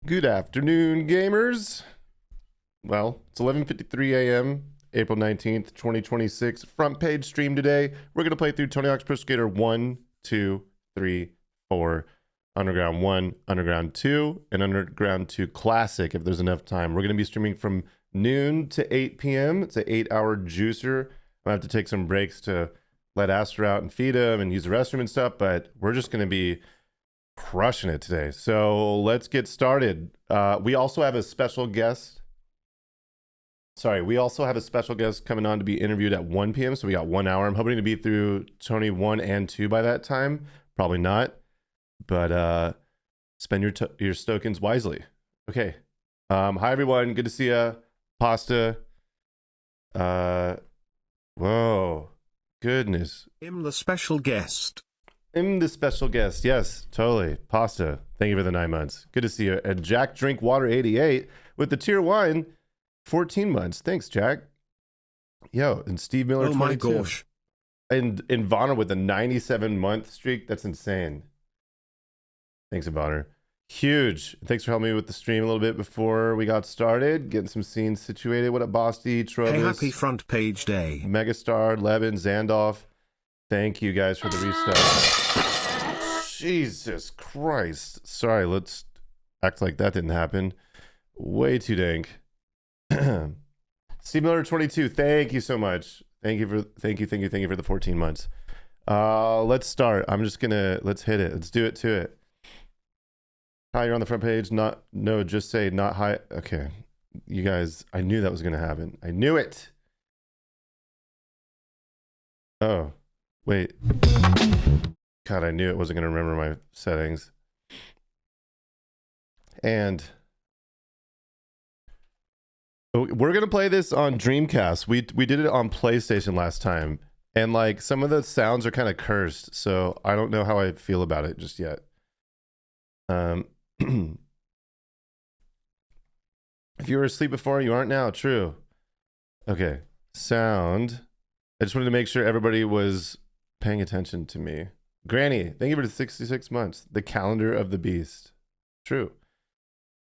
Good afternoon, gamers. Well, it's 11:53 a.m., April 19th, 2026. Front page stream today. We're going to play through Tony Hawk's Pro Skater 1, 2, 3, 4, Underground 1, Underground 2, and Underground 2 Classic if there's enough time. We're going to be streaming from noon to 8 p.m. It's an 8-hour juicer. I'm going to have to take some breaks to let Aster out and feed him and use the restroom and stuff, but we're just going to be crushing it today. So let's get started. We also have a special guest. We also have a special guest coming on to be interviewed at 1 p.m. So we got 1 hour. I'm hoping to be through Tony 1 and 2 by that time. Probably not, but spend your tokens wisely. Okay. Hi everyone. Good to see ya. Pasta. Whoa. Goodness. I'm the special guest. I'm the special guest. Yes, totally. Pasta. Thank you for the 9 months. Good to see you. And Jack Drinkwater 88 with the tier 1, 14 months. Thanks, Jack. Yo, and Steve Miller 22. Oh my gosh. And Ivana with a 97-month streak. That's insane. Thanks, Ivana. Huge. Thanks for helping me with the stream a little bit before we got started. Getting some scenes situated. What up, Bosty, Trovis? Hey, happy front page day. Megastar, Levin, Zandolf. Thank you guys for the restart. Jesus Christ. Sorry, let's act like that didn't happen. Way too dank. Steve Miller 22, thank you so much. Thank you for the 14 months. Let's start. Let's hit it. Let's do it to it. Hi, you're on the front page. Just say not hi. Okay. You guys, I knew that was gonna happen. I knew it. Oh. Wait. God, I knew it wasn't going to remember my settings. And we're going to play this on Dreamcast. We did it on PlayStation last time. And like some of the sounds are kind of cursed. So I don't know how I feel about it just yet. If you were asleep before, you aren't now. True. Okay. Sound. I just wanted to make sure everybody was paying attention to me. Granny, thank you for the 66 months. The calendar of the beast. True.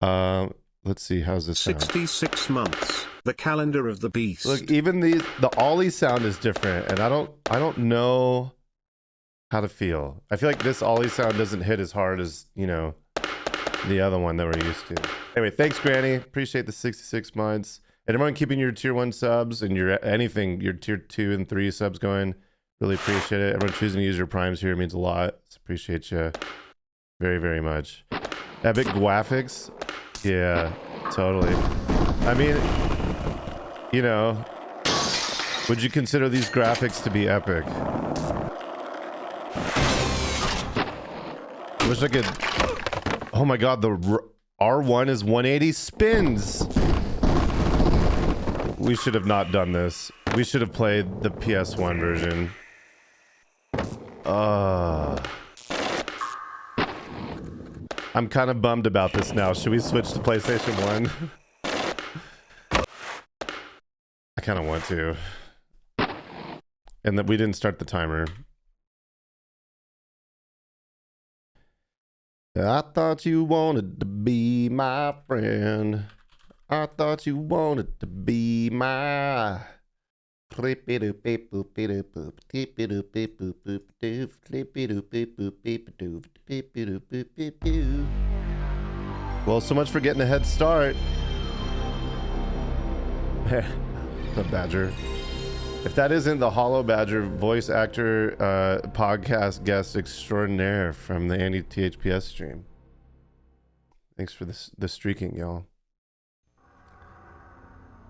Let's see, how's this sound? 66 months. The calendar of the beast. Look, even the Ollie sound is different, and I don't know how to feel. I feel like this Ollie sound doesn't hit as hard as, you know, the other one that we're used to. Anyway, thanks, Granny. Appreciate the 66 months. And everyone keeping your tier 1 subs and your tier 2 and 3 subs going. Really appreciate it. Everyone choosing to use your primes here means a lot. Appreciate you very, very much. Epic graphics. Yeah, totally. I mean, you know, would you consider these graphics to be epic? I wish I could. Oh my God, the R1 is 180 spins. We should have not done this. We should have played the PS1 version. I'm kind of bummed about this now. Should we switch to PlayStation 1? I kind of want to. And that we didn't start the timer. I thought you wanted to be my friend. I thought you wanted to be my... Well, so much for getting a head start. The Badger. If that isn't the Hollow Badger voice actor podcast guest extraordinaire from the Andy THPS stream. Thanks for the streaking, y'all.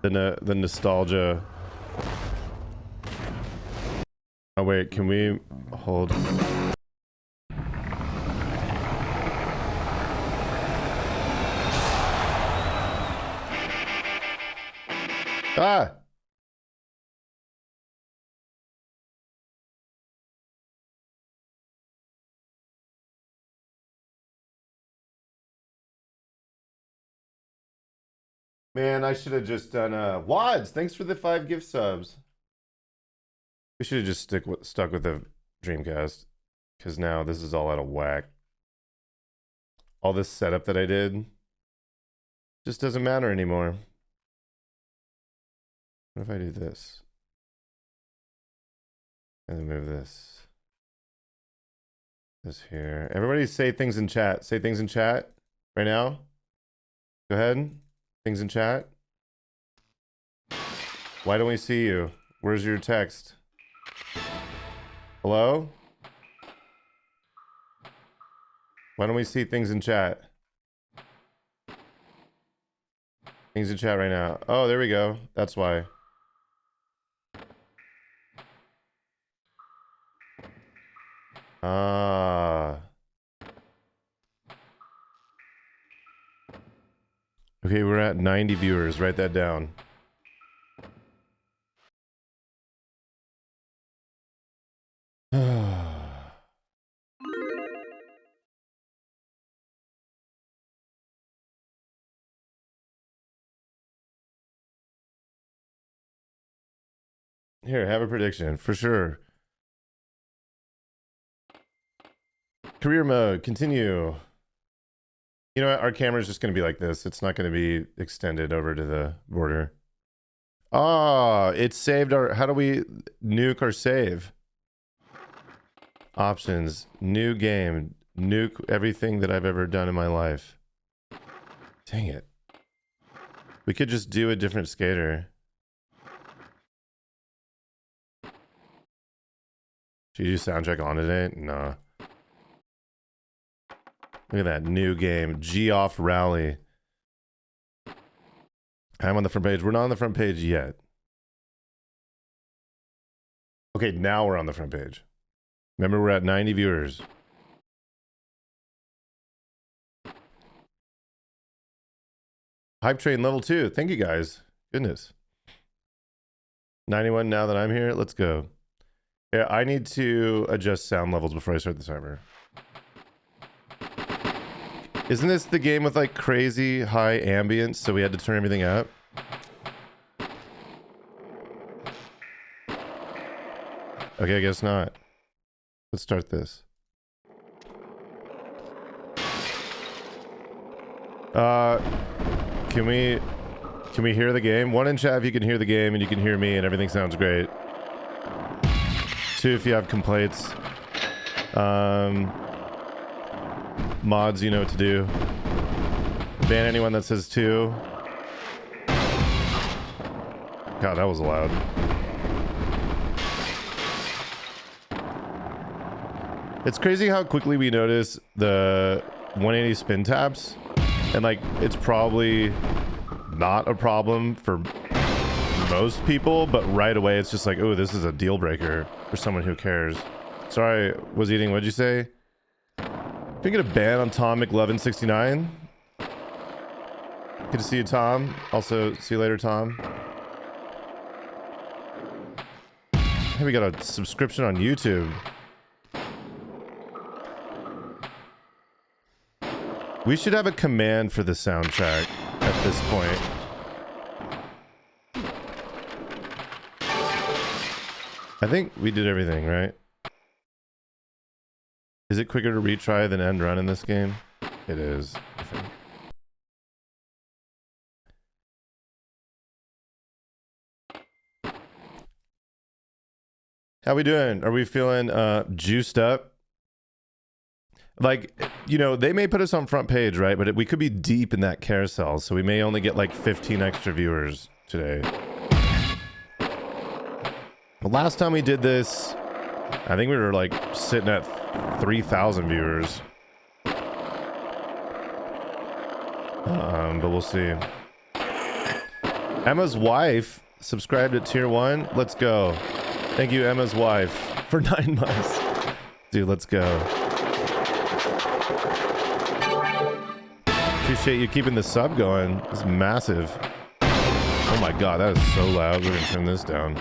The nostalgia. Oh wait, can we hold? Ah! Man, I should have just done Wads, thanks for the 5 gift subs. We should have just stuck with the Dreamcast, because now this is all out of whack. All this setup that I did Just doesn't matter anymore. What if I do this? And then move this. This here. Everybody say things in chat. Say things in chat right now. Go ahead. Things in chat. Why don't we see you? Where's your text? Hello? Why don't we see things in chat? Things in chat right now. Oh, there we go. That's why. Ah. Okay, we're at 90 viewers. Write that down. Here, have a prediction for sure. Career mode, continue. You know what? Our camera's just going to be like this. It's not going to be extended over to the border. Ah, it saved our... How do we nuke our save? Options. New game. Nuke everything that I've ever done in my life. Dang it. We could just do a different skater. Should you do sound check on today? Nah. Look at that new game. G-Off Rally. I'm on the front page. We're not on the front page yet. Okay, now we're on the front page. Remember, we're at 90 viewers. Hype Train level 2. Thank you guys. Goodness. 91 now that I'm here. Let's go. Yeah, I need to adjust sound levels before I start the timer. Isn't this the game with like crazy high ambience, so we had to turn everything up? Okay, I guess not. Let's start this. Can we hear the game? One in chat if you can hear the game and you can hear me and everything sounds great. Two if you have complaints. Mods, you know what to do. Ban anyone that says two. God, that was loud. It's crazy how quickly we notice the 180 spin taps. And like, it's probably not a problem for most people, but right away it's just like, oh, this is a deal breaker for someone who cares. Sorry, was eating, what'd you say? Can we get a ban on Tom McLovin69? Good to see you, Tom. Also, see you later, Tom. Hey, we got a subscription on YouTube. We should have a command for the soundtrack at this point. I think we did everything, right? Is it quicker to retry than end run in this game? It is, I think. How we doing? Are we feeling juiced up? Like, you know, they may put us on front page, right? But we could be deep in that carousel, so we may only get like 15 extra viewers today. The last time we did this, I think we were like sitting at 3,000 viewers. But we'll see. Emma's wife subscribed at tier 1. Let's go. Thank you, Emma's wife, for 9 months. Dude, let's go. Appreciate you keeping the sub going. It's massive. Oh my god, that is so loud. We're gonna turn this down.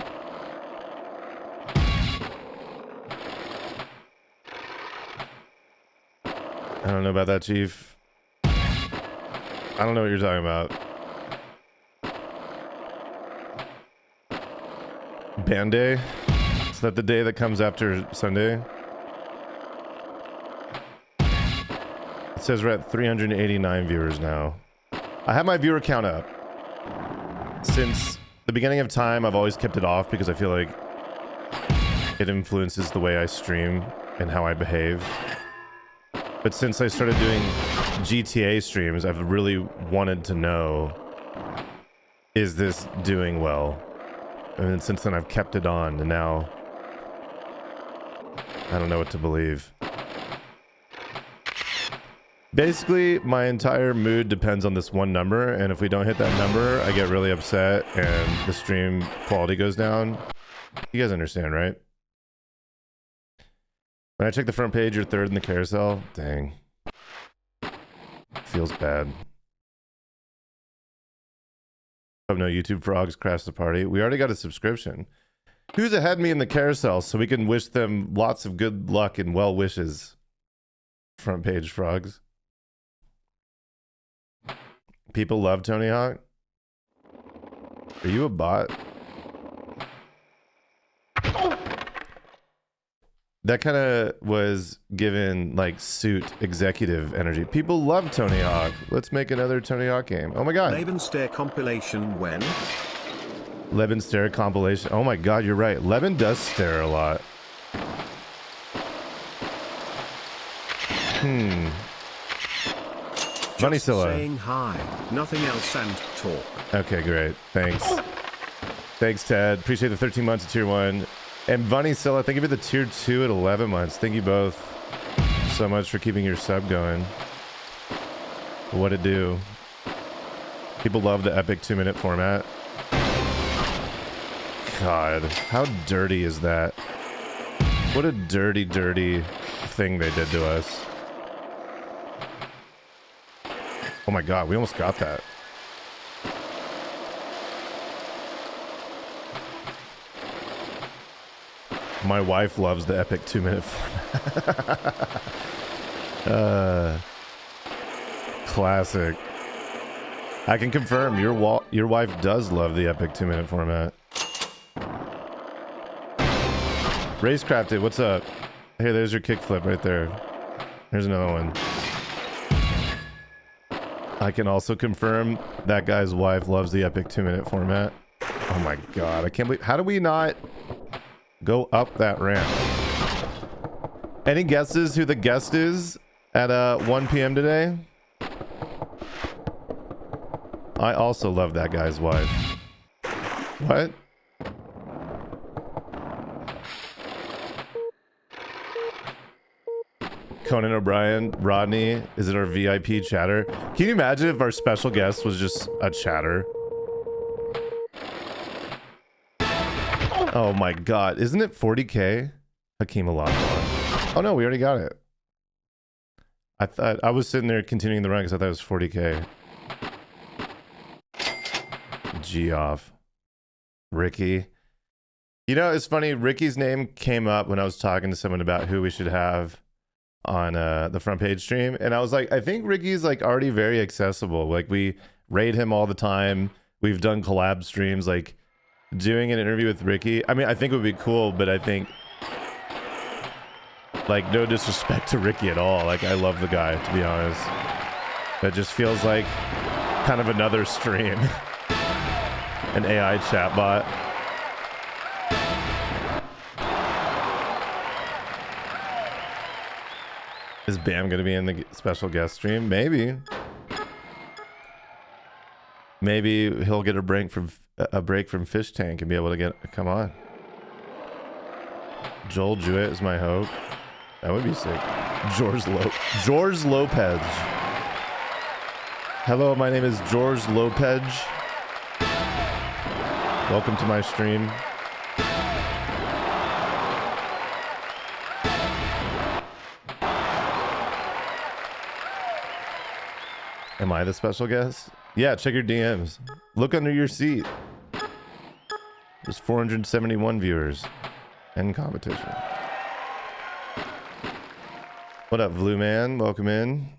I don't know about that, Chief. I don't know what you're talking about. Band Day? Is that the day that comes after Sunday? It says we're at 389 viewers now. I have my viewer count up. Since the beginning of time, I've always kept it off because I feel like it influences the way I stream and how I behave. But since I started doing GTA streams, I've really wanted to know, is this doing well? And since then I've kept it on, and now I don't know what to believe. Basically, my entire mood depends on this one number, and if we don't hit that number, I get really upset and the stream quality goes down. You guys understand, right? When I check the front page, you're third in the carousel. Dang. Feels bad. Oh no, YouTube frogs crashed the party. We already got a subscription. Who's ahead of me in the carousel so we can wish them lots of good luck and well wishes? Front page frogs. People love Tony Hawk. Are you a bot? That kind of was given like suit executive energy. People love Tony Hawk. Let's make another Tony Hawk game. Oh my god. Lebenstare compilation when? Levin stare compilation. Oh my god, you're right. Levin does stare a lot. Bunnyzilla. Saying hi, nothing else, and talk. Okay, great. Thanks. Thanks, Ted. Appreciate the 13 months of tier 1. And Bunnyzilla, thank you for the tier 2 at 11 months. Thank you both so much for keeping your sub going. What it do? People love the epic 2-minute format. God, how dirty is that? What a dirty, dirty thing they did to us. Oh my god, we almost got that. My wife loves the epic 2-minute format. Classic. I can confirm your wife does love the epic 2-minute format. Racecrafted, what's up? Here, there's your kickflip right there. Here's another one. I can also confirm that guy's wife loves the epic 2-minute format. Oh my god, I can't believe... How do we not go up that ramp? Any guesses who the guest is at 1 p.m. today? I also love that guy's wife. What? Conan O'Brien, Rodney, is it our VIP chatter? Can you imagine if our special guest was just a chatter? Oh my god, isn't it 40k? Hakeem Olajuwon. Oh no, we already got it. I thought I was sitting there continuing the run because I thought it was 40k. G off. Ricky. You know, it's funny, Ricky's name came up when I was talking to someone about who we should have on the front page stream, and I was like, I think Ricky's like already very accessible. Like, we raid him all the time. We've done collab streams. Like, doing an interview with Ricky, I mean, I think it would be cool, but I think, like, no disrespect to Ricky at all, like, I love the guy, to be honest. That just feels like kind of another stream. An AI chatbot. Is Bam gonna be in the special guest stream? Maybe. Maybe he'll get a break from Fish Tank and be able to come on. Joel Jewett is my hope. That would be sick. George Lopez. Hello, my name is George Lopez. Welcome to my stream. Am I the special guest? Yeah, check your DMs. Look under your seat. There's 471 viewers in competition. What up, Blue Man? Welcome in.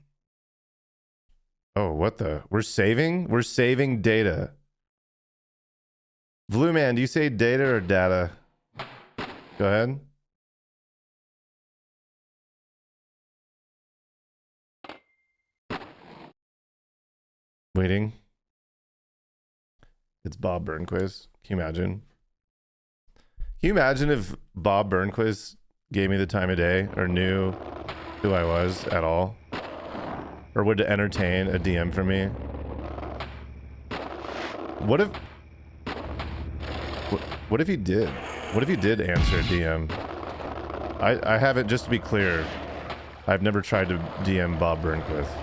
Oh, what the? We're saving? We're saving data. Blue Man, do you say data or data? Go ahead. Waiting. It's Bob Burnquist. Can you imagine? Can you imagine if Bob Burnquist gave me the time of day or knew who I was at all? Or would entertain a DM for me? What if... What if he did? What if he did answer a DM? I haven't, just to be clear, I've never tried to DM Bob Burnquist.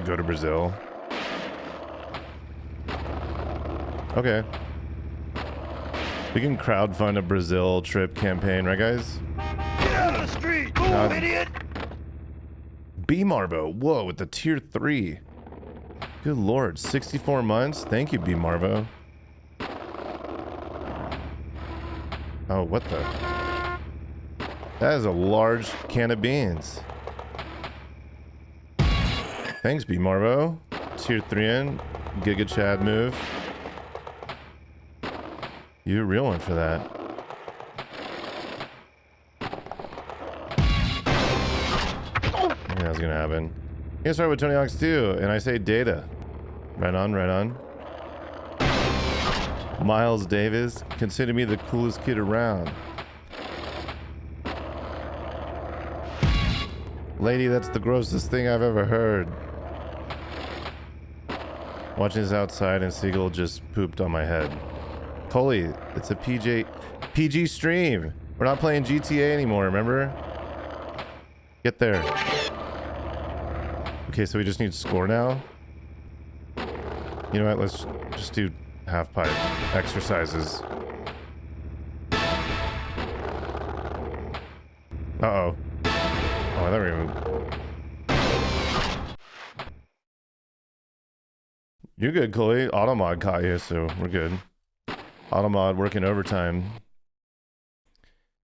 Go to Brazil. Okay. We can crowdfund a Brazil trip campaign, right guys? Get out of the street, move, idiot! B Marvo, whoa, with the tier 3. Good lord, 64 months? Thank you, B Marvo. Oh, what the? That is a large can of beans. Thanks, B Marvo. Tier 3 in. Giga Chad move. You're a real one for that. Yeah, that's gonna happen. You can start with Tony Hawk's 2, and I say data. Right on, right on. Miles Davis, consider me the coolest kid around. Lady, that's the grossest thing I've ever heard. Watching this outside and Seagull just pooped on my head. Holy, it's a PG stream. We're not playing GTA anymore, remember? Get there. Okay, so we just need to score now. You know what, let's just do half pipe exercises. Uh-oh. Oh, I thought we were... You're good, Chloe. Automod caught you, so we're good. Automod working overtime.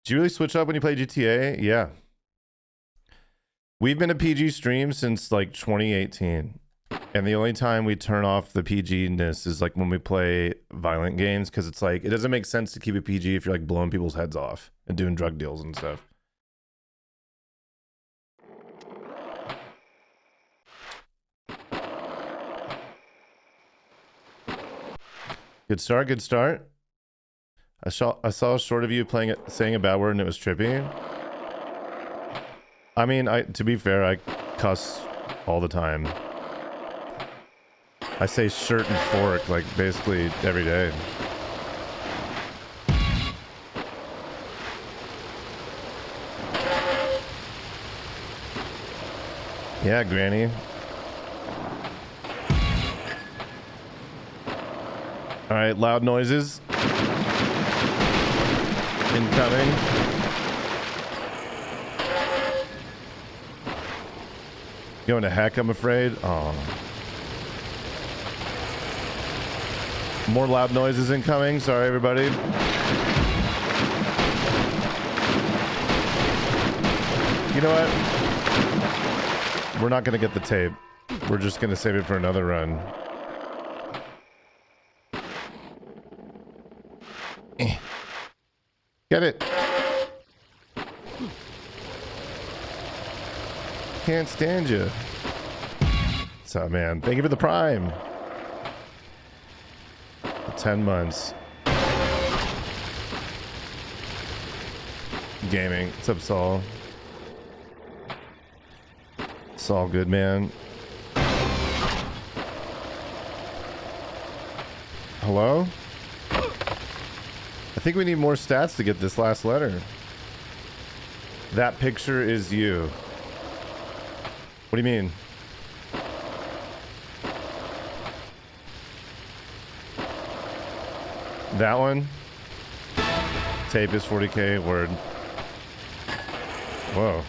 Do you really switch up when you play GTA? Yeah. We've been a PG stream since like 2018. And the only time we turn off the PG-ness is like when we play violent games, because it's like, it doesn't make sense to keep it PG if you're like blowing people's heads off and doing drug deals and stuff. Good start, good start. I saw a short of you playing it, saying a bad word, and it was trippy. I mean, to be fair, I cuss all the time. I say shirt and fork like basically every day. Yeah, Granny. All right, loud noises. Incoming. Going to heck, I'm afraid. Oh. More loud noises incoming. Sorry, everybody. You know what? We're not going to get the tape. We're just going to save it for another run. Get it. Can't stand you. What's up, man? Thank you for the prime. 10 months. Gaming. What's up, Saul? It's all good, man. Hello? I think we need more stats to get this last letter. That picture is you. What do you mean? That one? Tape is 40K, word. Whoa.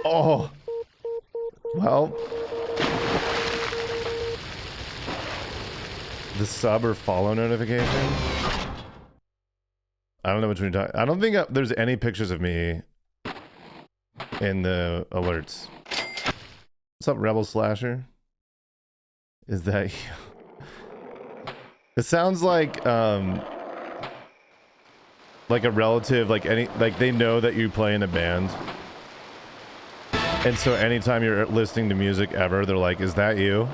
Oh. Well. The sub or follow notification? I don't know what you're talking. I don't think there's any pictures of me in the alerts. What's up, Rebel Slasher? Is that you? It sounds like like a relative, like they know that you play in a band. And so anytime you're listening to music ever, they're like, is that you?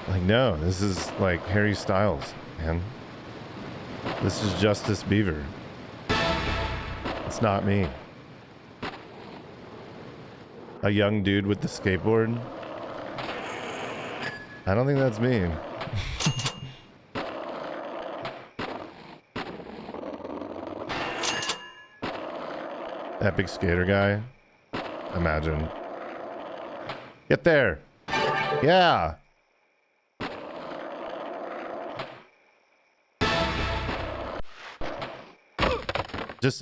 Like, no, this is like Harry Styles, man. This is Justice Beaver. It's not me. A young dude with the skateboard? I don't think that's me. Epic skater guy? Imagine. Get there. Yeah.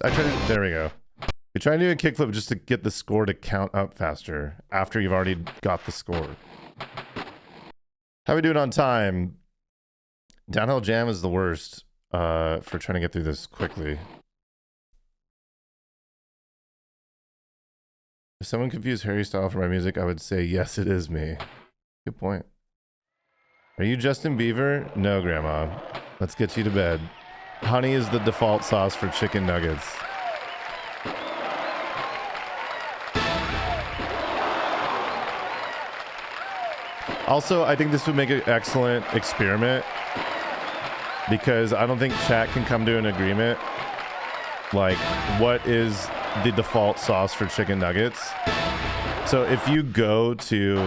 I try to, there we go. We try to do a kickflip just to get the score to count up faster after you've already got the score. How we doing on time? Downhill jam is the worst for trying to get through this quickly. If someone confused Harry Styles for my music, I would say, yes, it is me. Good point. Are you Justin Bieber? No, Grandma. Let's get you to bed. Honey is the default sauce for chicken nuggets. Also, I think this would make an excellent experiment because I don't think chat can come to an agreement. Like, what is the default sauce for chicken nuggets? So if you go to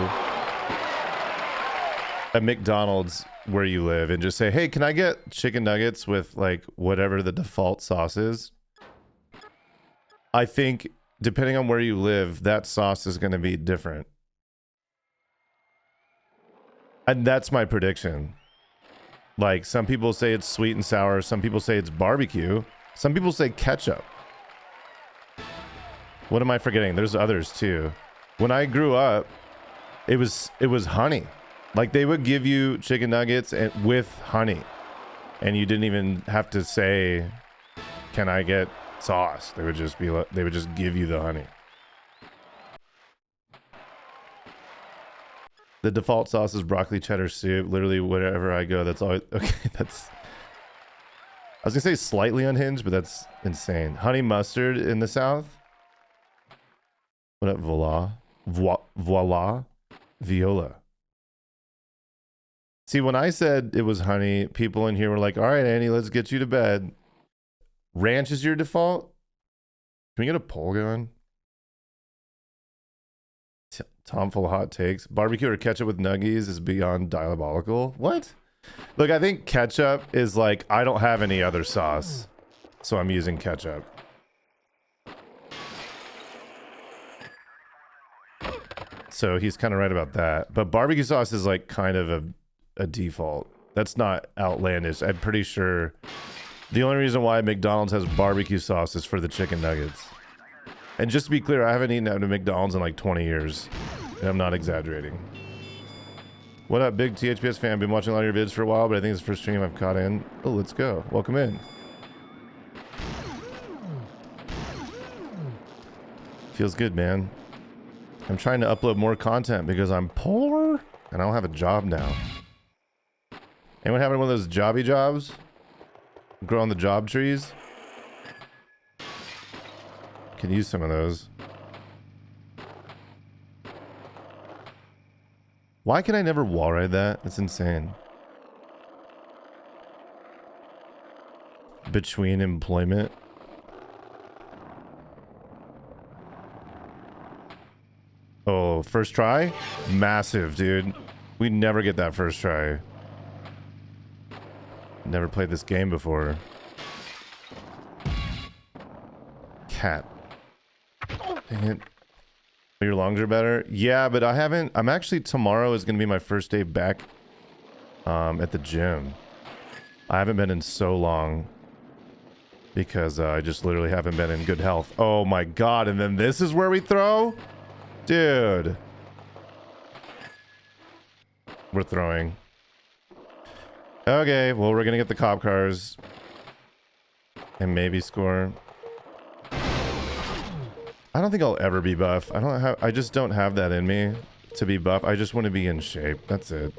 a McDonald's where you live and just say, hey, can I get chicken nuggets with like whatever the default sauce is? I think depending on where you live, that sauce is going to be different. And that's my prediction. Like, some people say it's sweet and sour. Some people say it's barbecue. Some people say ketchup. What am I forgetting? There's others too. When I grew up, it was honey. Like, they would give you chicken nuggets with honey. And you didn't even have to say, can I get sauce? They would just give you the honey. The default sauce is broccoli cheddar soup. Literally, wherever I go, that's always... Okay, that's... I was going to say slightly unhinged, but that's insane. Honey mustard in the South? What up, voila? Voila? Viola. See, when I said it was honey, people in here were like, all right, Annie, let's get you to bed. Ranch is your default? Can we get a poll going? Tom full of hot takes. Barbecue or ketchup with nuggies is beyond diabolical. What? Look, I think ketchup is like, I don't have any other sauce, so I'm using ketchup. So he's kind of right about that. But barbecue sauce is like kind of a default. That's not outlandish. I'm pretty sure the only reason why McDonald's has barbecue sauce is for the chicken nuggets. And just to be clear, I haven't eaten out of McDonald's in like 20 years. And I'm not exaggerating. What up, big THPS fan? Been watching a lot of your vids for a while, but I think it's the first stream I've caught in. Oh, let's go. Welcome in. Feels good, man. I'm trying to upload more content because I'm poor and I don't have a job now. Anyone having one of those jobby jobs? Grow on the job trees? Can use some of those. Why can I never wall ride that? That's insane. Between employment. Oh, first try? Massive, dude. We never get that first try. Never played this game before. Cat. Dang it. Your lungs are better? Yeah, but I haven't... I'm actually... Tomorrow is going to be my first day back at the gym. I haven't been in so long. Because I just literally haven't been in good health. Oh my god, and then this is where we throw? Dude. We're throwing. Okay, well, we're going to get the cop cars. And maybe score. I don't think I'll ever be buff. I just don't have that in me to be buff. I just want to be in shape. That's it.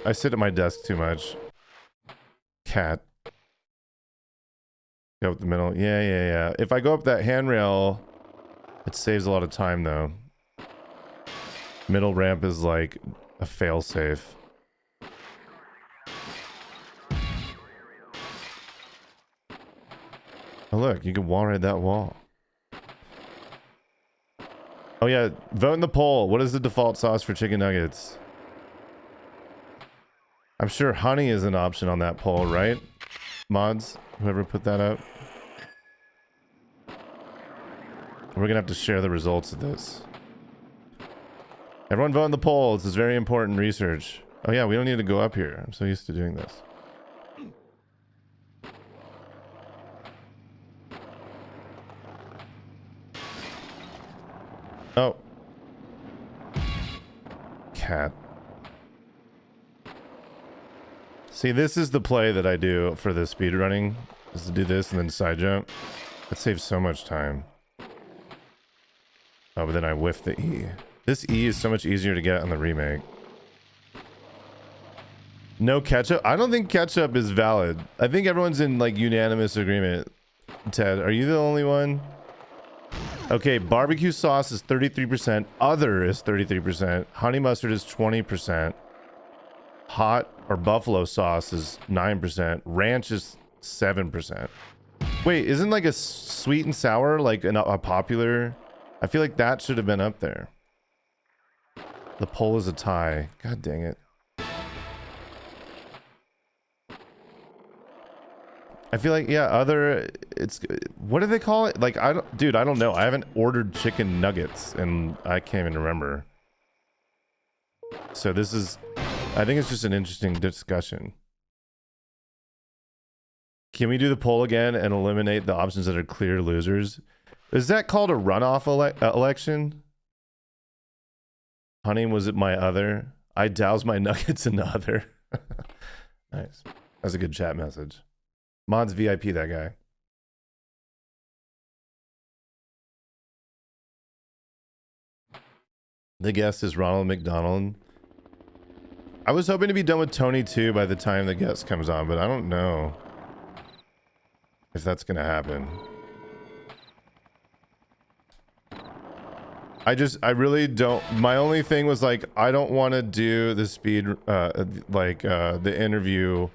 I sit at my desk too much. Cat. Go up the middle. Yeah. If I go up that handrail, it saves a lot of time though. Middle ramp is like a failsafe. Oh look, you can wall ride that wall. Oh yeah, vote in the poll. What is the default sauce for chicken nuggets? I'm sure honey is an option on that poll, right? Mods, whoever put that up. We're gonna have to share the results of this. Everyone vote in the poll. This is very important research. Oh yeah, we don't need to go up here. I'm so used to doing this. Oh. Cat. See, this is the play that I do for the speedrunning. Is to do this and then side jump. That saves so much time. Oh, but then I whiff the E. This E is so much easier to get on the remake. No ketchup? I don't think ketchup is valid. I think everyone's in like unanimous agreement. Ted, are you the only one? Okay, barbecue sauce is 33%. Other is 33%. Honey mustard is 20%. Hot or buffalo sauce is 9%. Ranch is 7%. Wait, isn't like a sweet and sour like a popular? I feel like that should have been up there. The poll is a tie. God dang it. I feel like, yeah, other, it's, what do they call it? Like, I don't know. I haven't ordered chicken nuggets and I can't even remember. So this is, I think it's just an interesting discussion. Can we do the poll again and eliminate the options that are clear losers? Is that called a runoff election? Honey, was it my other? I douse my nuggets in the other. Nice. That's a good chat message. Mods VIP, that guy. The guest is Ronald McDonald. I was hoping to be done with Tony too by the time the guest comes on, but I don't know if that's gonna happen. I really don't. My only thing was like, I don't want to do the speed, the interview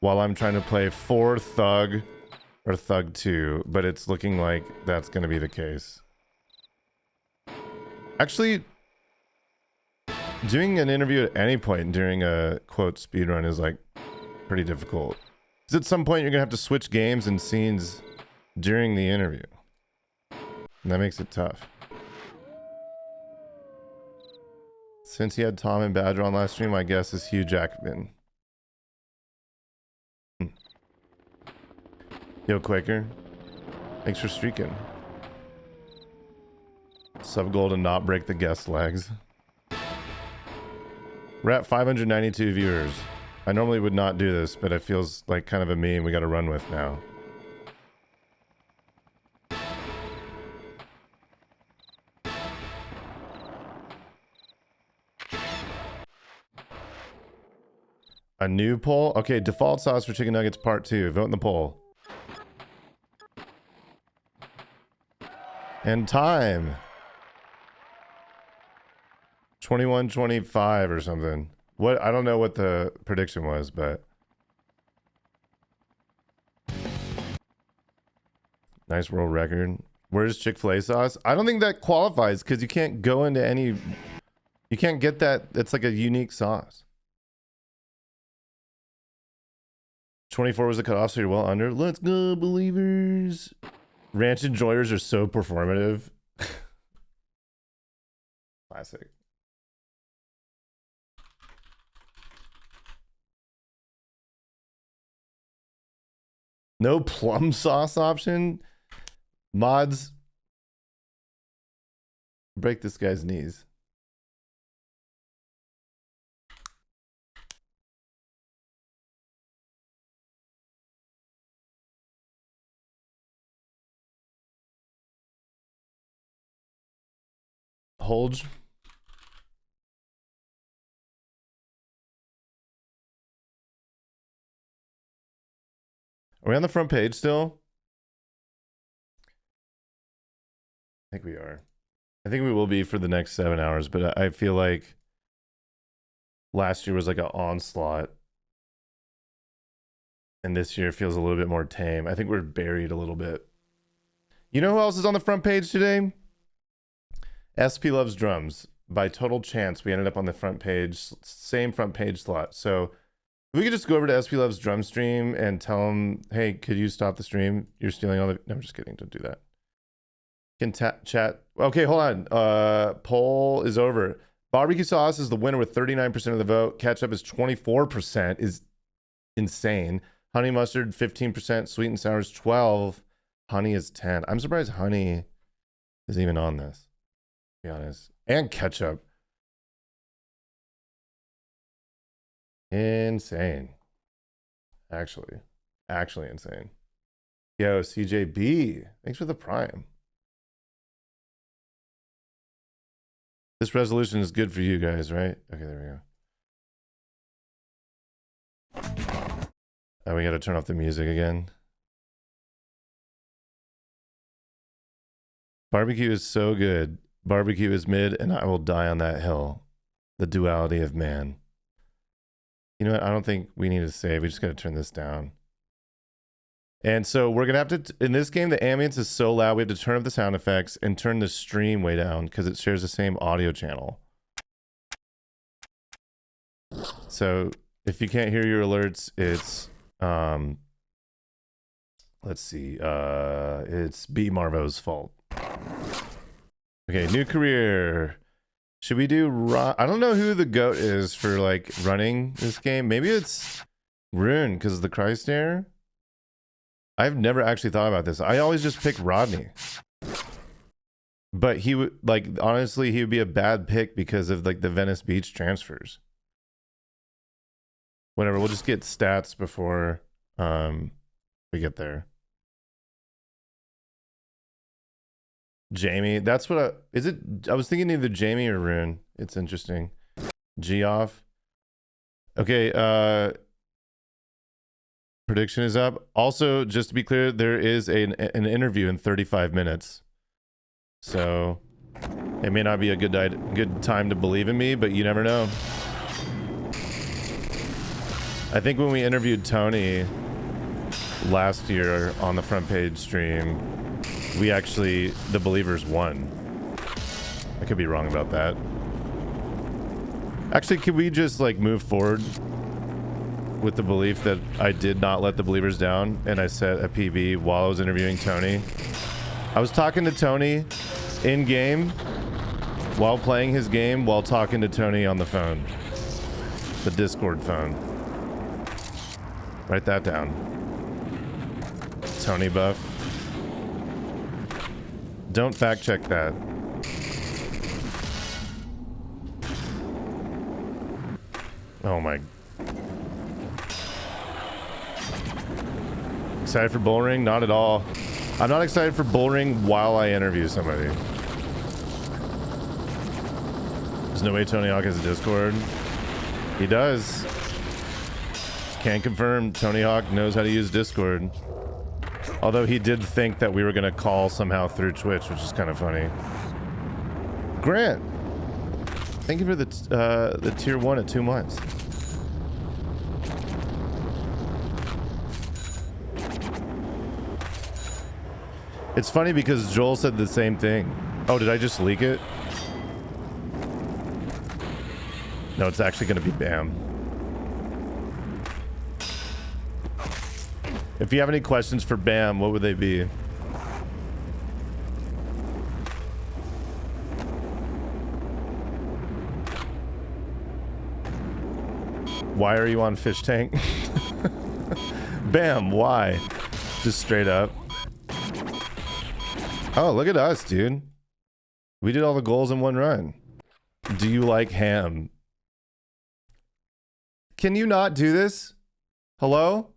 while I'm trying to play for Thug or Thug 2, but it's looking like that's going to be the case. Actually, doing an interview at any point during a quote speedrun is like pretty difficult. Because at some point you're going to have to switch games and scenes during the interview. And that makes it tough. Since he had Tom and Badger on last stream, my guess is Hugh Jackman. Yo, Quaker. Thanks for streaking. Sub goal to not break the guest legs. We're at 592 viewers. I normally would not do this, but it feels like kind of a meme we got to run with now. A new poll? Okay, default sauce for chicken nuggets part 2. Vote in the poll. And time. 21:25 or something. What? I don't know what the prediction was, but nice world record. Where's Chick-fil-A sauce? I don't think that qualifies because you can't go into any. You can't get that. It's like a unique sauce. 24 was the cutoff, so you're well under. Let's go, believers. Ranch enjoyers are so performative. Classic. No plum sauce option? Mods. Break this guy's knees. Hold. Are we on the front page still? think we are. I think we will be for the next 7 hours, but I feel like last year was like an onslaught. And this year feels a little bit more tame. I think we're buried a little bit. You know who else is on the front page today? SP Loves Drums. By total chance, we ended up on the front page, same front page slot. So we could just go over to SP Loves Drum stream and tell him, hey, could you stop the stream? You're stealing all the... No, I'm just kidding. Don't do that. Can chat. Okay, hold on. Poll is over. Barbecue sauce is the winner with 39% of the vote. Ketchup is 24%. Is insane. Honey mustard, 15%. Sweet and sour is 12%. Honey is 10%. I'm surprised honey is even on this, to be honest. And ketchup. Insane. Actually insane. Yo, CJB, thanks for the prime. This resolution is good for you guys, right? Okay, there we go. Oh, we gotta turn off the music again. Barbecue is so good. Barbecue is mid, and I will die on that hill. The duality of man. You know what? I don't think we need to save. We just got to turn this down. And so we're going to have to... In this game, the ambience is so loud, we have to turn up the sound effects and turn the stream way down because it shares the same audio channel. So if you can't hear your alerts, it's... let's see. It's B. Marvo's fault. Okay, new career. Should we do... I don't know who the GOAT is for, like, running this game. Maybe it's Rune, because of the Christ error. I've never actually thought about this. I always just pick Rodney. But he would, like, honestly, he would be a bad pick because of, like, the Venice Beach transfers. Whatever, we'll just get stats before we get there. Jamie, that's what I was thinking either Jamie or Rune. It's interesting. Geoff. Okay, prediction is up. Also, just to be clear, there is an interview in 35 minutes. So it may not be a good time to believe in me, but you never know. I think when we interviewed Tony last year on the front page stream, we actually, the believers won. I could be wrong about that. Actually, could we just like move forward with the belief that I did not let the believers down and I set a PB while I was interviewing Tony? I was talking to Tony in game while playing his game while talking to Tony on the phone. The Discord phone. Write that down. Tony buff. Don't fact check that. Oh my. Excited for Bull Ring? Not at all. I'm not excited for Bull Ring while I interview somebody. There's no way Tony Hawk has a Discord. He does. Can confirm Tony Hawk knows how to use Discord. Although he did think that we were going to call somehow through Twitch, which is kind of funny. Grant, thank you for the tier 1 at 2 months. It's funny because Joel said the same thing. Oh, did I just leak it? No, it's actually going to be Bam. If you have any questions for Bam, what would they be? Why are you on Fish Tank? Bam, why? Just straight up. Oh, look at us, dude. We did all the goals in one run. Do you like ham? Can you not do this? Hello?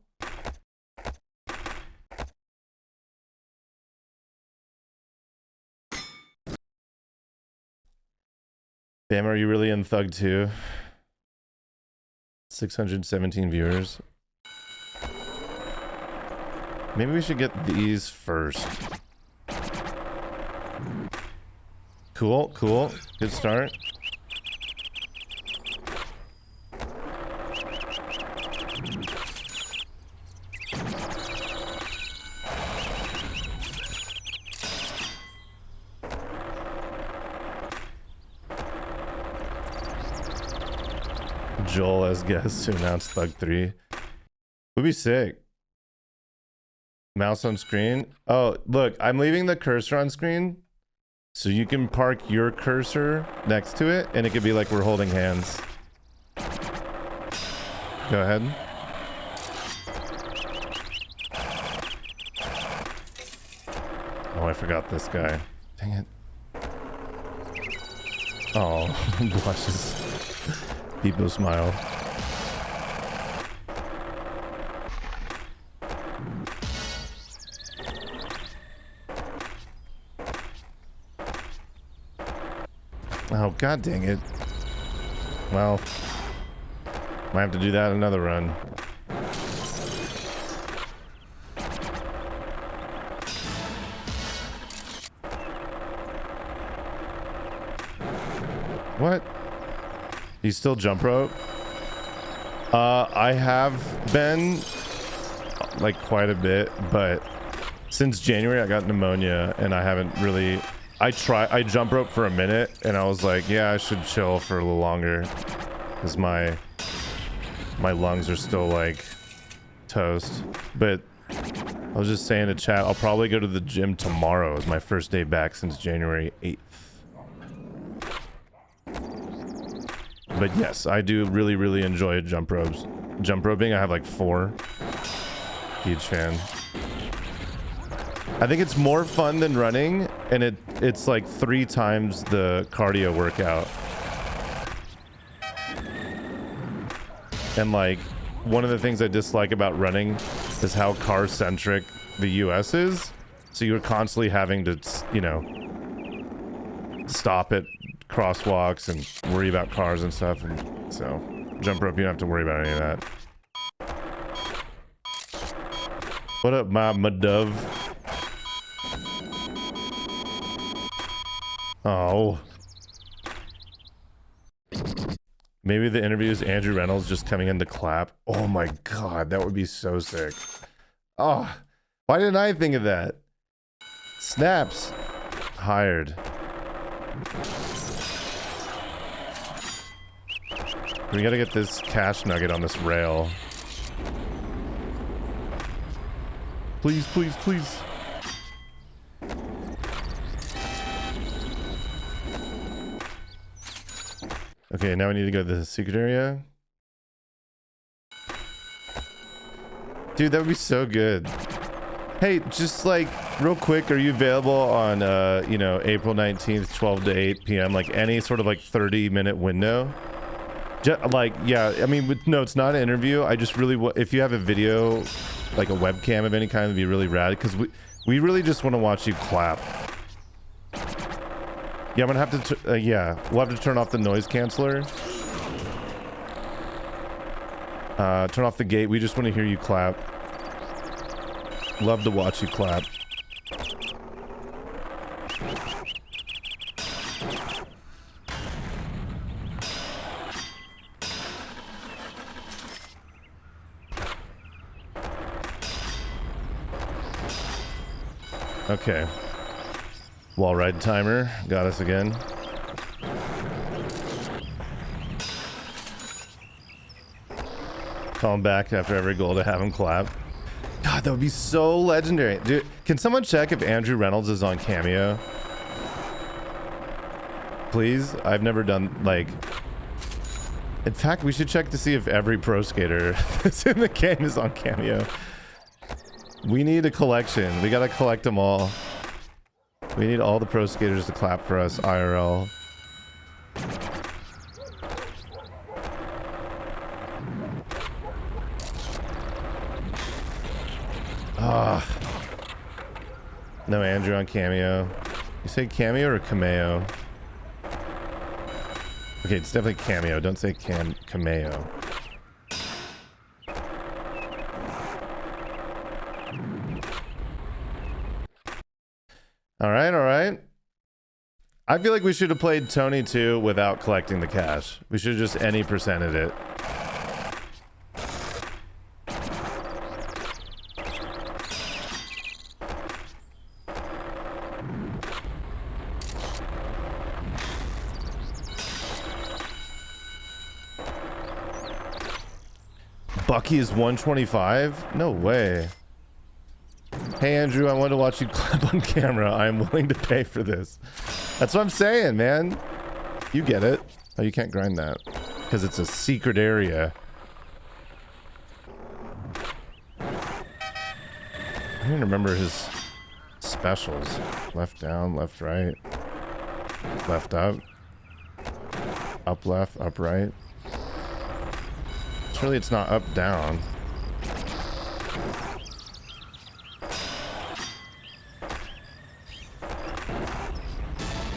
Damn, are you really in Thug 2? 617 viewers. Maybe we should get these first. Cool, cool. Good start. Joel as guest to announce Thug 3. Would be sick. Mouse on screen. Oh, look, I'm leaving the cursor on screen so you can park your cursor next to it and it could be like we're holding hands. Go ahead. Oh, I forgot this guy. Dang it. Oh, blushes. People smile. Oh, god dang it. Well, might have to do that another run. What? You still jump rope? I have been like quite a bit, but since January I got pneumonia and I haven't really. I jump rope for a minute and I was like, yeah, I should chill for a little longer because my lungs are still like toast. But I was just saying to chat, I'll probably go to the gym tomorrow. It's my first day back since January 8th. But yes, I do really enjoy jump ropes. Jump roping, I have like 4. Huge fan. I think it's more fun than running, and it's like 3 times the cardio workout. And like, one of the things I dislike about running is how car-centric the US is. So you're constantly having to, you know, stop at crosswalks and worry about cars and stuff. And so jump rope, you don't have to worry about any of that. What up, my dove? Oh. Maybe the interview is Andrew Reynolds just coming in to clap. Oh my god, that would be so sick. Oh, why didn't I think of that? Snaps. Hired. We gotta get this cash nugget on this rail. Please, please, please. Okay, now we need to go to the secret area. Dude, that would be so good. Hey, just like real quick, are you available on you know, April 19th, 12 to 8 p.m. like any sort of like 30-minute window? Like, yeah, I mean, no, it's not an interview. I just really if you have a video, like a webcam of any kind, it'd be really rad because we really just want to watch you clap. Yeah, I'm gonna have to, yeah, we'll have to turn off the noise canceller. Turn off the gate. We just want to hear you clap. Love to watch you clap. Okay. Wall ride timer got us again. Call him back after every goal to have him clap. God, that would be so legendary. Dude, can someone check if Andrew Reynolds is on Cameo? Please? I've never done, like... In fact, we should check to see if every pro skater that's in the game is on Cameo. We need a collection. We gotta collect them all. We need all the pro skaters to clap for us, IRL. Ah. No Andrew on Cameo. You say Cameo or Cameo? Okay, it's definitely Cameo. Don't say Cameo. All right, all right. I feel like we should have played Tony 2 without collecting the cash. We should have just any percented it. Bucky is 125? No way. Hey Andrew, I wanted to watch you clap on camera. I am willing to pay for this. That's what I'm saying, man. You get it. Oh, you can't grind that because it's a secret area. I don't remember his specials. Left down, left right, left up, up left, up right. Surely it's not up down.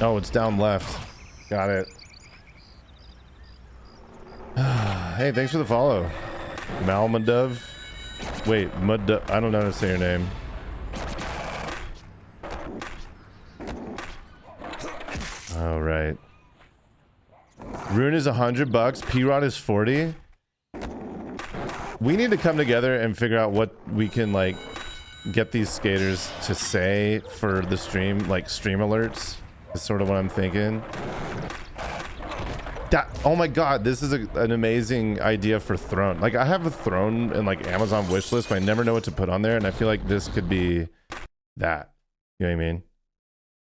Oh, it's down left. Got it. Hey, thanks for the follow. Malmadov. Wait, Mud. I don't know how to say your name. All right. Rune is $100. P-Rod is 40. We need to come together and figure out what we can like get these skaters to say for the stream, like stream alerts. Is sort of what I'm thinking. That, oh my god, this is an amazing idea for Throne. Like I have a Throne in like Amazon wishlist, but I never know what to put on there, and I feel like this could be that. You know what I mean?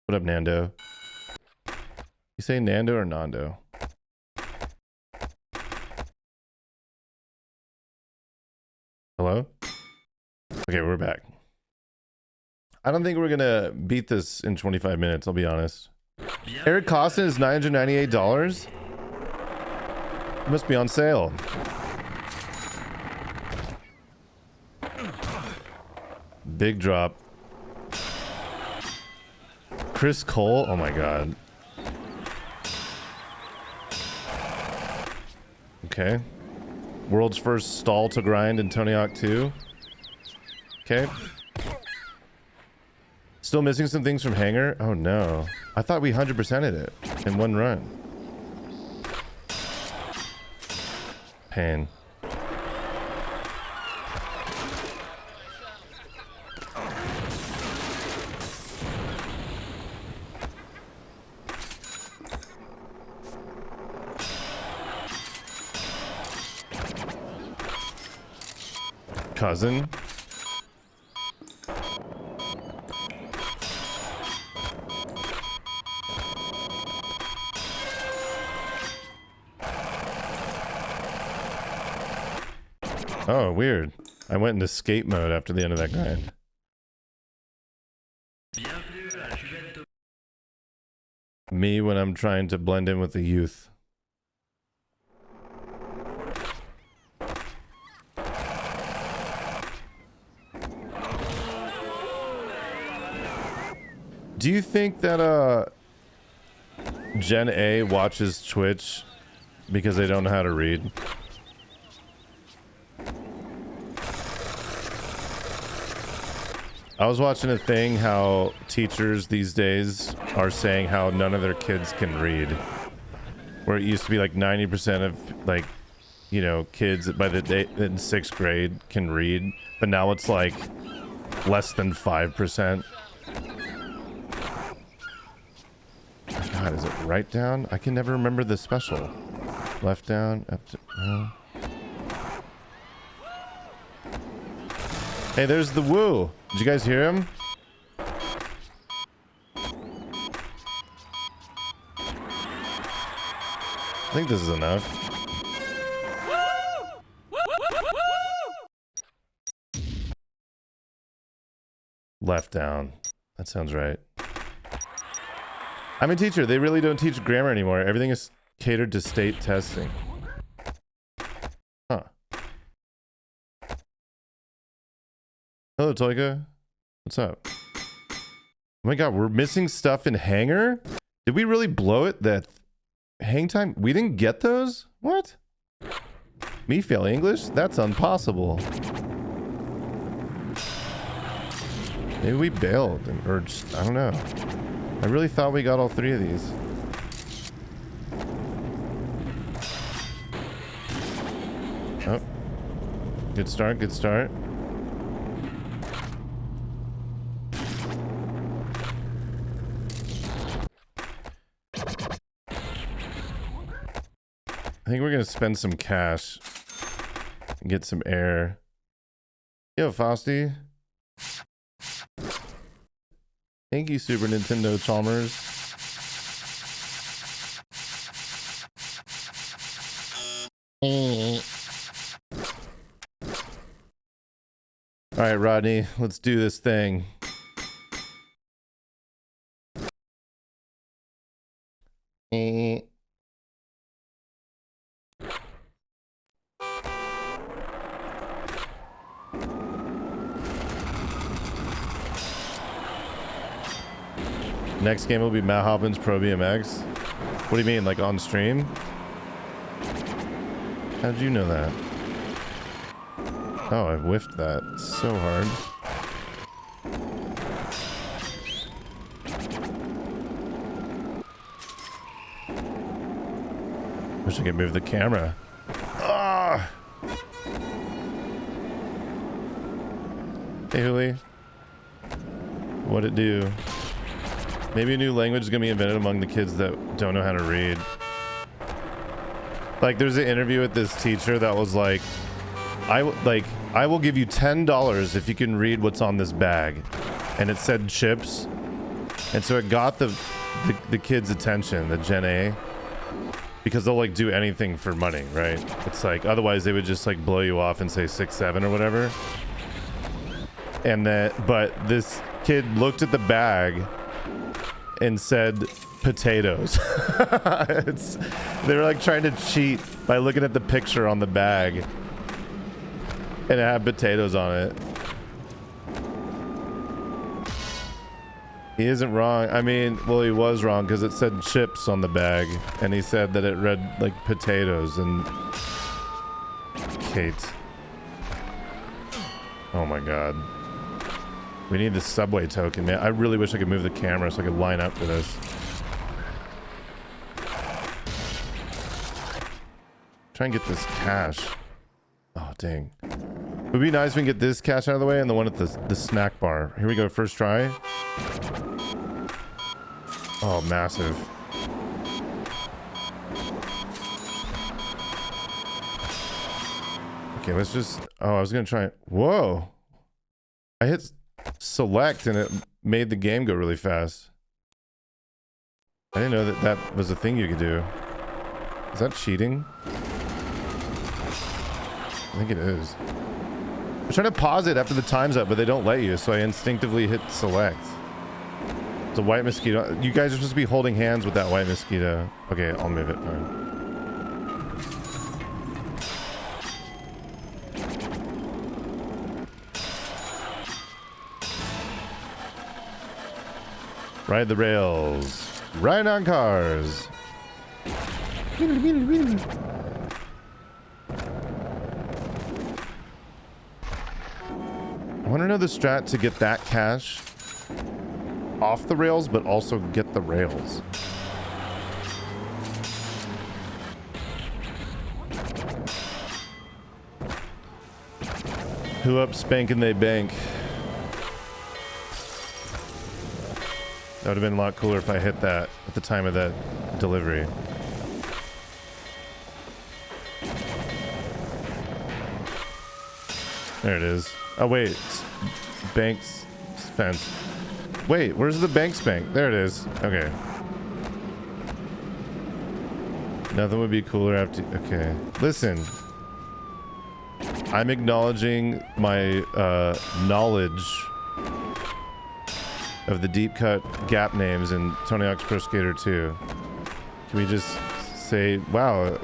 What up, Nando? You say Nando or Nando? Hello? Okay, we're back. I don't think we're gonna beat this in 25 minutes, I'll be honest. Eric Costin is $998. It must be on sale. Big drop. Chris Cole, oh my god. Okay. World's first stall to grind in Tony Hawk 2. Okay. Still missing some things from Hangar? Oh no. I thought we 100%ed it in one run. Pain. Cousin. Oh, weird. I went into skate mode after the end of that grind. Me when I'm trying to blend in with the youth. Do you think that Gen A watches Twitch because they don't know how to read? I was watching a thing how teachers these days are saying how none of their kids can read. Where it used to be like 90% of like, you know, kids by the day in 6th grade can read, but now it's like less than 5%. God, is it right down? I can never remember the special. Left down, up to, no. Hey, there's the woo. Did you guys hear him? I think this is enough. Left down. That sounds right. I'm a teacher. They really don't teach grammar anymore. Everything is catered to state testing. Huh. Hello, Toyka. What's up? Oh my god, we're missing stuff in Hangar? Did we really blow it? That hang time? We didn't get those? What? Me fail English? That's impossible. Maybe we bailed, or just, I don't know. I really thought we got all 3 of these. Oh. Good start, good start. I think we're gonna spend some cash and get some air. Yo, Frosty. Thank you, Super Nintendo Chalmers. All right, Rodney, let's do this thing. Next game will be Matt Hoppins Pro BMX. What do you mean, like on stream? How'd you know that? Oh, I whiffed that so hard. Wish I could move the camera. Ah! Hey, Huli. What'd it do? Maybe a new language is gonna be invented among the kids that don't know how to read. Like, there's an interview with this teacher that was like, I will give you $10 if you can read what's on this bag, and it said chips, and so it got the kids' attention, the Gen A, because they'll like do anything for money, right? It's like otherwise they would just like blow you off and say 6, 7 or whatever. And but this kid looked at the bag and said potatoes. They were like trying to cheat by looking at the picture on the bag, and it had potatoes on it. He isn't wrong. I mean, well, he was wrong because it said chips on the bag, and he said that it read like potatoes. And Kate, oh my god, we need the subway token, man. I really wish I could move the camera so I could line up for this. Try and get this cash. Oh dang, it would be nice if we can get this cash out of the way and the one at the snack bar. Here we go, first try. Oh, massive. Okay, let's just... Oh, I was gonna try... Whoa! I hit select and it made the game go really fast. I didn't know that that was a thing you could do. Is that cheating? I think it is. I'm trying to pause it after the time's up, but they don't let you, so I instinctively hit select. It's a white mosquito. You guys are supposed to be holding hands with that white mosquito. Okay, I'll move it. Fine. Ride the rails. Ride on cars. I want to know the strat to get that cash off the rails, but also get the rails. Who up spanking they bank? That would have been a lot cooler if I hit that at the time of that delivery. There it is. Oh wait, Banks fence. Wait, where's the Banks bank? There it is. Okay. Nothing would be cooler after... Okay. Listen. I'm acknowledging my knowledge of the deep cut gap names in Tony Hawk's Pro Skater 2. Can we just say, wow,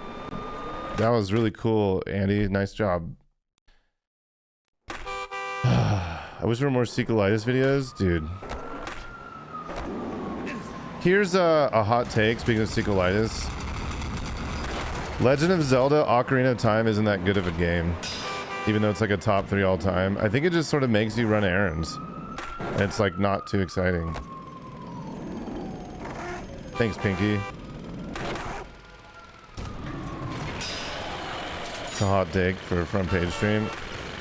that was really cool, Andy. Nice job. I wish there were more Sequelitis videos. Dude. Here's a hot take, speaking of Sequelitis. Legend of Zelda Ocarina of Time isn't that good of a game. Even though it's like a top 3 all time. I think it just sort of makes you run errands. And it's like not too exciting. Thanks, Pinky. It's a hot take for a front page stream.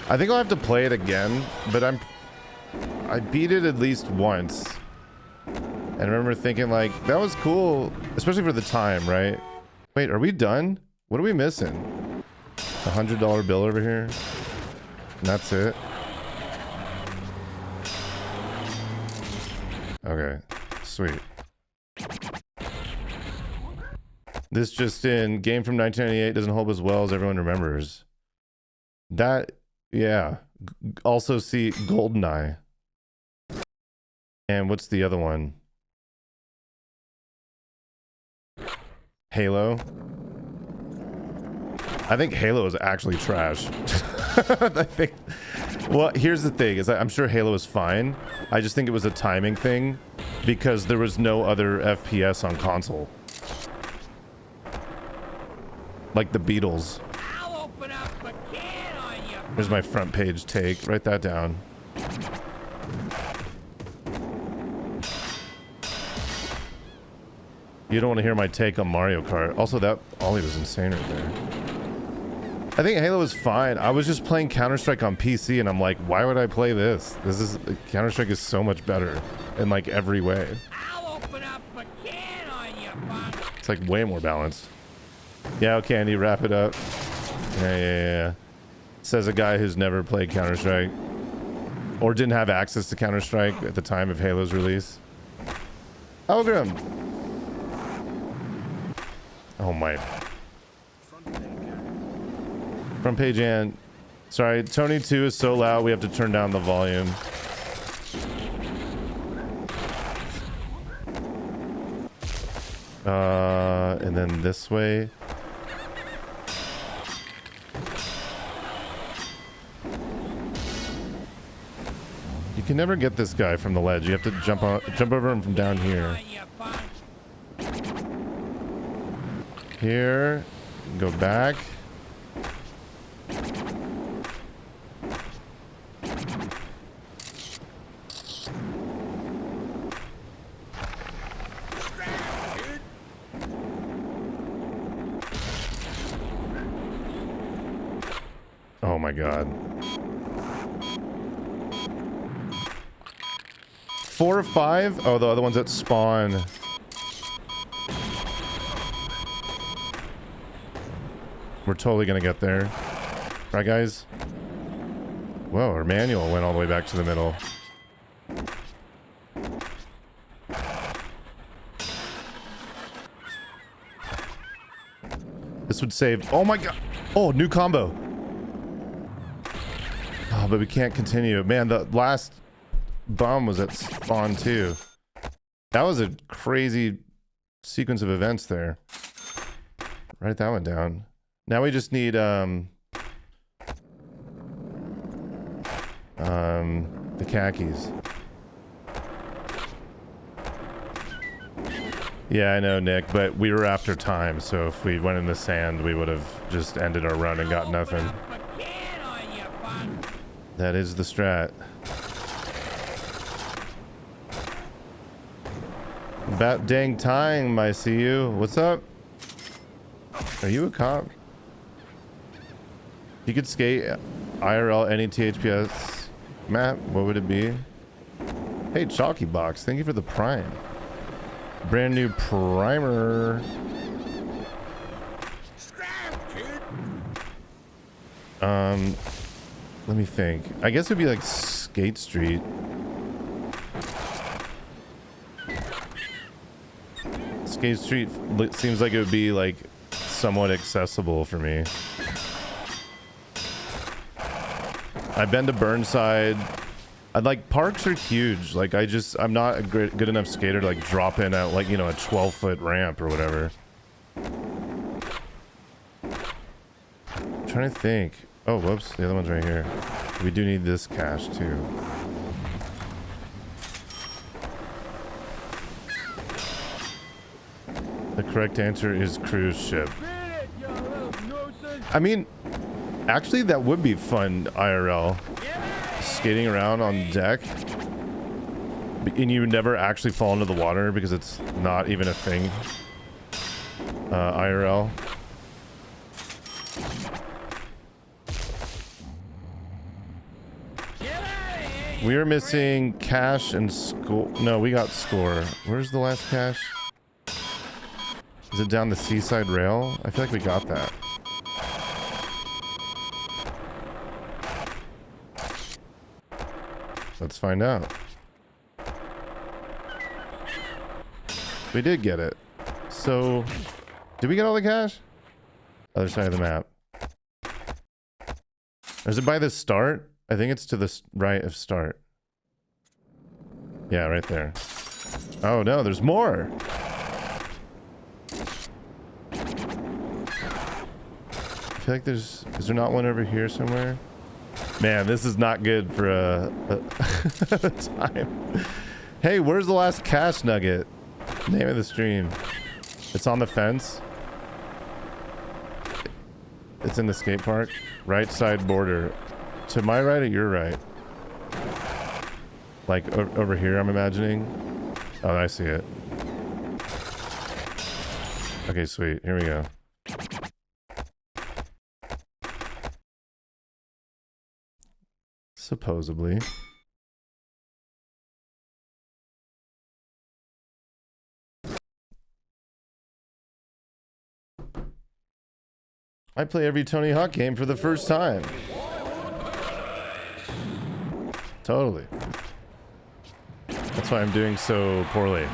I think I'll have to play it again, but I beat it at least once. And I remember thinking like, that was cool, especially for the time, right? Wait, are we done? What are we missing? A $100 bill over here? And that's it? Okay, sweet. This just in, game from 1998 doesn't hold as well as everyone remembers. That, yeah. Also see GoldenEye. And what's the other one? Halo. I think Halo is actually trash. I think, well, here's the thing, is I'm sure Halo is fine. I just think it was a timing thing because there was no other FPS on console. Like the Beatles. I'll open up a can on you. There's my front page take. Write that down. You don't want to hear my take on Mario Kart. Also, that Ollie was insane right there. I think Halo is fine. I was just playing Counter-Strike on PC and I'm like, why would I play this? Counter-Strike is so much better in like every way. I'll open up a can on you, punk. It's like way more balanced. Yeah, okay, Andy, wrap it up. Yeah. Says a guy who's never played Counter-Strike. Or didn't have access to Counter-Strike at the time of Halo's release. Elgrim! Oh my. Front page and... Sorry, Tony 2 is so loud we have to turn down the volume. And then this way. You can never get this guy from the ledge. You have to jump over him from down here. Here, go back. Oh my god. 4 or 5? Oh, the other ones that spawn. We're totally gonna get there. Right, guys? Whoa, our manual went all the way back to the middle. This would save... Oh my god! Oh, new combo! Oh, but we can't continue. Man, the last bomb was at spawn too. That was a crazy sequence of events there. Write that one down. Now we just need the khakis. Yeah, I know, Nick, but we were after time, so if we went in the sand, we would have just ended our run and got nothing. That is the strat. About dang time, I see you. What's up? Are you a cop? You could skate IRL any THPS map, what would it be? Hey, Chalky Box, thank you for the prime. Brand new primer. Let me think. I guess it'd be like Skate Street. Skate Street seems like it would be like somewhat accessible for me. I've been to Burnside. I'd like parks are huge. Like I'm not a good enough skater to like drop in at like, you know, a 12-foot ramp or whatever. I'm trying to think. Oh, whoops. The other one's right here. We do need this cash too. The correct answer is cruise ship. I mean, actually that would be fun IRL. Skating around on deck. And you never actually fall into the water because it's not even a thing. IRL. We are missing cash and score. No, we got score. Where's the last cash? Is it down the seaside rail? I feel like we got that. Let's find out. We did get it. So, did we get all the cash? Other side of the map. Is it by the start? I think it's to the right of start. Yeah, right there. Oh no, there's more. I feel like is there not one over here somewhere? Man, this is not good for a time. Hey, where's the last cash nugget? Name of the stream. It's on the fence. It's in the skate park. Right side border. To my right or your right? Like over here, I'm imagining. Oh, I see it. Okay, sweet. Here we go. Supposedly. I play every Tony Hawk game for the first time. Totally. That's why I'm doing so poorly.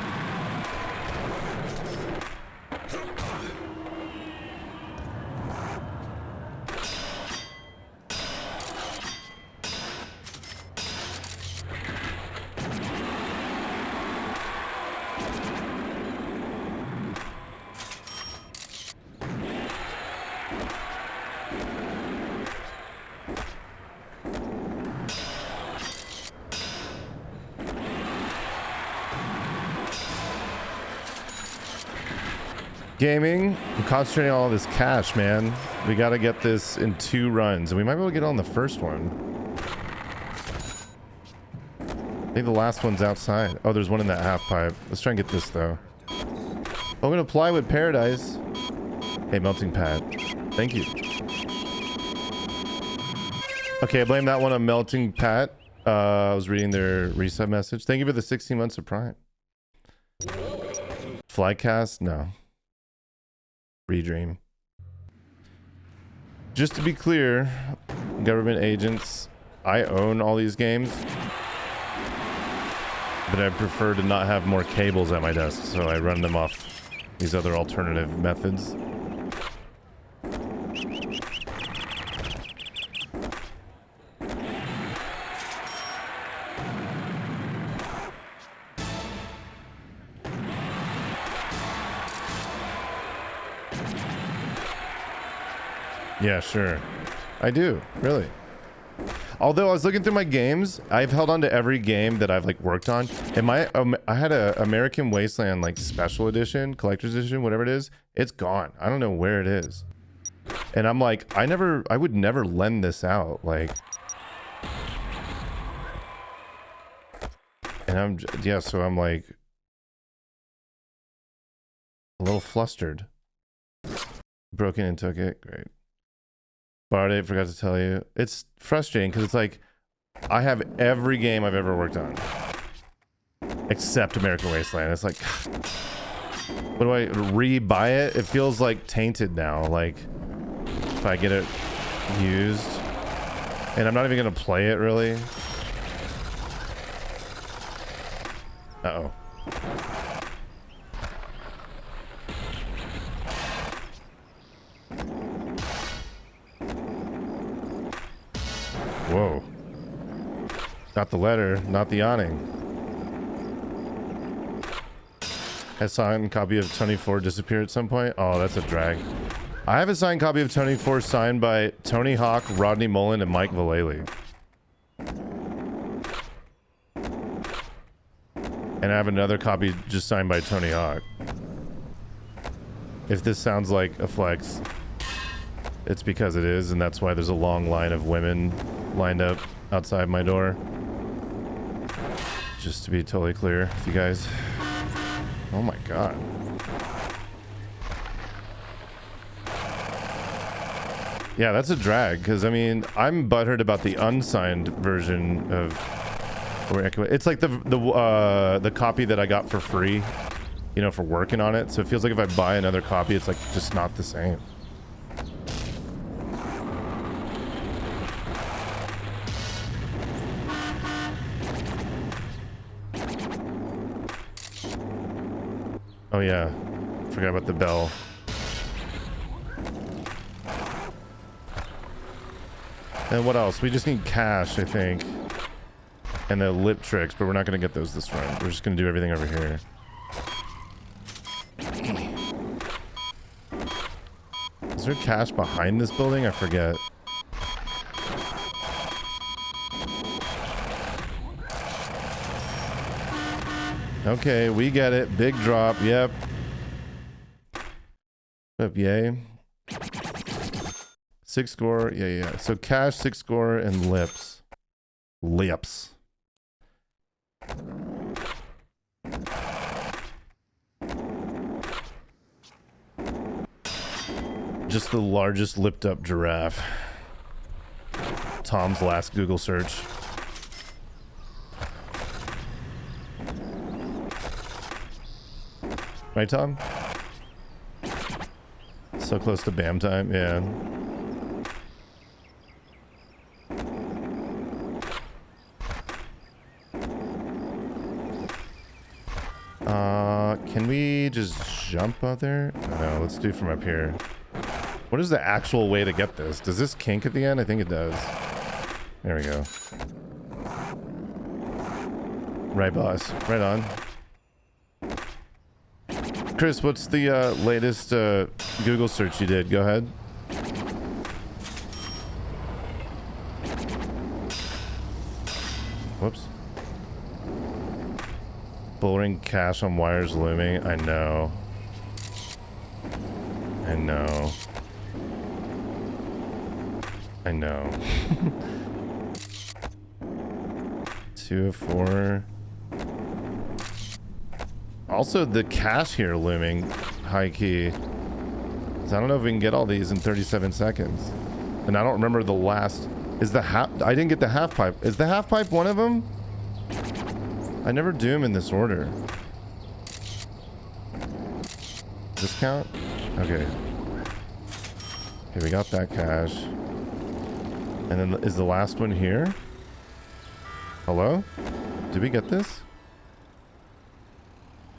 Gaming, I'm concentrating on all this cash, man. We gotta get this in 2 runs, and we might be able to get on the first one. I think the last one's outside. Oh, there's one in that half pipe. Let's try and get this, though. Oh, I'm gonna Plywood Paradise. Hey, Melting Pat. Thank you. Okay, I blame that one on Melting Pat. I was reading their reset message. Thank you for the 16 months of Prime. Flycast? No. Redream. Just to be clear, government agents, I own all these games, but I prefer to not have more cables at my desk, so I run them off these other alternative methods. Yeah, sure. I do, really. Although I was looking through my games, I've held on to every game that I've like worked on. And I had a American Wasteland like special edition, collector's edition, whatever it is. It's gone. I don't know where it is. And I'm like, I would never lend this out. Like, and so I'm like a little flustered. Broken and took it. Great. Borrowed it, forgot to tell you. It's frustrating because it's like I have every game I've ever worked on except American Wasteland. It's like, what do I re-buy it? It feels like tainted now. Like if I get it used, and I'm not even gonna play it really. Uh-oh. Whoa. Got the letter, not the awning. Has signed copy of Tony 4 disappear at some point? Oh, that's a drag. I have a signed copy of Tony 4 signed by Tony Hawk, Rodney Mullen, and Mike Vallely. And I have another copy just signed by Tony Hawk. If this sounds like a flex, it's because it is, and that's why there's a long line of women lined up outside my door. just to be totally clear with you guys. Oh my god. Yeah, that's a drag, because I mean, I'm butthurt about the unsigned version of... It's like the copy that I got for free, you know, for working on it. So it feels like if I buy another copy, it's like just not the same. Oh yeah, forgot about the bell. And what else? We just need cash, I think. And the lip tricks, but we're not going to get those this run. We're just going to do everything over here. Is there cash behind this building? I forget. Okay, we get it. Big drop. Yep. Up, yay. 6 score. Yeah. So cash, 6 score, and lips. Lips. Just the largest lipped up giraffe. Tom's last Google search. Right, Tom? So close to BAM time, yeah. Can we just jump out there? No, let's do from up here. What is the actual way to get this? Does this kink at the end? I think it does. There we go. Right, boss. Right on. Chris, what's the latest Google search you did? Go ahead. Whoops. Bullring cash on wires looming. I know. I know. I know. 2 of 4. Also, the cash here looming high key. So I don't know if we can get all these in 37 seconds. And I don't remember the last. Is the half? I didn't get the half pipe. Is the half pipe one of them? I never do them in this order. Discount? Okay. Okay, we got that cash. And then is the last one here? Hello? Did we get this?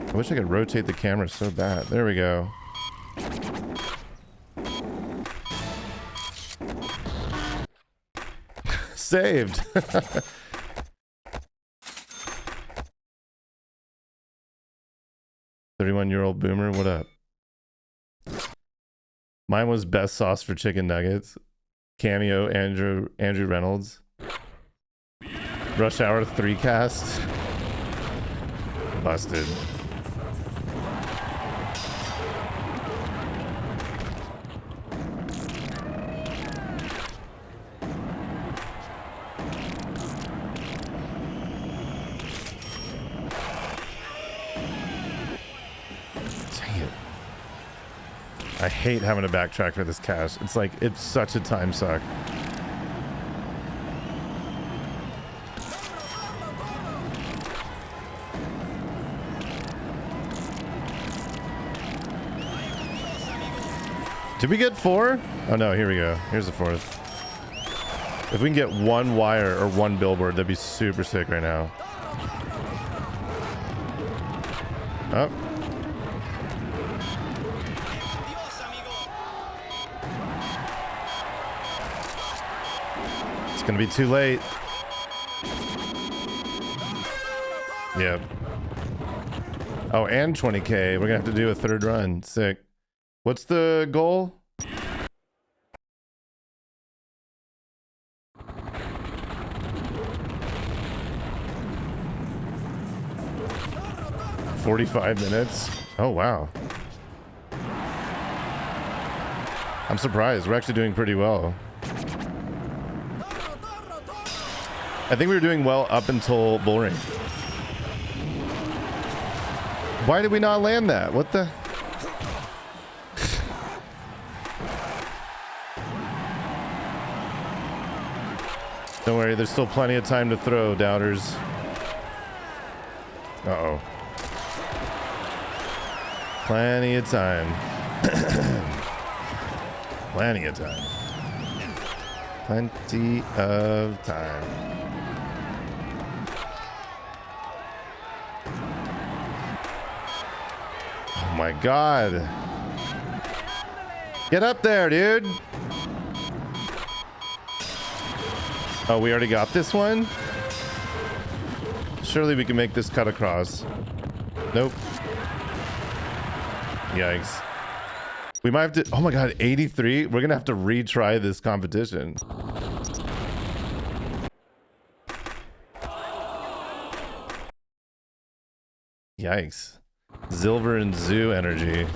I wish I could rotate the camera so bad. There we go. Saved. 31-year-old boomer, what up? Mine was best sauce for chicken nuggets. Cameo Andrew Reynolds. Rush Hour 3 cast. Busted. I hate having to backtrack for this cash. It's like, it's such a time suck. Did we get 4? Oh no, here we go. Here's the 4th. If we can get 1 wire or 1 billboard, that'd be super sick right now. Oh. It's gonna be too late. Yep. Oh, and 20K. We're gonna have to do a 3rd run. Sick. What's the goal? $45 minutes. Oh wow. I'm surprised. We're actually doing pretty well. I think we were doing well up until bull ring. Why did we not land that? What the? Don't worry, there's still plenty of time to throw, doubters. Uh-oh. Plenty of time. Plenty of time. Plenty of time. Oh my God. Get up there, dude. Oh, we already got this one? Surely we can make this cut across. Nope. Yikes. We might have to... Oh my God, 83? We're gonna have to retry this competition. Yikes. Silver and Zoo energy.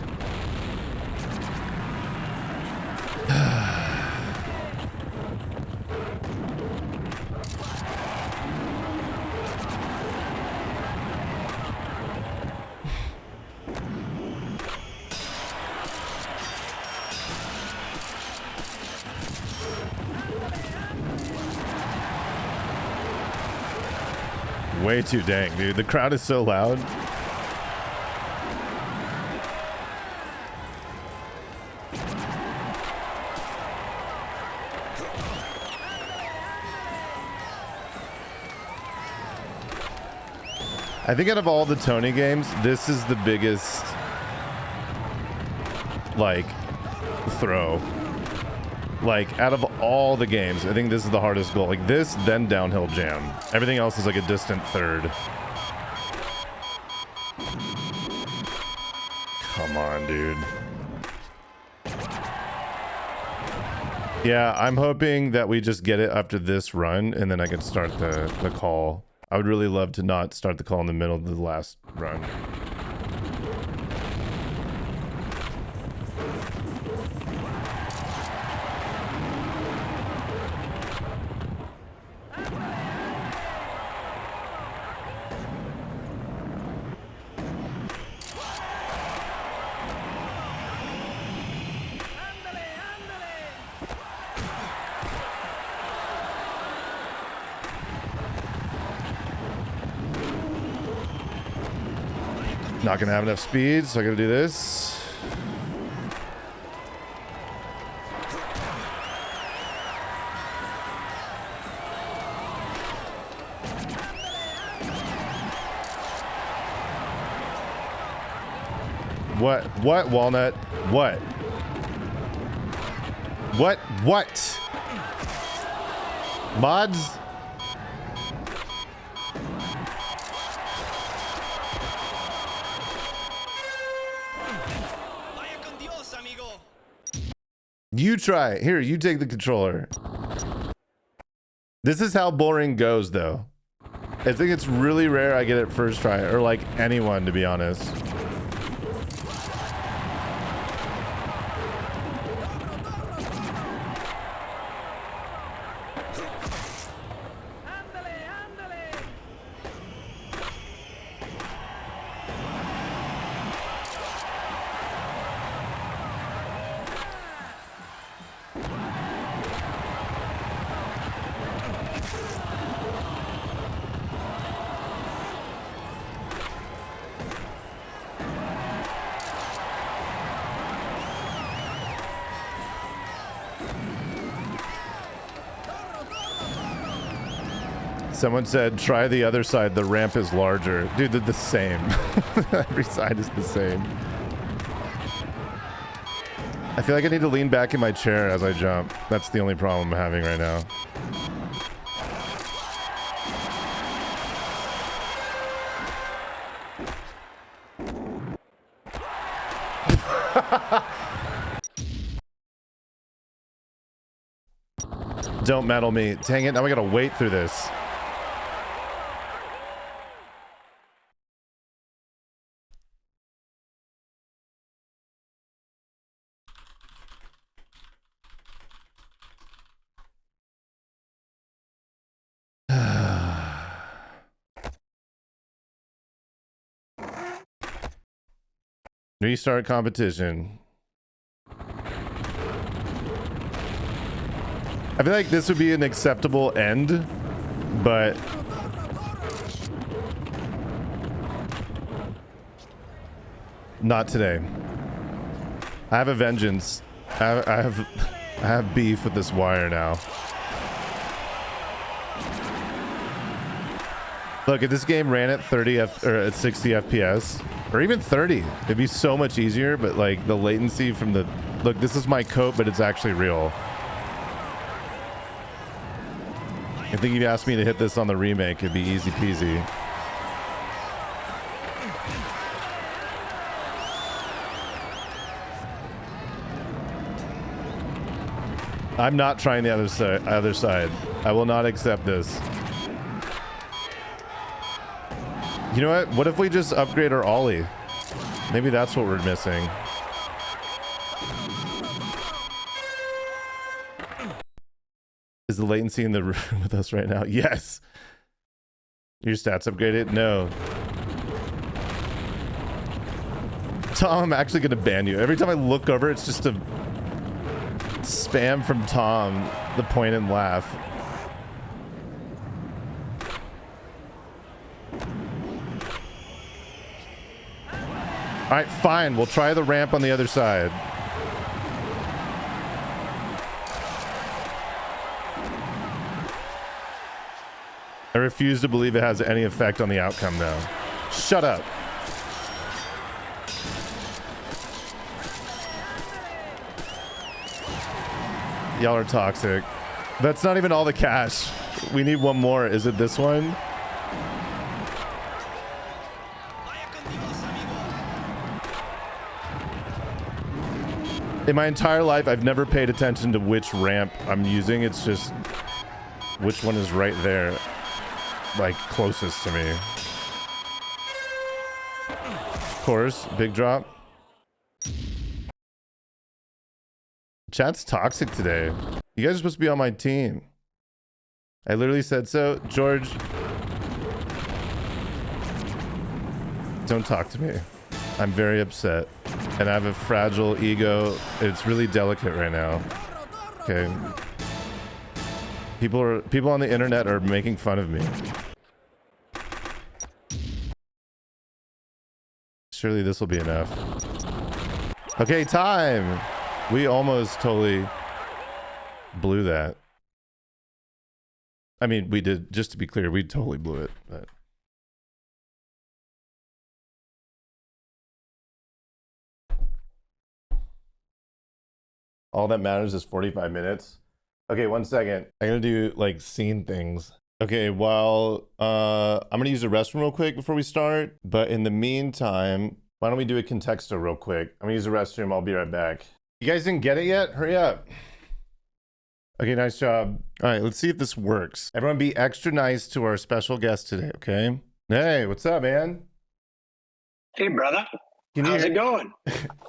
Way too dang, dude. The crowd is so loud. I think out of all the Tony games, this is the biggest, like, throw. Like, out of all the games, I think this is the hardest goal. Like this, then downhill jam. Everything else is like a distant third. Come on, dude. Yeah, I'm hoping that we just get it after this run, and then I can start the call. I would really love to not start the call in the middle of the last run. Not gonna have enough speed, so I gotta do this. What, Walnut? What? What? Mods? You try it. Here, you take the controller. This is how boring goes, though. I think it's really rare I get it first try, or like anyone, to be honest. Someone said, try the other side. The ramp is larger. Dude, they're the same. Every side is the same. I feel like I need to lean back in my chair as I jump. That's the only problem I'm having right now. Don't meddle me. Dang it, now we gotta wait through this. Restart competition. I feel like this would be an acceptable end, but not today. I have a vengeance. I have beef with this wire now. Look, if this game ran at 30 or at 60 FPS, or even 30, it'd be so much easier. But like the latency from the look, this is my coat, but it's actually real. I think if you asked me to hit this on the remake, it'd be easy peasy. I'm not trying the other side. I will not accept this. You know what? What if we just upgrade our ollie? Maybe that's what we're missing. Is the latency in the room with us right now? Yes. Your stats upgraded? No. Tom, I'm actually going to ban you. Every time I look over, it's just a spam from Tom, the point and laugh. All right, fine. We'll try the ramp on the other side. I refuse to believe it has any effect on the outcome, though. Shut up. Y'all are toxic. That's not even all the cash. We need one more. Is it this one? In my entire life, I've never paid attention to which ramp I'm using. It's just which one is right there, like closest to me. Of course, big drop. Chat's toxic today. You guys are supposed to be on my team. I literally said so. George, don't talk to me. I'm very upset. And I have a fragile ego. It's really delicate right now. Okay. People on the internet are making fun of me. Surely this will be enough. Okay, time. We almost totally blew that. I mean, we did, just to be clear, we totally blew it. But all that matters is 45 minutes. Okay, 1 second. I'm gonna do like scene things. Okay, well, I'm gonna use the restroom real quick before we start. But in the meantime, why don't we do a contexto real quick? I'm gonna use the restroom. I'll be right back. You guys didn't get it yet? Hurry up. Okay, nice job. All right, let's see if this works. Everyone be extra nice to our special guest today, okay? Hey, what's up, man? Hey, brother. How's How's it going?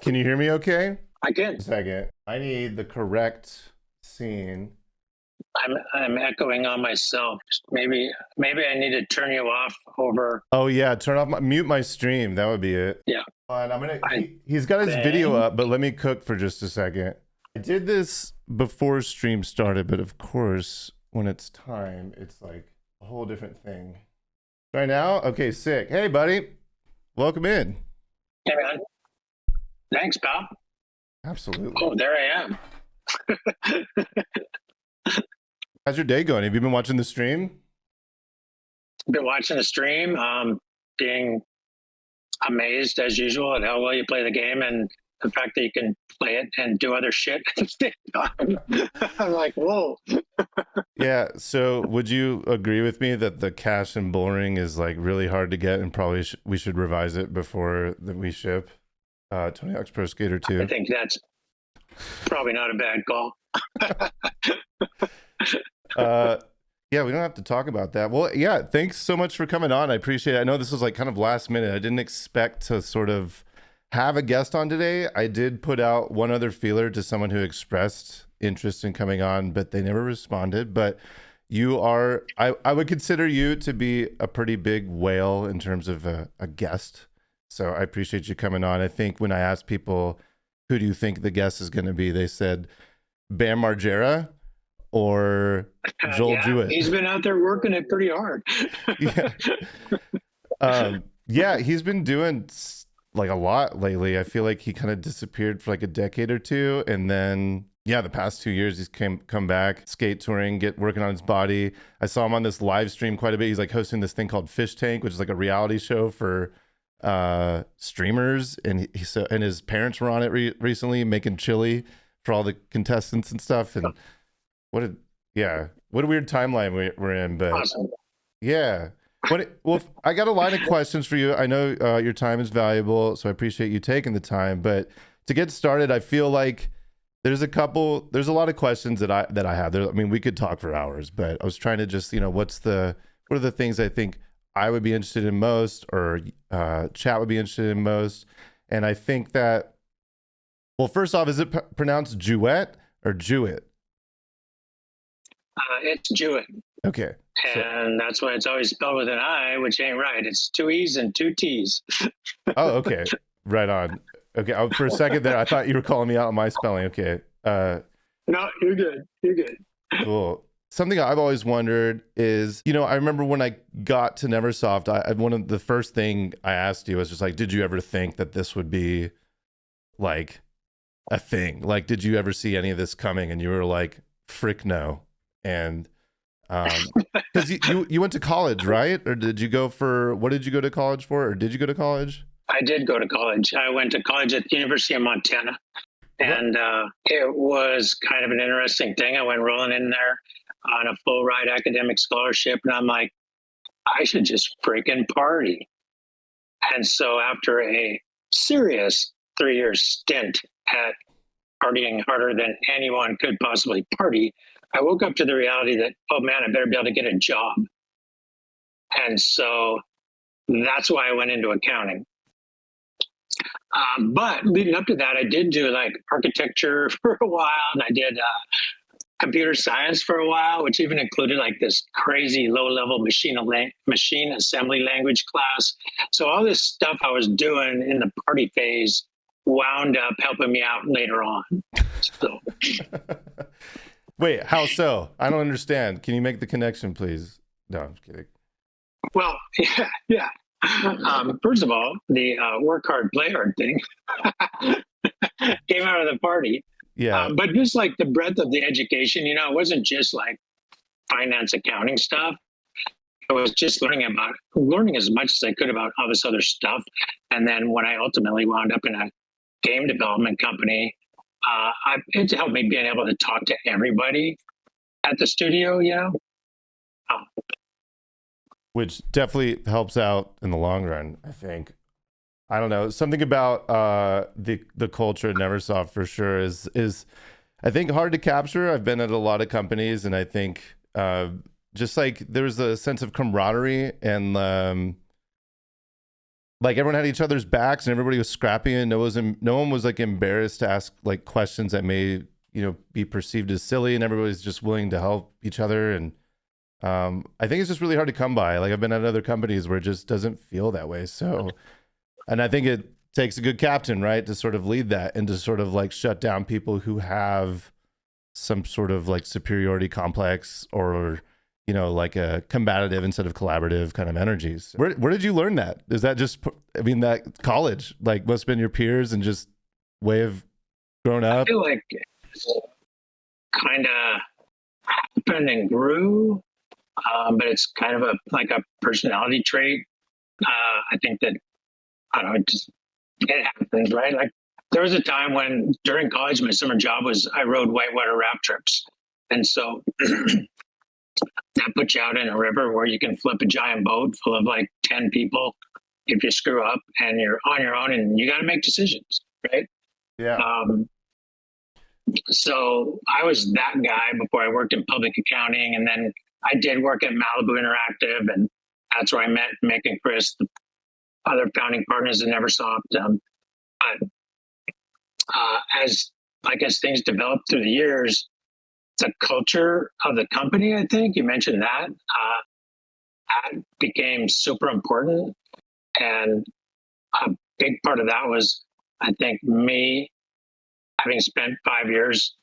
Can you hear me okay? I can. A second. I need the correct scene. I'm echoing on myself. Maybe I need to turn you off over. Oh yeah, turn off mute my stream. That would be it. Yeah. And I'm gonna. He's got his video up, but let me cook for just a second. I did this before stream started, but of course, when it's time, it's like a whole different thing. Right now, okay, sick. Hey, buddy, welcome in. Hey, man. Thanks, pal. Absolutely. Oh, there I am. How's your day going? Have you been watching the stream? Been watching the stream, being amazed as usual at how well you play the game and the fact that you can play it and do other shit at the same time. I'm like, whoa. Yeah. So would you agree with me that the cash and bullring is like really hard to get and probably we should revise it before that we ship Tony Hawk's Pro Skater 2? I think that's probably not a bad call. Yeah, we don't have to talk about that. Well, yeah, thanks so much for coming on. I appreciate it. I know this was like kind of last minute. I didn't expect to sort of have a guest on today. I did put out one other feeler to someone who expressed interest in coming on, but they never responded. But you are, I would consider you to be a pretty big whale in terms of a guest So I appreciate you coming on. I think when I asked people, who do you think the guest is going to be, they said Bam Margera or Joel Yeah, Jewett. he's been out there working it pretty hard. Yeah. Yeah, he's been doing like a lot lately. I feel like he kind of disappeared for like a decade or two, and then the past 2 years he's come back, skate touring, working on his body. I saw him on this live stream quite a bit. He's like hosting this thing called Fish Tank, which is like a reality show for streamers, and and his parents were on it recently making chili for all the contestants and stuff. And what a weird timeline we're in, but Awesome. yeah. Well, I got a line of questions for you. I know your time is valuable, so I appreciate you taking the time. But to get started, I feel like there's a lot of questions that I have. I mean, we could talk for hours, but I was trying to just, what are the things I think I would be interested in most, or chat would be interested in most. And I think that, well, first off, is it pronounced Jewett or Jewett? It's Jewett. Okay. And that's why it's always spelled with an I, which ain't right. It's 2 E's and 2 T's. Oh, okay. Right on. Okay. For a second there, I thought you were calling me out on my spelling. Okay. No, you're good. You're good. Cool. Something I've always wondered is, I remember when I got to Neversoft, one of the first thing I asked you was just like, did you ever think that this would be like a thing? Like, did you ever see any of this coming? And you were like, frick no. And because you went to college, right? Or did you go to college for? Or did you go to college? I did go to college. I went to college at the University of Montana. And it was kind of an interesting thing. I went rolling in there on a full ride academic scholarship. And I'm like, I should just freaking party. And so after a serious 3-year stint at partying harder than anyone could possibly party, I woke up to the reality that, oh man, I better be able to get a job. And so that's why I went into accounting. But leading up to that, I did do like architecture for a while, and I did computer science for a while, which even included like this crazy low-level machine assembly language class. So all this stuff I was doing in the party phase wound up helping me out later on. So. Wait, how so? I don't understand. Can you make the connection, please? No, I'm kidding. Well, yeah. First of all, the work hard, play hard thing came out of the party. Yeah. But just like the breadth of the education, it wasn't just like finance, accounting stuff. It was just learning as much as I could about all this other stuff. And then when I ultimately wound up in a game development company, it helped me being able to talk to everybody at the studio, Which definitely helps out in the long run, I think. I don't know. Something about the culture at Neversoft for sure is I think hard to capture. I've been at a lot of companies, and I think just like there's a sense of camaraderie, and like everyone had each other's backs, and everybody was scrappy, and no one was like embarrassed to ask like questions that may be perceived as silly, and everybody's just willing to help each other. And I think it's just really hard to come by. Like I've been at other companies where it just doesn't feel that way. So, and I think it takes a good captain, right, to sort of lead that and to sort of like shut down people who have some sort of like superiority complex, or like a combative instead of collaborative kind of energies. Where did you learn that? Is that just, that college, like must have been your peers and just way of growing up? I feel like kind of happened and grew, but it's kind of like a personality trait. I think that, I don't know, it happens, right? Like there was a time when during college, my summer job was I rode whitewater raft trips. And so that puts you out in a river where you can flip a giant boat full of like 10 people if you screw up, and you're on your own and you got to make decisions, right? Yeah. So I was that guy before I worked in public accounting, and then I did work at Malibu Interactive, and that's where I met Mick and Chris, the other founding partners at Neversoft. But as things developed through the years, the culture of the company, I think you mentioned that, that became super important. And big part of that was, I think, me having spent 5 years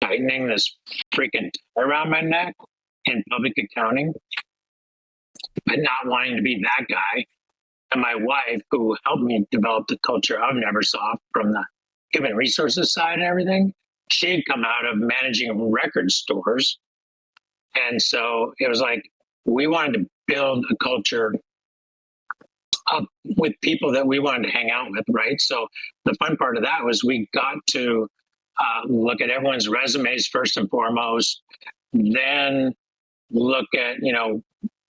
tightening this freaking tie around my neck in public accounting, but not wanting to be that guy. And my wife, who helped me develop the culture of Neversoft from the human resources side and everything, she had come out of managing record stores. And so it was like we wanted to build a culture up with people that we wanted to hang out with, right? So the fun part of that was we got to look at everyone's resumes first and foremost, then look at, you know,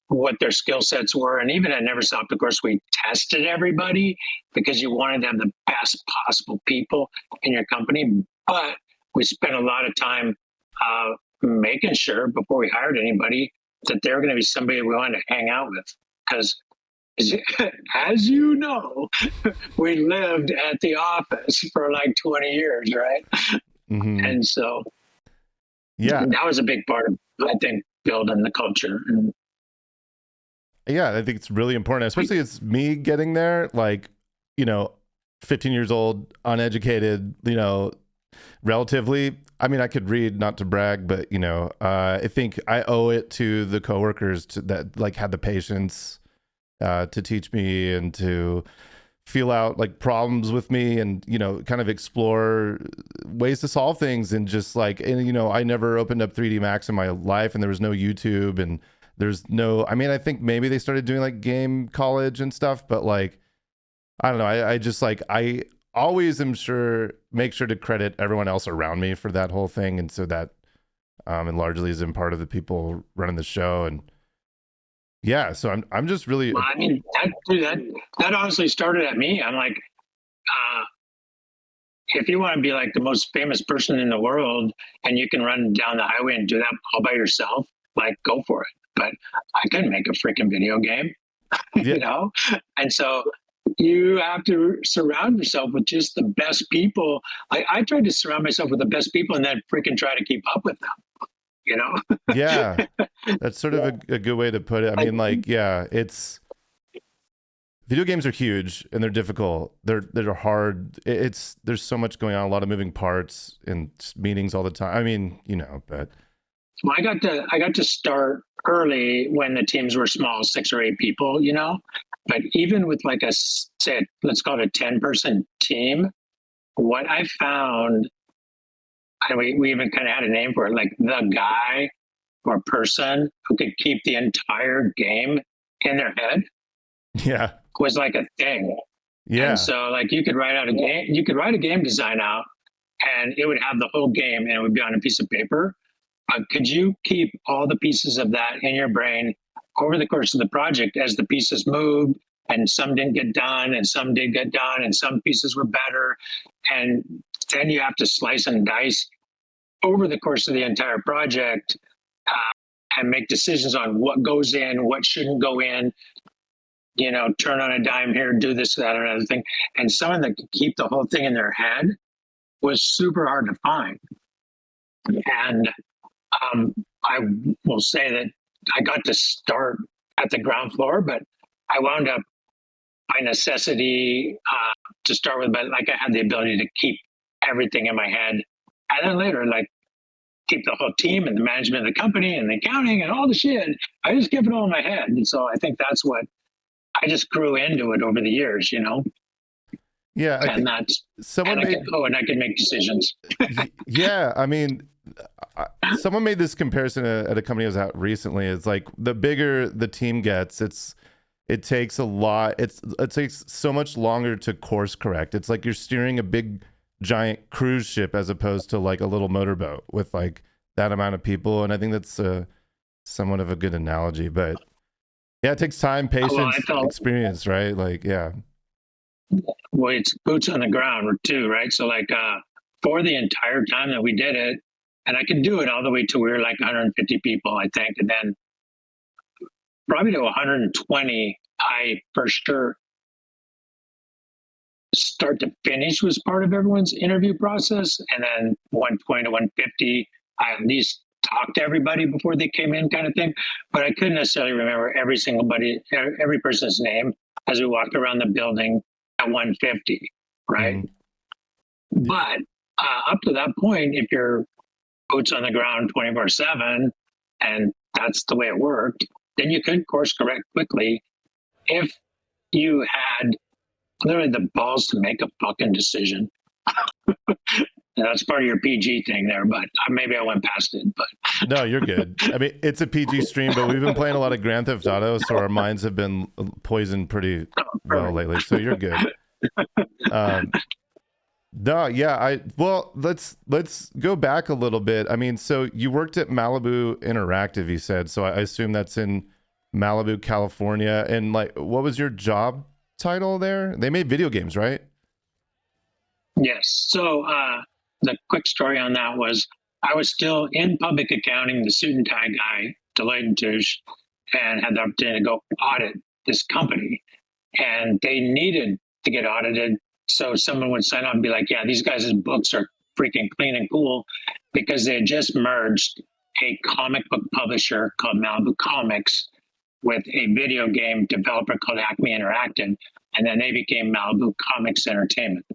what their skill sets were. And even at Neversoft, of course, we tested everybody because you wanted to have the best possible people in your company. But we spent a lot of time making sure before we hired anybody that they're going to be somebody we wanted to hang out with. Because as you know, we lived at the office for like 20 years, right? Mm-hmm. And so yeah, that was a big part of, I think, building the culture. And yeah, I think it's really important, especially it's me getting there, like, you know, 15 years old, uneducated, you know, relatively. I mean, I could read, not to brag, but, you know, I think I owe it to the coworkers that like had the patience to teach me and to feel out like problems with me and, you know, kind of explore ways to solve things. And just like, and, you know, I never opened up 3D Max in my life, and there was no YouTube, and there's no, I mean, I think maybe they started doing like game college and stuff, but like, I don't know. I just like, I always make sure to credit everyone else around me for that whole thing. And so that, and largely is in part of the people running the show. And yeah, so I'm just really, well, I mean, that honestly started at me. I'm like, if you want to be like the most famous person in the world and you can run down the highway and do that all by yourself, like, go for it. But I couldn't make a freaking video game, you know? And so you have to surround yourself with just the best people. I tried to surround myself with the best people and then freaking try to keep up with them, you know? Yeah, that's sort of a good way to put it. I mean, like, yeah, it's, video games are huge and they're difficult. They're hard. There's so much going on, a lot of moving parts and meetings all the time. I mean, you know, but. Well, I got to start early when the teams were small, 6 or 8 people, you know. But even with like say, let's call it a 10-person team, what I found, and we even kind of had a name for it, like the guy or person who could keep the entire game in their head. Yeah, was like a thing. Yeah. And so like you could write a game design out, and it would have the whole game, and it would be on a piece of paper. Could you keep all the pieces of that in your brain over the course of the project as the pieces moved, and some didn't get done and some did get done and some pieces were better? And then you have to slice and dice over the course of the entire project and make decisions on what goes in, what shouldn't go in, you know, turn on a dime here, do this, that, or another thing. And someone that could keep the whole thing in their head was super hard to find. And I will say that I got to start at the ground floor, but I wound up by necessity to start with, but like I had the ability to keep everything in my head. And then later, like, keep the whole team and the management of the company and the accounting and all the shit. I just kept it all in my head. And so I think that's what I just grew into it over the years, you know? Yeah. And I could make decisions. Yeah. I mean, someone made this comparison at a company I was at recently. It's like the bigger the team gets, it takes a lot. It takes so much longer to course correct. It's like you're steering a big giant cruise ship as opposed to like a little motorboat with like that amount of people. And I think that's somewhat of a good analogy, but yeah, it takes time, patience, experience, right? Like, yeah. Well, it's boots on the ground too, right? So like for the entire time that we did it, and I could do it all the way to we were like 150 people, I think. And then probably to 120, I for sure start to finish was part of everyone's interview process. And then 120 to 150, I at least talked to everybody before they came in, kind of thing. But I couldn't necessarily remember every person's name as we walked around the building. at 150, right? Mhm. But up to that point, if you're boots on the ground 24/7, and that's the way it worked, then you could course correct quickly if you had literally the balls to make a fucking decision. That's part of your PG thing there, but maybe I went past it. But No, you're good. I mean, it's a PG stream, but we've been playing a lot of Grand Theft Auto, so our minds have been poisoned pretty well lately. So you're good. No, yeah, well, let's go back a little bit. I mean, so you worked at Malibu Interactive, you said. So I assume that's in Malibu, California. And like, what was your job title there? They made video games, right? yes, so the quick story on that was I was still in public accounting, the suit and tie guy, Deloitte and Touche, and had the opportunity to go audit this company. And they needed to get audited. So someone would sign up and be like, yeah, these guys' books are freaking clean and cool, because they had just merged a comic book publisher called Malibu Comics with a video game developer called Acme Interactive. And then they became Malibu Comics Entertainment.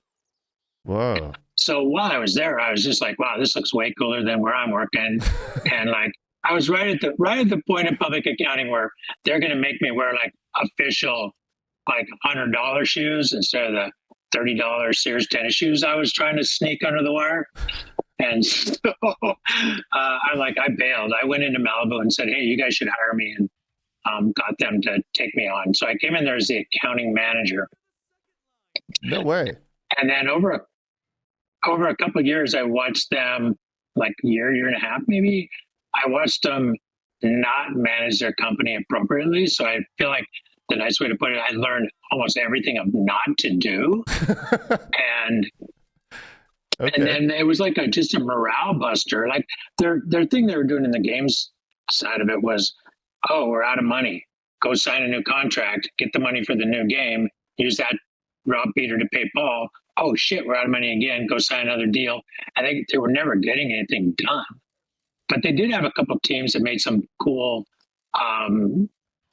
Whoa. So while I was there, I was just like, wow, this looks way cooler than where I'm working. And like, I was right at the point in public accounting where they're going to make me wear like official, like $100 shoes instead of the $30 Sears tennis shoes I was trying to sneak under the wire. And so I bailed. I went into Malibu and said, hey, you guys should hire me, and got them to take me on. So I came in there as the accounting manager. No way. And then over a couple of years, I watched them, like year and a half, maybe. I watched them not manage their company appropriately. So I feel like the nice way to put it, I learned almost everything of not to do. and Okay. and then it was like just a morale buster. Like their thing they were doing in the games side of it was, oh, we're out of money. Go sign a new contract, get the money for the new game, use that Rob Peter to pay Paul. Oh shit, we're out of money again. Go sign another deal. I think they were never getting anything done. But they did have a couple of teams that made some cool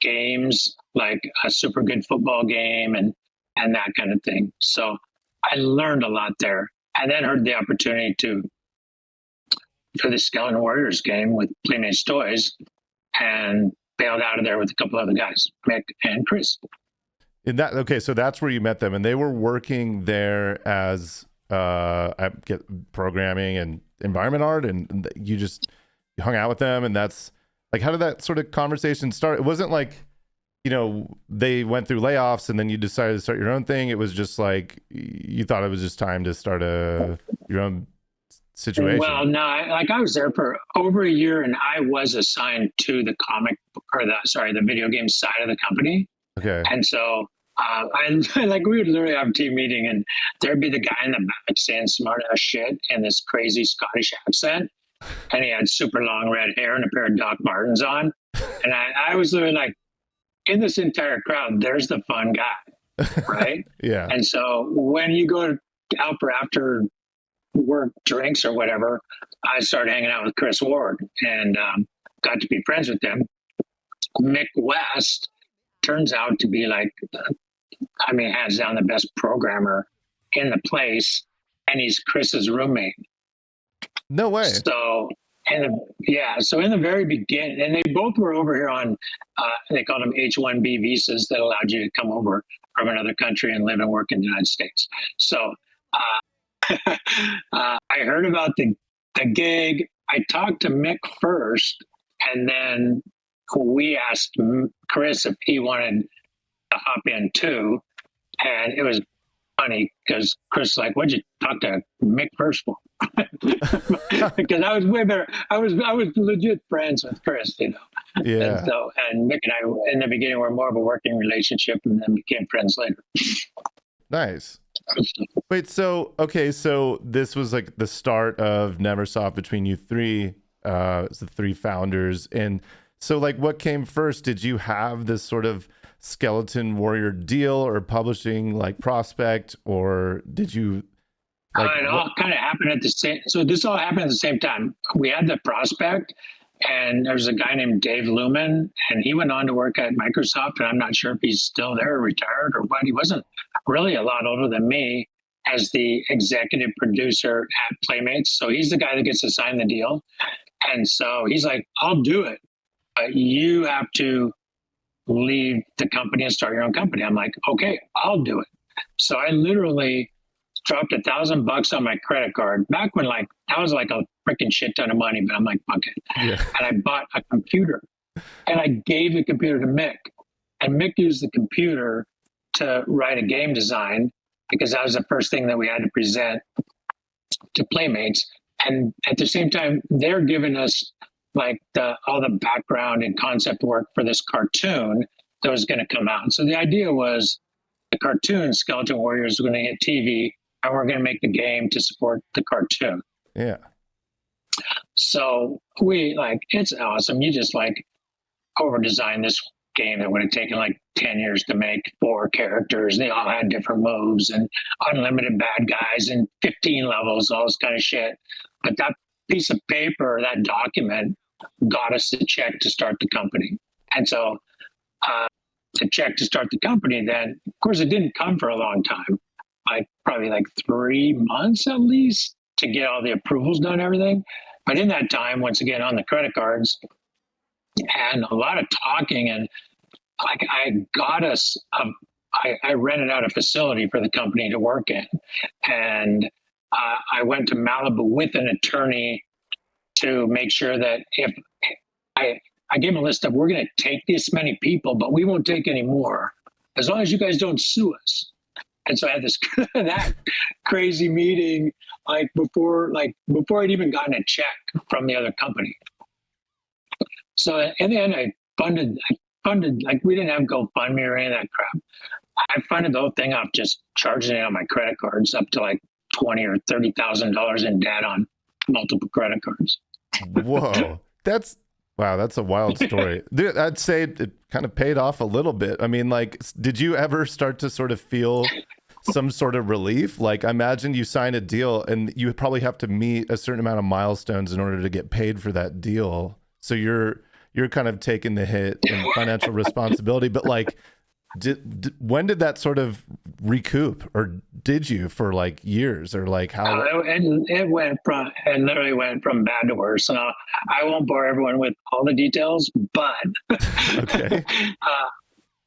games, like a super good football game and that kind of thing. So I learned a lot there. And then heard the opportunity for the Skeleton Warriors game with Playmates Toys, and bailed out of there with a couple other guys, Mick and Chris. So that's where you met them, and they were working there as programming and environment art, and you hung out with them, and that's like, how did that sort of conversation start? It wasn't like, they went through layoffs and then you decided to start your own thing. It was just like, you thought it was just time to start your own situation. Well, no, I was there for over a year, and I was assigned to the the video game side of the company. Okay. And so we would literally have a team meeting, and there'd be the guy in the back saying smart ass shit in this crazy Scottish accent. And he had super long red hair and a pair of Doc Martens on. And I was literally like, in this entire crowd, there's the fun guy, right? Yeah. And so when you go out for after work drinks or whatever, I started hanging out with Chris Ward and got to be friends with him. Mick West turns out to be like, hands down the best programmer in the place, and he's Chris's roommate. No way. So in the very beginning, and they both were over here on, they called them H-1B visas that allowed you to come over from another country and live and work in the United States. So I heard about the gig. I talked to Mick first, and then we asked Chris if he wanted to hop in too. And it was funny because Chris was like, what'd you talk to Mick first for? Because I was way better. I was legit friends with Chris, Yeah. And Mick and I in the beginning were more of a working relationship, and then became friends later. Nice. Wait, so this was like the start of Neversoft between you three, the three founders. And so like, what came first? Did you have this sort of Skeleton Warrior deal or publishing like prospect, or did you it all kind of happened at the same. So this all happened at the same time. We had the prospect, And there's a guy named Dave Lumen, and he went on to work at Microsoft, and I'm not sure if he's still there or retired or what. He wasn't really a lot older than me as the executive producer at Playmates. So he's the guy that gets assigned the deal. And so he's like, I'll do it. You have to leave the company and start your own company. I'm like, okay, I'll do it. So I literally dropped $1,000 on my credit card back when like that was like a freaking shit ton of money, but I'm like, fuck it. Yeah. And I bought a computer and I gave the computer to Mick, and Mick used the computer to write a game design because that was the first thing that we had to present to Playmates. And at the same time, they're giving us like all the background and concept work for this cartoon that was going to come out. So the idea was the cartoon Skeleton Warriors was going to hit TV, and we're going to make the game to support the cartoon. Yeah. So we like, it's awesome. You just like over design this game that would have taken like 10 years to make, 4 characters. They all had different moves and unlimited bad guys and 15 levels, all this kind of shit. But that piece of paper, that document got us the check to start the company. And so the check to start the company, then of course it didn't come for a long time, like probably like 3 months at least to get all the approvals done, everything. But in that time, once again, on the credit cards and a lot of talking, and like I got us, I rented out a facility for the company to work in. And I went to Malibu with an attorney to make sure that if I gave him a list of, we're going to take this many people, but we won't take any more as long as you guys don't sue us. And so I had this that crazy meeting before I'd even gotten a check from the other company. So in the end, I funded like we didn't have GoFundMe or any of that crap. I funded the whole thing off just charging it on my credit cards up to like $20,000 or $30,000 in debt on multiple credit cards. Whoa, that's a wild story. Dude, I'd say it kind of paid off a little bit. I mean, like, did you ever start to sort of feel some sort of relief? Like, I imagine you sign a deal and you probably have to meet a certain amount of milestones in order to get paid for that deal. So you're kind of taking the hit and financial responsibility, but like, when did that sort of recoup, or did you for like years, or like how? It literally went from bad to worse. And I won't bore everyone with all the details, but Okay.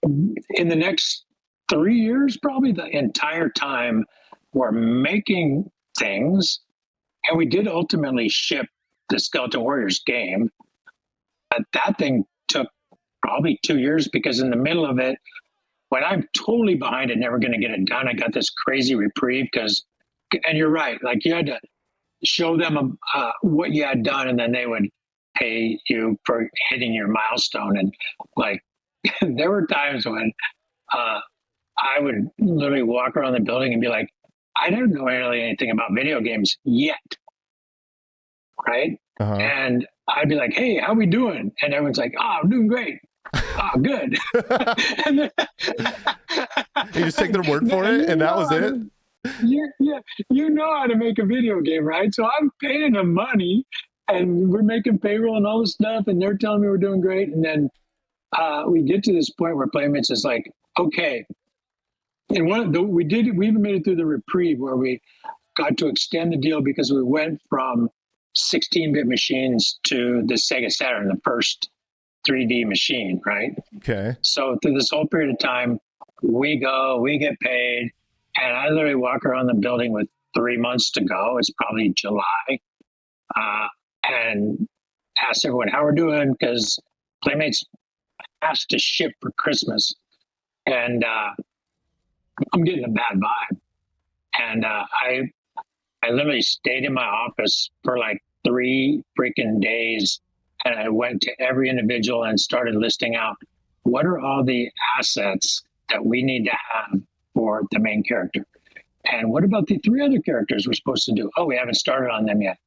In the next 3 years, probably the entire time, we're making things, and we did ultimately ship the Skeleton Warriors game. But that thing took probably 2 years because in the middle of it, when I'm totally behind it, never going to get it done, I got this crazy reprieve and you're right, like you had to show them what you had done, and then they would pay you for hitting your milestone. And like, there were times when I would literally walk around the building and be like, I don't know really anything about video games yet, right? Uh-huh. And I'd be like, hey, how we doing? And everyone's like, oh, I'm doing great. Oh, good. And then, you just take their word for it, and that was it? Yeah, you know how to make a video game, right? So I'm paying them money, and we're making payroll and all this stuff, and they're telling me we're doing great. And then we get to this point where Playmates is like, okay. And we even made it through the reprieve where we got to extend the deal because we went from 16-bit machines to the Sega Saturn, the first 3D machine, right? Okay. So through this whole period of time, we get paid, and I literally walk around the building with 3 months to go. It's probably July, and ask everyone how we're doing because Playmates has to ship for Christmas, and I'm getting a bad vibe. And I literally stayed in my office for like 3 freaking days. And I went to every individual and started listing out what are all the assets that we need to have for the main character. And what about the 3 other characters we're supposed to do? Oh, we haven't started on them yet.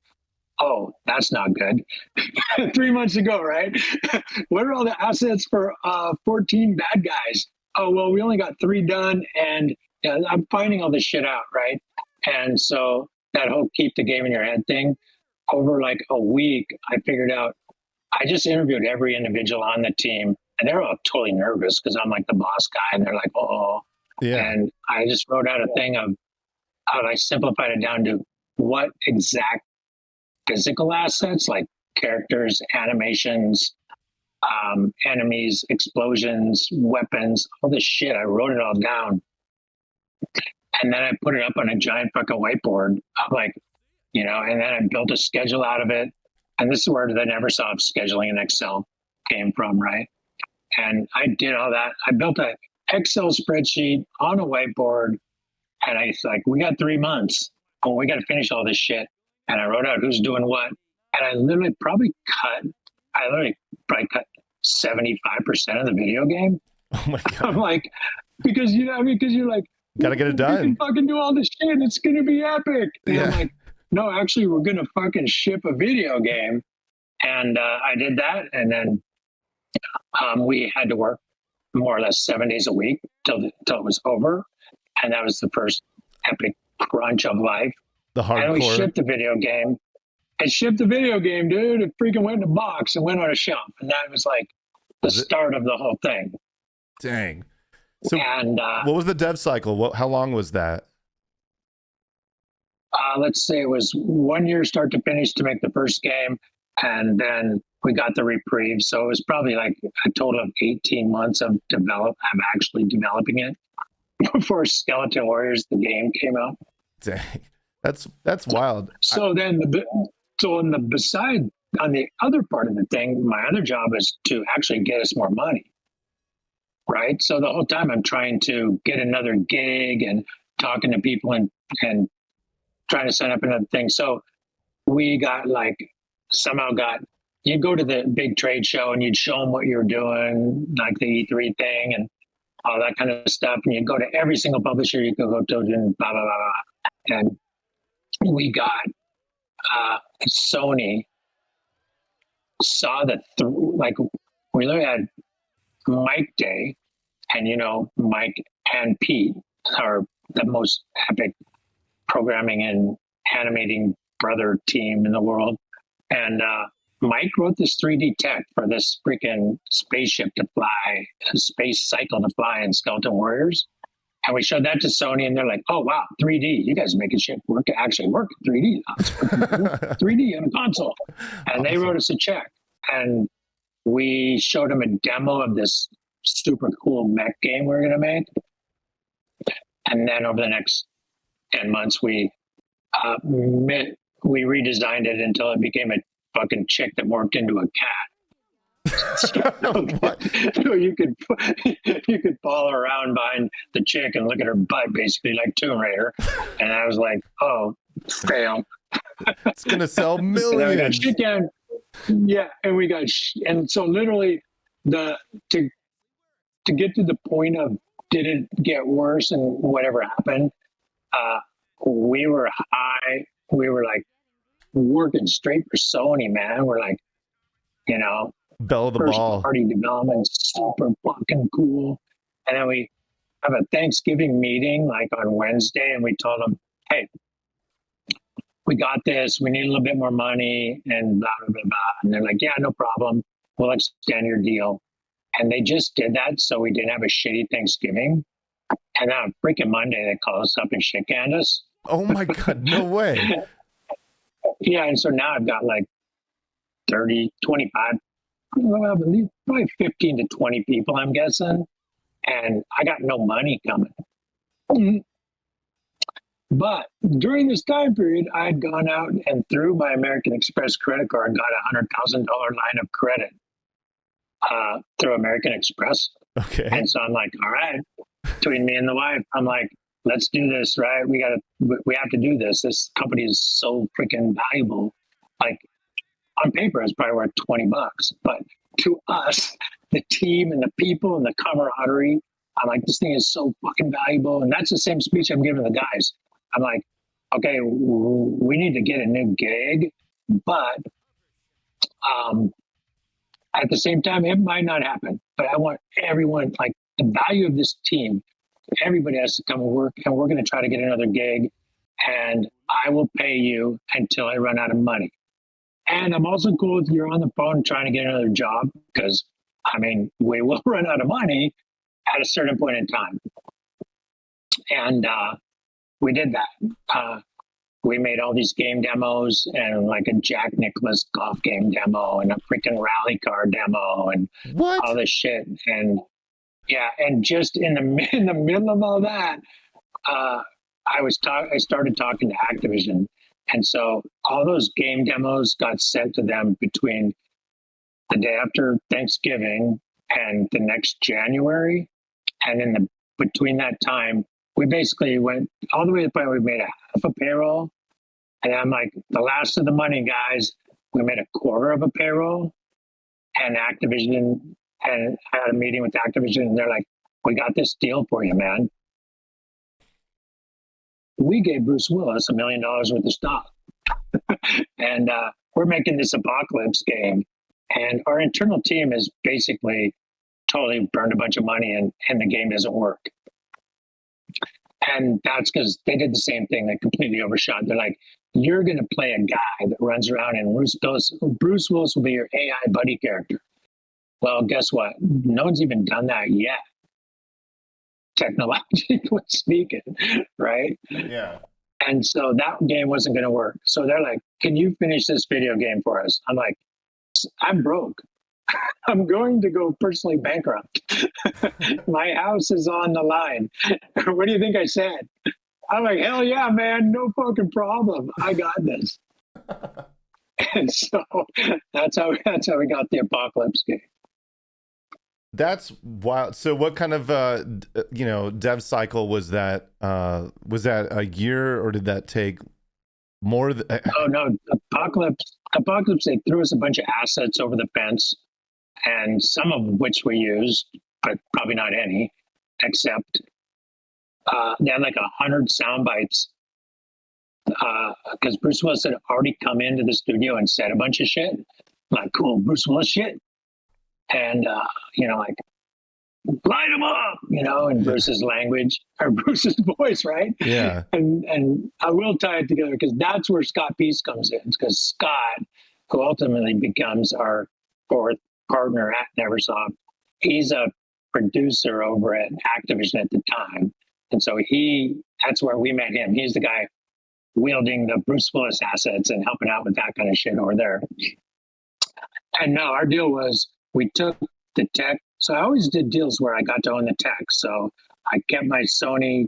Oh, that's not good. 3 months ago, right? What are all the assets for 14 bad guys? Oh, well, we only got 3 done, and I'm finding all this shit out, right? And so that whole keep the game in your head thing, over like a week, I figured out I just interviewed every individual on the team, and they're all totally nervous because I'm like the boss guy, and they're like, oh. Yeah. And I just wrote out a thing of how I simplified it down to what exact physical assets, like characters, animations, enemies, explosions, weapons, all this shit. I wrote it all down. And then I put it up on a giant fucking whiteboard. I'm like, you know, and then I built a schedule out of it. And this is where the Neversoft scheduling in Excel came from, right? And I did all that. I built an Excel spreadsheet on a whiteboard. And I was like, we got 3 months. Oh, we got to finish all this shit. And I wrote out who's doing what. And I literally probably cut 75% of the video game. Oh my God. I'm like, because you know, because you're like, Gotta get it we done. can fucking do all this shit. It's gonna be epic. And I'm Yeah. like, no, actually, we're gonna fucking ship a video game. And I did that, and then we had to work more or less 7 days a week till it was over, and that was the first epic crunch of life. The And we hardcore. shipped the video game. It shipped the video game, dude. It freaking went in a box and went on a shelf, and that was like the Was it- start of the whole thing. Dang. So And what was the dev cycle? How long was that? let's say it was 1 year start to finish to make the first game, and then we got the reprieve. So it was probably like a total of 18 months of actually developing it before Skeleton Warriors, the game, came out. Dang. That's wild. So then on the other part of the thing, my other job is to actually get us more money. Right. So the whole time I'm trying to get another gig and talking to people and trying to set up another thing. So we got you'd go to the big trade show and you'd show them what you're doing, like the E3 thing and all that kind of stuff. And you'd go to every single publisher you could go to and blah, blah, blah, blah. And we got Sony saw that we literally had Mike Day, and you know, Mike and Pete are the most epic programming and animating brother team in the world. And Mike wrote this 3D tech for this freaking spaceship to fly, a space cycle to fly in Skeleton Warriors. And we showed that to Sony, and they're like, "Oh wow, 3D! You guys are making shit actually work in 3D. That's freaking cool. 3D on a console." And they wrote us a check, and we showed them a demo of this super cool mech game we were going to make. And then over the next 10 months, we redesigned it until it became a fucking chick that morphed into a cat. So you could follow around behind the chick and look at her butt, basically like Tomb Raider. And I was like, oh, fail. It's gonna sell And then we got millions. shit down. Yeah, and we got and so literally to get to the point of did it get worse and whatever happened, we were high. We were like working straight for Sony, man. We're like, you know, Bell of the first ball. party development, super fucking cool. And then we have a Thanksgiving meeting like on Wednesday, and we told them, hey, we got this. We need a little bit more money and blah, blah, blah, blah. And they're like, yeah, no problem. We'll extend your deal. And they just did that so we didn't have a shitty Thanksgiving. And then on freaking Monday, they called us up and shit canned us. Oh my God, no way. Yeah, and so now I've got like 30, 25, probably 15 to 20 people, I'm guessing. And I got no money coming. But during this time period, I had gone out and through my American Express credit card, got $100,000 line of credit through American Express. Okay. And so I'm like, all right, between me and the wife, I'm like, let's do this, right? We have to do this. This company is so freaking valuable. Like on paper, it's probably worth $20, but to us, the team and the people and the camaraderie, I'm like, this thing is so fucking valuable. And that's the same speech I'm giving the guys. I'm like, okay, we need to get a new gig, but at the same time, it might not happen. But I want everyone, like the value of this team, everybody has to come and work, and we're going to try to get another gig, and I will pay you until I run out of money. And I'm also cool if you're on the phone trying to get another job because, I mean, we will run out of money at a certain point in time. And we did that. We made all these game demos and like a Jack Nicklaus golf game demo and a freaking rally car demo and What? all this shit. And yeah, and just in the middle of all that, I started talking to Activision, and so all those game demos got sent to them between the day after Thanksgiving and the next January, and in the between that time, we basically went all the way to the point where we made a half a payroll, and I'm like, the last of the money, guys. We made a quarter of a payroll, and Activision, and I had a meeting with Activision, and they're like, "We got this deal for you, man." We gave Bruce Willis $1 million worth of stock, and we're making this apocalypse game. And our internal team is basically totally burned a bunch of money, and the game doesn't work. And that's because they did the same thing. They completely overshot. They're like, "You're going to play a guy that runs around, and Bruce Willis will be your AI buddy character." Well, guess what? No one's even done that yet, technologically speaking, right? Yeah. And so that game wasn't going to work. So they're like, "Can you finish this video game for us?" I'm like, "I'm broke. I'm going to go personally bankrupt. My house is on the line." What do you think I said? I'm like, "Hell yeah, man. No fucking problem. I got this." And so that's how we got the apocalypse game. That's wild. So what kind of dev cycle was that? Was that a year, or did that take more? Oh no, Apocalypse, they threw us a bunch of assets over the fence, and some of which we used, but probably not any, except they had like 100 sound bites because Bruce Willis had already come into the studio and said a bunch of shit. Like, cool, Bruce Willis shit. And, like, light him up, in Bruce's language or Bruce's voice, right? Yeah. And I will tie it together because that's where Scott Peace comes in. Because Scott, who ultimately becomes our fourth partner at Neversoft, he's a producer over at Activision at the time. And so that's where we met him. He's the guy wielding the Bruce Willis assets and helping out with that kind of shit over there. And no, our deal was, we took the tech. So I always did deals where I got to own the tech. So I kept my Sony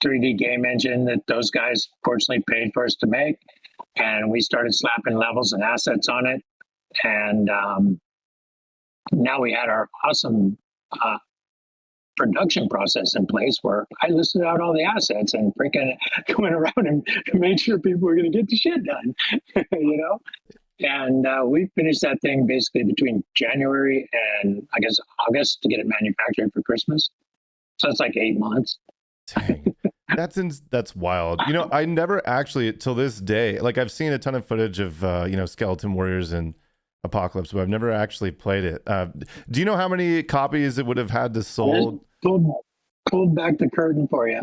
3D game engine that those guys fortunately paid for us to make. And we started slapping levels and assets on it. And now we had our awesome production process in place where I listed out all the assets and freaking went around and made sure people were going to get the shit done, And we finished that thing basically between January and I guess August to get it manufactured for Christmas. So it's like 8 months. Dang. That's wild. I never actually, till this day, like I've seen a ton of footage of, Skeleton Warriors and Apocalypse, but I've never actually played it. Do you know how many copies it would have had to sold? Pulled back the curtain for you.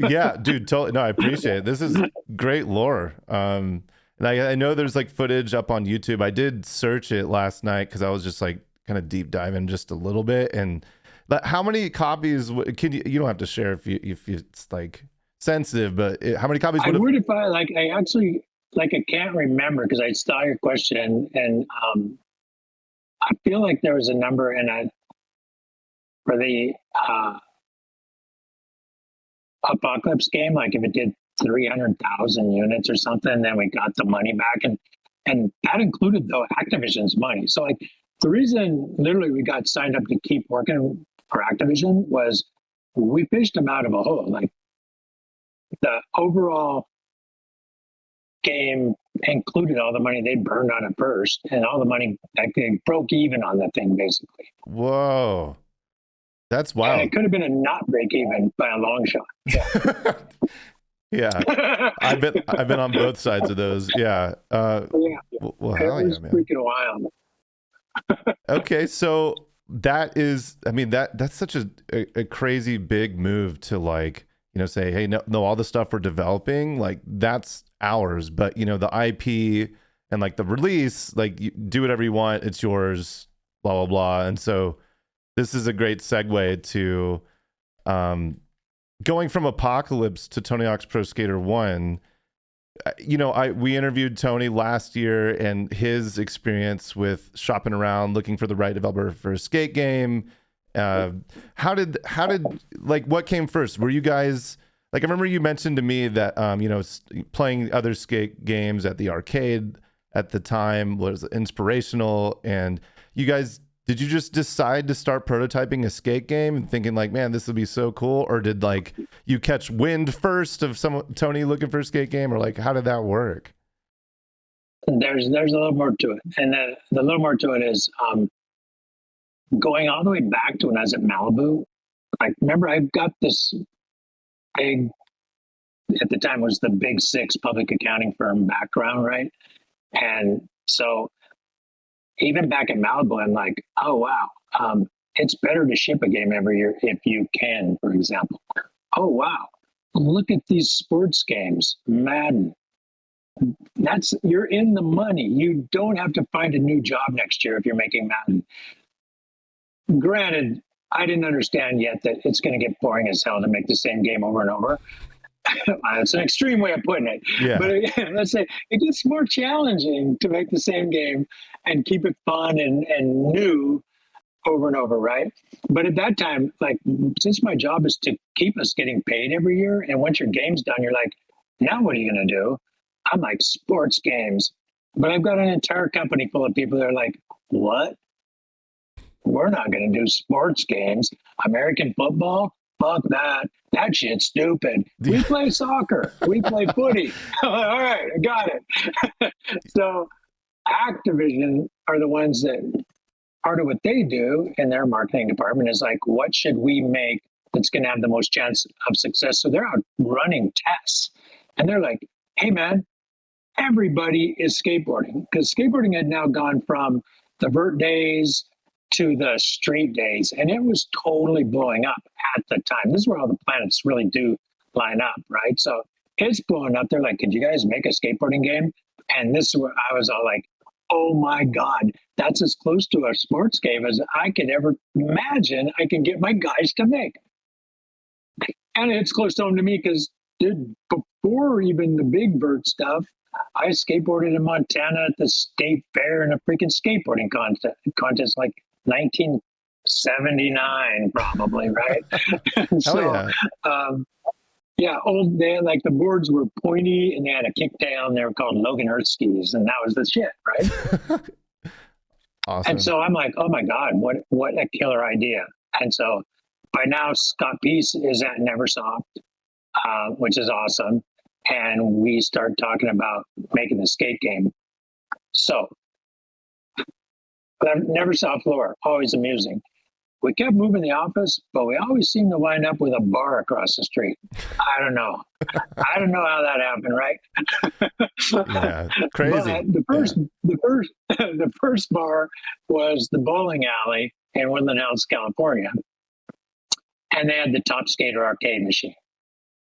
Yeah, dude. Totally. No, I appreciate it. This is great lore. And I know there's like footage up on YouTube. I did search it last night because I was just like kind of deep diving just a little bit. And how many copies can you? You don't have to share if it's like sensitive, but how many copies? I would if I actually I can't remember because I saw your question and I feel like there was a number for the Apocalypse game, like if it did 300,000 units or something, then we got the money back, and that included though Activision's money. So like the reason literally we got signed up to keep working for Activision was we fished them out of a hole. Like the overall game included all the money they burned on it first, and all the money that they broke even on the thing basically. Whoa, that's wild. And it could have been a not break even by a long shot. Yeah. Yeah, I've been on both sides of those. Yeah. Well, hell yeah, man. Freaking wild. Okay, so that's such a crazy big move to say, hey, no, all the stuff we're developing, like that's ours, but the IP and like the release, like you do whatever you want, it's yours, blah blah blah. And so this is a great segue to going from Apocalypse to Tony Hawk's Pro Skater 1. We interviewed Tony last year and his experience with shopping around looking for the right developer for a skate game. How did like, what came first? Were you guys like, I remember you mentioned to me that playing other skate games at the arcade at the time was inspirational, and you guys, did you just decide to start prototyping a skate game and thinking like, man, this would be so cool? Or did like you catch wind first of Tony looking for a skate game, or like, how did that work? There's a little more to it. And the little more to it is going all the way back to when I was at Malibu. Like, remember, I got this big, at the time was the Big Six public accounting firm background, right? And so even back in Malibu, I'm like, oh, wow, it's better to ship a game every year if you can, for example. Oh, wow, look at these sports games, Madden. You're in the money. You don't have to find a new job next year if you're making Madden. Granted, I didn't understand yet that it's going to get boring as hell to make the same game over and over. It's an extreme way of putting it. Yeah. But let's say it gets more challenging to make the same game and keep it fun and new over and over, right? But at that time, like, since my job is to keep us getting paid every year, and once your game's done, you're like, now what are you going to do? I'm like, sports games. But I've got an entire company full of people that are like, what? We're not going to do sports games. American football? Fuck that. That shit's stupid. We play soccer. We play footy. All right, I got it. So Activision are the ones that, part of what they do in their marketing department is like, what should we make that's going to have the most chance of success? So they're out running tests. And they're like, hey, man, everybody is skateboarding, because skateboarding had now gone from the vert days to the street days, and it was totally blowing up at the time. This is where all the planets really do line up, right? So it's blowing up. They're like, could you guys make a skateboarding game? And this is where I was all like, oh my God, that's as close to a sports game as I could ever imagine I can get my guys to make. And it's close to home to me because, dude, before even the big vert stuff, I skateboarded in Montana at the state fair in a freaking skateboarding contest like 1979, probably, right? So, they had, like, the boards were pointy and they had a kicktail and they were called Logan Earth skis, and that was the shit, right? Awesome. And so I'm like, oh my God, what a killer idea. And so by now Scott Peace is at Neversoft, which is awesome. And we start talking about making the skate game. So Neversoft lore, always amusing. We kept moving the office, but we always seemed to wind up with a bar across the street. I don't know. I don't know how that happened, right? Yeah, crazy. But the first bar was the bowling alley in Woodland Hills, California, and they had the Top Skater arcade machine.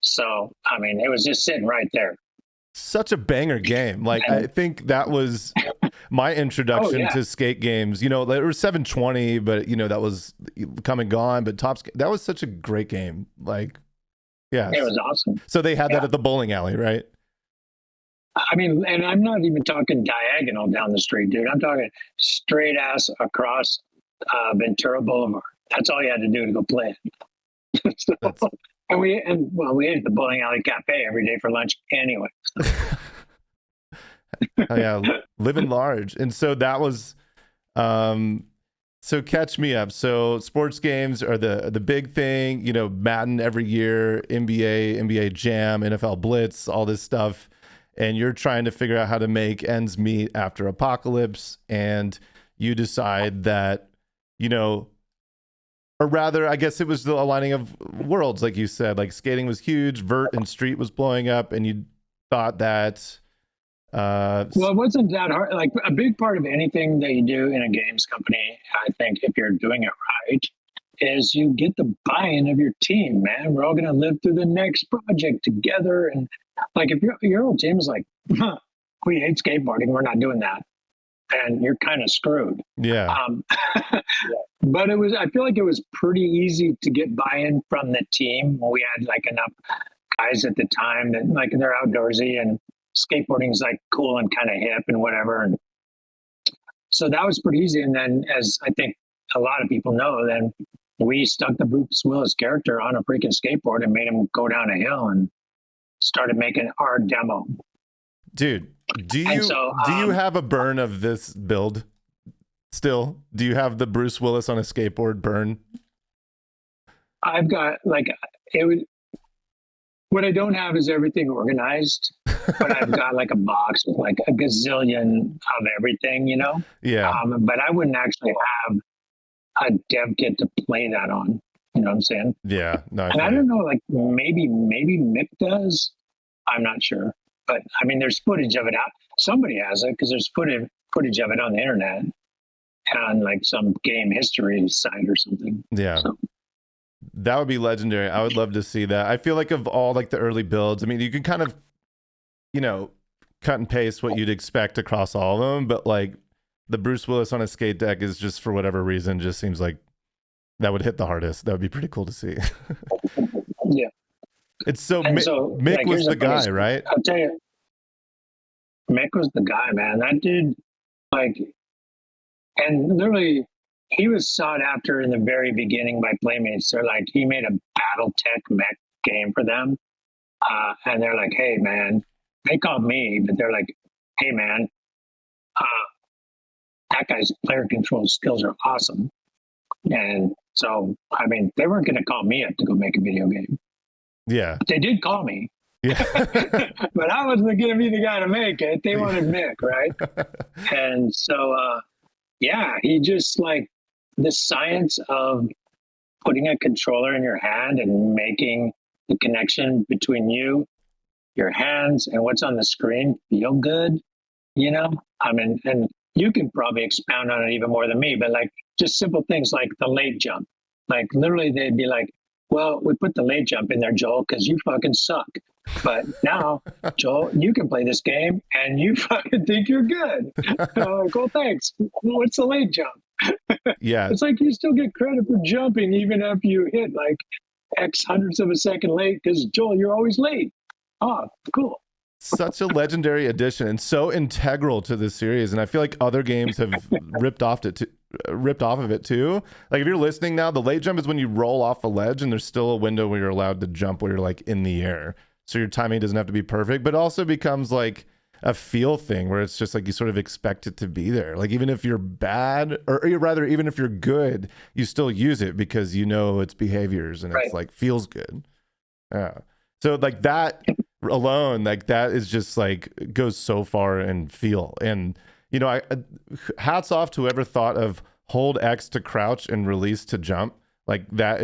So, I mean, it was just sitting right there. Such a banger game. Like, I think that was my introduction to skate games. There was 720, but that was come and gone. But that was such a great game. Like, yeah, it was awesome. So they had that at the bowling alley, right? I mean, and I'm not even talking diagonal down the street, dude. I'm talking straight ass across Ventura Boulevard. That's all you had to do to go play it. So, and we ate at the bowling alley cafe every day for lunch anyway. Oh, yeah, living large. And so that was, so catch me up. So sports games are the big thing, Madden every year, NBA Jam, NFL Blitz, all this stuff. And you're trying to figure out how to make ends meet after Apocalypse. And you decide that, or rather, I guess it was the aligning of worlds, like you said. Like, skating was huge, vert and street was blowing up, and you thought that. Well, it wasn't that hard. Like, a big part of anything that you do in a games company, I think, if you're doing it right, is you get the buy-in of your team. Man, we're all going to live through the next project together. And like, if your whole team is like, we hate skateboarding. We're not doing that. And you're kind of screwed. Yeah. But I feel like it was pretty easy to get buy-in from the team. We had like enough guys at the time that like they're outdoorsy and skateboarding is like cool and kind of hip and whatever. And so that was pretty easy. And then, as I think a lot of people know, then we stuck the Bruce Willis character on a freaking skateboard and made him go down a hill and started making our demo. Dude, do you have a burn of this build still? Do you have the Bruce Willis on a skateboard burn? I've got like what I don't have is everything organized, but I've got like a box with like a gazillion of everything, you know? Yeah. But I wouldn't actually have a dev kit to play that on. You know what I'm saying? Yeah. No, and I don't know, like maybe Mick does. I'm not sure. But I mean, there's footage of it out. Somebody has it because there's footage of it on the internet on like some game history site or something. Yeah. So. That would be legendary. I would love to see that. I feel like of all like the early builds, I mean, you can kind of, you know, cut and paste what you'd expect across all of them, but like the Bruce Willis on a skate deck is just for whatever reason, just seems like that would hit the hardest. That would be pretty cool to see. Yeah. It's so Mick like, was the guy, right? I'll tell you, Mick was the guy, man. That dude, like, and literally, he was sought after in the very beginning by Playmates. They're like, he made a BattleTech mech game for them, and they're like, hey, man. They called me, but they're like, hey, man, that guy's player control skills are awesome. And so, I mean, they weren't going to call me up to go make a video game. Yeah. They did call me. Yeah. But I wasn't going to be the guy to make it. They wanted Mick, right? And so, yeah, he just like the science of putting a controller in your hand and making the connection between you, your hands, and what's on the screen feel good, you know? I mean, and you can probably expound on it even more than me, but like just simple things like the late jump. Like literally they'd be like, well, we put the late jump in there, Joel, because you fucking suck. But now, Joel, you can play this game and you fucking think you're good. Like, well, thanks. What's the late jump? Yeah. It's like you still get credit for jumping even after you hit like X hundredths of a second late because, Joel, you're always late. Oh, cool. Such a legendary addition and so integral to this series. And I feel like other games have ripped off of it too. Like if you're listening now, the late jump is when you roll off a ledge and there's still a window where you're allowed to jump where you're like in the air. So your timing doesn't have to be perfect, but also becomes like a feel thing where it's just like you sort of expect it to be there. Like even if you're bad, or rather even if you're good, you still use it because you know its behaviors and it's like feels good. Yeah. So like that alone, like that is just like goes so far in feel. And you know, hats off to whoever thought of hold X to crouch and release to jump. Like that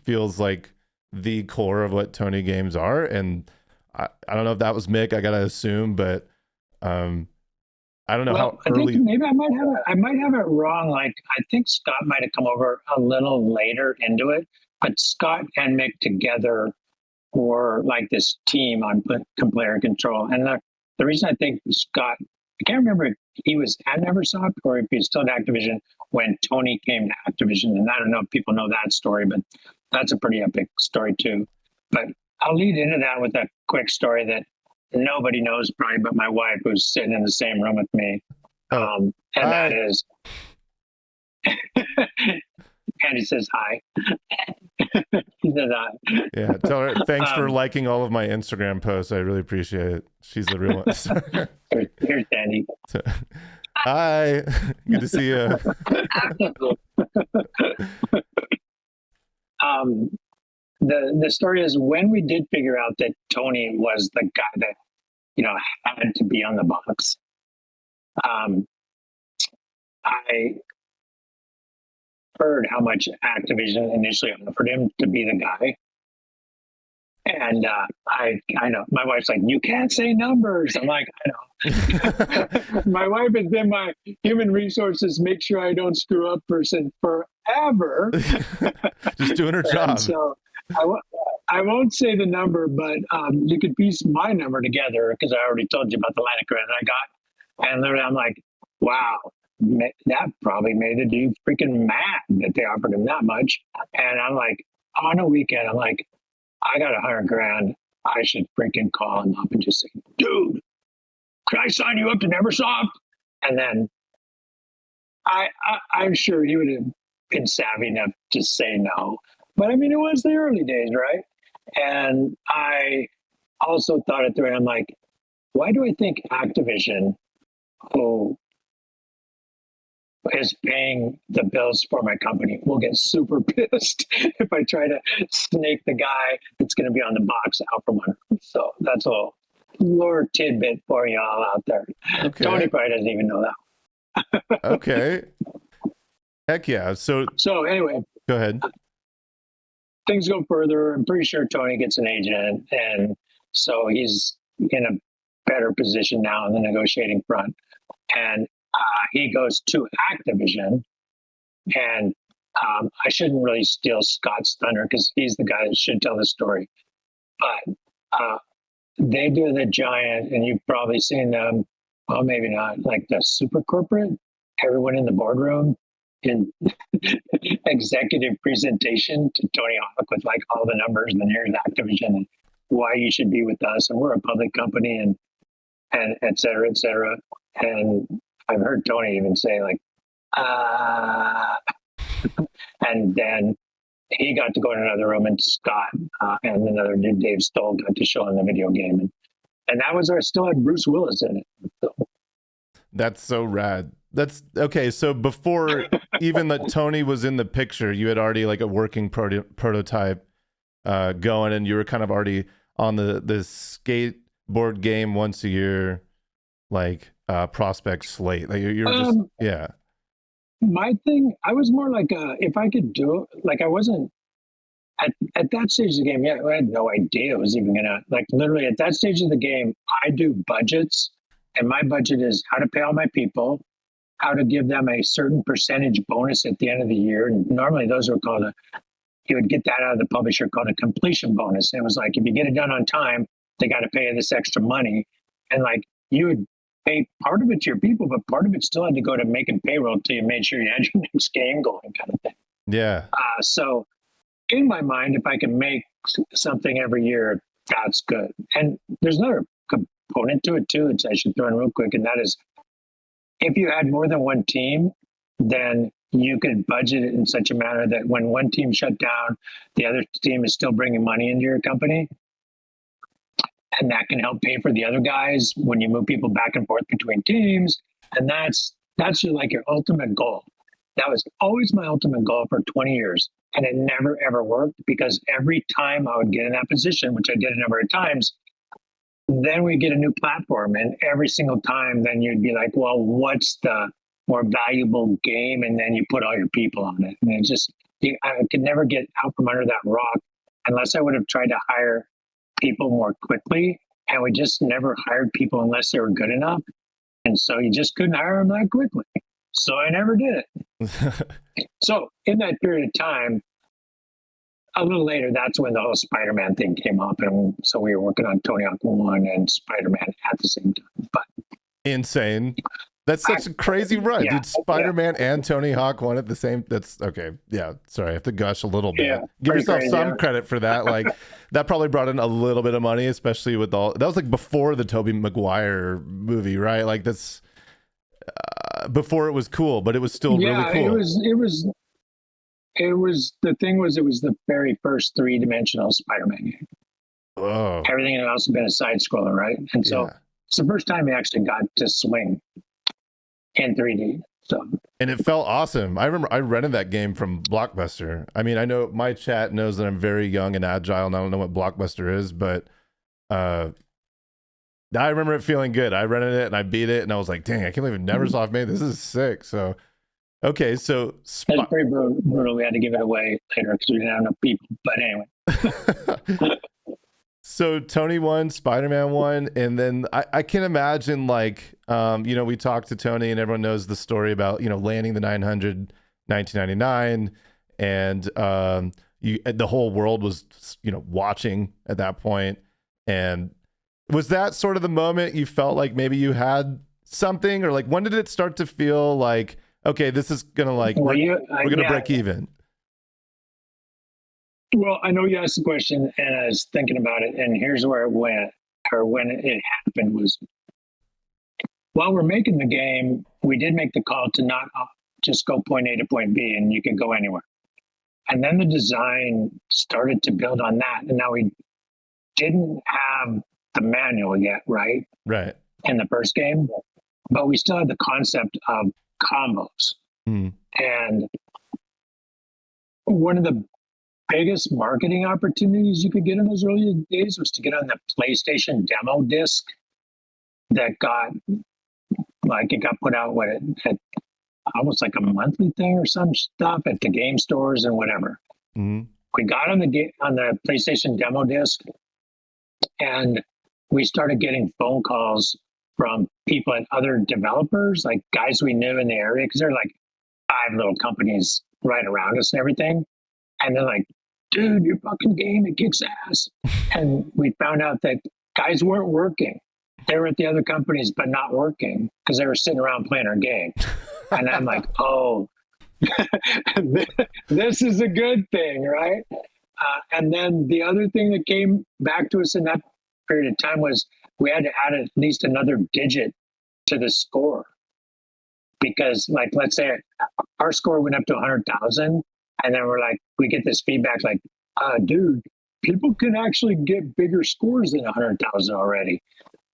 feels like the core of what Tony games are. And I don't know if that was Mick, I gotta assume, but I don't know how early. I think maybe I might have it wrong. Like I think Scott might have come over a little later into it, but Scott and Mick together were like this team on player control. And the reason I think Scott, I can't remember if he was at Neversoft or if he's still at Activision when Tony came to Activision. And I don't know if people know that story, but that's a pretty epic story too. But I'll lead into that with a quick story that nobody knows probably but my wife, who's sitting in the same room with me. And that is, Andy says hi. He says hi. Yeah, tell her thanks for liking all of my Instagram posts. I really appreciate it. She's the real one. Here's Andy. Hi, good to see you. The story is when we did figure out that Tony was the guy that, you know, had to be on the box. I heard how much Activision initially offered him to be the guy. And I know my wife's like, you can't say numbers. I'm like, I know. My wife has been my human resources, make sure I don't screw up person forever. Just doing her job. So I won't say the number, but you could piece my number together because I already told you about the line of credit I got. And literally, I'm like, wow, that probably made the dude freaking mad that they offered him that much. And I'm like, on a weekend, I'm like, I got $100,000. I should freaking call him up and just say, dude, can I sign you up to Neversoft? And then I'm sure he would have been savvy enough to say no. But I mean, it was the early days, right? And I also thought it through. And I'm like, why do I think Activision, who is paying the bills for my company, will get super pissed if I try to snake the guy that's going to be on the box out from under. So that's a lore tidbit for y'all out there. Okay. Tony probably doesn't even know that. Okay. Heck yeah. So anyway, go ahead. Things go further. I'm pretty sure Tony gets an agent, and so he's in a better position now on the negotiating front. And he goes to Activision, and I shouldn't really steal Scott's thunder because he's the guy that should tell the story. But they do the giant, and you've probably seen them. Well, maybe not, like the super corporate. Everyone in the boardroom in executive presentation to Tony Hawk with like all the numbers, and then here's Activision and why you should be with us, and we're a public company, and et cetera, et cetera. And I've heard Tony even say like, and then he got to go in another room, and Scott and another dude, Dave Stoll, got to show in the video game, and that was still had Bruce Willis in it. So. That's so rad. That's okay. So before even that Tony was in the picture, you had already like a working prototype going, and you were kind of already on the skateboard game once a year, like prospect slate. Like you're just yeah. My thing, I was more like if I could do it, like I wasn't at that stage of the game. Yeah, I had no idea it was even gonna, like, literally at that stage of the game, I do budgets, and my budget is how to pay all my people, how to give them a certain percentage bonus at the end of the year. And normally those are called you would get that out of the publisher called a completion bonus. And it was like, if you get it done on time, they got to pay you this extra money. And like you would pay part of it to your people, but part of it still had to go to making payroll until you made sure you had your next game going, kind of thing. Yeah. So in my mind, if I can make something every year, that's good. And there's another component to it too, which I should throw in real quick. And that is, if you had more than one team, then you could budget it in such a manner that when one team shut down, the other team is still bringing money into your company. And that can help pay for the other guys when you move people back and forth between teams. And that's like your ultimate goal. That was always my ultimate goal for 20 years. And it never, ever worked, because every time I would get in that position, which I did a number of times, then we get a new platform, and every single time, then you'd be like, well, what's the more valuable game? And then you put all your people on it. And it just, I could never get out from under that rock unless I would have tried to hire people more quickly. And we just never hired people unless they were good enough. And so you just couldn't hire them that quickly. So I never did it. So in that period of time, a little later, that's when the whole Spider-Man thing came up. And so we were working on Tony Hawk 1 and Spider-Man at the same time. But insane. That's such a crazy run. Yeah, Dude, Spider-Man and Tony Hawk 1 at the same. That's okay. Yeah. Sorry. I have to gush a little bit. Yeah, give yourself crazy, some yeah. credit for that. Like that probably brought in a little bit of money, especially with all that was like before the Tobey Maguire movie, right? Like that's before it was cool, but it was still really cool. It was the very first 3-dimensional Spider-Man game. Oh. Everything else had been a side scroller, right? And so it's the first time we actually got to swing in 3D. So, and it felt awesome. I remember I rented that game from Blockbuster. I mean, I know my chat knows that I'm very young and agile, and I don't know what Blockbuster is, but I remember it feeling good. I rented it and I beat it, and I was like, dang, I can't believe Neversoft made this. This is sick. So, okay, so it was pretty brutal. We had to give it away later because we didn't have enough people. But anyway. So Tony won, Spider-Man won, and then I can imagine, like, we talked to Tony, and everyone knows the story about, landing the 900, 1999, and the whole world was, watching at that point. And was that sort of the moment you felt like maybe you had something, or like when did it start to feel like, okay, this is gonna we're gonna break even? Well, I know you asked the question, and I was thinking about it, and here's where it went, or when it happened was, while we're making the game, we did make the call to not just go point A to point B, and you can go anywhere. And then the design started to build on that, and now we didn't have the manual yet, right? Right. In the first game, but we still had the concept of combos. And one of the biggest marketing opportunities you could get in those early days was to get on the PlayStation demo disc that got it got put out at almost like a monthly thing or some stuff at the game stores and whatever. We got on the PlayStation demo disc, and we started getting phone calls from people at other developers, like guys we knew in the area, because there are like 5 little companies right around us and everything. And they're like, dude, your fucking game, it kicks ass. And we found out that guys weren't working. They were at the other companies, but not working because they were sitting around playing our game. And I'm like, oh, this is a good thing, right? And then the other thing that came back to us in that period of time was we had to add at least another digit to the score. Because, like, let's say our score went up to 100,000, and then we get this feedback like, dude, people can actually get bigger scores than 100,000 already.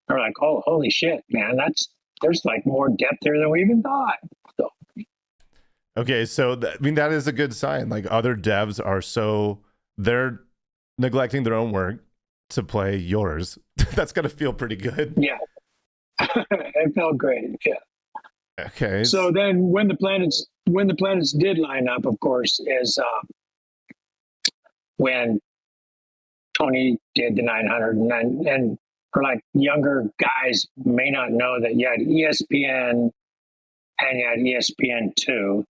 We're like, oh, holy shit, man, there's like more depth there than we even thought. So. Okay, so that is a good sign. Like, other devs they're neglecting their own work to play yours. That's got to feel pretty good. Yeah, it felt great. Yeah. Okay. So then, when the planets did line up, of course, is when Tony did the 900, and for like younger guys may not know that you had ESPN and you had ESPN2.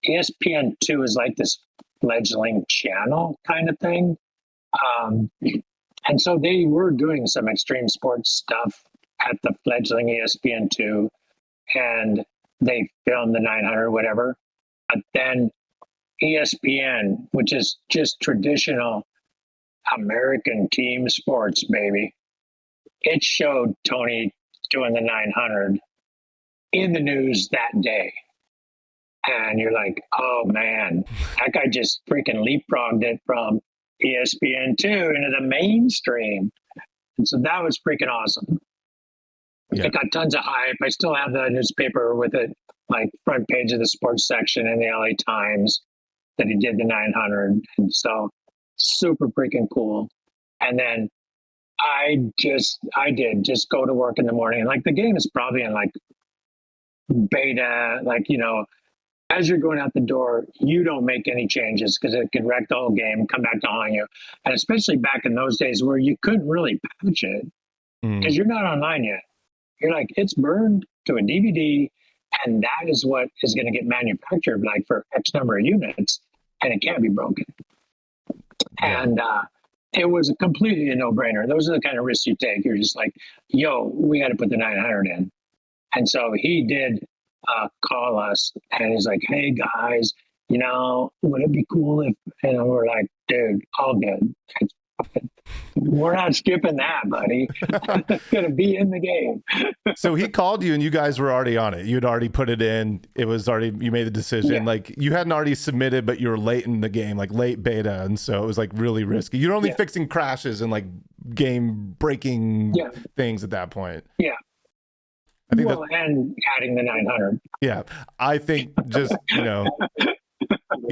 ESPN2 is like this fledgling channel kind of thing. And so they were doing some extreme sports stuff at the fledgling ESPN2, and they filmed the 900, whatever. But then ESPN, which is just traditional American team sports, baby, it showed Tony doing the 900 in the news that day. And you're like, oh man, that guy just freaking leapfrogged it from ESPN2 into the mainstream. And so that was freaking awesome. Yeah. It got tons of hype. I still have the newspaper with it, like front page of the sports section in the LA Times that he did the 900. And so super freaking cool. And then I did just go to work in the morning. And like the game is probably in like beta, like, as you're going out the door, you don't make any changes because it can wreck the whole game, come back to haunt you. And especially back in those days where you couldn't really patch it because you're not online yet. You're like, it's burned to a DVD, and that is what is going to get manufactured like for X number of units, and it can't be broken. Yeah. And it was completely a no-brainer. Those are the kind of risks you take. You're just like, yo, we got to put the 900 in. And so he did call us, and he's like, hey guys, would it be cool if, and we're like, dude, all good. We're not skipping that, buddy. It's going to be in the game. So he called you and you guys were already on it. You'd already put it in. It was already, you made the decision. Yeah. Like you hadn't already submitted, but you were late in the game, like late beta. And so it was like really risky. You're only fixing crashes and like game breaking things at that point. Yeah. I think and adding the 900. Yeah. I think just,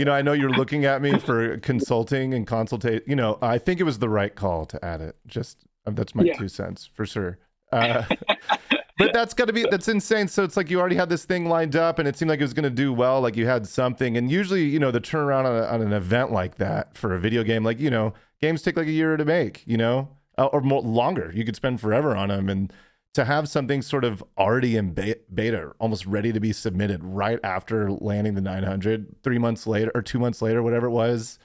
I know you're looking at me for consulting and consultate. I think it was the right call to add it. Just that's my 2 cents for sure. But that's insane. So it's like you already had this thing lined up, and it seemed like it was going to do well. Like you had something, and usually, the turnaround on an event like that for a video game, like games take like a year to make, or more longer. You could spend forever on them, and to have something sort of already in beta, almost ready to be submitted right after landing the 900, 3 months later or 2 months later, whatever it was,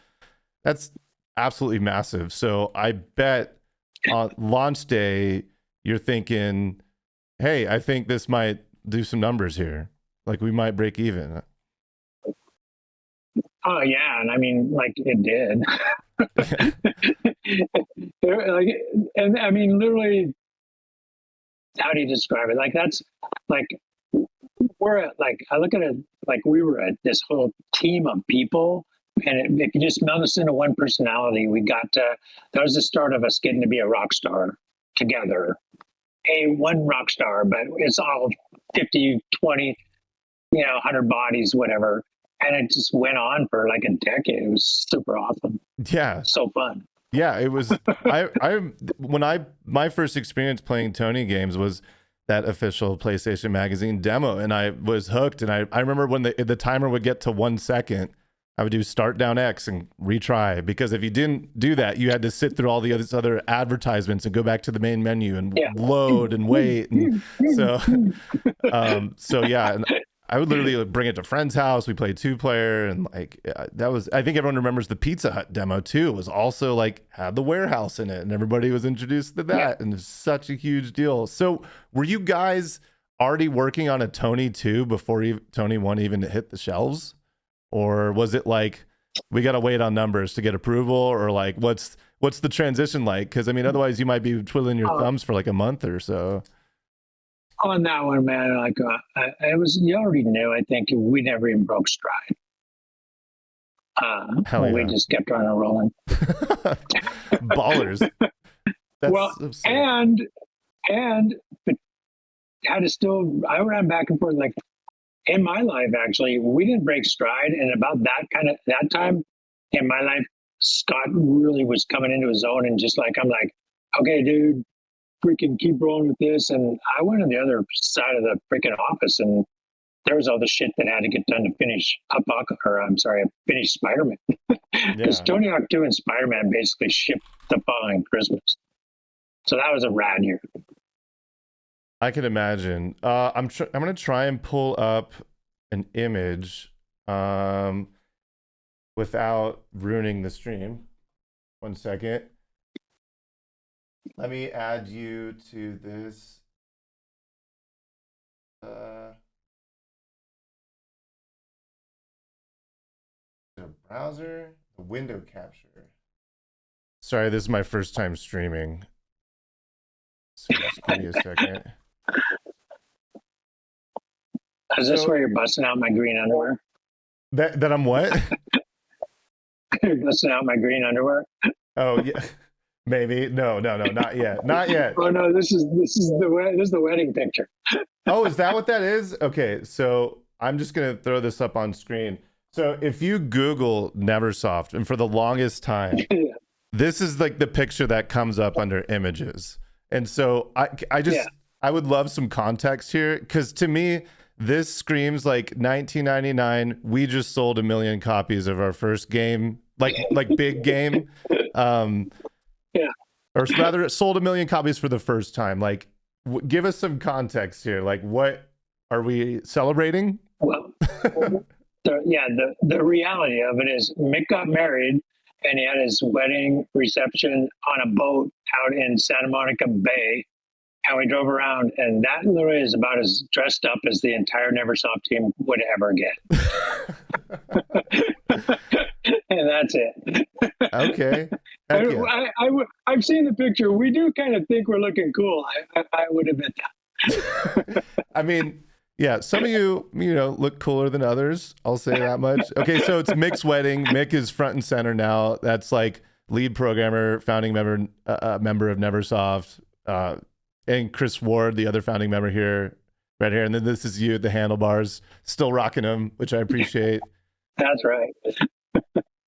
That's absolutely massive. So I bet on launch day, you're thinking, hey, I think this might do some numbers here. Like we might break even. Oh yeah, and I mean, like it did. Like, and I mean, literally, how do you describe it? Like that's like we're at, like I look at it like we were at this whole team of people, and if you just meld us into one personality, we got to. That was the start of us getting to be a rock star together. One rock star, but it's all 50, 20, 100 bodies, whatever. And it just went on for like a decade. It was super awesome. Yeah. So fun. Yeah, it was. My first experience playing Tony games was that official PlayStation Magazine demo, and I was hooked. And I remember when the timer would get to 1 second, I would do start down X and retry, because if you didn't do that, you had to sit through all the other advertisements and go back to the main menu and load and wait. And so yeah, and I would literally bring it to friend's house. We played 2-player, and like that was. I think everyone remembers the Pizza Hut demo too. It was also like had the warehouse in it, and everybody was introduced to that, and it's such a huge deal. So were you guys already working on a Tony 2 before Tony 1 even hit the shelves? Or was it like, we got to wait on numbers to get approval? Or like, what's the transition like? Because I mean, otherwise you might be twiddling your thumbs for like a month or so. On that one, man, like you already knew. I think we never even broke stride. We just kept on rolling. Ballers. That's well, and but had to still. I ran back and forth like. In my life, actually, we didn't break stride, and about that time in my life, Scott really was coming into his own, and just like I'm like, okay, dude, freaking keep rolling with this. And I went on the other side of the freaking office, and there was all the shit that had to get done to finish finish Spider-Man, because Tony Hawk 2 and Spider-Man basically shipped the following Christmas, so that was a rad year. I can imagine. I'm going to try and pull up an image without ruining the stream. 1 second. Let me add you to this. The browser, the window capture. Sorry, this is my first time streaming. So just give me a second. Is this where you're busting out my green underwear? That I'm what? You're busting out my green underwear? Oh yeah, maybe. No, not yet, not yet. Oh no, this is the wedding picture. Oh, is that what that is? Okay, so I'm just gonna throw this up on screen. So if you Google Neversoft, and for the longest time, this is like the picture that comes up under images. And so I would love some context here, because to me, this screams like 1999. We just sold 1 million copies of our first game, like big game. Or rather, it sold 1 million copies for the first time. Like, give us some context here. Like, what are we celebrating? Well, the reality of it is Mick got married, and he had his wedding reception on a boat out in Santa Monica Bay. And we drove around, and that literally is about as dressed up as the entire Neversoft team would ever get. And that's it. Okay. I've seen the picture. We do kind of think we're looking cool. I would admit that. I mean, yeah, some of you look cooler than others. I'll say that much. Okay, so it's Mick's wedding. Mick is front and center now. That's like lead programmer, founding member of Neversoft, and Chris Ward, the other founding member here, right here. And then this is you at the handlebars, still rocking them, which I appreciate. That's right.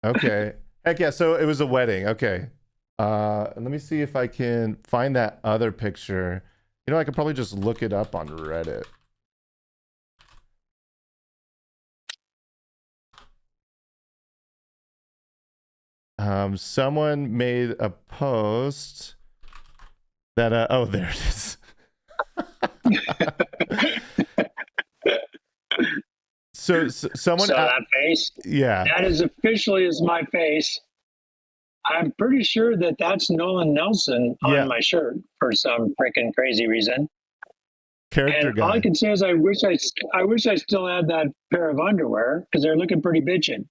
Okay. Heck yeah. So it was a wedding. Okay. Let me see if I can find that other picture. I could probably just look it up on Reddit. Someone made a post that oh, there it is. So someone that face, yeah, that is officially is my face. I'm pretty sure that that's Nolan Nelson Yeah. on my shirt for some freaking crazy reason. Character And all I guy. can say is I wish I still had that pair of underwear because they're looking pretty bitchin'.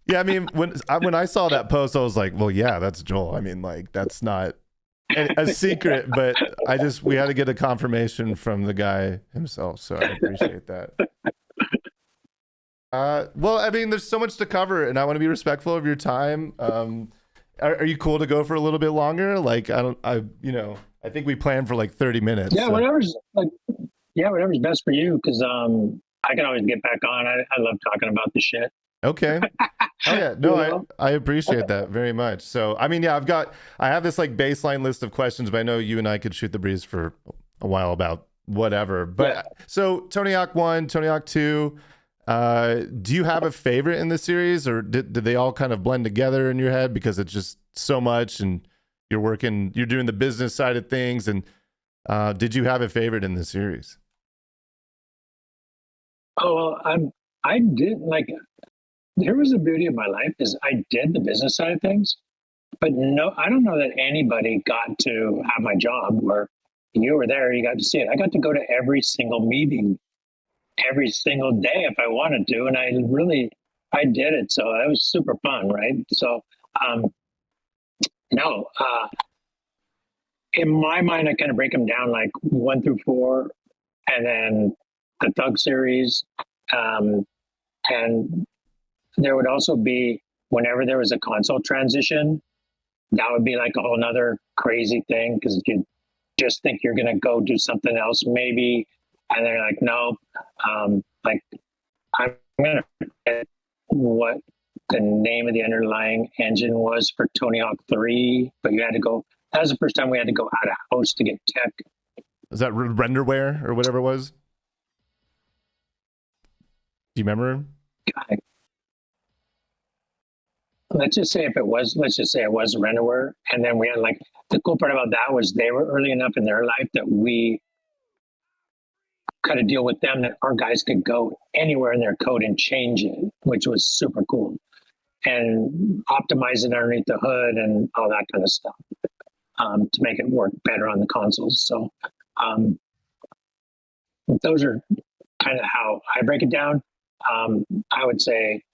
Yeah, I mean, when I saw that post, I was like, well, yeah, that's Joel. I mean, like, that's not a secret, but we had to get a confirmation from the guy himself, so I appreciate that. Well, I mean, there's so much to cover, and I want to be respectful of your time. Are you cool to go for a little bit longer? Like, I think we planned for like 30 minutes. Yeah, so. whatever's best for you because I can always get back on. I love talking about the shit. Okay. Oh yeah, no, You know? I appreciate that very much. So, I mean, yeah, I have this like baseline list of questions, but I know you and I could shoot the breeze for a while about whatever. But Yeah. So Tony Hawk 1, Tony Hawk 2, do you have a favorite in the series, or did they all kind of blend together in your head because it's just so much and you're doing the business side of things, and did you have a favorite in the series? Oh, well, I did like. There was the beauty of my life is I did the business side of things, but no, I don't know that anybody got to have my job where you were there, you got to see it. I got to go to every single meeting, every single day if I wanted to, and I did it. So that was super fun, right? So, no, in my mind, I kind of break them down like 1 through 4, and then the Thug series, and there would also be whenever there was a console transition, that would be like a whole nother crazy thing because you just think you're going to go do something else maybe, and they're like, no, like I'm going to forget what the name of the underlying engine was for Tony Hawk 3, but you had to go. That was the first time we had to go out of house to get tech. Was that renderware or whatever it was? Do you remember? Let's just say it was renderware. And then we had like, the cool part about that was they were early enough in their life that we cut a deal with them that our guys could go anywhere in their code and change it, which was super cool. And optimize it underneath the hood and all that kind of stuff to make it work better on the consoles. So those are kind of how I break it down. I would say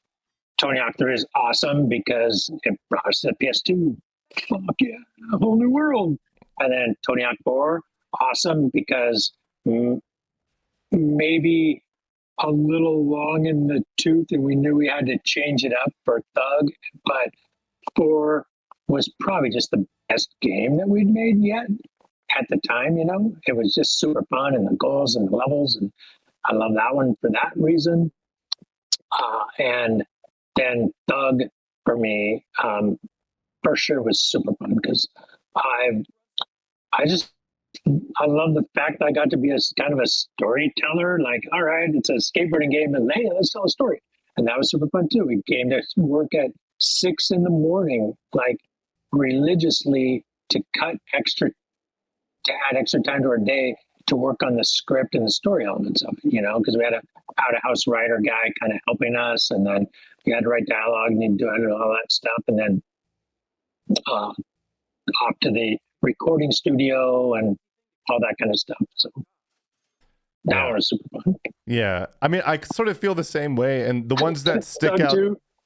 Tony Hawk 3 is awesome because it brought us to the PS2. Fuck yeah, a whole new world. And then Tony Hawk 4, awesome because maybe a little long in the tooth and we knew we had to change it up for Thug, but 4 was probably just the best game that we'd made yet at the time, you know? It was just super fun and the goals and the levels, and I love that one for that reason. And then Thug for me, for sure was super fun because I love the fact that I got to be a kind of a storyteller. Like, all right, it's a skateboarding game, and hey, let's tell a story, and that was super fun too. We came to work at 6 a.m, like religiously to add extra time to our day to work on the script and the story elements of it, you know, because we had a out-of-house writer guy kind of helping us, and then we had to write dialogue and do all that stuff, and then off to the recording studio and all that kind of stuff. So that was super fun. Yeah, I mean, I sort of feel the same way, and the ones that stick out.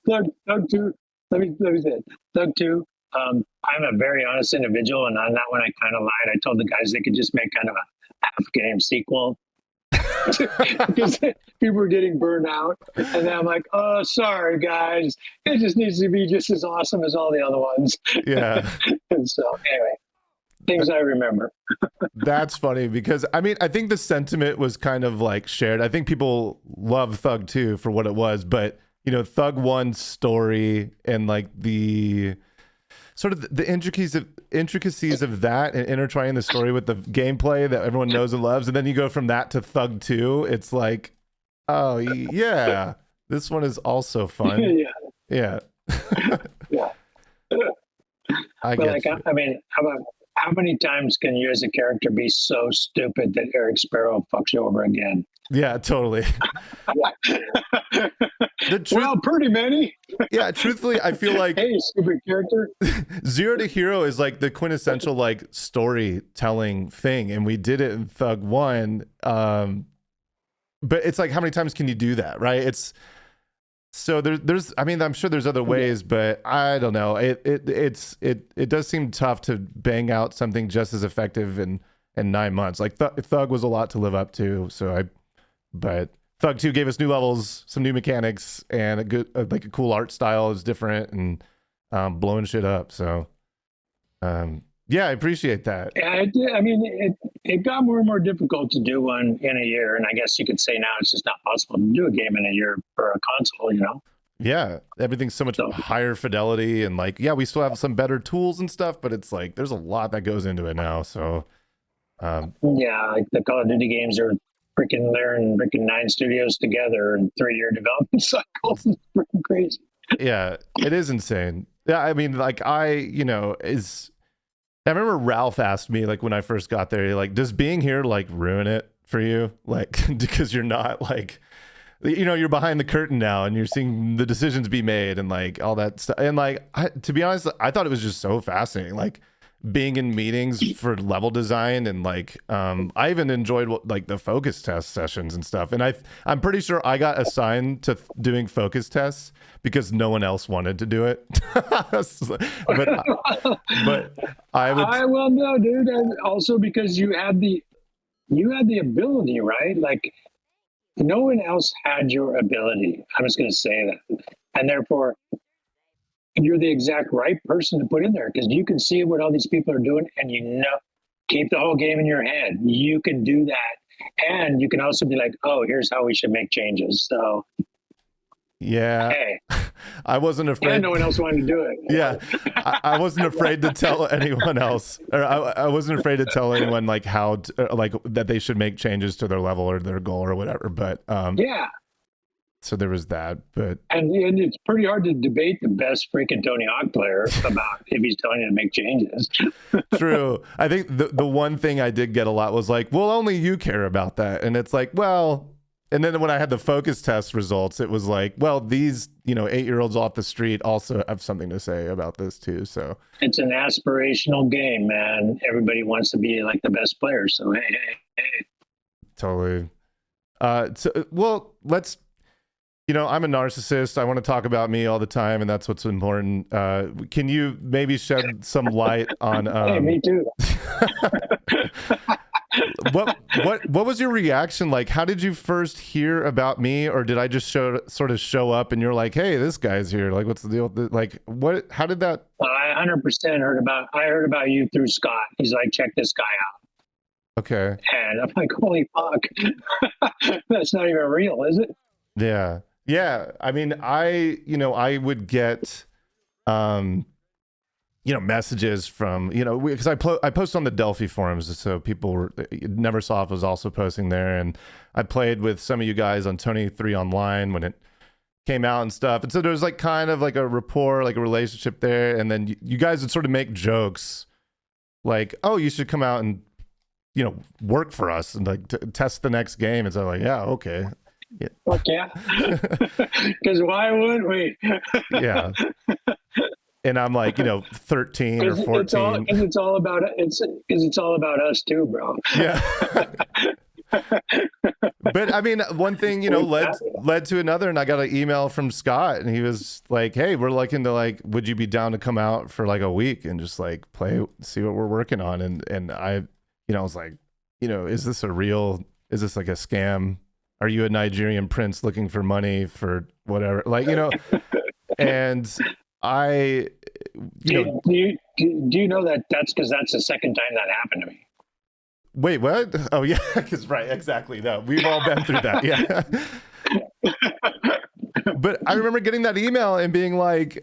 Thug 2. Let me say it. Thug 2. I'm a very honest individual, and on that one, I kind of lied. I told the guys they could just make kind of a half-game sequel because people were getting burned out, and then I'm like, oh, sorry guys, it just needs to be just as awesome as all the other ones. Yeah. And so anyway, things I remember. That's funny because I mean, I think the sentiment was kind of like shared. I think people love Thug 2 for what it was, but you know, Thug 1's story and like the sort of the intricacies of that and intertwining the story with the gameplay that everyone knows and loves, and then you go from that to Thug 2, it's like, oh yeah, this one is also fun. Yeah. Yeah. I mean, how many times can you as a character be so stupid that Eric Sparrow fucks you over again? Yeah, totally. The truth, Well, pretty many. yeah, truthfully, I feel like Hey, stupid character. Zero to Hero is like the quintessential like storytelling thing, and we did it in Thug 1. But it's like, how many times can you do that, right? It's so there's I mean, I'm sure there's other ways, but I don't know. It does seem tough to bang out something just as effective in 9 months. Like Thug was a lot to live up to, but Thug 2 gave us new levels, some new mechanics, and a good like a cool art style is different and blowing shit up. So yeah, I appreciate that. Yeah, it did. I mean, it got more and more difficult to do one in a year, and I guess you could say now it's just not possible to do a game in a year for a console. You know? Yeah, everything's so much higher fidelity, and like, yeah, we still have some better tools and stuff, but it's like there's a lot that goes into it now. So Yeah, like the Call of Duty games are freaking there and freaking 9 studios together and 3-year development cycles. It's freaking crazy. yeah, it is insane. Yeah, I mean, like I remember Ralph asked me like when I first got there, like, does being here like ruin it for you? Like, because you're not like, you're behind the curtain now and you're seeing the decisions be made and like all that stuff. And like, to be honest, I thought it was just so fascinating. Like being in meetings for level design and like, I even enjoyed like the focus test sessions and stuff. And I'm pretty sure I got assigned to doing focus tests because no one else wanted to do it. but Well, no, dude, and also because you had the ability, right? Like no one else had your ability. I'm just going to say that, and therefore you're the exact right person to put in there because you can see what all these people are doing, and keep the whole game in your head. You can do that, and you can also be like, oh, here's how we should make changes. So. Yeah, hey. I wasn't afraid. And no one else wanted to do it. Yeah, I wasn't afraid to tell anyone else, or I wasn't afraid to tell anyone like how like that they should make changes to their level or their goal or whatever. But yeah. So there was that, but and it's pretty hard to debate the best freaking Tony Hawk player about if he's telling you to make changes. True. I think the one thing I did get a lot was like, well, only you care about that, and it's like, well. And then when I had the focus test results, it was like, well, these, 8-year-olds off the street also have something to say about this too. So it's an aspirational game, man. Everybody wants to be like the best player. So hey. Totally. Well, let's. I'm a narcissist. I want to talk about me all the time, and that's what's important. Can you maybe shed some light on? Hey, me too. What was your reaction like? How did you first hear about me, or did I just sort of show up and you're like, hey, this guy's here? Like, what's the deal? Like, what? How did that? I 100% heard about you through Scott. He's like, check this guy out. Okay. And I'm like, holy fuck, that's not even real, is it? Yeah. Yeah. I mean, I would get, messages from, because I post on the Delphi forums. So Neversoft was also posting there. And I played with some of you guys on Tony 3 Online when it came out and stuff. And so there's like kind of like a rapport, like a relationship there. And then you guys would sort of make jokes like, oh, you should come out and, work for us and like test the next game. And so I'm like, yeah, okay. Yeah. Fuck yeah. Because why wouldn't we? Yeah. And I'm like, 13 or 14. Because it's all about us too, bro. Yeah. But I mean, one thing, led to another, and I got an email from Scott, and he was like, hey, we're looking to like, would you be down to come out for like a week and just like play, see what we're working on? And I, I was like, is this like a scam? Are you a Nigerian prince looking for money for whatever? Like, and I, do you know that's because that's the second time that happened to me. Wait, what? Oh yeah, because right, exactly. No, we've all been through that. Yeah. But I remember getting that email and being like,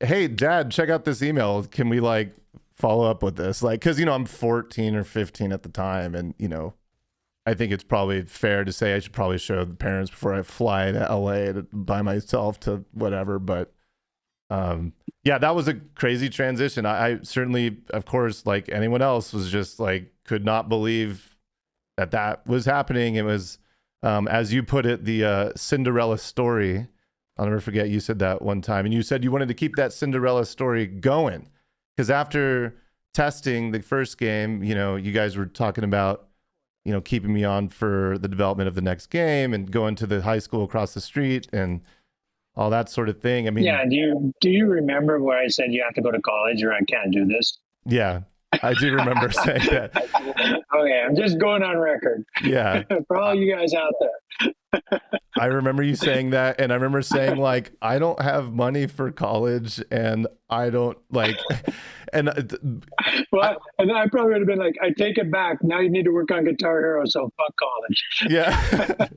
hey, Dad, check out this email. Can we like follow up with this? Like, because I'm 14 or 15 at the time, and I think it's probably fair to say I should probably show the parents before I fly to LA by myself to whatever. But yeah, that was a crazy transition. I certainly, of course, like anyone else, was just like, could not believe that was happening. It was, as you put it, the Cinderella story. I'll never forget, you said that one time, and you said you wanted to keep that Cinderella story going, because after testing the first game, you guys were talking about, keeping me on for the development of the next game and going to the high school across the street and all that sort of thing. I mean, Yeah. Do you remember where I said you have to go to college or I can't do this? yeah, I do remember saying that. Okay, I'm just going on record. Yeah. For all you guys out there. I remember you saying that, and I remember saying, like, I don't have money for college, and I don't, like, and Well, and I probably would have been like, I take it back. Now you need to work on Guitar Hero, so fuck college. yeah.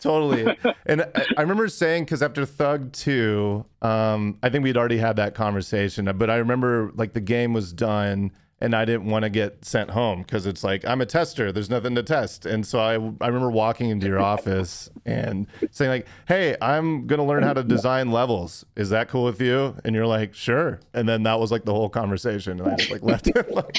Totally. And I remember saying, because after Thug 2, I think we'd already had that conversation, but I remember, like, the game was done and I didn't want to get sent home because it's like, I'm a tester, there's nothing to test. And so I remember walking into your office and saying, like, hey, I'm gonna learn how to design levels, is that cool with you? And you're like, sure. And then that was like the whole conversation, and I just like left it. Like...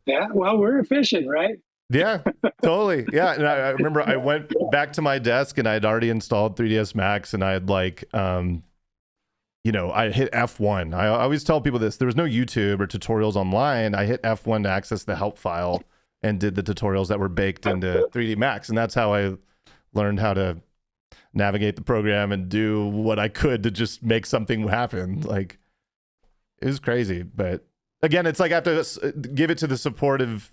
Yeah, well, we're efficient, right? Yeah, totally. Yeah. And I remember I went back to my desk and I had already installed 3ds Max, and I had like, I hit F1. I always tell people this. There was no YouTube or tutorials online. I hit F1 to access the help file and did the tutorials that were baked into 3D Max. And that's how I learned how to navigate the program and do what I could to just make something happen. Like, it was crazy. But again, it's like I have to give it to the supportive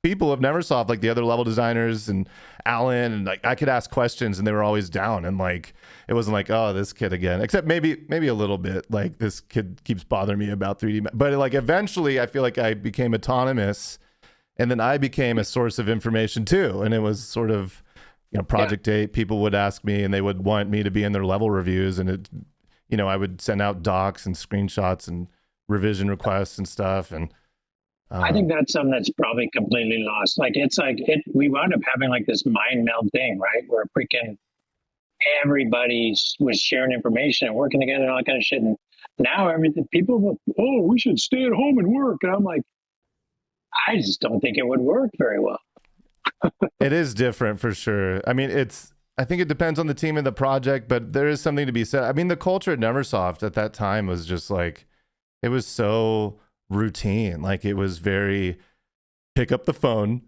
people of Neversoft, like the other level designers and Alan, and like I could ask questions and they were always down, and like it wasn't like, oh, this kid again, except maybe a little bit like this kid keeps bothering me about 3D, but like eventually I feel like I became autonomous, and then I became a source of information too. And it was sort of, Project 8, people would ask me and they would want me to be in their level reviews, and it, I would send out docs and screenshots and revision requests and stuff. And I think that's something that's probably completely lost. Like, we wound up having like this mind meld thing, right? Where freaking everybody was sharing information and working together and all that kind of shit. And now people will, oh, we should stay at home and work. And I'm like, I just don't think it would work very well. It is different for sure. I mean, I think it depends on the team and the project, but there is something to be said. I mean, the culture at Neversoft at that time was just like, it was so routine. Like, it was very pick up the phone,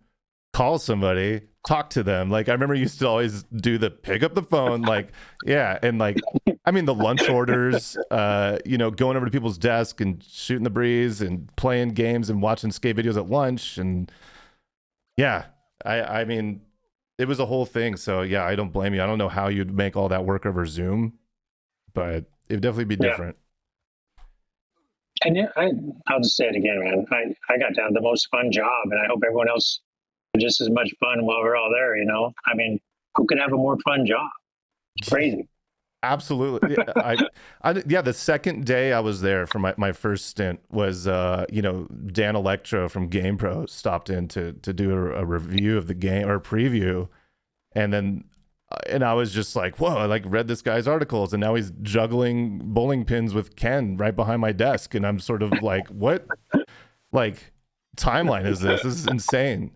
call somebody, talk to them. Like, I remember you used to always do the pick up the phone, like, yeah. And like, I mean, the lunch orders, going over to people's desk and shooting the breeze and playing games and watching skate videos at lunch. And yeah, I mean, it was a whole thing. So yeah, I don't blame you. I don't know how you'd make all that work over Zoom, but it'd definitely be different. And yeah, I'll just say it again, man. I got down the most fun job, and I hope everyone else had just as much fun while we're all there. I mean, who could have a more fun job? It's crazy. Absolutely. Yeah. The second day I was there for my first stint was, Dan Electro from GamePro stopped in to do a review of the game, or a preview, and I was just like, whoa, I like read this guy's articles, and now he's juggling bowling pins with Ken right behind my desk. And I'm sort of like, what like timeline is this? This is insane.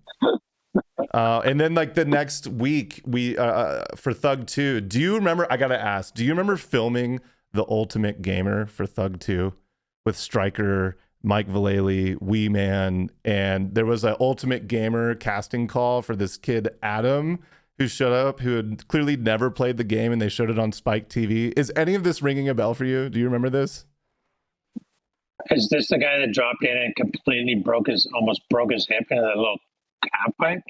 And then like the next week we, for Thug 2, do you remember, I got to ask, do you remember filming the Ultimate Gamer for Thug 2 with Stryker, Mike Vallely, Wee Man, and there was an Ultimate Gamer casting call for this kid, Adam, who showed up, who had clearly never played the game, and they showed it on Spike TV. Is any of this ringing a bell for you? Do you remember this? Is this the guy that dropped in and completely almost broke his hip into that little calf pipe?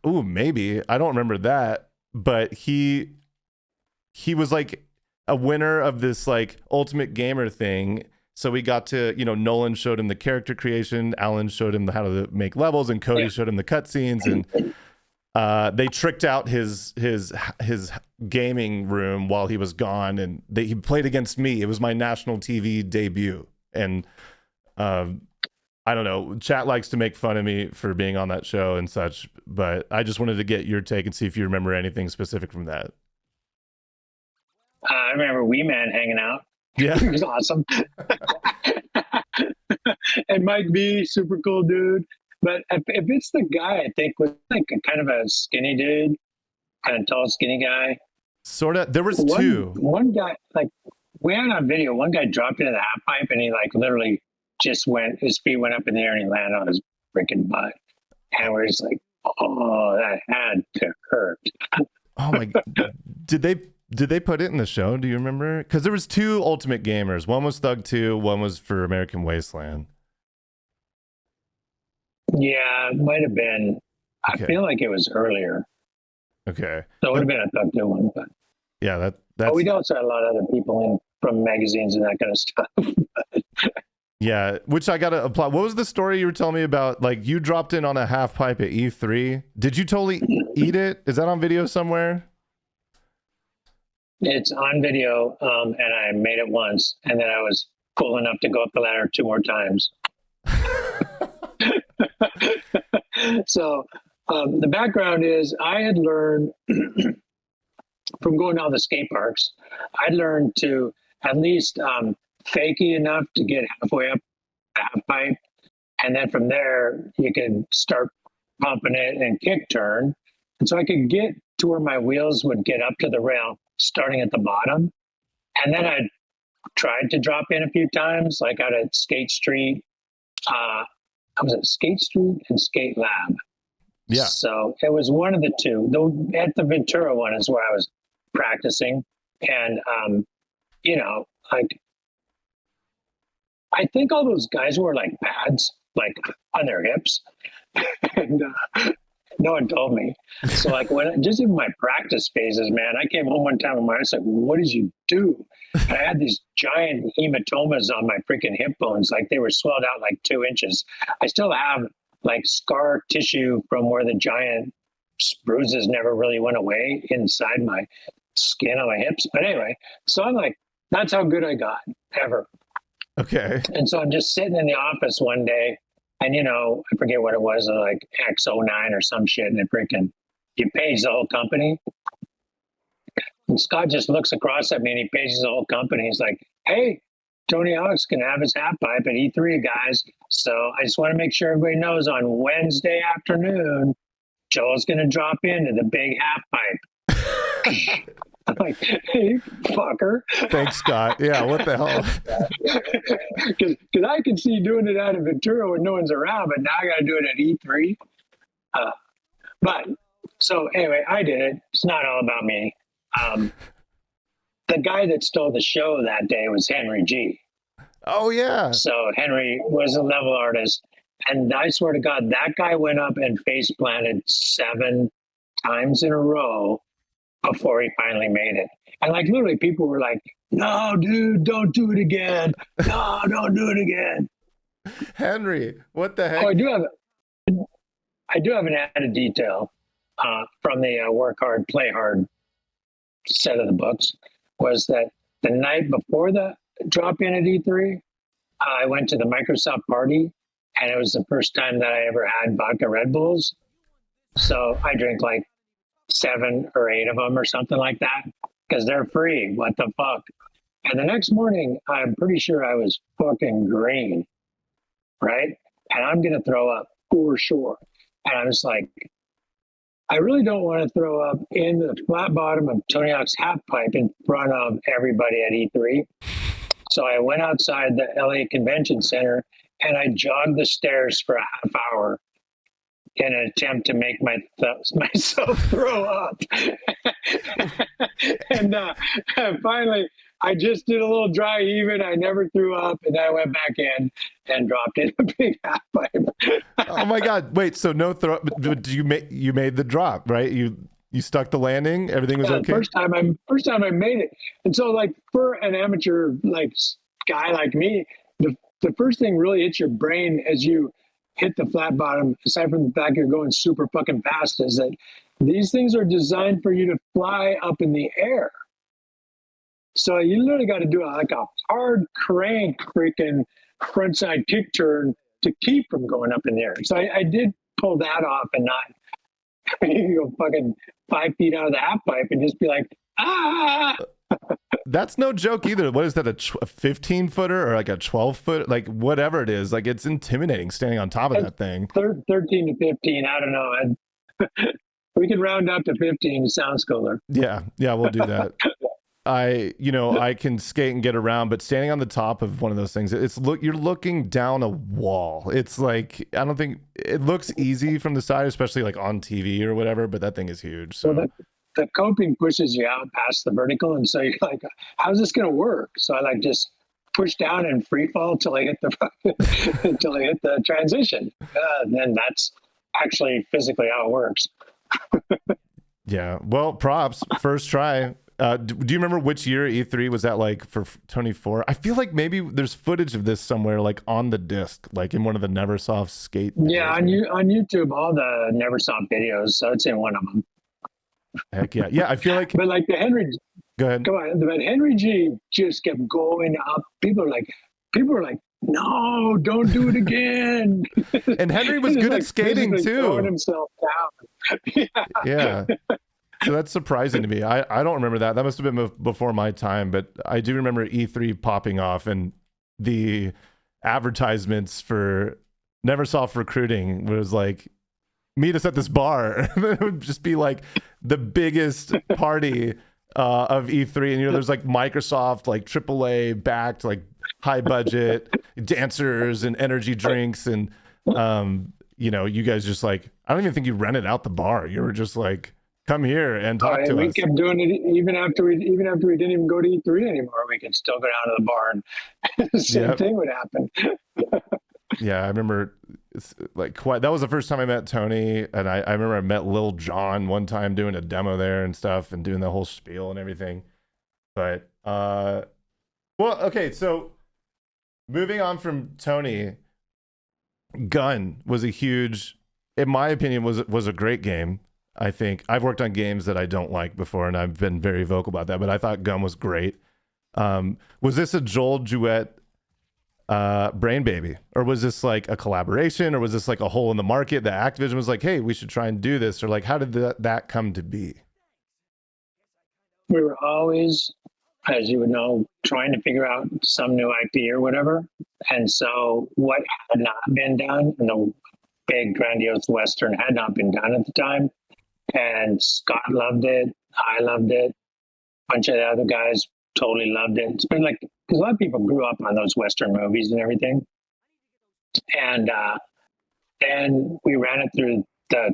Ooh, maybe. I don't remember that, but he was like a winner of this like Ultimate Gamer thing. So we got to, Nolan showed him the character creation, Alan showed him how to make levels, and Cody showed him the cutscenes, and they tricked out his gaming room while he was gone, and he played against me. It was my national TV debut, and I don't know. Chat likes to make fun of me for being on that show and such, but I just wanted to get your take and see if you remember anything specific from that. I remember Wee Man hanging out. Yeah, It was awesome. and Mike B, super cool dude. But if it's the guy, I think was like a kind of a skinny dude, kind of tall, skinny guy. Sort of. There was One, two. one guy, like we had on video, one guy dropped into the half pipe and he like literally just went, his feet went up in the air and he landed on his freaking butt. And we're just like, oh, that had to hurt. Oh my god. Did they put it in the show? Do you remember? Because there was two Ultimate Gamers. One was Thug 2, one was for American Wasteland. Yeah, it might have been. Okay. I feel like it was earlier. Okay. So it would have been a Thug 2 one. But Yeah, that's we also had a lot of other people in from magazines and that kind of stuff. yeah, which I gotta apply. What was the story you were telling me about? Like you dropped in on a half pipe at E3. Did you totally eat it? Is that on video somewhere? It's on video, and I made it once, and then I was cool enough to go up the ladder 2 more times. So the background is I had learned from going to all the skate parks, I'd learned to at least fakey enough to get halfway up the half pipe. And then from there, you could start pumping it and kick turn. And so I could get to where my wheels would get up to the rail, starting at the bottom. And then I tried to drop in a few times, like out at Skate Street. I was at Skate Street and Skate Lab. Yeah. So it was one of the two. At the Ventura one is where I was practicing. And, like, I think all those guys wore like pads, like on their hips. And no one told me. So like just in my practice phases, man, I came home one time and I was like, what did you do? And I had these giant hematomas on my freaking hip bones. Like they were swelled out like 2 inches. I still have like scar tissue from where the giant bruises never really went away inside my skin on my hips. But anyway, so I'm like, that's how good I got ever. Okay. And so I'm just sitting in the office one day and, I forget what it was, like X09 or some shit. And you page the whole company. And Scott just looks across at me and he pages the whole company. He's like, hey, Tony Hawk's going to have his half pipe at E3, guys. So I just want to make sure everybody knows on Wednesday afternoon, Joel's going to drop into the big half pipe. I'm like, hey, fucker. Thanks, Scott. Yeah, what the hell? Because I can see doing it out of Ventura when no one's around, but now I got to do it at E3. But so anyway, I did it. It's not all about me. The guy that stole the show that day was Henry G. Oh, yeah. So Henry was a level artist. And I swear to God, that guy went up and face planted 7 times in a row before he finally made it. And like literally people were like, no, dude, don't do it again. No, don't do it again. Henry, what the heck? Oh, I do have an added detail from the Work Hard, Play Hard set of the books, was that the night before the drop-in at E3, I went to the Microsoft party, and it was the first time that I ever had vodka Red Bulls. So I drank like 7 or 8 of them or something like that, because they're free. What the fuck? And the next morning, I'm pretty sure I was fucking green, right? And I'm going to throw up for sure. And I was like, I really don't want to throw up in the flat bottom of Tony Hawk's half pipe in front of everybody at E3. So I went outside the LA Convention Center and I jogged the stairs for a half hour in an attempt to make myself throw up. And finally, I just did a little dry heaving. I never threw up, and then I went back in and dropped in a big half pipe. Oh my God! Wait, so no throw? But you made the drop, right? You stuck the landing. Everything was okay. First time I made it, and so like for an amateur like guy like me, the first thing really hits your brain as you hit the flat bottom, aside from the fact you're going super fucking fast, is that these things are designed for you to fly up in the air. So you literally got to do like a hard crank freaking frontside kick turn to keep from going up in the air. So I did pull that off and not go fucking 5 feet out of the half pipe and just be like, ah. That's no joke either. What is that, a 15-footer or like a 12-foot, like whatever it is? Like, it's intimidating standing on top of that thing. 13 to 15. I don't know. We can round up to 15. It sounds cooler. Yeah, we'll do that. I can skate and get around, but standing on the top of one of those things, you're looking down a wall. It's like, I don't think it looks easy from the side, especially like on TV or whatever, but that thing is huge. So well, the coping pushes you out past the vertical, and so you're like, how's this going to work? So I like just push down and free fall till I hit the transition. And then that's actually physically how it works. Yeah, well, props, first try. Do you remember which year E3 was that, like, for 24? I feel like maybe there's footage of this somewhere, like on the disc, like in one of the Neversoft skate. Yeah, on YouTube, all the Neversoft videos. So it's in one of them. Heck yeah, yeah. I feel like, but like the Henry, go ahead. Come on, but Henry G just kept going up. People are like, no, don't do it again. And Henry was good at skating too. Throwing himself down. Yeah. So that's surprising to me. I don't remember that. That must have been before my time, but I do remember E3 popping off and the advertisements for Neversoft recruiting was like, meet us at this bar. It would just be like the biggest party of E3. And, there's like Microsoft, like AAA backed, like high budget dancers and energy drinks. And, you guys just like, I don't even think you rented out the bar. You were just like, come here and talk to us. We kept doing it even after we didn't even go to E3 anymore. We could still go down to the bar and the same thing would happen. Yeah, I remember that was the first time I met Tony, and I remember I met Lil Jon one time doing a demo there and stuff and doing the whole spiel and everything. But okay, so moving on from Tony, Gun was a huge, in my opinion, was a great game. I think I've worked on games that I don't like before, and I've been very vocal about that, but I thought Gun was great. Was this a Joel Jewett brain baby, or was this like a collaboration, or was this like a hole in the market that Activision was like, hey, we should try and do this, or like, how did that come to be? We were always, as you would know, trying to figure out some new IP or whatever. And so what had not been done, the big grandiose Western had not been done at the time. And Scott loved it. I loved it. A bunch of the other guys totally loved it. It's been like, because a lot of people grew up on those Western movies and everything. And then we ran it through the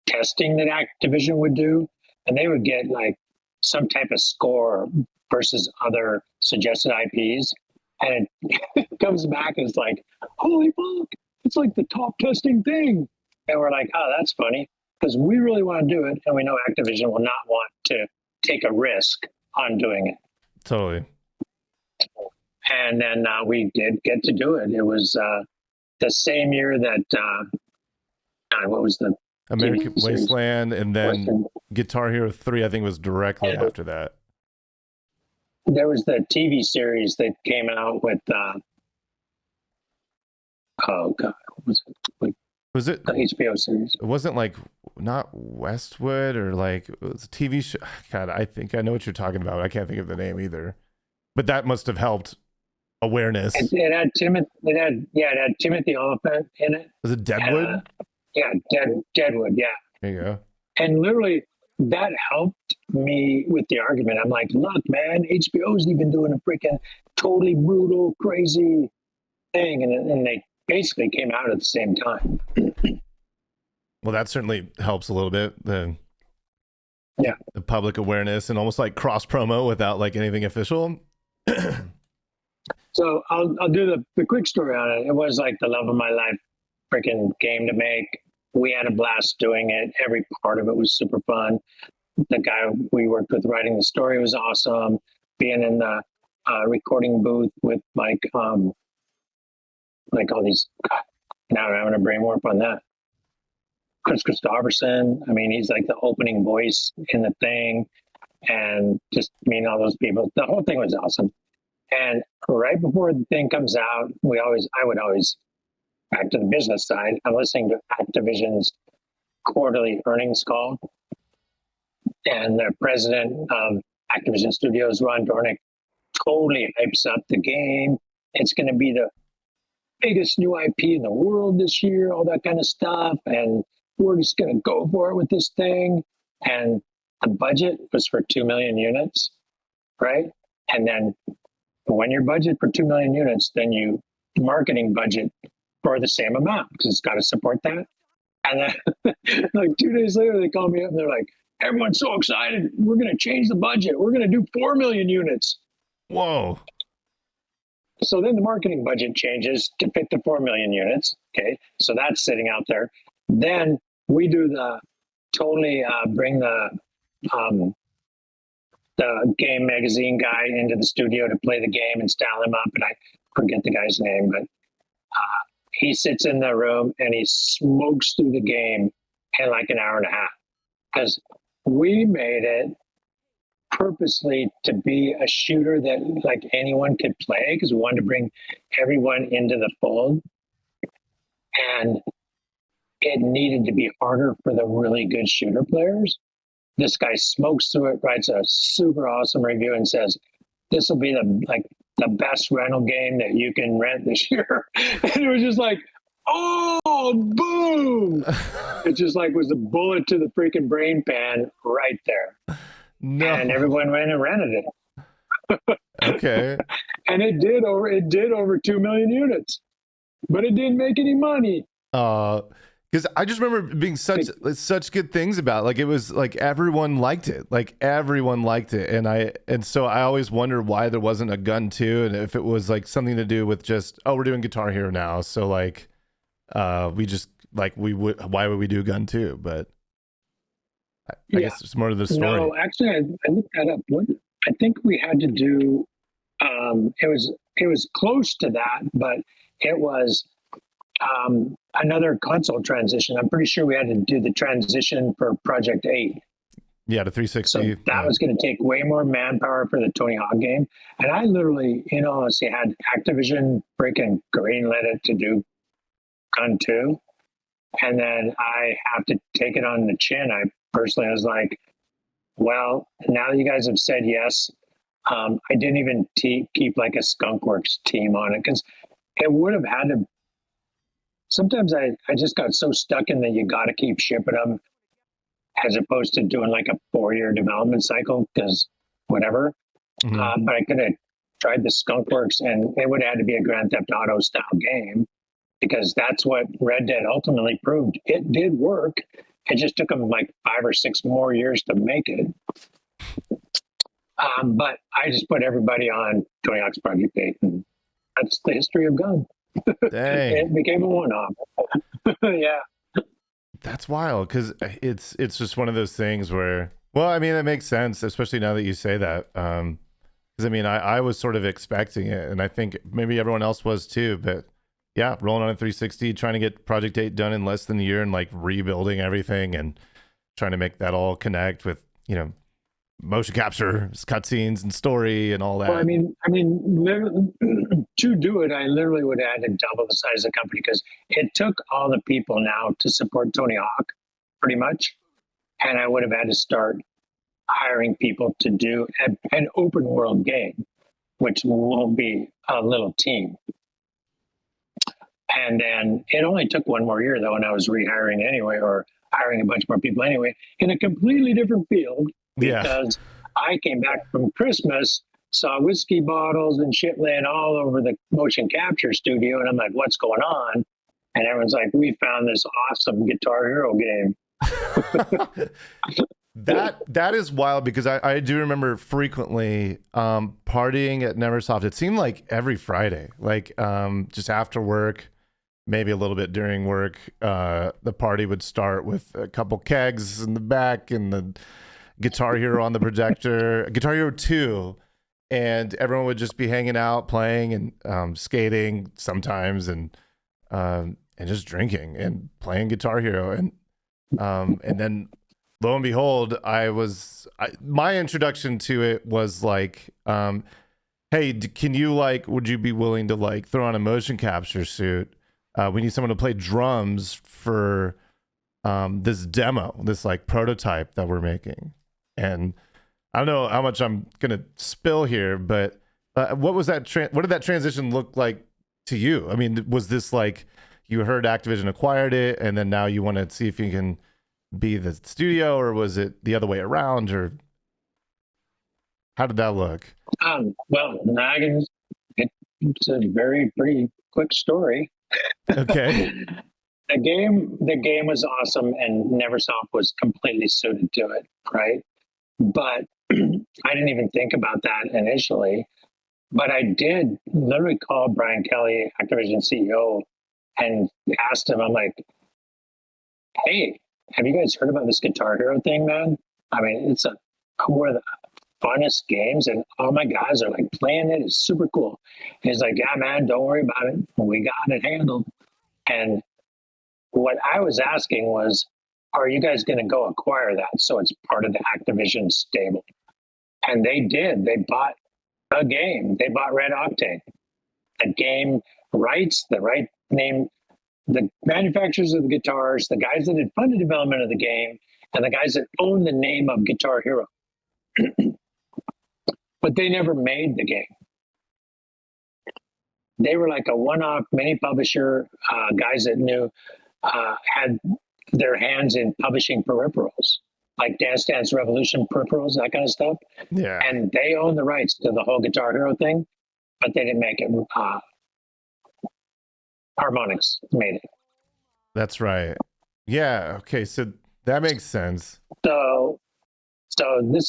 testing that Activision would do, and they would get like some type of score versus other suggested IPs. And it comes back and it's like, holy fuck, it's like the top testing thing. And we're like, oh, that's funny, because we really want to do it, and we know Activision will not want to take a risk on doing it. Totally. And then we did get to do it. It was the same year that what was the American Wasteland, and then Western. Guitar Hero 3, I think, was directly after that. There was the TV series that came out with oh god, what was it? Was it the HBO series? It wasn't like, not Westwood, or like, it was a TV show. God, I think I know what you're talking about. I can't think of the name either. But that must have helped awareness. It had Timothy Oliphant in it. Was it Deadwood? Deadwood. Yeah. There you go. And literally, that helped me with the argument. I'm like, look, man, HBO's even doing a freaking totally brutal, crazy thing, and they basically came out at the same time. Well, that certainly helps a little bit. The public awareness and almost like cross promo without like anything official. So I'll do the quick story on it. It was like the love of my life freaking game to make. We had a blast doing it. Every part of it was super fun. The guy we worked with writing the story was awesome. Being in the recording booth with like all these. God, now I'm having a brain warp on that. Chris Christopherson. I mean, he's like the opening voice in the thing, and just meeting all those people. The whole thing was awesome. And right before the thing comes out, I would always, back to the business side, I'm listening to Activision's quarterly earnings call, and the president of Activision Studios, Ron Dornick totally hypes up the game. It's going to be the biggest new IP in the world this year, all that kind of stuff. And we're just going to go for it with this thing. And the budget was for 2 million units, right? And then when your budget for 2 million units, then you marketing budget for the same amount because it's got to support that. And then like 2 days later, they call me up and they're like, everyone's so excited. We're going to change the budget. We're going to do 4 million units. Whoa. So then the marketing budget changes to fit the 4 million units. Okay. So that's sitting out there. Then we do bring the game magazine guy into the studio to play the game and style him up. And I forget the guy's name, but he sits in the room and he smokes through the game in like an hour and a half because we made it purposely to be a shooter that like anyone could play because we wanted to bring everyone into the fold. And it needed to be harder for the really good shooter players. This guy smokes through it, writes a super awesome review, and says, "This will be the best rental game that you can rent this year." And it was just like, oh, boom! It just like was a bullet to the freaking brain pan right there. No. And everyone went and rented it. Okay. And it did over 2 million units, but it didn't make any money. Because I just remember being such good things about it. Like it was like everyone liked it. And so I always wondered why there wasn't a Gun 2 and if it was like something to do with just, oh, we're doing Guitar Hero now. So like we just like why would we do Gun 2? But I guess it's more to the story. No, actually I looked that up. I think we had to do it was close to that, but it was another console transition. I'm pretty sure we had to do the transition for Project 8. Yeah, to 360. So that was going to take way more manpower for the Tony Hawk game. And I literally, had Activision freaking greenlit it to do Gun 2. And then I have to take it on the chin. I personally was like, well, now that you guys have said yes, I didn't even keep like a Skunkworks team on it because it would have had to. Sometimes I just got so stuck in that you got to keep shipping them as opposed to doing like a 4-year development cycle because whatever. Mm-hmm. But I could have tried the Skunkworks and it would have had to be a Grand Theft Auto style game because that's what Red Dead ultimately proved. It did work. It just took them like 5 or 6 more years to make it. But I just put everybody on Tony Hawk's Project 8 and that's the history of Gun. Dang. It became a one-off. Yeah. That's wild because it's just one of those things where, well, I mean, it makes sense, especially now that you say that. Because I mean, I was sort of expecting it, and I think maybe everyone else was too. But yeah, rolling on a 360, trying to get Project 8 done in less than a year, and like rebuilding everything and trying to make that all connect with motion capture, cutscenes, and story, and all that. Well, I mean, to do it, I literally would have had to double the size of the company because it took all the people now to support Tony Hawk, pretty much, and I would have had to start hiring people to do an open world game, which won't be a little team. And then it only took 1 more year though, and I was rehiring anyway, or hiring a bunch more people anyway, in a completely different field. Because I came back from Christmas, saw whiskey bottles and shit laying all over the motion capture studio. And I'm like, what's going on? And everyone's like, we found this awesome Guitar Hero game. That is wild because I do remember frequently partying at Neversoft. It seemed like every Friday, like just after work, maybe a little bit during work, the party would start with a couple kegs in the back and the Guitar Hero on the projector, Guitar Hero 2, and everyone would just be hanging out, playing and skating sometimes, and just drinking and playing Guitar Hero, and then lo and behold, my introduction to it was like, hey, can you would you be willing to throw on a motion capture suit? We need someone to play drums for this demo, this prototype that we're making. And I don't know how much I'm gonna spill here, but what was that? What did that transition look like to you? I mean, was this like you heard Activision acquired it, and then now you want to see if you can be the studio, or was it the other way around, or how did that look? Well, it's a pretty quick story. Okay. The game was awesome, and Neversoft was completely suited to it, right? But I didn't even think about that initially. But I did literally call Brian Kelly, Activision CEO, and asked him, I'm like, hey, have you guys heard about this Guitar Hero thing, man? I mean, it's one of the funnest games, and all my guys are like playing it. It's super cool. And he's like, yeah, man, don't worry about it. We got it handled. And what I was asking was, are you guys going to go acquire that so it's part of the Activision stable? And they did. They bought a game. They bought Red Octane. The game rights, the right name, the manufacturers of the guitars, the guys that had funded development of the game, and the guys that own the name of Guitar Hero. But they never made the game. They were like a one-off mini publisher, guys that knew had their hands in publishing peripherals, like Dance Dance Revolution peripherals, that kind of stuff. Yeah. And they own the rights to the whole Guitar Hero thing, but they didn't make it. Harmonix made it. That's right. Yeah. Okay. So that makes sense. So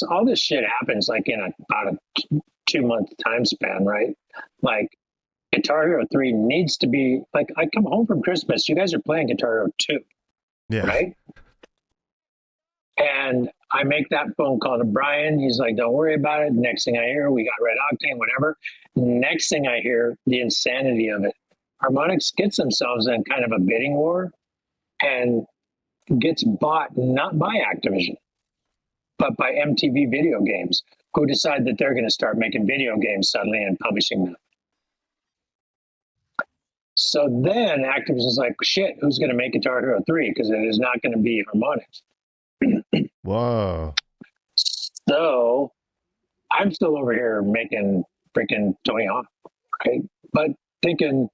all this shit happens like in about a 2-month time span, right? Like Guitar Hero 3 needs to be like, I come home from Christmas, you guys are playing Guitar Hero 2, Yeah. right? And I make that phone call to Brian. He's like, don't worry about it. Next thing I hear, we got Red Octane, whatever. Next thing I hear, the insanity of it. Harmonix gets themselves in kind of a bidding war and gets bought not by Activision, but by MTV Video Games, who decide that they're going to start making video games suddenly and publishing them. So then Activision's like, shit, who's going to make Guitar Hero 3? Because it is not going to be Harmonix. Whoa. So I'm still over here making freaking Tony Hawk, right? But thinking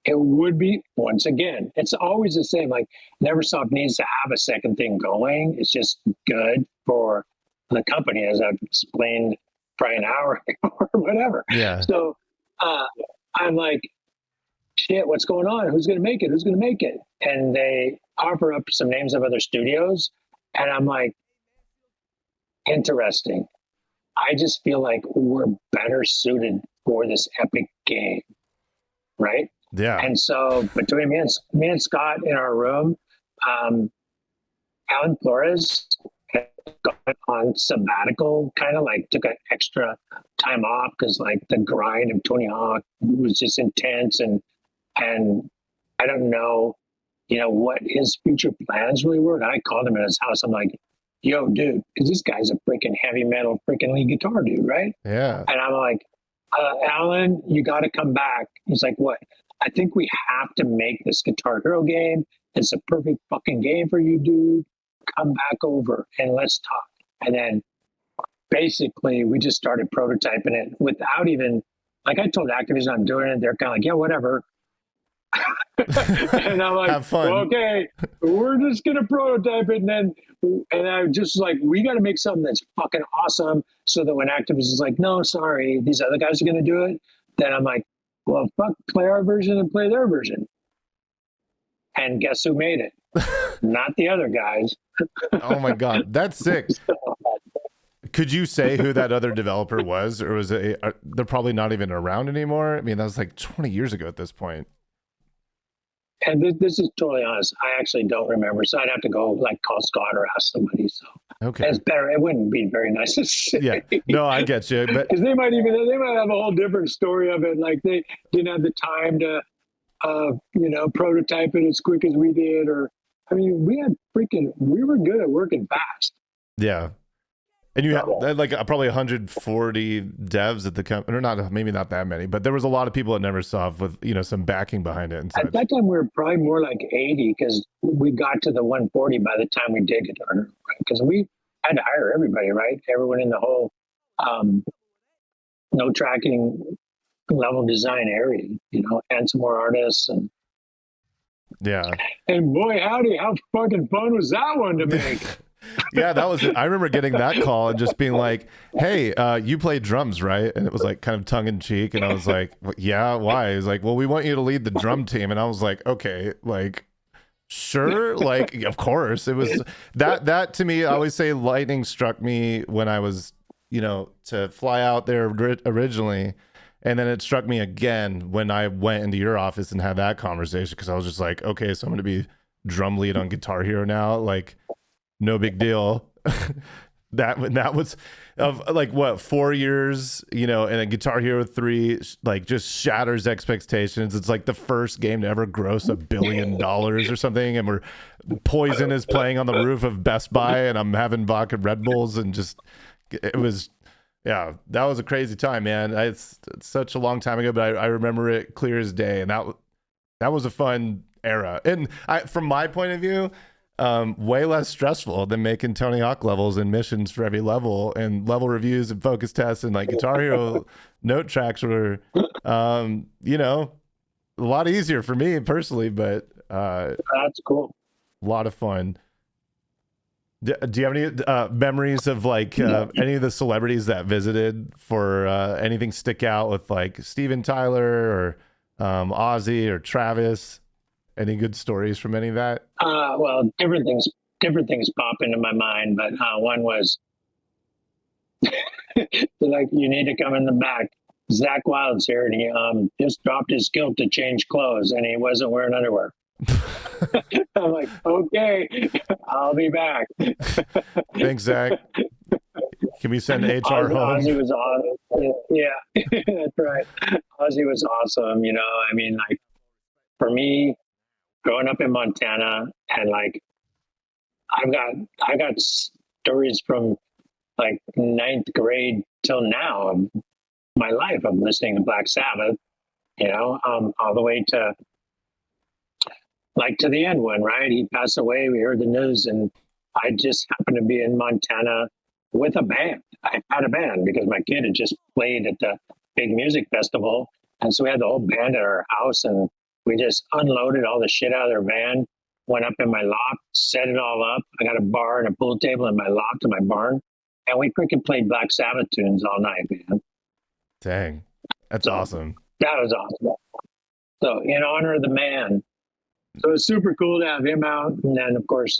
it would be, once again, it's always the same. Like Neversoft needs to have a second thing going. It's just good for the company, as I've explained probably an hour or whatever. Yeah. So I'm like, shit, what's going on? Who's going to make it? Who's going to make it? And they offer up some names of other studios. And I'm like, interesting. I just feel like we're better suited for this epic game, right? Yeah. And so between me and Scott in our room, Alan Flores had gone on sabbatical, kind of like took an extra time off because like the grind of Tony Hawk was just intense, and I don't know, what his future plans really were. And I called him in his house. I'm like, yo, dude, because this guy's a freaking heavy metal freaking lead guitar dude, right? Yeah. And I'm like, Alan, you got to come back. He's like, what? I think we have to make this Guitar Hero game. It's a perfect fucking game for you, dude. Come back over and let's talk. And then basically we just started prototyping it without even, like I told Activision I'm doing it. They're kind of like, yeah, whatever. And I'm like, have fun. Okay, we're just going to prototype it. And I just like, we got to make something that's fucking awesome so that when Activision is like, no, sorry, these other guys are going to do it. Then I'm like, well, fuck, play our version and play their version. And guess who made it? Not the other guys. Oh my God. That's sick. Could you say who that other developer was, or was it, they're probably not even around anymore? I mean, that was like 20 years ago at this point. And this is totally honest. I actually don't remember. So I'd have to go like call Scott or ask somebody. So Okay. it's better. It wouldn't be very nice to say. Yeah. No, I get you. But because they might have a whole different story of it. Like they didn't have the time to, prototype it as quick as we did. Or, I mean, we were good at working fast. yeah. And you had like probably 140 devs at the company, or maybe not that many, but there was a lot of people at Neversoft with, some backing behind it and such. At that time, we were probably more like 80 because we got to the 140 by the time we did Guitar Hero, right? Because we had to hire everybody, right? Everyone in the whole no tracking level design area, and some more artists. And boy, howdy, how fucking fun was that one to make? Yeah, that was it. I remember getting that call and just being like, hey, you play drums, right? And it was like kind of tongue in cheek. And I was like, yeah, why? He's like, well, we want you to lead the drum team. And I was like, okay, like, sure. Like, of course. It was that to me, I always say lightning struck me when I was, to fly out there originally. And then it struck me again when I went into your office and had that conversation, because I was just like, okay, so I'm going to be drum lead on Guitar Hero now. Like, no big deal. that was of like what, 4 years, and a Guitar Hero 3 like just shatters expectations. It's like the first game to ever gross $1 billion or something, and we're Poison is playing on the roof of Best Buy, and I'm having vodka Red Bulls, and just it was. Yeah, that was a crazy time, man. It's such a long time ago, but I remember it clear as day, and that was a fun era. And from my point of view, way less stressful than making Tony Hawk levels and missions for every level, and level reviews and focus tests, and like Guitar Hero note tracks were, a lot easier for me personally, but that's cool. A lot of fun. Do you have any memories of like any of the celebrities that visited for anything stick out with like Steven Tyler or Ozzy or Travis? Any good stories from any of that? Well, different things pop into my mind, but one was like, you need to come in the back. Zach Wild's here, and he just dropped his kilt to change clothes, and he wasn't wearing underwear. I'm like, okay, I'll be back. Thanks, Zach. Can we send HR home? Ozzy was awesome. Yeah, that's right. Ozzy was awesome. I mean, like, for me, growing up in Montana, and like, I got stories from like 9th grade till now of my life of listening to Black Sabbath. All the way to the end when, right, he passed away. We heard the news, and I just happened to be in Montana with a band. I had a band because my kid had just played at the big music festival. And so we had the whole band at our house, and we just unloaded all the shit out of their van, went up in my loft, set it all up. I got a bar and a pool table in my loft in my barn. And we freaking played Black Sabbath tunes all night, man. Dang. That's awesome. That was awesome. So in honor of the man. So it was super cool to have him out. And then, of course,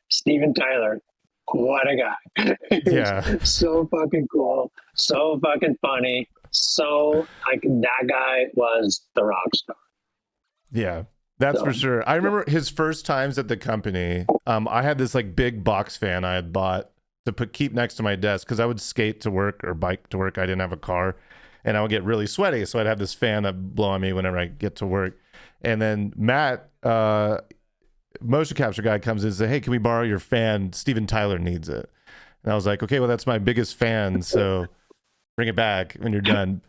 Steven Tyler, what a guy. Yeah. So fucking cool. So fucking funny. So, like, that guy was the rock star. Yeah, that's for sure. I remember his first times at the company. I had this like big box fan I had bought to keep next to my desk, because I would skate to work or bike to work. I didn't have a car. And I would get really sweaty, so I'd have this fan that blow on me whenever I get to work. And then Matt, motion capture guy, comes in and says, hey, can we borrow your fan? Steven Tyler needs it. And I was like, okay, well, that's my biggest fan, so bring it back when you're done.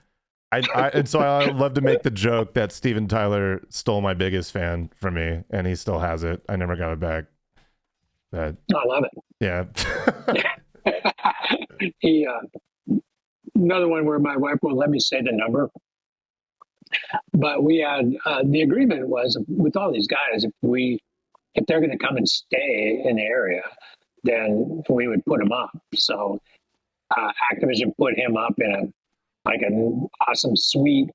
And so I love to make the joke that Steven Tyler stole my biggest fan from me, and he still has it. I never got it back. I love it. Yeah. Another one where my wife won't let me say the number, but we had the agreement was with all these guys, if they're going to come and stay in the area, then we would put them up. So Activision put him up in an awesome suite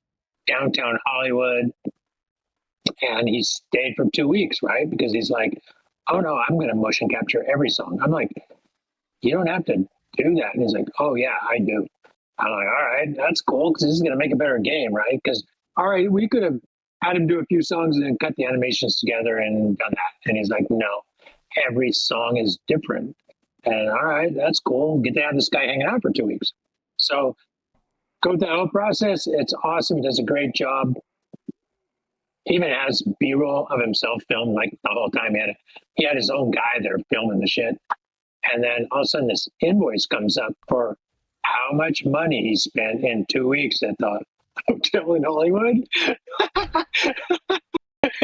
downtown Hollywood, and he stayed for 2 weeks, right? Because he's like, oh no, I'm going to motion capture every song. I'm like, you don't have to do that. And he's like, oh yeah, I do. I'm like, all right, that's cool, because this is going to make a better game, right? Because, all right, we could have had him do a few songs and then cut the animations together and done that. And he's like, no, every song is different. And all right, that's cool. Get to have this guy hanging out for 2 weeks. So go through the whole process. It's awesome. He does a great job. Even has B-roll of himself filmed like the whole time. He had his own guy there filming the shit. And then all of a sudden this invoice comes up for how much money he spent in 2 weeks at the hotel in Hollywood.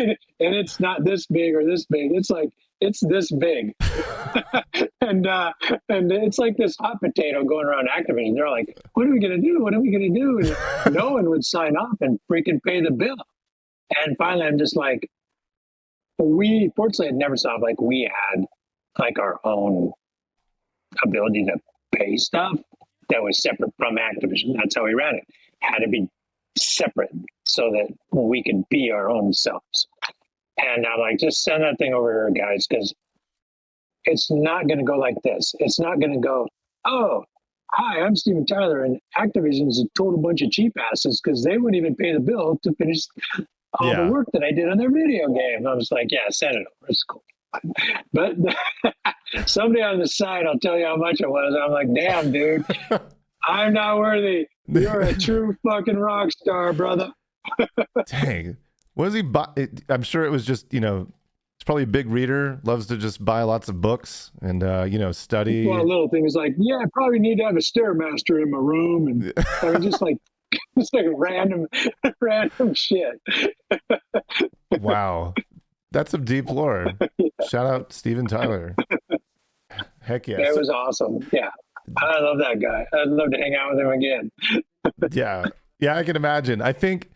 And it's not this big or this big. It's like It's this big, and it's like this hot potato going around Activision. They're like, "What are we gonna do? What are we gonna do?" And no one would sign up and freaking pay the bill. And finally, I'm just like, we fortunately at Neversoft, like we had like our own ability to pay stuff that was separate from Activision. That's how we ran it. Had to be separate so that we could be our own selves. And I'm like, just send that thing over here, guys, because it's not going to go like this. It's not going to go, oh, hi, I'm Steven Tyler, and Activision's a total bunch of cheap asses because they wouldn't even pay the bill to finish all the work that I did on their video game. I was like, yeah, send it over. It's cool. But someday on the side, I'll tell you how much it was. I'm like, damn, dude, I'm not worthy. You're a true fucking rock star, brother. Dang. What does he buy? I'm sure it was just, you know, it's probably a big reader, loves to just buy lots of books and, you know, study. Well, little things like, yeah, I probably need to have a Stairmaster in my room. And I mean, just like, it's like random shit. Wow. That's some deep lore. Yeah. Shout out Steven Tyler. Heck yeah. That was awesome. Yeah. I love that guy. I'd love to hang out with him again. Yeah. Yeah, I can imagine. I think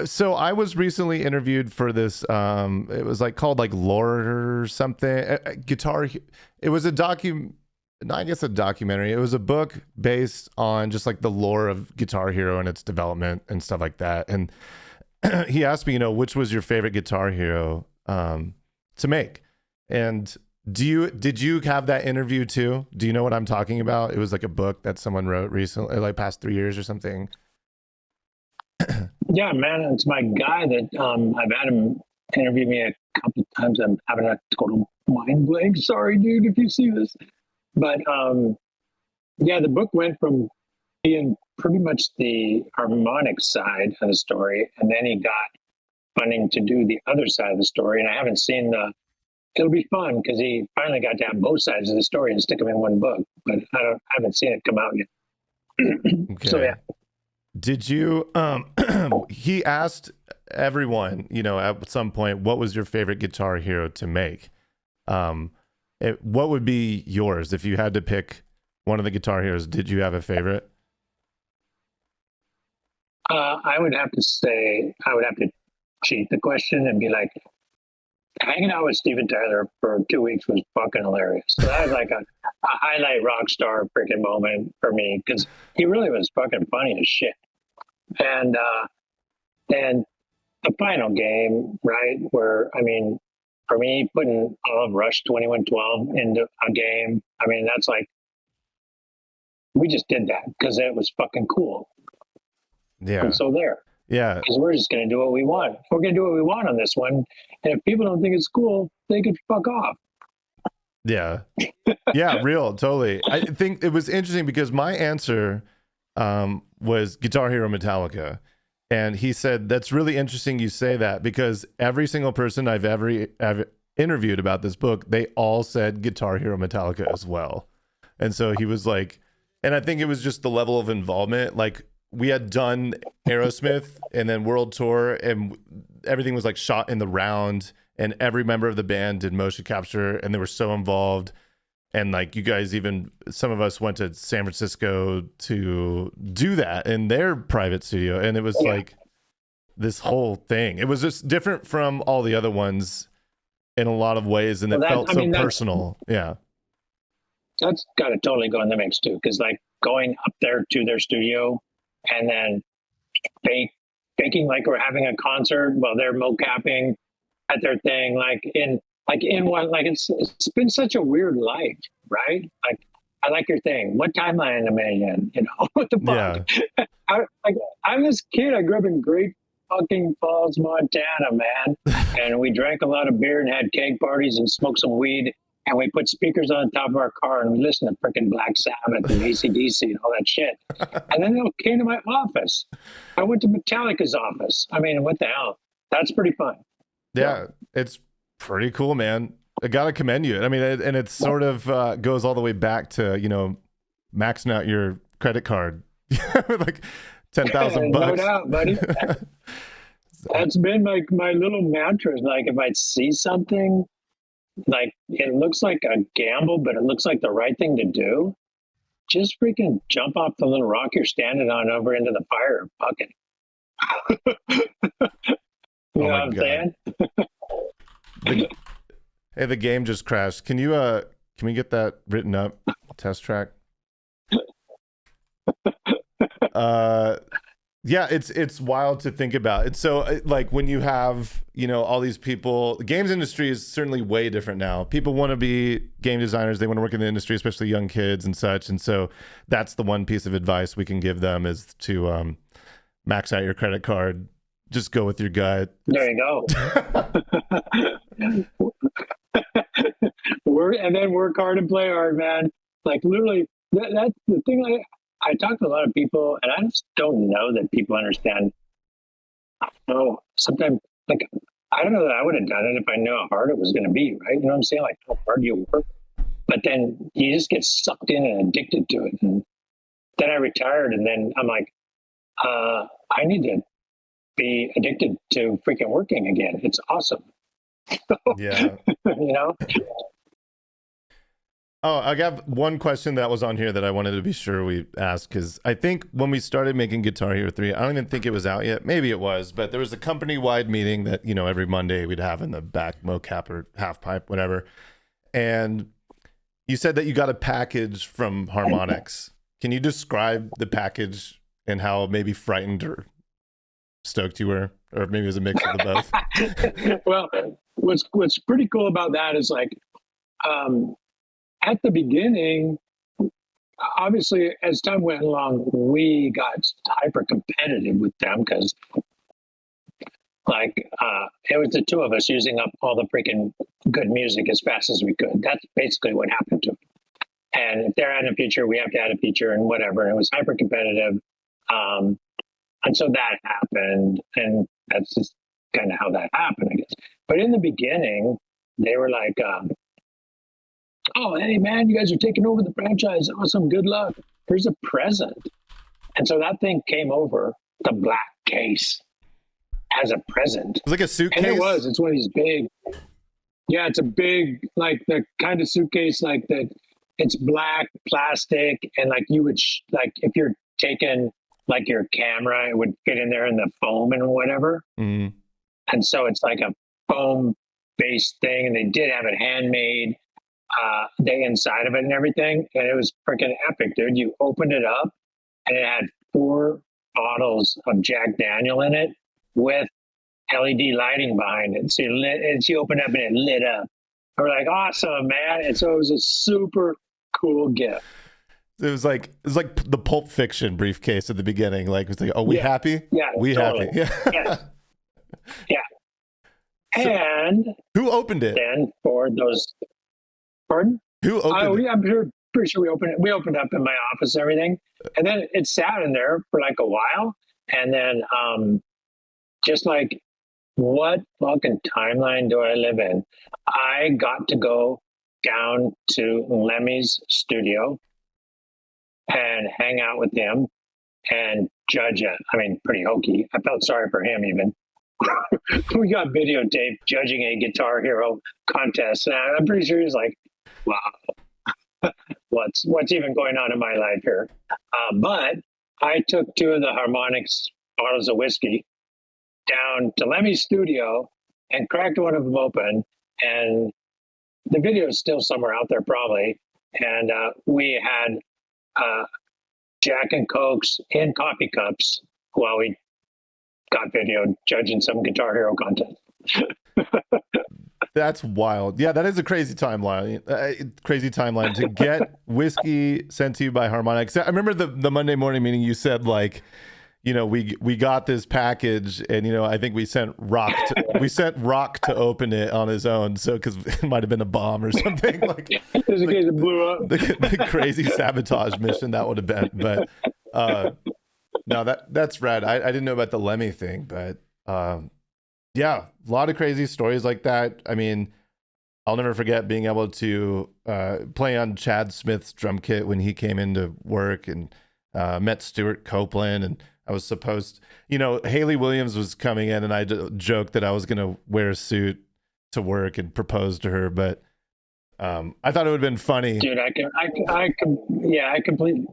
so. I was recently interviewed for this. It was like called like Lore or something. Guitar. It was a I guess a documentary. It was a book based on just like the lore of Guitar Hero and its development and stuff like that. And he asked me, you know, which was your favorite Guitar Hero to make? And did you have that interview too? Do you know what I'm talking about? It was like a book that someone wrote recently, like past 3 years or something. Yeah, man, it's my guy that I've had him interview me a couple of times. I'm having a total mind blank. Sorry, dude, if you see this. But yeah, the book went from being pretty much the harmonic side of the story, and then he got funding to do the other side of the story. And I haven't seen it'll be fun because he finally got to have both sides of the story and stick them in one book. But I haven't seen it come out yet. Okay. So yeah. Did you? He asked everyone, you know, at some point, what was your favorite Guitar Hero to make? What would be yours if you had to pick one of the Guitar Heroes? Did you have a favorite? I would have to say I would have to cheat the question and be like, hanging out with Steven Tyler for 2 weeks was fucking hilarious. So that was like a highlight rock star freaking moment for me because he really was fucking funny as shit. And the final game, right, where, I mean, for me, putting all of Rush 2112 into a game, I mean, that's like, we just did that because it was fucking cool. Yeah. And so there. Yeah. Because we're just going to do what we want. We're going to do what we want on this one. And if people don't think it's cool, they could fuck off. Yeah. Yeah, real, totally. I think it was interesting because my answer was Guitar Hero Metallica. And he said, that's really interesting you say that because every single person I've ever interviewed about this book, they all said Guitar Hero Metallica as well. And so he was like, and I think it was just the level of involvement. Like, we had done Aerosmith and then World Tour, and everything was like shot in the round, and every member of the band did motion capture, and they were so involved. And like, you guys, even some of us went to San Francisco to do that in their private studio, and it was like this whole thing. It was just different from all the other ones in a lot of ways, and it felt so personal. Yeah, that's got to totally go in the mix too, because like going up there to their studio and then faking like we're having a concert while they're mocapping at their thing, like in one, like it's been such a weird life, right? Like, I like your thing. What timeline am I in? You know, what the fuck? Yeah. I'm this kid. I grew up in Great fucking Falls, Montana, man. And we drank a lot of beer and had keg parties and smoked some weed. And we put speakers on top of our car and we listened to freaking Black Sabbath and AC/DC and all that shit. And then they came to my office. I went to Metallica's office. I mean, what the hell? That's pretty fun. Yeah, it's pretty cool, man. I gotta commend you. I mean, and it sort of goes all the way back to, you know, maxing out your credit card with like $10,000 bucks. No doubt, buddy. That's been my little mantra. Like, if I see something like it looks like a gamble, but it looks like the right thing to do. Just freaking jump off the little rock you're standing on over into the fire bucket. You know what I'm saying? Hey, the game just crashed. Can we get that written up? Test track. Yeah, it's wild to think about. It's so like when you have, all these people, the games industry is certainly way different now. People want to be game designers. They want to work in the industry, especially young kids and such. And so that's the one piece of advice we can give them is to max out your credit card. Just go with your gut. There you go. And then work hard and play hard, man. Like literally, that's the thing. I talk to a lot of people, and I just don't know that people understand. Oh, sometimes, like, I don't know that I would have done it if I knew how hard it was going to be, right? You know what I'm saying? Like, how hard you work. But then you just get sucked in and addicted to it. And then I retired, and then I'm like, I need to be addicted to freaking working again. It's awesome. Yeah. Oh, I got one question that was on here that I wanted to be sure we asked, because I think when we started making Guitar Hero 3, I don't even think it was out yet. Maybe it was, but there was a company-wide meeting that, every Monday we'd have in the back mocap or half pipe, whatever. And you said that you got a package from Harmonix. Can you describe the package and how maybe frightened or stoked you were? Or maybe it was a mix of the both? Well, what's pretty cool about that is like, at the beginning, obviously, as time went along, we got hyper competitive with them because, it was the two of us using up all the freaking good music as fast as we could. That's basically what happened to them. And if they're adding a feature, we have to add a feature and whatever. And it was hyper competitive. And so that happened. And that's just kind of how that happened, I guess. But in the beginning, they were like, oh, hey, man, you guys are taking over the franchise. Awesome. Good luck. Here's a present. And so that thing came over, the black case, as a present. It's like a suitcase? And it was. It's one of these big. Yeah, it's a big, like the kind of suitcase, like that. It's black plastic. And like you would, if you're taking like your camera, it would fit in there in the foam and whatever. Mm-hmm. And so it's like a foam based thing. And they did have it handmade. The inside of it and everything, and it was freaking epic, dude. You opened it up, and it had 4 bottles of Jack Daniel in it with LED lighting behind it. So she opened up and it lit up. We're like, awesome, man! And so it was a super cool gift. It was like the Pulp Fiction briefcase at the beginning. Like it's like, oh, we happy? Yeah, we totally. happy? Yeah. Yeah. So, and who opened it? Then for those. Pardon? Who opened it? I'm pretty sure we opened it. We opened up in my office and everything. And then it sat in there for like a while. And then just like, what fucking timeline do I live in? I got to go down to Lemmy's studio and hang out with him and judge it. I mean, pretty hokey. I felt sorry for him even. We got videotape judging a Guitar Hero contest. And I'm pretty sure he's like, wow, what's even going on in my life here? But I took 2 of the Harmonix bottles of whiskey down to Lemmy's studio and cracked one of them open. And the video is still somewhere out there probably. And we had Jack and Cokes in coffee cups while we got video judging some Guitar Hero contest. That's wild. Yeah, that is a crazy timeline. Crazy timeline to get whiskey sent to you by Harmonix. I remember the Monday morning meeting. You said like, we got this package, and I think we sent Rock to open it on his own. So because it might have been a bomb or something. Like there's a case that blew up. The crazy sabotage mission that would have been. But no, that's rad. I didn't know about the Lemmy thing, but. Yeah, a lot of crazy stories like that. I mean, I'll never forget being able to play on Chad Smith's drum kit when he came into work, and met Stuart Copeland, and I was supposed, Haley Williams was coming in, and I joked that I was going to wear a suit to work and propose to her, but I thought it would have been funny. Dude, I completely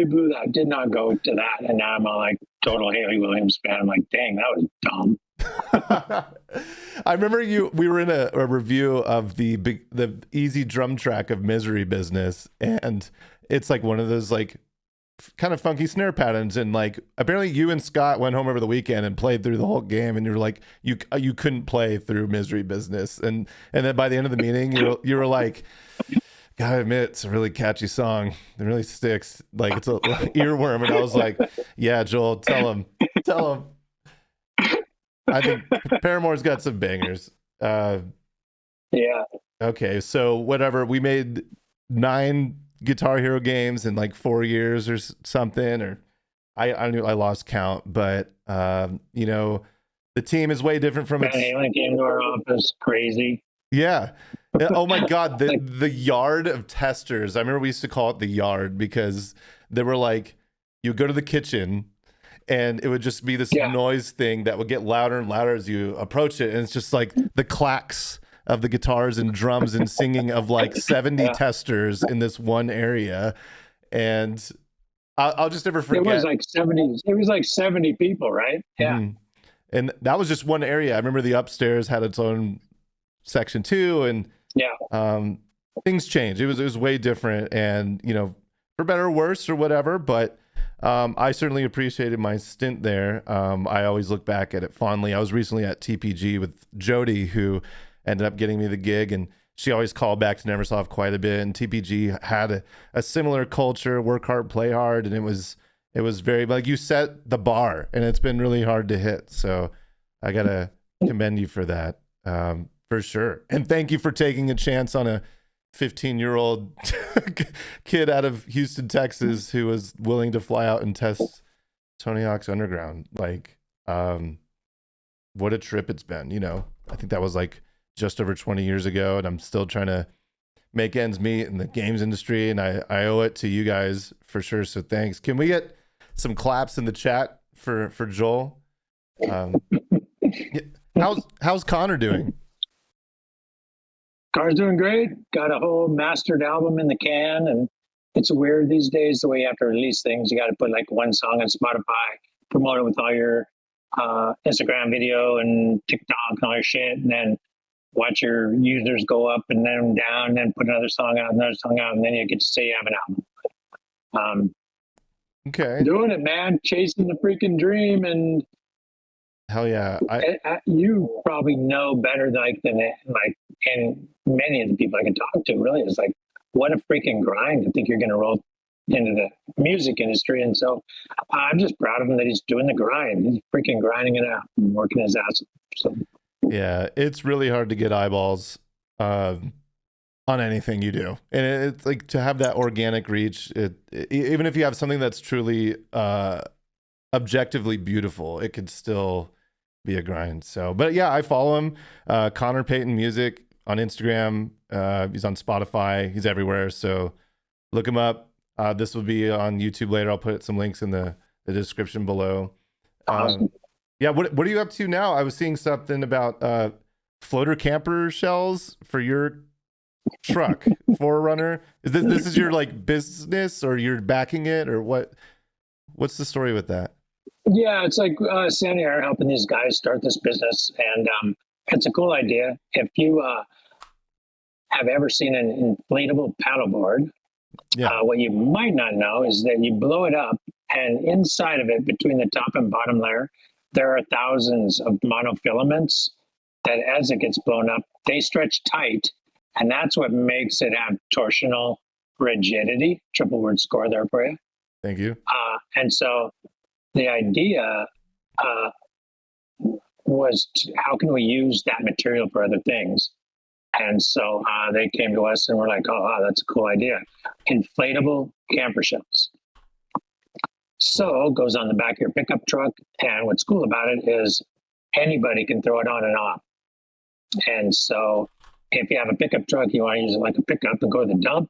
blew that. Did not go to that, and now I'm a like total Haley Williams fan. I'm like, dang, that was dumb. I remember we were in a review of the easy drum track of Misery Business, and it's like one of those like kind of funky snare patterns, and like apparently you and Scott went home over the weekend and played through the whole game, and you're like you couldn't play through Misery Business, and then by the end of the meeting you were like, gotta admit, it's a really catchy song. It really sticks. Like it's a earworm. And I was like, yeah, Joel, tell him. I think Paramore's got some bangers. Yeah. Okay, so whatever. We made 9 Guitar Hero games in like 4 years or something, or I lost count, but you know, the team is way different from its. Halen came to our office, crazy. Yeah. Oh my God, the yard of testers. I remember we used to call it the yard because they were like, you go to the kitchen and it would just be this noise thing that would get louder and louder as you approach it. And it's just like the clacks of the guitars and drums and singing of like 70 testers in this one area. And I'll just never forget. It was like 70. It was like 70 people, right? Yeah. Mm-hmm. And that was just one area. I remember the upstairs had its own section too, and things changed. It was way different, and you know, for better or worse or whatever, but I certainly appreciated my stint there. I always look back at it fondly. I was recently at TPG with Jody, who ended up getting me the gig, and she always called back to Neversoft quite a bit, and TPG had a similar culture, work hard, play hard, and it was very, like, you set the bar, and it's been really hard to hit, so I gotta commend you for that. For sure. And thank you for taking a chance on a 15-year-old kid out of Houston, Texas, who was willing to fly out and test Tony Hawk's Underground. Like, what a trip it's been, you know. I think that was like just over 20 years ago, and I'm still trying to make ends meet in the games industry, and I owe it to you guys for sure, so thanks. Can we get some claps in the chat for Joel? How's Connor doing? Car's doing great. Got a whole mastered album in the can, and it's weird these days the way you have to release things. You got to put like one song on Spotify, promote it with all your Instagram video and TikTok and all your shit, and then watch your users go up and then down, and then put another song out, and then you get to say you have an album. Okay, doing it, man. Chasing the freaking dream, and hell yeah. You probably know better and many of the people I can talk to really is like, what a freaking grind to think you're going to roll into the music industry. And so I'm just proud of him that he's doing the grind. He's freaking grinding it out and working his ass off. So yeah, it's really hard to get eyeballs on anything you do. And it's like to have that organic reach, even if you have something that's truly objectively beautiful, it could still be a grind. So, but yeah, I follow him, Connor Payton Music on Instagram. He's on Spotify. He's everywhere. So look him up. This will be on YouTube later. I'll put some links in the description below. Awesome. Yeah. What are you up to now? I was seeing something about floater camper shells for your truck, Forerunner. This is your like business, or you're backing it, or what? What's the story with that? Yeah, it's like Sandy and I are helping these guys start this business, and it's a cool idea. If you have ever seen an inflatable paddleboard, what you might not know is that you blow it up, and inside of it, between the top and bottom layer, there are thousands of monofilaments that, as it gets blown up, they stretch tight, and that's what makes it have torsional rigidity. Triple word score there for you. Thank you. And so the idea was how can we use that material for other things? And so they came to us and we're like, oh, wow, that's a cool idea. Inflatable camper shells. So it goes on the back of your pickup truck. And what's cool about it is anybody can throw it on and off. And so if you have a pickup truck, you want to use it like a pickup and go to the dump,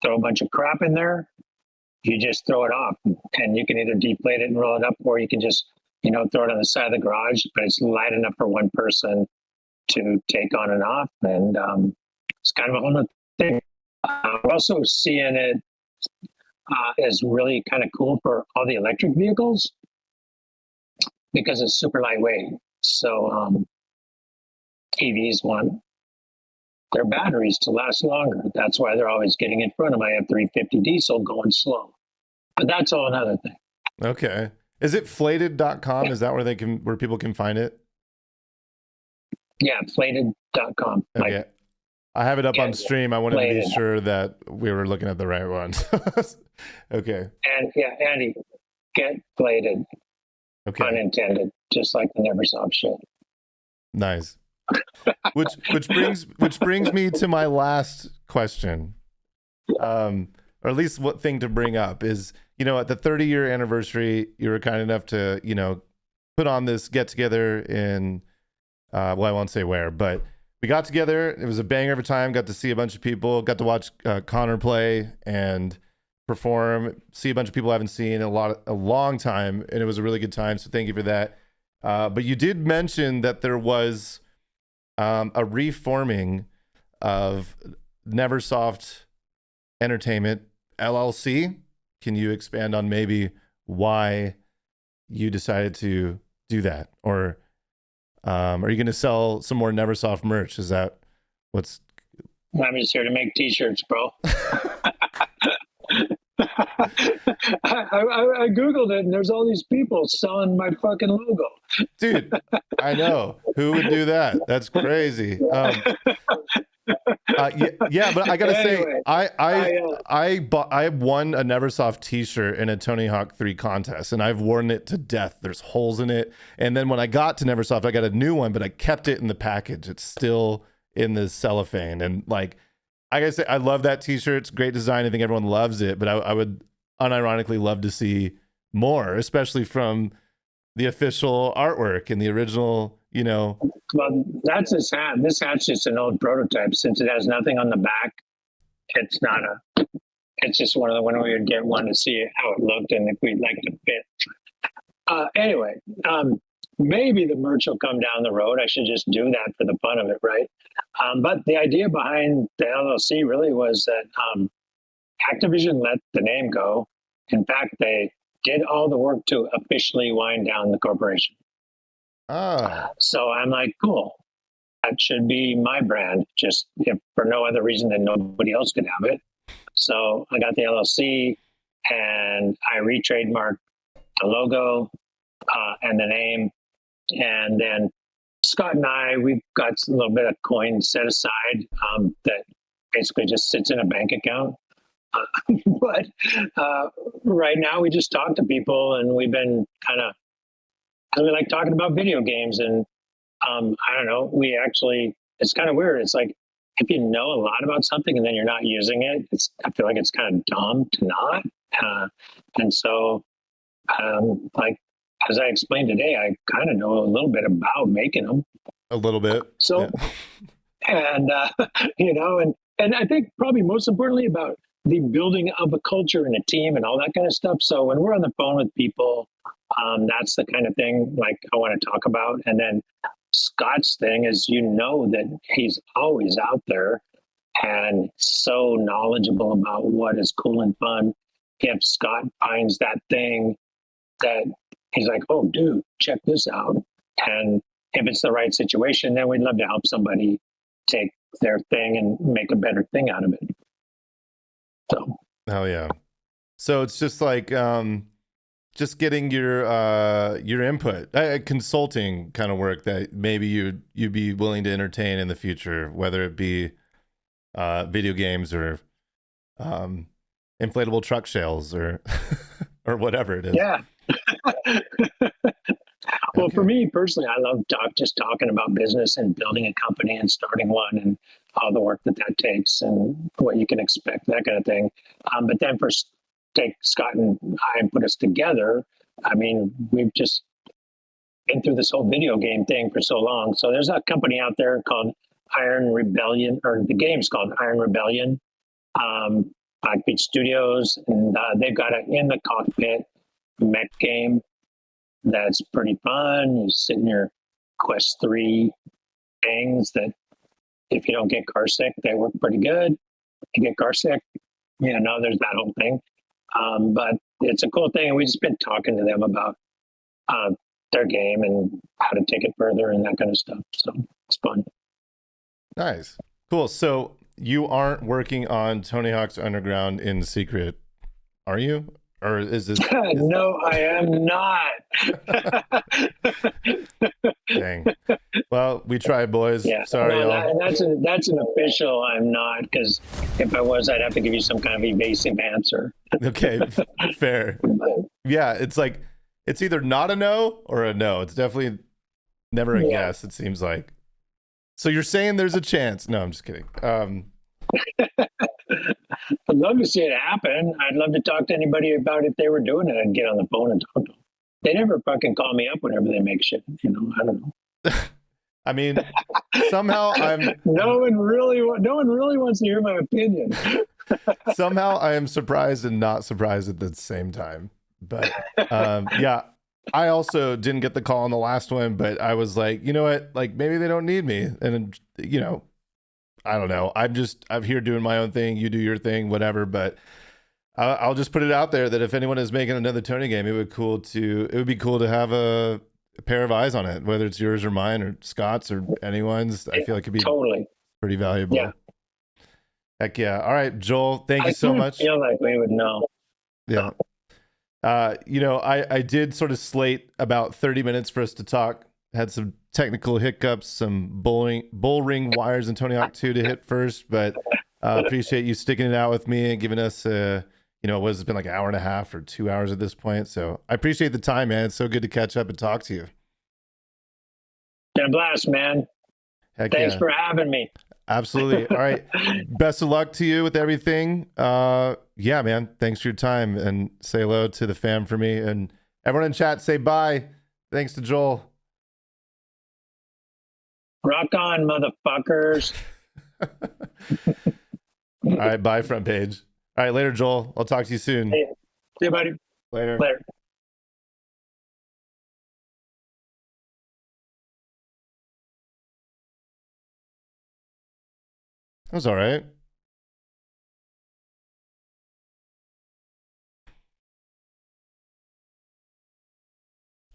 throw a bunch of crap in there, you just throw it off, and you can either deflate it and roll it up, or you can just, throw it on the side of the garage, but it's light enough for one person. to take on and off, and it's kind of a whole other thing. We're also seeing it is really kind of cool for all the electric vehicles because it's super lightweight. So EVs want their batteries to last longer. That's why they're always getting in front of my F-350 diesel going slow. But that's all another thing. Okay. Is it flated.com? Is that where people can find it? Yeah, flated.com. Okay. Like, I have it up on stream. I wanted to be flated. sure that we were looking at the right one. Okay. And yeah, Andy, get flated, Okay. unintended, just like the Neversoft shit. Nice. Which brings me to my last question. Or at least what thing to bring up is, at the 30-year anniversary, you were kind enough to, put on this get together in well, I won't say where, but we got together. It was a banger every time. Got to see a bunch of people. Got to watch Connor play and perform. See a bunch of people I haven't seen in a long time, and it was a really good time. So thank you for that. But you did mention that there was a reforming of Neversoft Entertainment LLC. Can you expand on maybe why you decided to do that, or are you going to sell some more Neversoft merch? Is that what's... I'm just here to make t-shirts, bro. I Googled it, and there's all these people selling my fucking logo. Dude, I know. Who would do that? That's crazy. Yeah, but I gotta say, Anyway, I won a Neversoft T-shirt in a Tony Hawk 3 contest, and I've worn it to death. There's holes in it, and then when I got to Neversoft, I got a new one, but I kept it in the package. It's still in the cellophane, and like I gotta say, I love that T-shirt. It's great design. I think everyone loves it, but I would unironically love to see more, especially from the official artwork and the original. Well, that's this hat. This hat's just an old prototype. Since it has nothing on the back, it's not it's just one of the when we would get one to see how it looked and if we'd like to fit. Anyway, maybe the merch will come down the road. I should just do that for the fun of it, right? But the idea behind the LLC really was that Activision let the name go. In fact, they did all the work to officially wind down the corporation. So I'm like, cool. That should be my brand, just if for no other reason than nobody else could have it. So I got the LLC and I re-trademarked the logo and the name. And then Scott and I, we've got a little bit of coin set aside that basically just sits in a bank account. But right now we just talk to people, and we've been we like talking about video games. And I don't know, it's kind of weird. It's like, if you know a lot about something and then you're not using it, I feel like it's kind of dumb to not. And so, like, as I explained today, I kind of know a little bit about making them. A little bit. So, yeah. And I think probably most importantly about the building of a culture and a team and all that kind of stuff. So when we're on the phone with people, that's the kind of thing like I want to talk about. And then Scott's thing is, that he's always out there and so knowledgeable about what is cool and fun. If Scott finds that thing that he's like, oh, dude, check this out. And if it's the right situation, then we'd love to help somebody take their thing and make a better thing out of it. So. Hell yeah. So it's just like, just getting your input, consulting kind of work that maybe you'd be willing to entertain in the future, whether it be video games or inflatable truck shells or or whatever it is. Yeah. Well, for me personally, I love just talking about business and building a company and starting one and all the work that takes and what you can expect, that kind of thing. But then take Scott and I and put us together. I mean, we've just been through this whole video game thing for so long. So there's a company out there called Iron Rebellion, or the game's called Iron Rebellion, Blackbeat Studios, and they've got an in the cockpit mech game that's pretty fun. You sit in your Quest 3 things that if you don't get car sick, they work pretty good. You get car sick, there's that whole thing. But it's a cool thing. And we've just been talking to them about their game and how to take it further and that kind of stuff. So it's fun. Nice. Cool. So you aren't working on Tony Hawk's Underground in secret, are you? Or is this? No, I am not. Dang. Well, we tried, boys. Yeah. Sorry, y'all. That's an official. I'm not, because if I was, I'd have to give you some kind of evasive answer. Okay, fair. Yeah, it's like it's either not a no or a no. It's definitely never a yes. It seems like. So you're saying there's a chance? No, I'm just kidding. I'd love to see it happen. I'd love to talk to anybody about if they were doing it and get on the phone and talk to them. They never fucking call me up whenever they make shit. I don't know. I mean, somehow no one really wants to hear my opinion. Somehow I am surprised and not surprised at the same time. But yeah, I also didn't get the call on the last one, but I was like, you know what? Like maybe they don't need me. And I don't know. I'm here doing my own thing. You do your thing, whatever. But I'll just put it out there that if anyone is making another Tony game, it would be cool to have a pair of eyes on it, whether it's yours or mine or Scott's or anyone's. I feel like it'd be totally pretty valuable. Yeah. Heck yeah. All right, Joel, thank you so much. I feel like we would know. Yeah. I did sort of slate about 30 minutes for us to talk. Had some technical hiccups, some bull ring wires in Tony Hawk 2 to hit first, but appreciate you sticking it out with me and giving us it's been like an hour and a half or 2 hours at this point. So I appreciate the time, man. It's so good to catch up and talk to you. Been a blast, man. Thanks for having me. Absolutely. All right. Best of luck to you with everything. Yeah, man. Thanks for your time, and say hello to the fam for me, and everyone in chat say bye. Thanks to Joel. Rock on, motherfuckers. All right. Bye, front page. All right. Later, Joel. I'll talk to you soon. Hey, see you, buddy. Later. That was all right.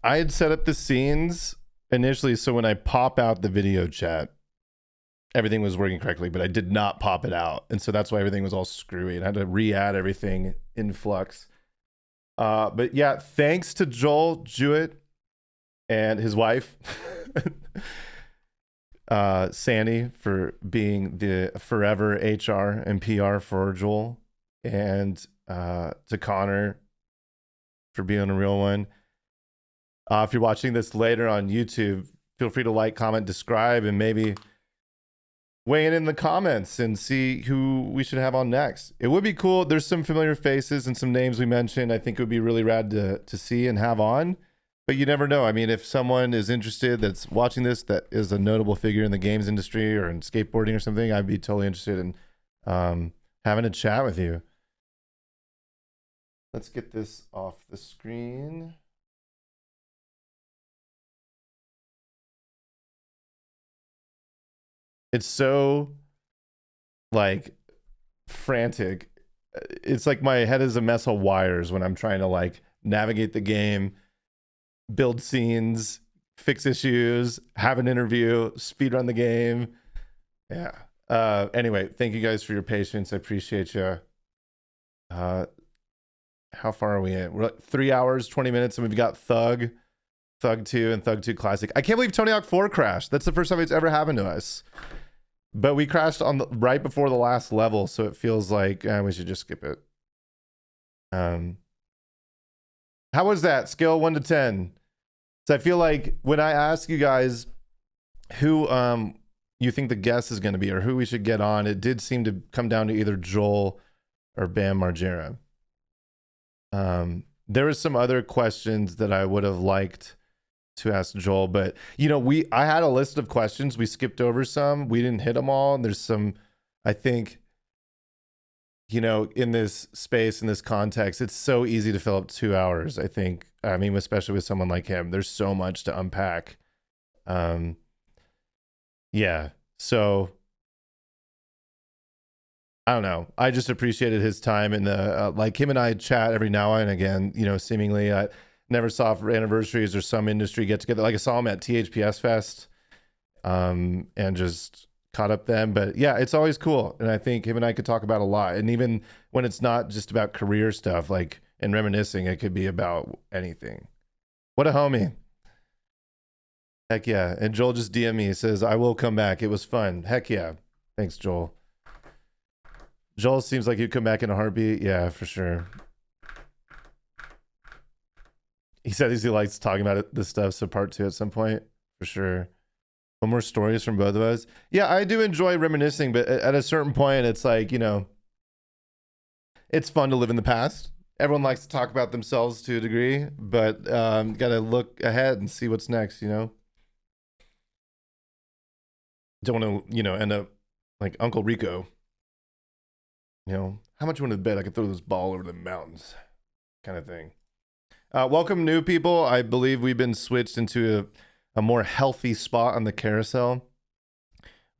I had set up the scenes initially so when I pop out the video chat, everything was working correctly, but I did not pop it out. And so that's why everything was all screwy, and I had to re-add everything in Flux. But yeah, thanks to Joel Jewett and his wife, Sandy, for being the forever HR and PR for Joel, and to Connor for being a real one. If you're watching this later on YouTube, feel free to like, comment, describe, and maybe weigh in the comments and see who we should have on next. It would be cool. There's some familiar faces and some names we mentioned. I think it would be really rad to see and have on, but you never know. I mean, if someone is interested that's watching this that is a notable figure in the games industry or in skateboarding or something, I'd be totally interested in having a chat with you. Let's get this off the screen. It's so like frantic. It's like my head is a mess of wires when I'm trying to like navigate the game, build scenes, fix issues, have an interview, speedrun the game. Yeah. Anyway, thank you guys for your patience. I appreciate you. How far are we in? We're like 3 hours, 20 minutes, and we've got Thug 2, and Thug 2 Classic. I can't believe Tony Hawk 4 crashed. That's the first time it's ever happened to us. But we crashed on right before the last level, so it feels like we should just skip it. How was that? Scale 1 to 10. So I feel like when I ask you guys who you think the guest is going to be or who we should get on, it did seem to come down to either Joel or Bam Margera. There was some other questions that I would have liked to ask Joel, but I had a list of questions. We skipped over some. We didn't hit them all. And there's some, I think, in this space, in this context, it's so easy to fill up 2 hours. I think, especially with someone like him, there's so much to unpack. Yeah. So I don't know. I just appreciated his time and the like him and I chat every now and again, you know, seemingly at Neversoft anniversaries or some industry get together. Like I saw him at THPS Fest and just caught up then. But yeah, it's always cool. And I think him and I could talk about a lot. And even when it's not just about career stuff, like and reminiscing, it could be about anything. What a homie. Heck yeah. And Joel just DM me. He says, I will come back. It was fun. Heck yeah. Thanks, Joel. Joel seems like he'd come back in a heartbeat. Yeah, for sure. He said he likes talking about this stuff. So part 2 at some point, for sure. One more stories from both of us. Yeah, I do enjoy reminiscing, but at a certain point, it's like, you know, it's fun to live in the past. Everyone likes to talk about themselves to a degree, but got to look ahead and see what's next, you know? Don't want to, you know, end up like Uncle Rico. You know, how much you want to bet I could throw this ball over the mountains kind of thing. Welcome, new people. I believe we've been switched into a more healthy spot on the carousel.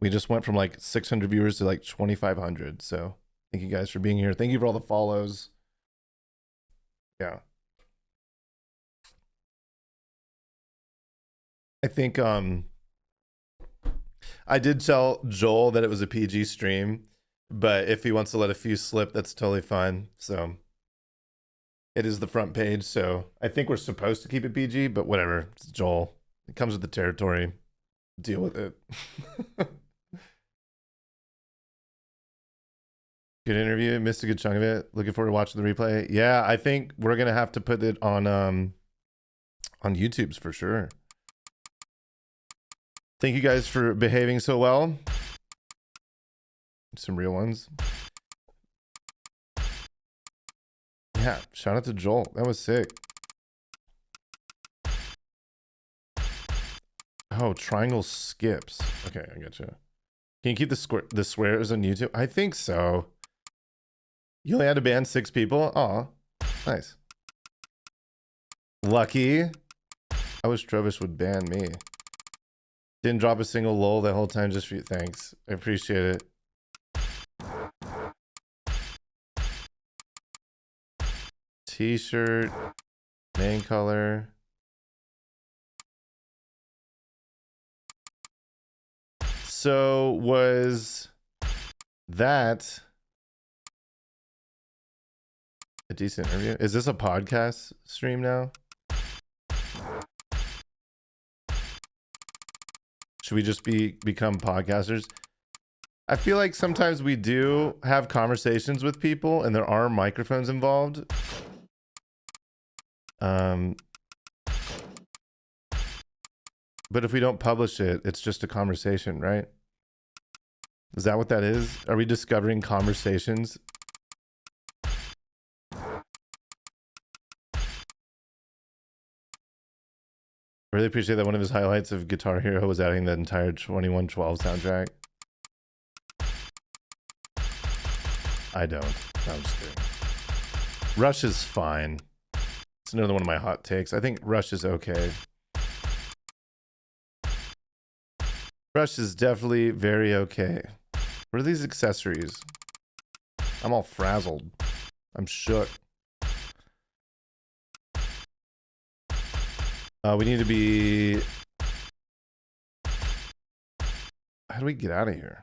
We just went from like 600 viewers to like 2,500. So thank you guys for being here. Thank you for all the follows. Yeah. I think I did tell Joel that it was a PG stream, but if he wants to let a few slip, that's totally fine. So it is the front page, so I think we're supposed to keep it PG, but whatever. It's Joel. It comes with the territory. Deal with it. Good interview. Missed a good chunk of it. Looking forward to watching the replay. Yeah, I think we're gonna have to put it on YouTube's for sure. Thank you guys for behaving so well. Some real ones. Yeah, shout out to Joel. That was sick. Oh, triangle skips. Okay, I got you. Can you keep the swears on YouTube? I think so. You only had to ban 6 people? Aw, nice. Lucky. I wish Trovish would ban me. Didn't drop a single lol that whole time just for you. Thanks. I appreciate it. T-shirt. Main color. So was that a decent interview? Is this a podcast stream now? Should we just become podcasters? I feel like sometimes we do have conversations with people and there are microphones involved. But if we don't publish it, it's just a conversation, right? Is that what that is? Are we discovering conversations? Really appreciate that one of his highlights of Guitar Hero was adding the entire 2112 soundtrack. I don't. No, I'm just kidding. Rush is fine. It's another one of my hot takes. I think Rush is okay. Rush is definitely very okay. What are these accessories? I'm all frazzled. I'm shook. We need to be... How do we get out of here?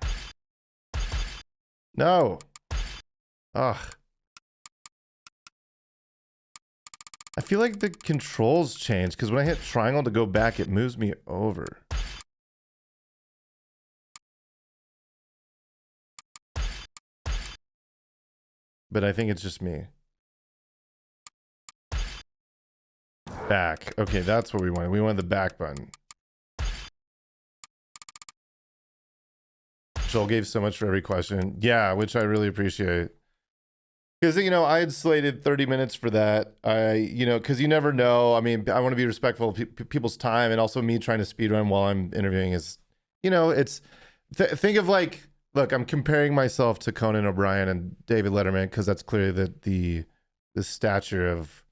No. Ugh. I feel like the controls change because when I hit triangle to go back, it moves me over. But I think it's just me. Back. Okay, that's what we wanted. We wanted the back button. Joel gave so much for every question. Yeah, which I really appreciate. Because, you know, I had slated 30 minutes for that. Because you never know. I mean, I want to be respectful of people's time, and also me trying to speedrun while I'm interviewing is, you know, it's... think of like... Look, I'm comparing myself to Conan O'Brien and David Letterman because that's clearly the stature of...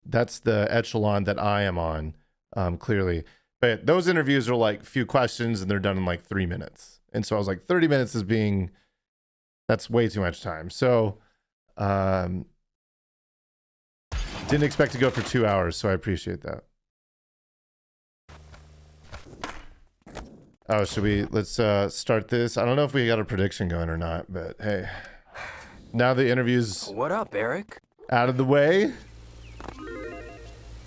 That's the echelon that I am on, clearly. But those interviews are like few questions and they're done in like 3 minutes. And so I was like, 30 minutes is that's way too much time. So didn't expect to go for 2 hours, so I appreciate that. Oh, let's start this. I don't know if we got a prediction going or not, but hey, now the interview's What up, Eric? out of the way,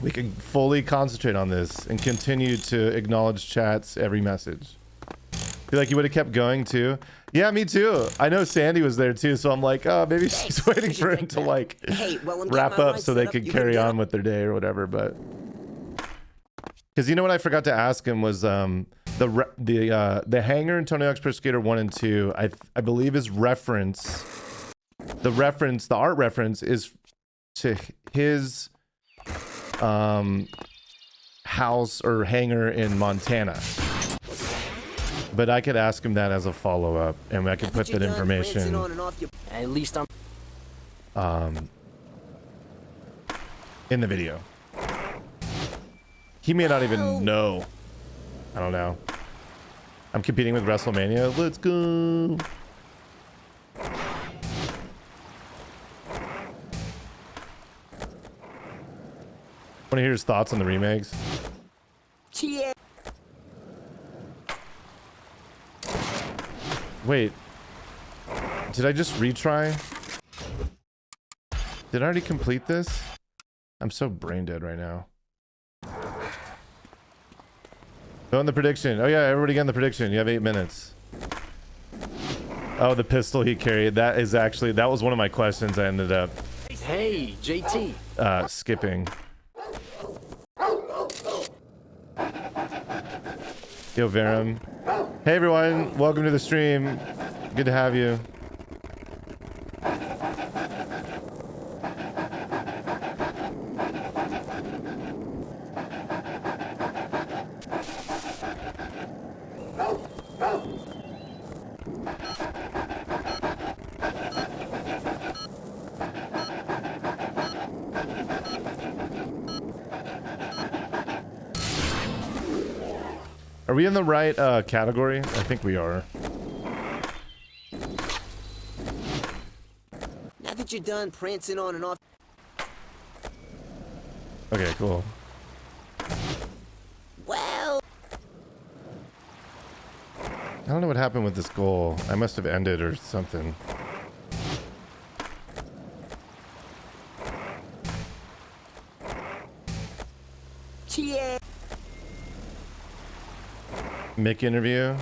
we can fully concentrate on this and continue to acknowledge chat's every message. Feel like you would have kept going too. Yeah, me too. I know Sandy was there too, so I'm like, oh, maybe she's waiting for him to like wrap up so they could carry on with their day or whatever. But because you know what I forgot to ask him was the hangar in Tony Hawk's Pro Skater 1 and 2, I believe his reference, the art reference is to his house or hangar in Montana. But I could ask him that as a follow-up, and I could put that information At least I'm in the video. He may not even know. I don't know. I'm competing with WrestleMania. Let's go. Want to hear his thoughts on the remakes? yeah. Wait. Did I just retry? Did I already complete this? I'm so brain dead right now. Go in the prediction. Oh yeah, everybody get in the prediction. You have 8 minutes. Oh, the pistol he carried. That was one of my questions I ended up Hey, JT. skipping. Yo, Verum. Hey everyone, welcome to the stream. Good to have you. Are we in the right category? I think we are. Now that you're done prancing on and off. Okay, cool. Well, I don't know what happened with this goal. I must have ended or something. yeah. Mick interview.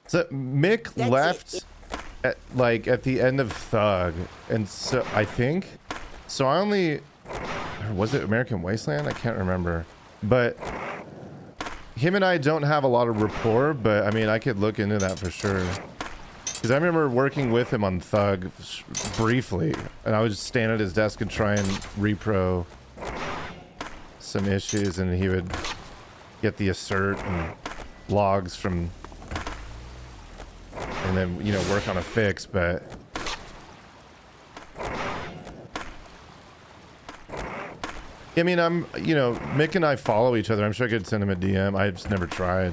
So Mick That's left at the end of Thug, and so I think so. I only, or was it American Wasteland? I can't remember. But him and I don't have a lot of rapport. But I mean, I could look into that for sure. Because I remember working with him on Thug briefly, and I would just stand at his desk and try and repro some issues, and he would get the assert and logs from, and then, you know, work on a fix. But I mean, you know, Mick and I follow each other. I'm sure I could send him a DM. I just never tried.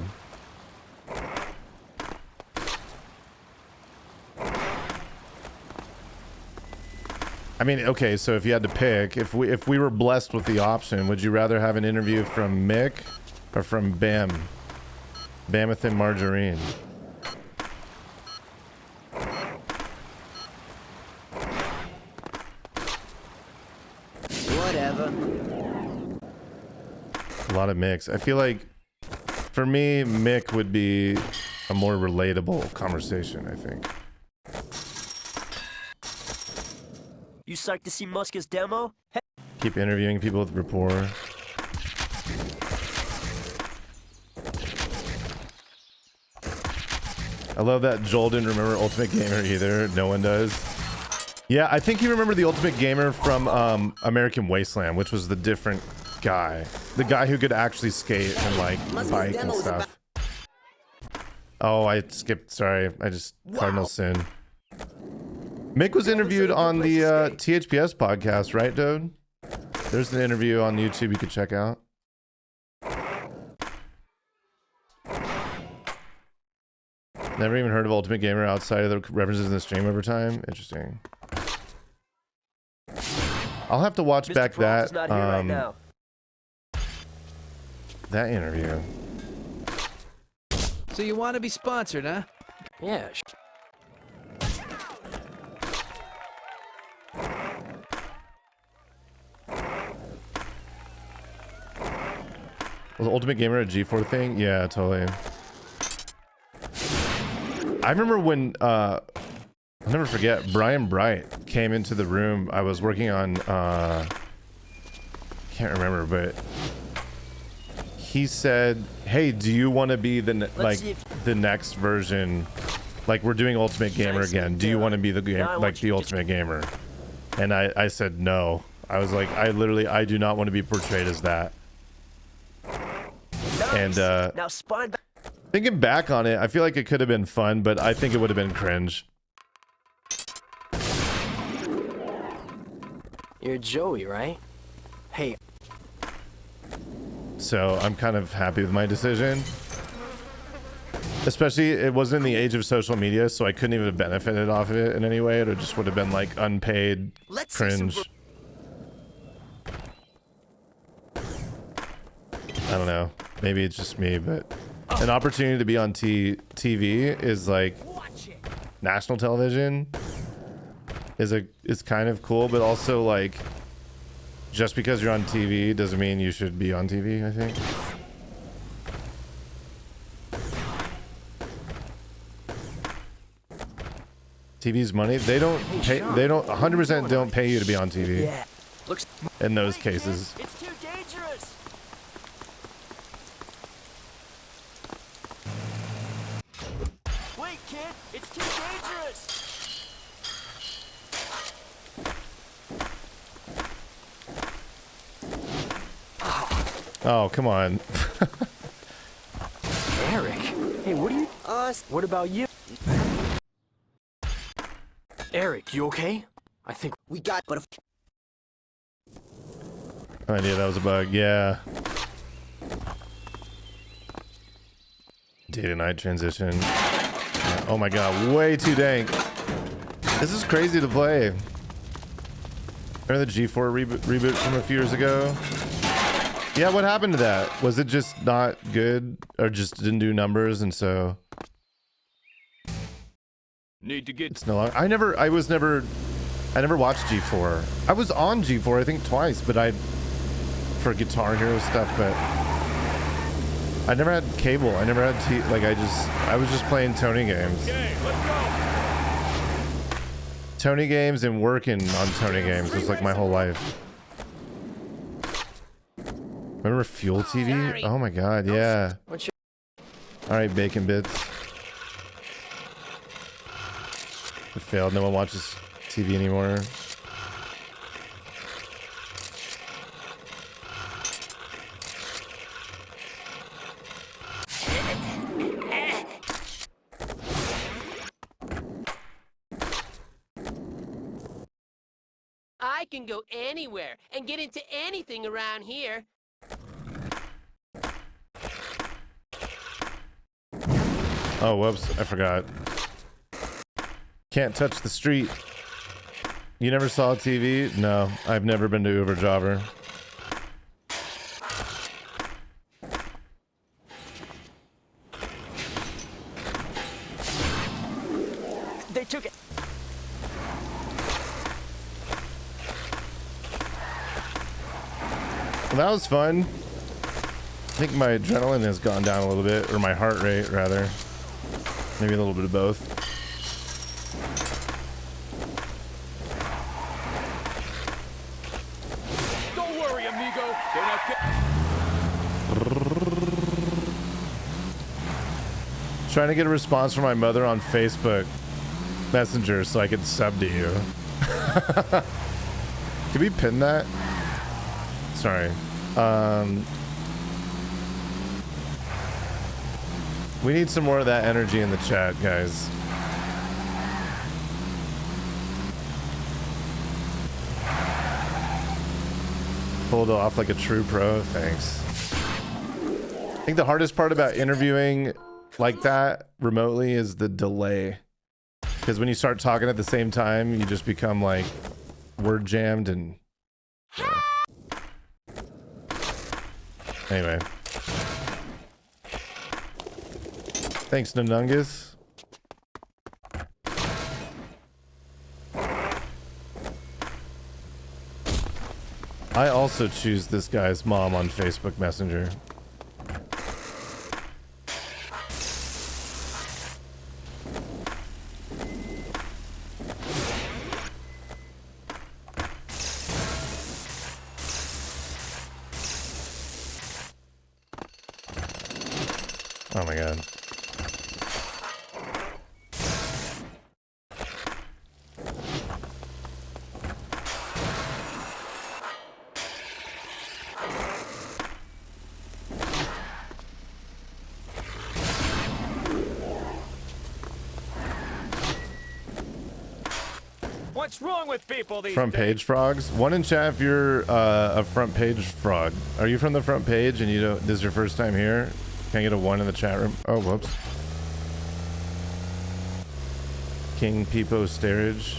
I mean, okay, so if you had to pick, if we were blessed with the option, would you rather have an interview from Mick or from Bam? Bamith and Margarine. Whatever. A lot of Micks. I feel like, for me, Mick would be a more relatable conversation, I think. You psyched to see Muska's demo? Keep interviewing people with rapport. I love that Joel didn't remember Ultimate Gamer either. No one does. Yeah, I think you remember the Ultimate Gamer from American Wasteland, which was the different guy. The guy who could actually skate and like bike and stuff. Oh, I skipped. Sorry. I just cardinal sin. Mick was interviewed on the THPS podcast, right, dude? There's an interview on YouTube you could check out. Never even heard of Ultimate Gamer outside of the references in the stream over time. Interesting. I'll have to watch Mr. back Prompt is that not here right now. that interview. So you want to be sponsored, huh? Yeah. Was Ultimate Gamer a G4 thing? Yeah, totally. I remember when I'll never forget, Brian Bright came into the room. I was working on can't remember, but he said, "Hey, do you want to be the the next version? Like, we're doing Ultimate Gamer again. Do you want to be the game like the Ultimate Gamer?" And I said no. I was like, I do not want to be portrayed as that. And Now spawn back. thinking back on it, I feel like it could have been fun, but I think it would have been cringe. You're Joey, right? Hey. So I'm kind of happy with my decision. Especially, it wasn't in the age of social media, so I couldn't even have benefited off of it in any way. It just would have been like unpaid cringe. I don't know. Maybe it's just me, but an opportunity to be on TV is like national television is kind of cool, but also like just because you're on TV doesn't mean you should be on TV, I think. TV's money. They don't pay. They don't 100% don't pay you to be on TV. Yeah. Looks. In those cases. It's too dangerous. Wait, kid. It's too dangerous. Oh, come on. Eric. Hey, what are you? What about you? Eric, you okay? I think We got, but if I knew that was a bug. Yeah. Day to night transition. Oh my god, way too dank. This is crazy to play. Remember the G4 reboot from a few years ago? Yeah, what happened to that? Was it just not good, or just didn't do numbers, and so Need to get. it's no longer? I never watched G4. I was on G4 I think twice, but for Guitar Hero stuff, but I never had cable. I never had I was just playing Tony games. Okay, let's go. Tony games and working on Tony games was like my whole life. Remember Fuel TV? Oh my god, yeah. Alright, Bacon Bits. It failed. No one watches TV anymore. I can go anywhere and get into anything around here. Oh, whoops. I forgot. Can't touch the street. You never saw TV? No, I've never been to Uber Jobber. they took it. Well, that was fun. I think my adrenaline has gone down a little bit, or my heart rate, rather. Maybe a little bit of both. Don't worry, amigo. They're not. Trying to get a response from my mother on Facebook Messenger so I could sub to you. Can we pin that? Sorry. We need some more of that energy in the chat, guys. Pulled off like a true pro. Thanks. I think the hardest part about interviewing like that remotely is the delay. Because when you start talking at the same time, you just become like word jammed and anyway. Thanks, Nanungus. I also choose this guy's mom on Facebook Messenger. Oh my god. What's wrong with people these Front days? page frogs. One in chat if you're a front page frog. Are you from the front page and you don't, this is your first time here? Can I get a 1 in the chat room? Oh, whoops. King Peepo Starage.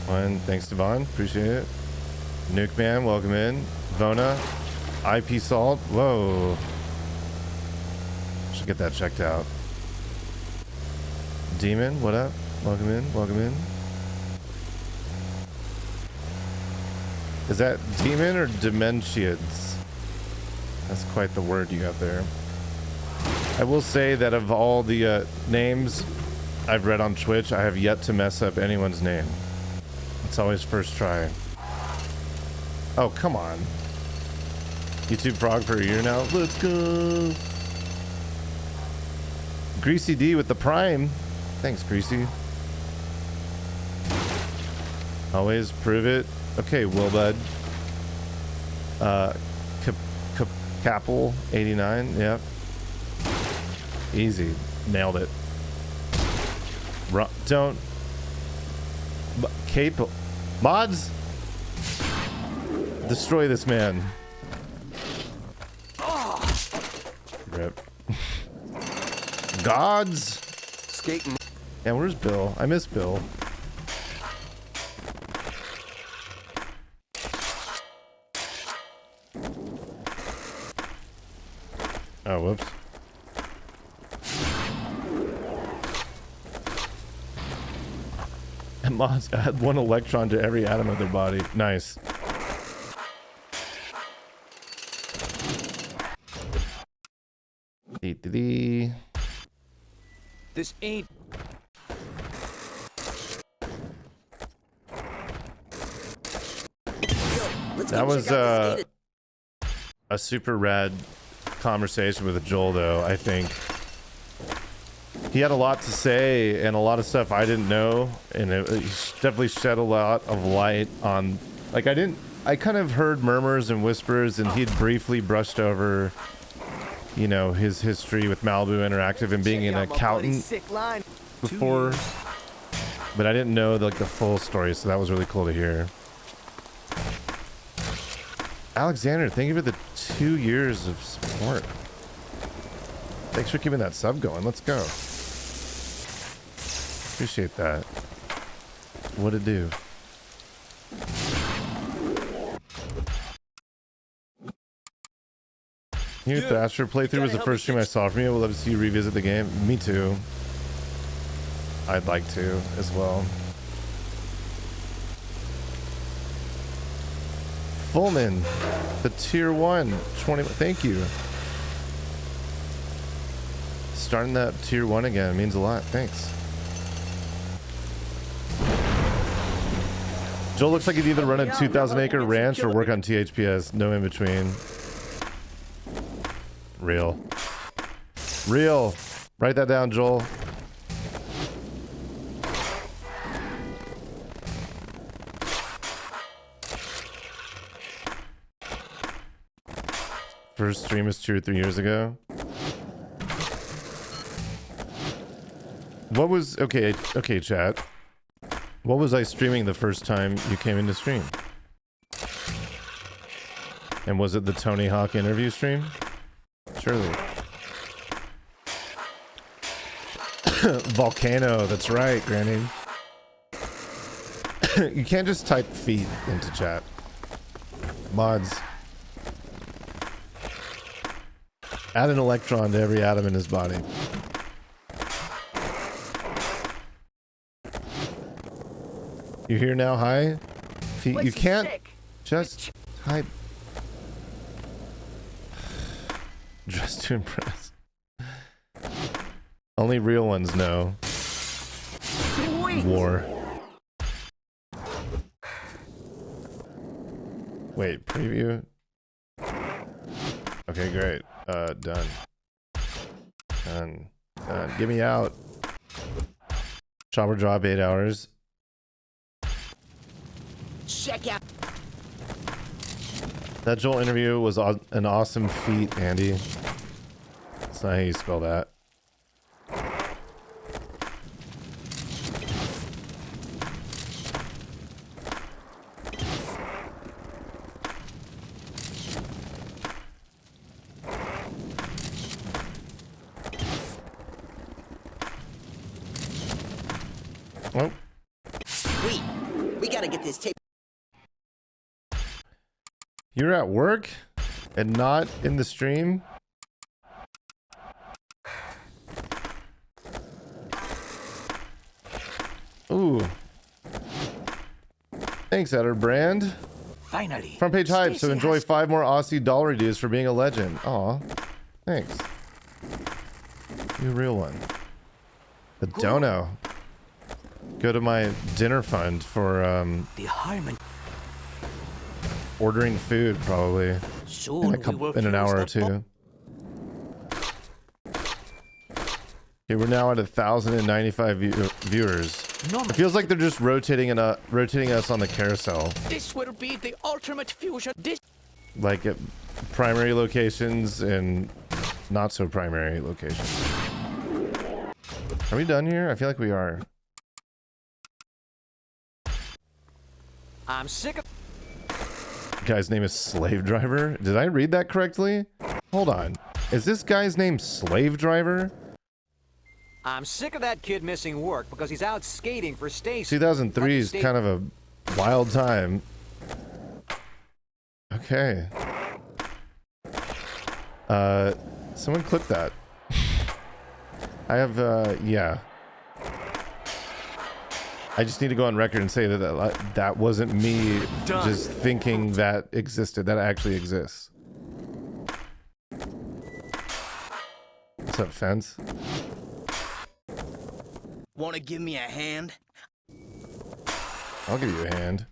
1. Thanks, Devon. Appreciate it. Nuke Man, welcome in. Vona. IP Salt. Whoa. Should get that checked out. Demon, what up? Welcome in, welcome in. Is that demon or dementiads? That's quite the word you got there. I will say that of all the names I've read on Twitch, I have yet to mess up anyone's name. It's always first try. Oh, come on. YouTube Frog for a year now. Let's go. Greasy D with the Prime. Thanks, Greasy. Always prove it. Okay, Wilbud. Capel 89. Yep. Easy. Nailed it. Don't. Cape. Mods. Destroy this man. Rip. Gods. Skating. Yeah, where's Bill? I miss Bill. Oh, whoops. And mods add 1 electron to every atom of their body. Nice. Dee. This ain't. That was a super rad conversation with Joel, though. I think he had a lot to say and a lot of stuff I didn't know, and it definitely shed a lot of light on. Like I kind of heard murmurs and whispers, and he'd briefly brushed over, you know, his history with Malibu Interactive and being an accountant before, but I didn't know the full story, so that was really cool to hear. Alexander, thank you for the 2 years of support. Thanks for keeping that sub going. Let's go. Appreciate that. What it do? New Thrasher playthrough was the first stream I saw from you. We'll love to see you revisit the game. Me too. I'd like to as well. Fullman, the tier 1, 20. Thank you. Starting that tier 1 again means a lot. Thanks. Joel looks like he'd either run a 2,000-acre ranch or work on THPS. No in between. Real. Real. Write that down, Joel. First stream was 2 or 3 years ago. What was okay, chat. What was I streaming the first time you came into stream? And was it the Tony Hawk interview stream? Surely. Volcano, that's right, Granny. You can't just type feet into chat. Mods. Add an electron to every atom in his body. You here now? Hi? Feet. You can't just type. Just to impress. Only real ones know. War. Wait, preview. Okay, great. Done. Done. Done. Get me out. Chopper drop 8 hours. Check out. That Joel interview was an awesome feat, Andy. That's not how you spell that. Oh. Wait, we gotta get this tape. You're at work and not in the stream? Ooh. Thanks, Editor Brand. Finally. Front page hype, so Stacy enjoy has- 5 more Aussie dollar dues for being a legend. Aw. Thanks. You a real one. The dono. Go to my dinner fund for The Harmon. ordering food, probably. Soon In an hour or two. Okay, we're now at 1,095 viewers. It feels like they're just rotating us on the carousel, This will be the ultimate fusion. This like at primary locations and not so primary locations. Are we done here? I feel like we are. I'm sick of. Guy's name is Slave Driver. Did I read that correctly? Hold on. Is this guy's name Slave Driver? I'm sick of that kid missing work because he's out skating for Stacy. 2003 is kind of a wild time. Okay. Someone clip that. I have, yeah. I just need to go on record and say that wasn't me just thinking that existed. That actually exists. What's up, Fence? Wanna give me a hand? I'll give you a hand.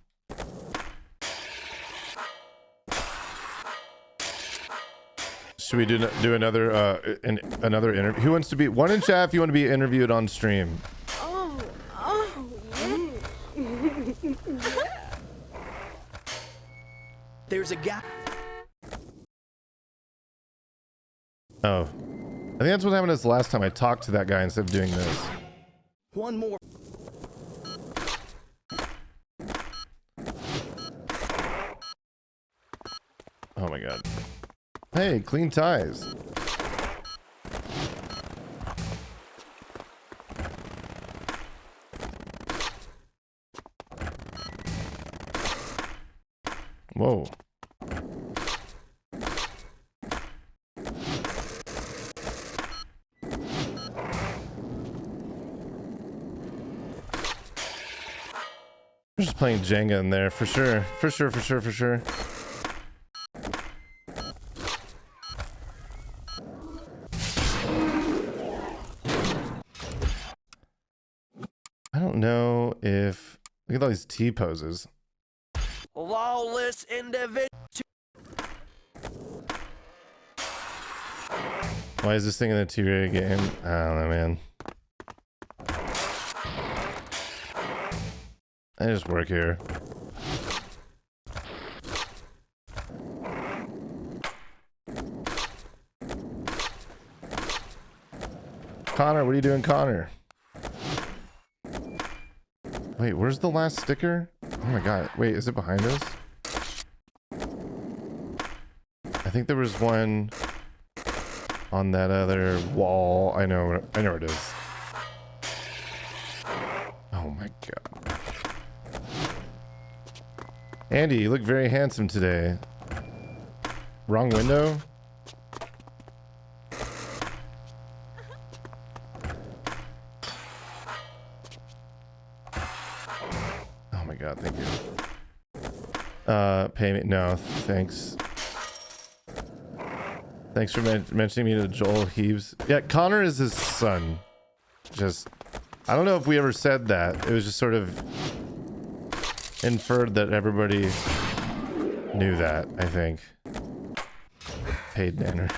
Should we do another another interview? Who wants to be one in chat if you want to be interviewed on stream? There's a guy. Oh, I think that's what happened to us last time. I talked to that guy instead of doing this. One more. Oh my god. Hey, clean ties. Whoa. We're just playing Jenga in there, for sure. For sure, for sure, for sure. I don't know if... Look at all these T-poses. Lawless individual. Why is this thing in the T-rated game? I don't know, man. I just work here. Connor, what are you doing, Connor? Wait, where's the last sticker? Oh my god. Wait, is it behind us? I think there was one... on that other wall. I know where it is. Oh my god. Andy, you look very handsome today. Wrong window? Oh my god, thank you. Payment? No, thanks. Thanks for mentioning me to Joel Heaves. Yeah, Connor is his son. Just, I don't know if we ever said that. It was just sort of inferred that everybody knew that, I think. Paid Nanner.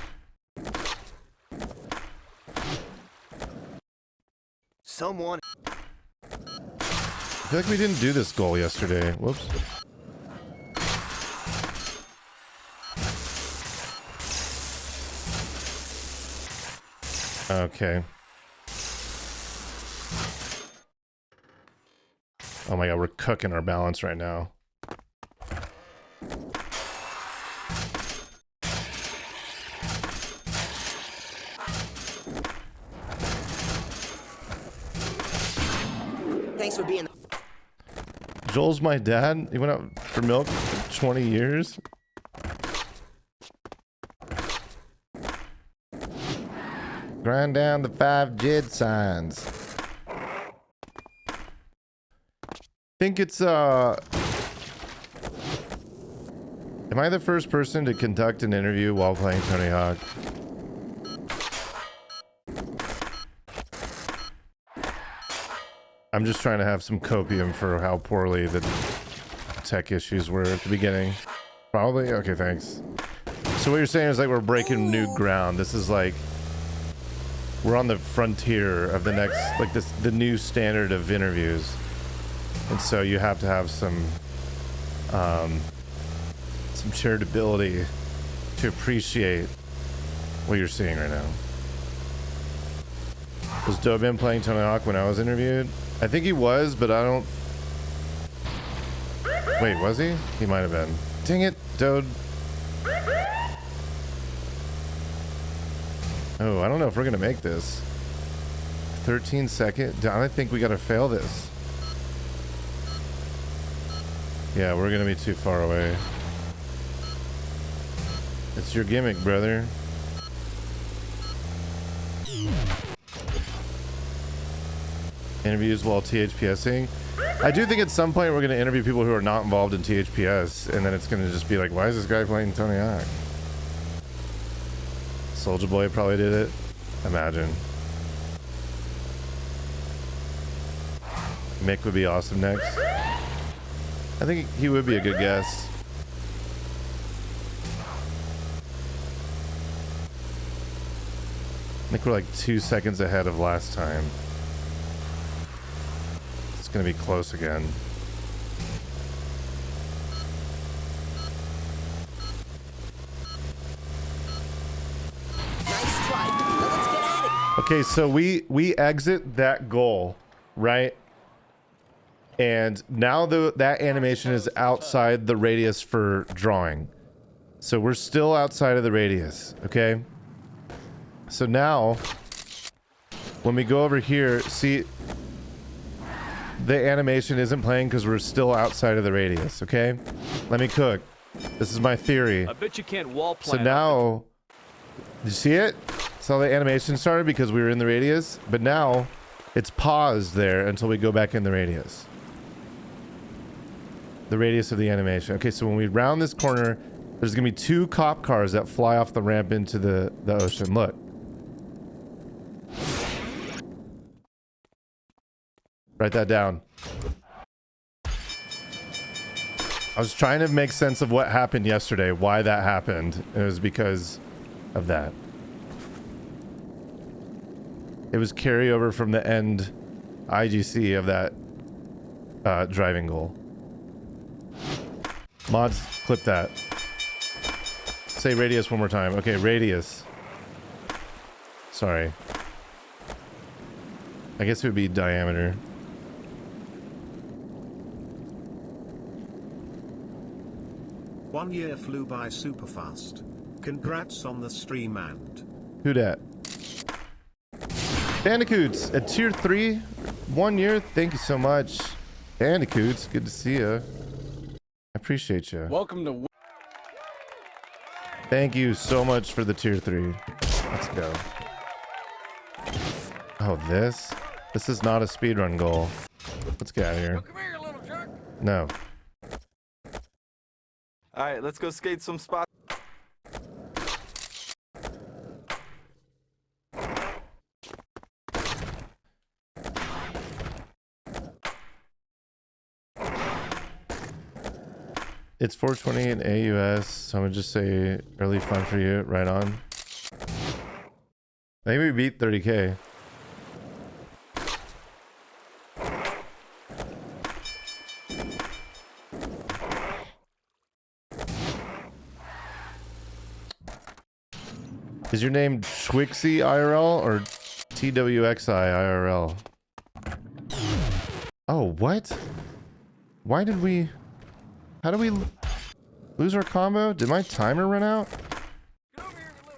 Someone. I feel like we didn't do this goal yesterday. Whoops. Okay. Oh my god, we're cooking our balance right now. Thanks for being. Joel's my dad. He went out for milk for 20 years. Grind down the 5 JID signs. Think it's am I the first person to conduct an interview while playing Tony Hawk? I'm just trying to have some copium for how poorly the tech issues were at the beginning. Probably? Okay, thanks. So what you're saying is like we're breaking new ground. This is like we're on the frontier of the next, like this, the new standard of interviews. And so you have to have some charitability to appreciate what you're seeing right now. Was Dobin playing Tony Hawk when I was interviewed? I think he was, but I don't... Wait, was he? He might have been. Dang it, Dode. Oh, I don't know if we're gonna make this. 13 second? I think we gotta fail this. Yeah, we're gonna be too far away. It's your gimmick, brother. Interviews while THPSing. I do think at some point we're going to interview people who are not involved in THPS, and then it's going to just be like, why is this guy playing Tony Hawk? Soulja Boy probably did it. Imagine. Mick would be awesome next. I think he would be a good guess. I think we're like 2 seconds ahead of last time. It's gonna be close again. Nice try. Now let's get at it. Okay, so we exit that goal, right? And now that animation is outside the radius for drawing. So we're still outside of the radius, okay? So now, when we go over here, see, the animation isn't playing because we're still outside of the radius, okay? Let me cook. This is my theory. I bet you can't wall So plan. now, you see it? So the animation started because we were in the radius, but now it's paused there until we go back in the radius. The radius of the animation. Okay, so when we round this corner, there's gonna be 2 cop cars that fly off the ramp into the ocean. Look. Write that down. I was trying to make sense of what happened yesterday, why that happened. It was because of that. It was carryover from the end IGC of that driving goal. Mods, clip that. Say radius one more time. Okay, radius. Sorry. I guess it would be diameter. One year flew by super fast. Congrats on the stream and Who dat? Bandicoots at tier 3, 1 year. Thank you so much. Bandicoots, good to see you. I appreciate you. Welcome to. Thank you so much for the tier 3. Let's go. Oh, this is not a speedrun goal. Let's get out of here. Come here, you little jerk. No. All right, let's go skate some spots. It's 4:20 in AUS, so I'm gonna just say early fun for you. Right on. I think we beat 30K. Is your name Twixy IRL or TWXI IRL? Oh, what? Why did we... How do we lose our combo? Did my timer run out?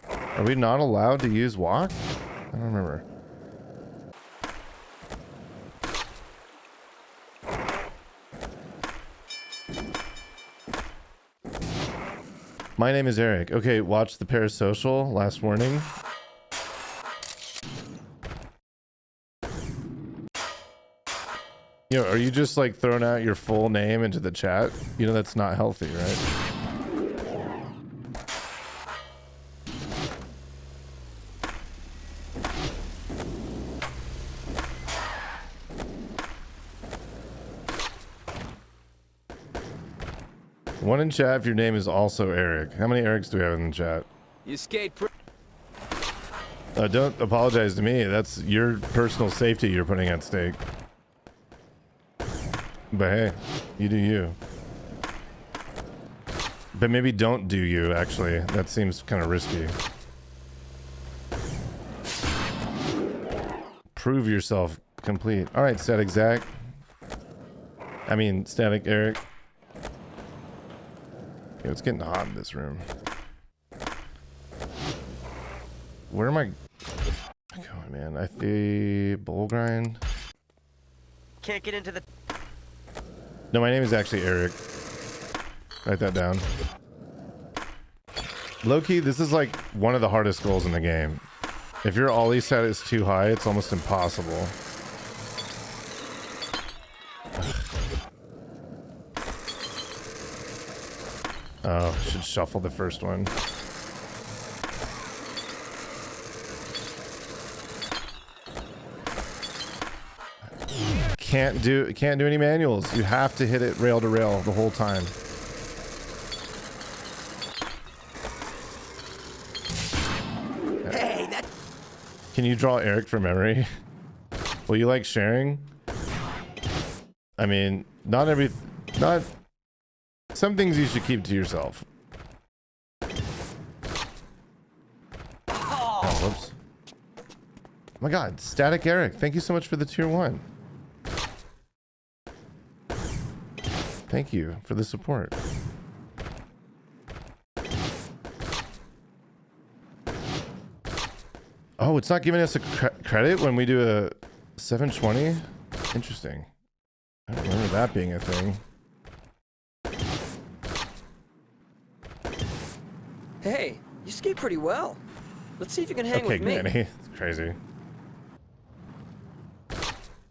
Are we not allowed to use walk? I don't remember. My name is Eric. Okay, watch the Parasocial. Last warning. You know, are you just like throwing out your full name into the chat? You know that's not healthy, right? One in chat if your name is also Eric. How many Erics do we have in the chat? You skate. Don't apologize to me. That's your personal safety you're putting at stake. But hey, you do you. But maybe don't do you, actually. That seems kind of risky. Prove yourself complete. All right, Static Zach. I mean, Static Eric. Yo, it's getting hot in this room. Where am I going, man? I see bowl grind. Can't get into the. No, my name is actually Eric. Write that down. Low-key, this is like one of the hardest goals in the game. If your ollie stat is too high, it's almost impossible. Oh, should shuffle the first one. Can't do any manuals. You have to hit it rail to rail the whole time. Hey, that. Can you draw Eric from memory? Will you like sharing? I mean, not some things you should keep to yourself. Oh, whoops. Oh my god, Static Eric, thank you so much for the tier 1. Thank you for the support. Oh, it's not giving us a credit when we do a 720? Interesting. I don't remember that being a thing. Hey, you skate pretty well. Let's see if you can hang with me. Okay, Granny. It's crazy.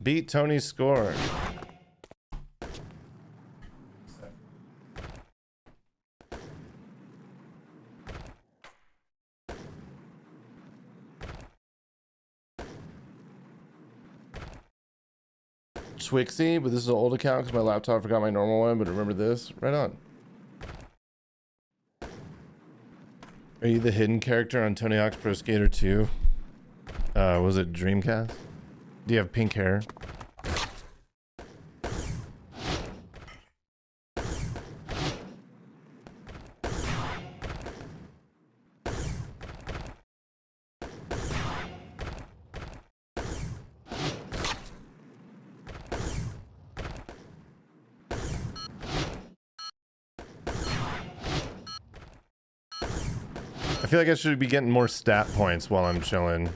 Beat Tony's score. Twixy, but this is an old account because my laptop forgot my normal one, but remember this? Right on. Are you the hidden character on Tony Hawk's Pro Skater 2? Was it Dreamcast? Do you have pink hair? I feel like I should be getting more stat points while I'm chilling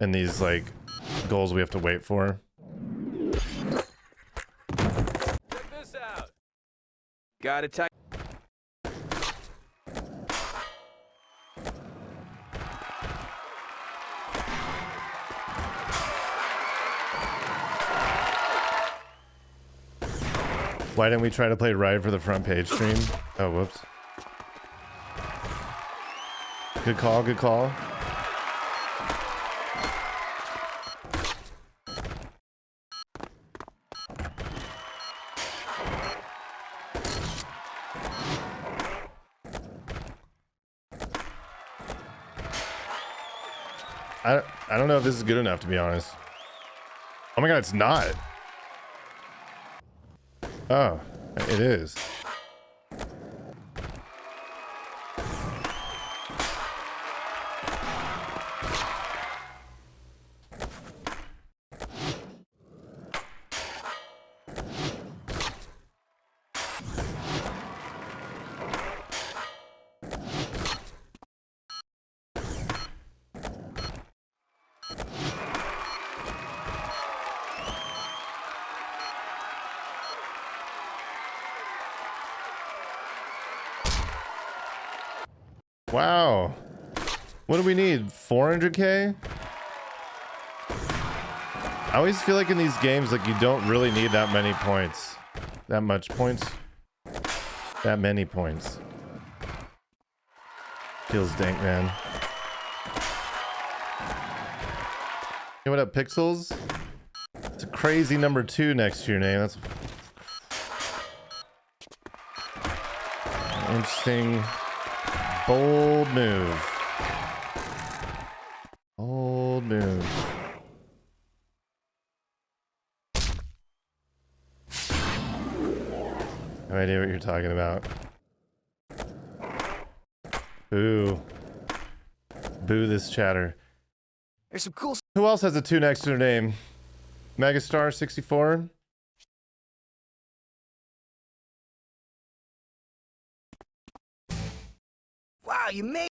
in these like goals we have to wait for. Check this out. Gotta type. Why didn't we try to play Ride for the front page stream? Oh, whoops. Good call, good call. I don't know if this is good enough, to be honest. Oh my god, it's not. Oh, it is. Wow. What do we need? 400k? I always feel like in these games, like you don't really need that many points. That much points? That many points. Feels dank, man. Hey, what up, Pixels? It's a crazy number 2 next to your name. That's interesting. Bold move. Bold move. No idea what you're talking about. Boo. Boo this chatter. There's some cool. Who else has a 2 next to their name? Megastar 64? Wow, you made.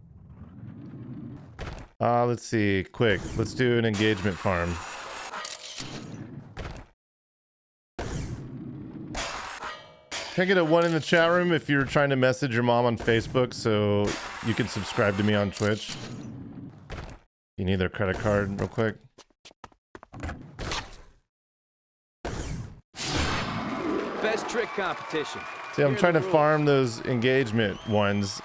Let's see. Quick. Let's do an engagement farm. Can I get a 1 in the chat room if you're trying to message your mom on Facebook so you can subscribe to me on Twitch? You need their credit card real quick. Best trick competition. See, I'm trying to farm those engagement ones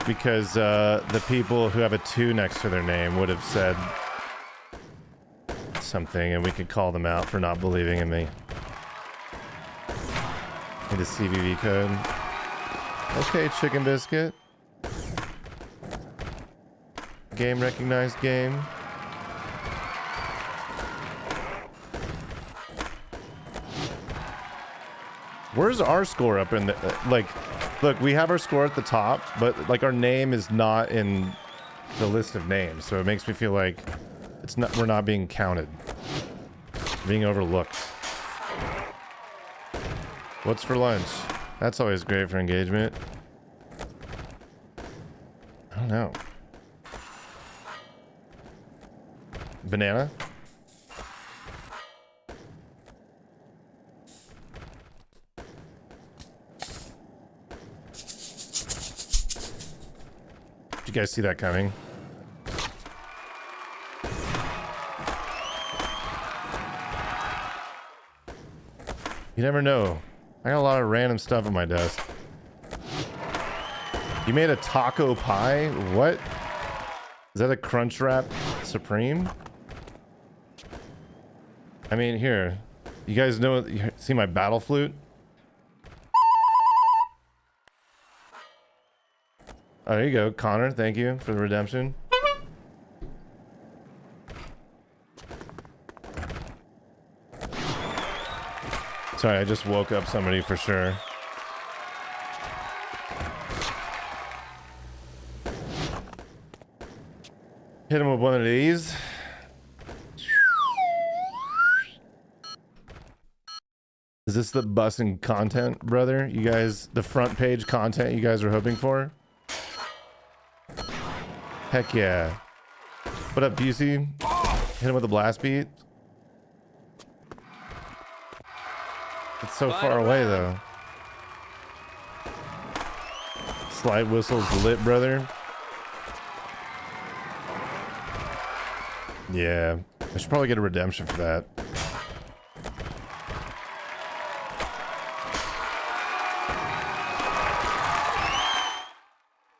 because the people who have a 2 next to their name would have said something and we could call them out for not believing in me. Need the CVV code. Okay, Chicken Biscuit. Game recognized game. Where's our score up in the like? Look, we have our score at the top, but like our name is not in the list of names, so it makes me feel like it's not. We're not being counted, being overlooked. What's for lunch? That's always great for engagement. I don't know. Banana? Did you guys see that coming? You never know. I got a lot of random stuff on my desk. You made a taco pie? What? Is that a Crunchwrap Supreme? I mean, here. You guys know, you see my battle flute? Oh, there you go, Connor. Thank you for the redemption. Sorry, I just woke up somebody for sure. Hit him with one of these. Is this the busing content, brother? You guys, the front page content you guys are hoping for? Heck yeah. What up, Busey? Hit him with a blast beat. It's so far away, though. Slide whistle's lit, brother. Yeah. I should probably get a redemption for that.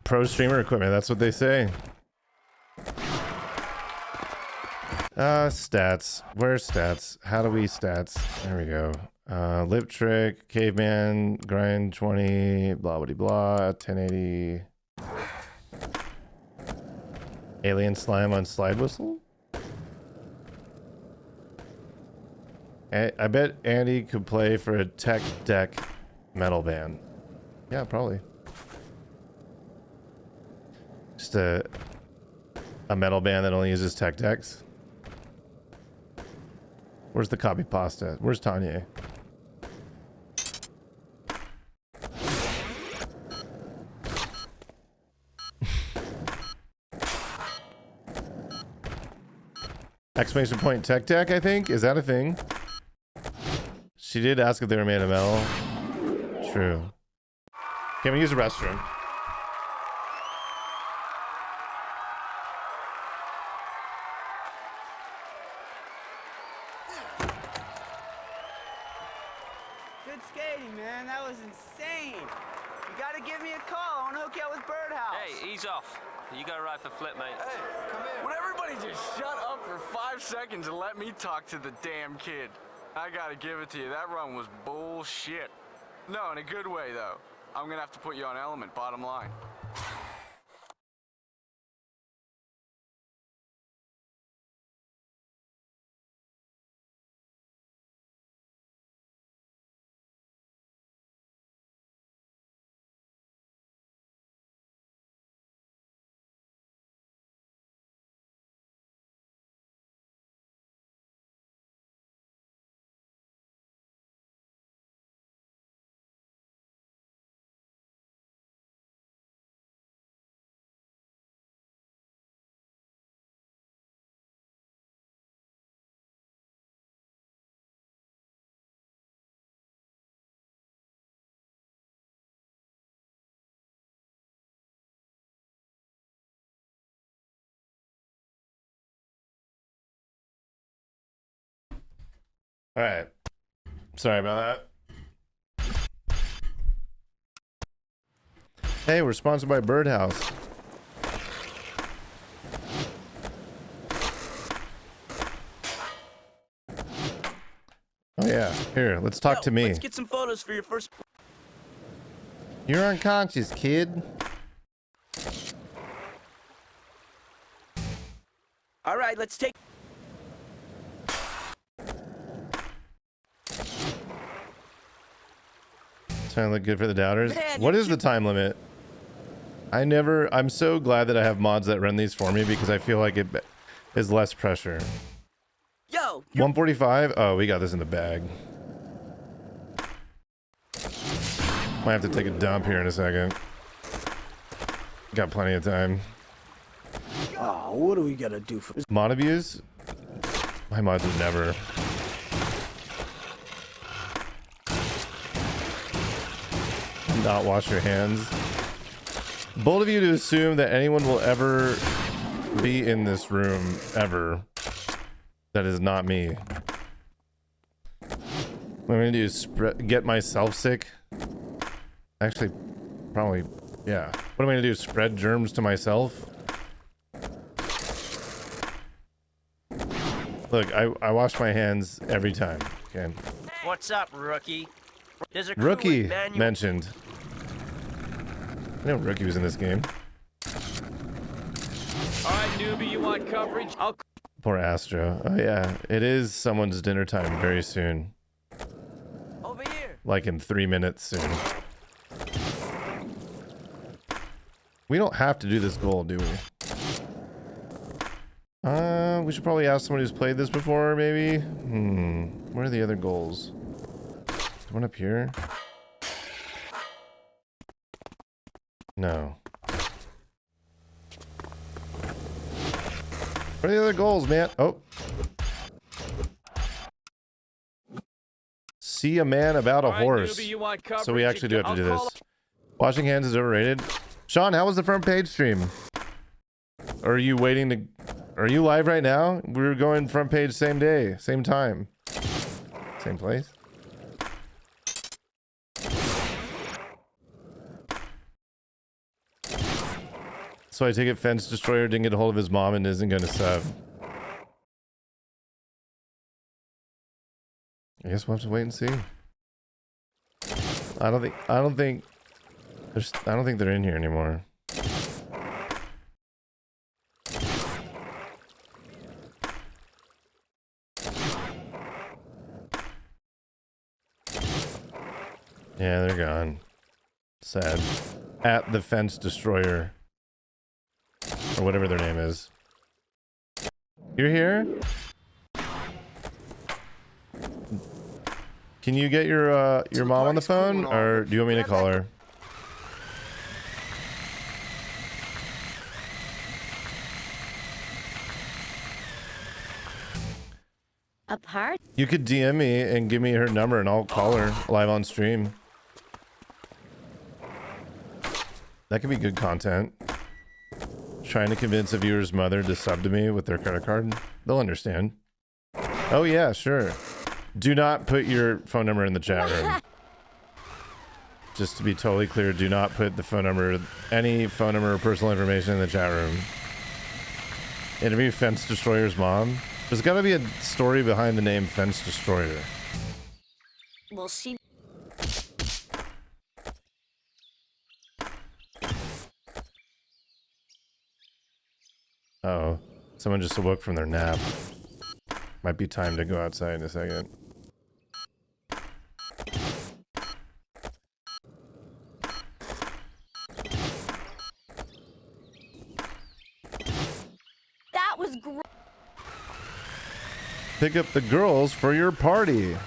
Pro streamer equipment, that's what they say. Stats. Where's stats? How do we stats? There we go. Lip trick, caveman, grind 20, blah blah blah, 1080. Alien slime on slide whistle? I bet Andy could play for a tech deck metal band. Yeah, probably. Just a metal band that only uses tech decks. Where's the copy pasta? Where's Tanya? Exclamation point tech deck, I think? Is that a thing? She did ask if they were made of metal. True. Can we use the restroom? Good skating, man. That was insane. You gotta give me a call. I wanna hook you up with Birdhouse. Hey, ease off. You got a right for flip, mate. Hey, come in. Would everybody just shut up for 5 seconds and let me talk to the damn kid? I gotta give it to you. That run was bullshit. No, in a good way, though. I'm gonna have to put you on element, bottom line. All right. Sorry about that. Hey, we're sponsored by Birdhouse. Oh yeah, here, let's talk to me. Let's get some photos for your first. You're unconscious, kid. All right, let's take. Trying to look good for the doubters. Man, What is the time limit? I'm so glad that I have mods that run these for me because I feel like it is less pressure. Yo. 145? Oh, we got this in the bag. Might have to take a dump here in a second. Got plenty of time. Oh, what do we gotta do for this? Mod abuse? My mods would never. Not wash your hands. Bold of you to assume that anyone will ever be in this room ever. That is not me. What I'm gonna do is get myself sick. Actually, probably, yeah. What am I gonna do? Spread germs to myself? Look, I wash my hands every time. Okay. What's up, rookie? There's a Rookie manual. mentioned. I know Rookie was in this game. All right, newbie, you want coverage? I'll. Poor Astro. Oh yeah, it is someone's dinner time very soon. Over here. Like in 3 minutes soon. We don't have to do this goal, do we? We should probably ask someone who's played this before, maybe. Where are the other goals? One up here? What are the other goals, man? Oh. See a man about a All right, horse. newbie, you want So we coverage? actually do have to I'll do call this. Washing hands is overrated. Sean, how was the front page stream? Or are you waiting to... Are you live right now? We're going front page same day, same time. Same place. So I take it Fence Destroyer didn't get a hold of his mom and isn't going to sub. I guess we'll have to wait and see. I don't think they're in here anymore. Yeah, they're gone. Sad. At the Fence Destroyer. Or whatever their name is. You're here? Can you get your mom on the phone? Or do you want me to call her? A part? You could DM me and give me her number and I'll call her live on stream. That could be good content. Trying to convince a viewer's mother to sub to me with their credit card. They'll understand. Oh yeah, sure. Do not put your phone number in the chat room. Just to be totally clear, do not put the phone number, any phone number or personal information in the chat room. Interview Fence Destroyer's mom. There's gotta be a story behind the name Fence Destroyer. We'll see. Uh-oh. Someone just awoke from their nap. Might be time to go outside in a second. That was great. Pick up the girls for your party.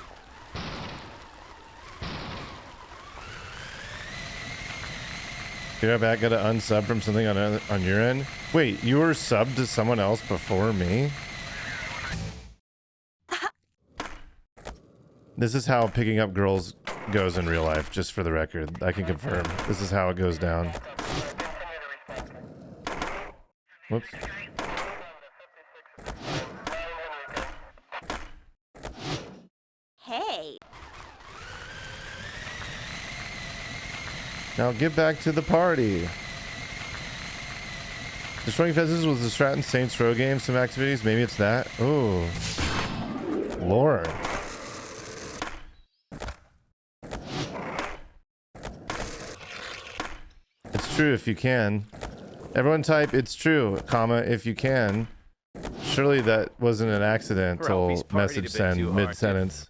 You're back, gotta unsub from something on your end. Wait, you were subbed to someone else before me? This is how picking up girls goes in real life, just for the record. I can confirm. This is how it goes down. Whoops. Hey. Now get back to the party. Destroying Fences was the Stratton Saints Row game, some activities. Maybe it's that. Ooh. Lore. It's true if you can. Everyone type it's true, comma, if you can. Surely that wasn't an accidental message send mid-sentence.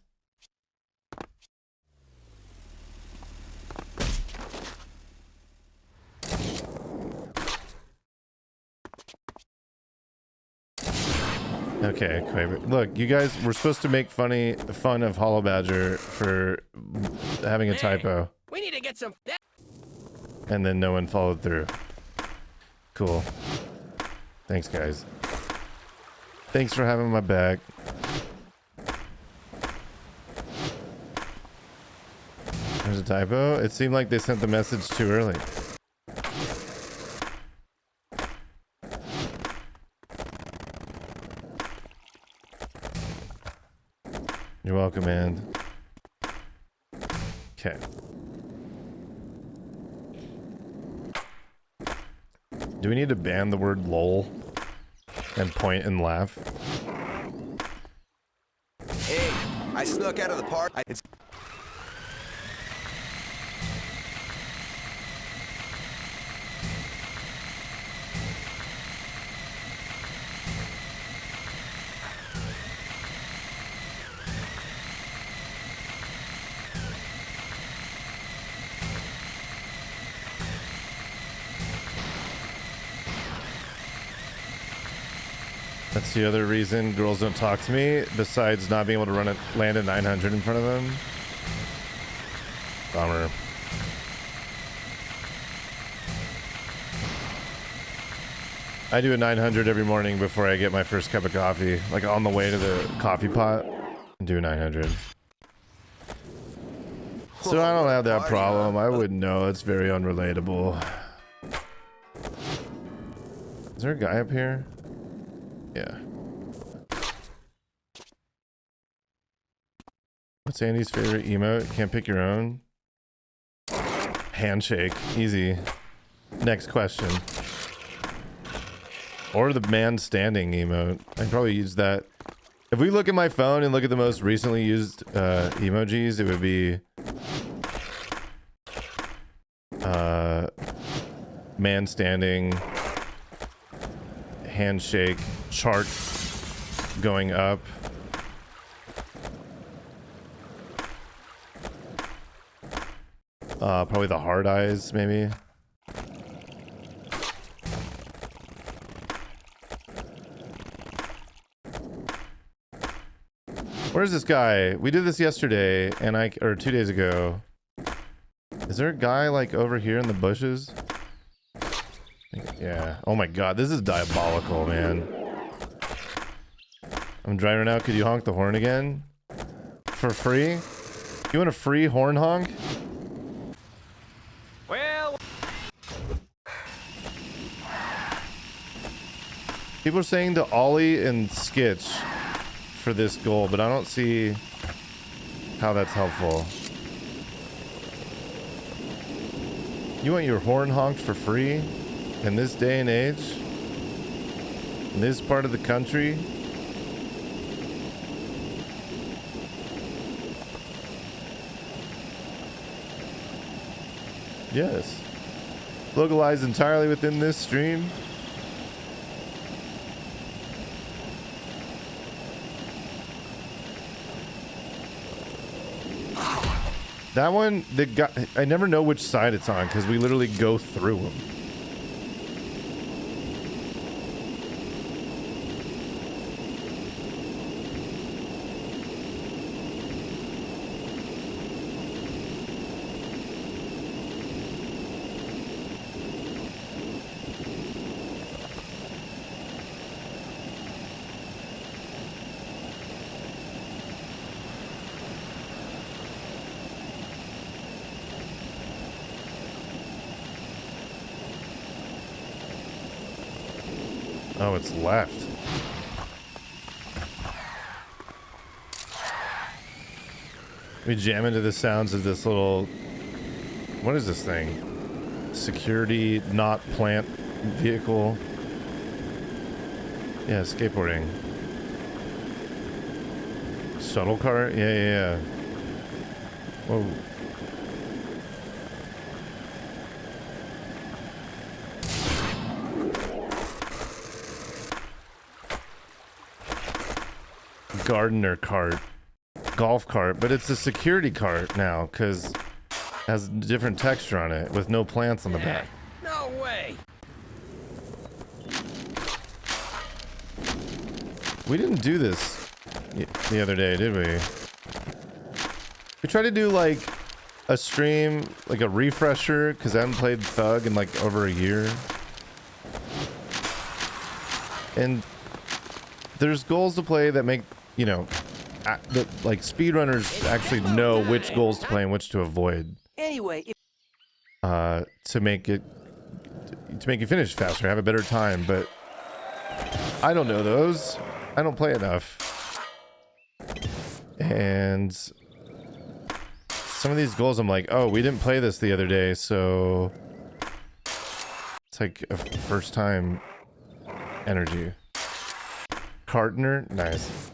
Okay, Quaver. Look, you guys, we're supposed to make fun of Hollow Badger for having a typo. We need to get some. And then no one followed through. Cool. Thanks, guys. Thanks for having my back. There's a typo. It seemed like they sent the message too early. You're welcome, man. Okay. Do we need to ban the word lol and point and laugh? Hey, I snuck out of the park. It's That's the other reason girls don't talk to me, besides not being able to land a 900 in front of them. Bummer. I do a 900 every morning before I get my first cup of coffee. Like on the way to the coffee pot, I do a 900. So I don't have that problem. I wouldn't know. It's very unrelatable. Is there a guy up here? Yeah. What's Andy's favorite emote? Can't pick your own? Handshake. Easy. Next question. Or the man standing emote. I probably use that. If we look at my phone and look at the most recently used emojis, it would be man standing, handshake, chart going up. Probably the hard eyes, maybe. Where's this guy? We did this yesterday, and or 2 days ago. Is there a guy like over here in the bushes? Yeah. Oh my god, this is diabolical, man. I'm driving now. Could you honk the horn again? For free? You want a free horn honk? Well, people are saying to ollie and skitch for this goal, but I don't see how that's helpful. You want your horn honked for free in this day and age? In this part of the country? Yes. Localized entirely within this stream. That one, the guy, I never know which side it's on because we literally go through them. Oh, it's left. We jam into the sounds of this little... What is this thing? Security, not plant vehicle. Yeah, skateboarding. Shuttle car? Yeah. Whoa. Gardener cart, golf cart, but it's a security cart now because it has different texture on it with no plants on the back. No way. We didn't do this the other day, did we? We tried to do like a stream, like a refresher, because I haven't played Thug in like over a year. And there's goals to play that make, you know, like speedrunners actually know which goals to play and which to avoid. Anyway, to make you finish faster, have a better time. But I don't know those. I don't play enough. And some of these goals, I'm like, oh, we didn't play this the other day, so it's like a first time energy. Cartner, nice.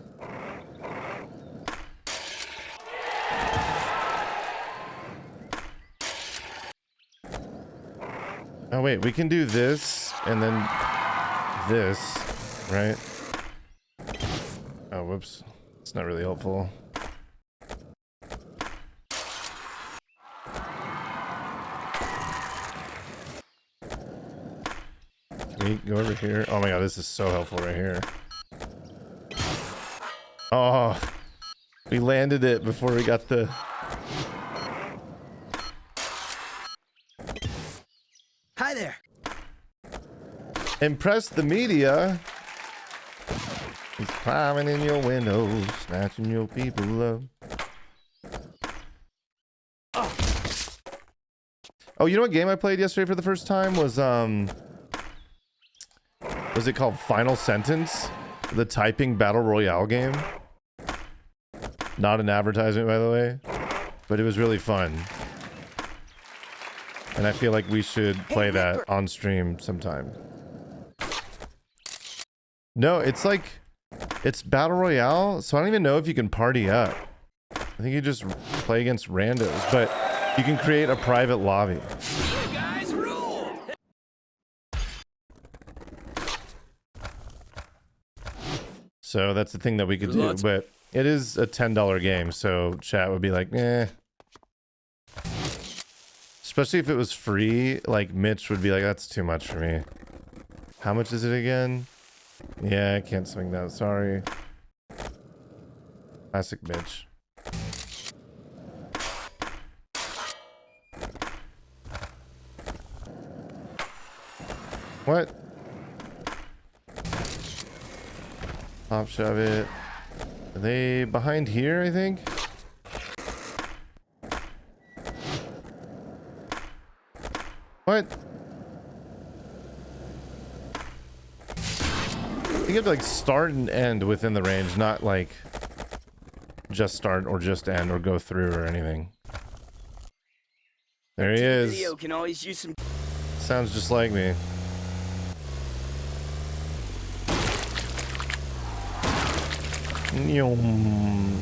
Oh wait, we can do this and then this, right? Oh, whoops. It's not really helpful. Can we go over here? Oh my god, this is so helpful right here. Oh, we landed it before we got the... Hi there. Impress the media. He's climbing in your windows, snatching your people up. Oh, you know what game I played yesterday for the first time was it called Final Sentence? The typing battle royale game. Not an advertisement, by the way, but it was really fun. And I feel like we should play that on stream sometime. No, it's like, it's battle royale, so I don't even know if you can party up. I think you just play against randos, but you can create a private lobby. You guys rule! So that's the thing that we could do, but it is a $10 game, so chat would be like, eh. Especially if it was free, like Mitch would be like, that's too much for me. How much is it again? Yeah, I can't swing that, sorry. Classic Mitch. What? Pop shove it. Are they behind here, I think? What? You have to like start and end within the range, not like just start or just end or go through or anything. There he is. Video can always use some. Sounds just like me.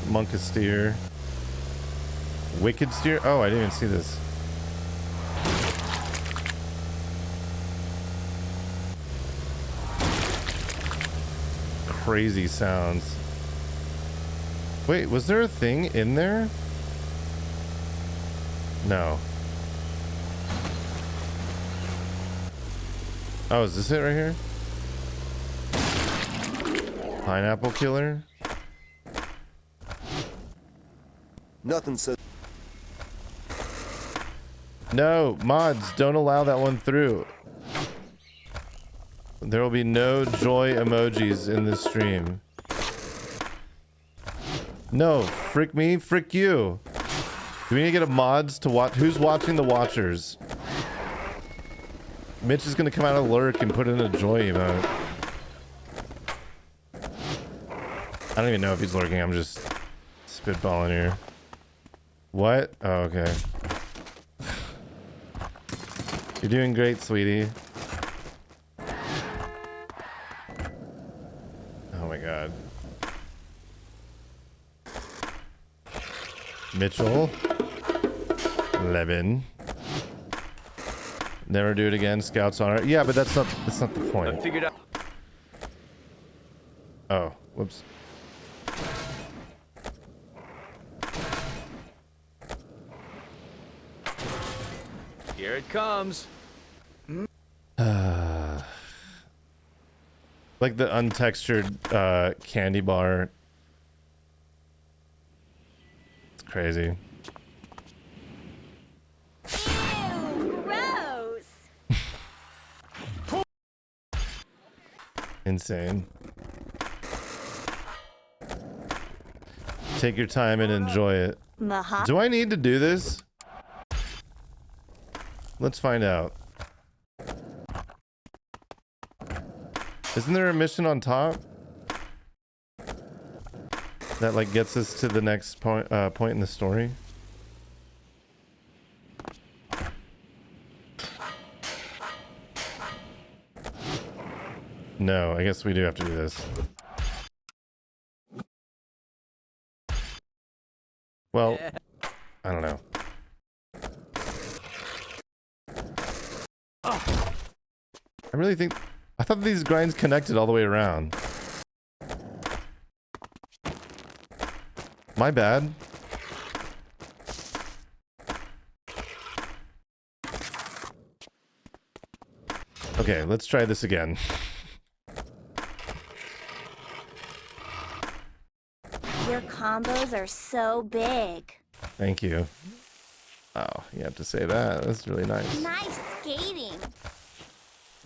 Monka steer. Wicked steer? Oh, I didn't even see this. Crazy sounds. Wait, was there a thing in there? No. Oh, is this it right here? Pineapple killer? Nothing says. No, mods, don't allow that one through. There will be no joy emojis in this stream. No, frick me, frick you. Do we need to get a mods to watch? Who's watching the watchers? Mitch is gonna come out of lurk and put in a joy emote. I don't even know if he's lurking. I'm just spitballing here. What? Oh, okay. You're doing great, sweetie. Oh my god. Mitchell. Levin. Never do it again. Scouts on it. Yeah, but that's not the point. I figured out. Oh, whoops. Here it comes. Like the untextured candy bar. It's crazy. Ew, gross. Insane. Take your time and enjoy it. Do I need to do this? Let's find out. Isn't there a mission on top that like gets us to the next point in the story? No, I guess we do have to do this. Well, I don't know. I really think... I thought these grinds connected all the way around. My bad. Okay, let's try this again. Your combos are so big. Thank you. Oh, you have to say that. That's really nice. Nice skating.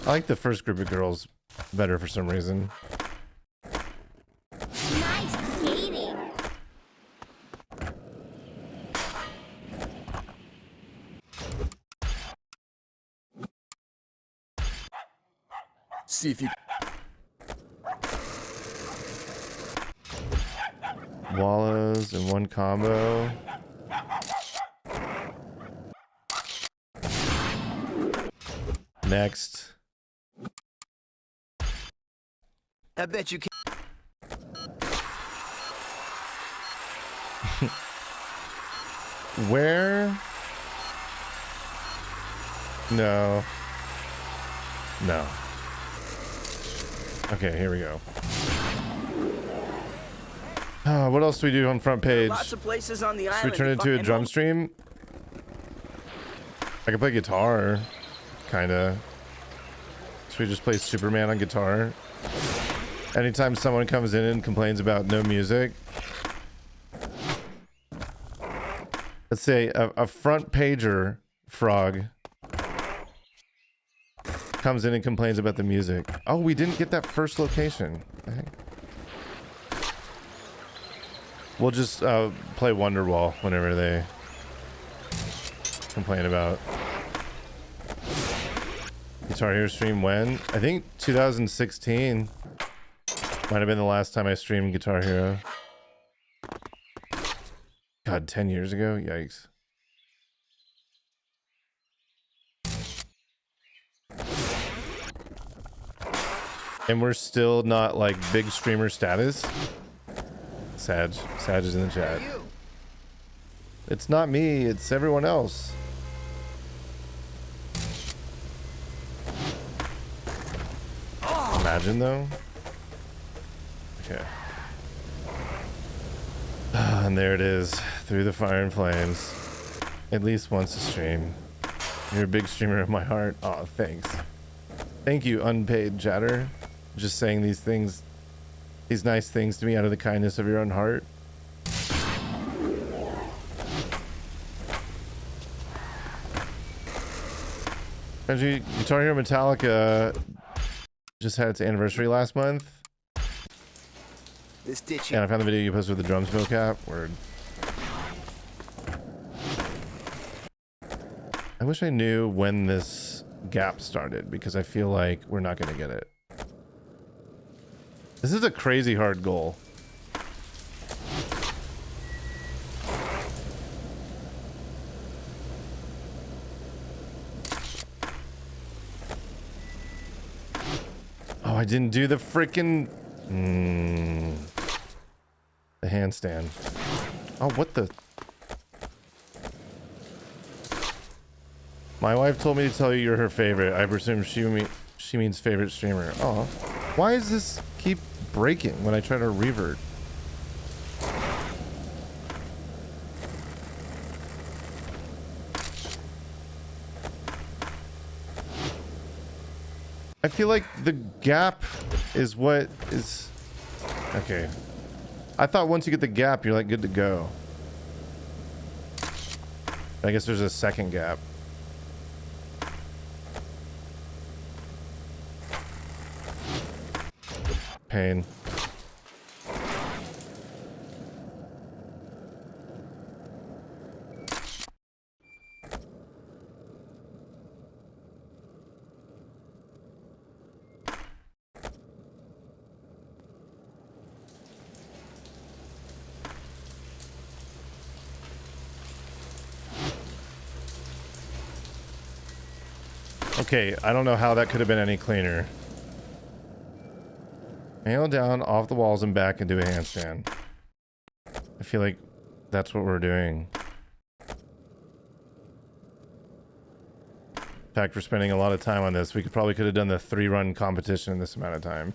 I like the first group of girls better for some reason. Nice skating. See if you... Wallows in one combo. Next. I bet you can. Where? No. No. Okay, here we go. What else do we do on front page? Lots of places on the Should island. we turn it into a drum stream? I can play guitar, kinda. Should we just play Superman on guitar? Anytime someone comes in and complains about no music. Let's say a front pager frog comes in and complains about the music. Oh, we didn't get that first location. We'll just play Wonderwall whenever they complain about. Guitar Hero stream when? I think 2016 might have been the last time I streamed Guitar Hero. God, 10 years ago? Yikes. And we're still not like big streamer status. Sag is in the chat. It's not me, it's everyone else. Imagine though. Okay. And there it is, through the fire and flames. At least once a stream. You're a big streamer of my heart. Aw, thanks. Thank you, unpaid chatter. Just saying these things, these nice things to me out of the kindness of your own heart. Actually, Guitar Hero Metallica just had its anniversary last month. This ditch. And I found the video you posted with the drums mocap. Word. I wish I knew when this gap started because I feel like we're not going to get it. This is a crazy hard goal. Oh, I didn't do the freaking... the handstand. Oh, what the... My wife told me to tell you you're her favorite. I presume she means favorite streamer. Oh, why does this keep breaking when I try to revert? I feel like the gap is what is... Okay. I thought once you get the gap, you're like good to go. I guess there's a second gap. Pain. Okay, I don't know how that could have been any cleaner. Nail down off the walls and back and do a handstand. I feel like that's what we're doing. In fact, we're spending a lot of time on this. We could have done the 3-run competition in this amount of time.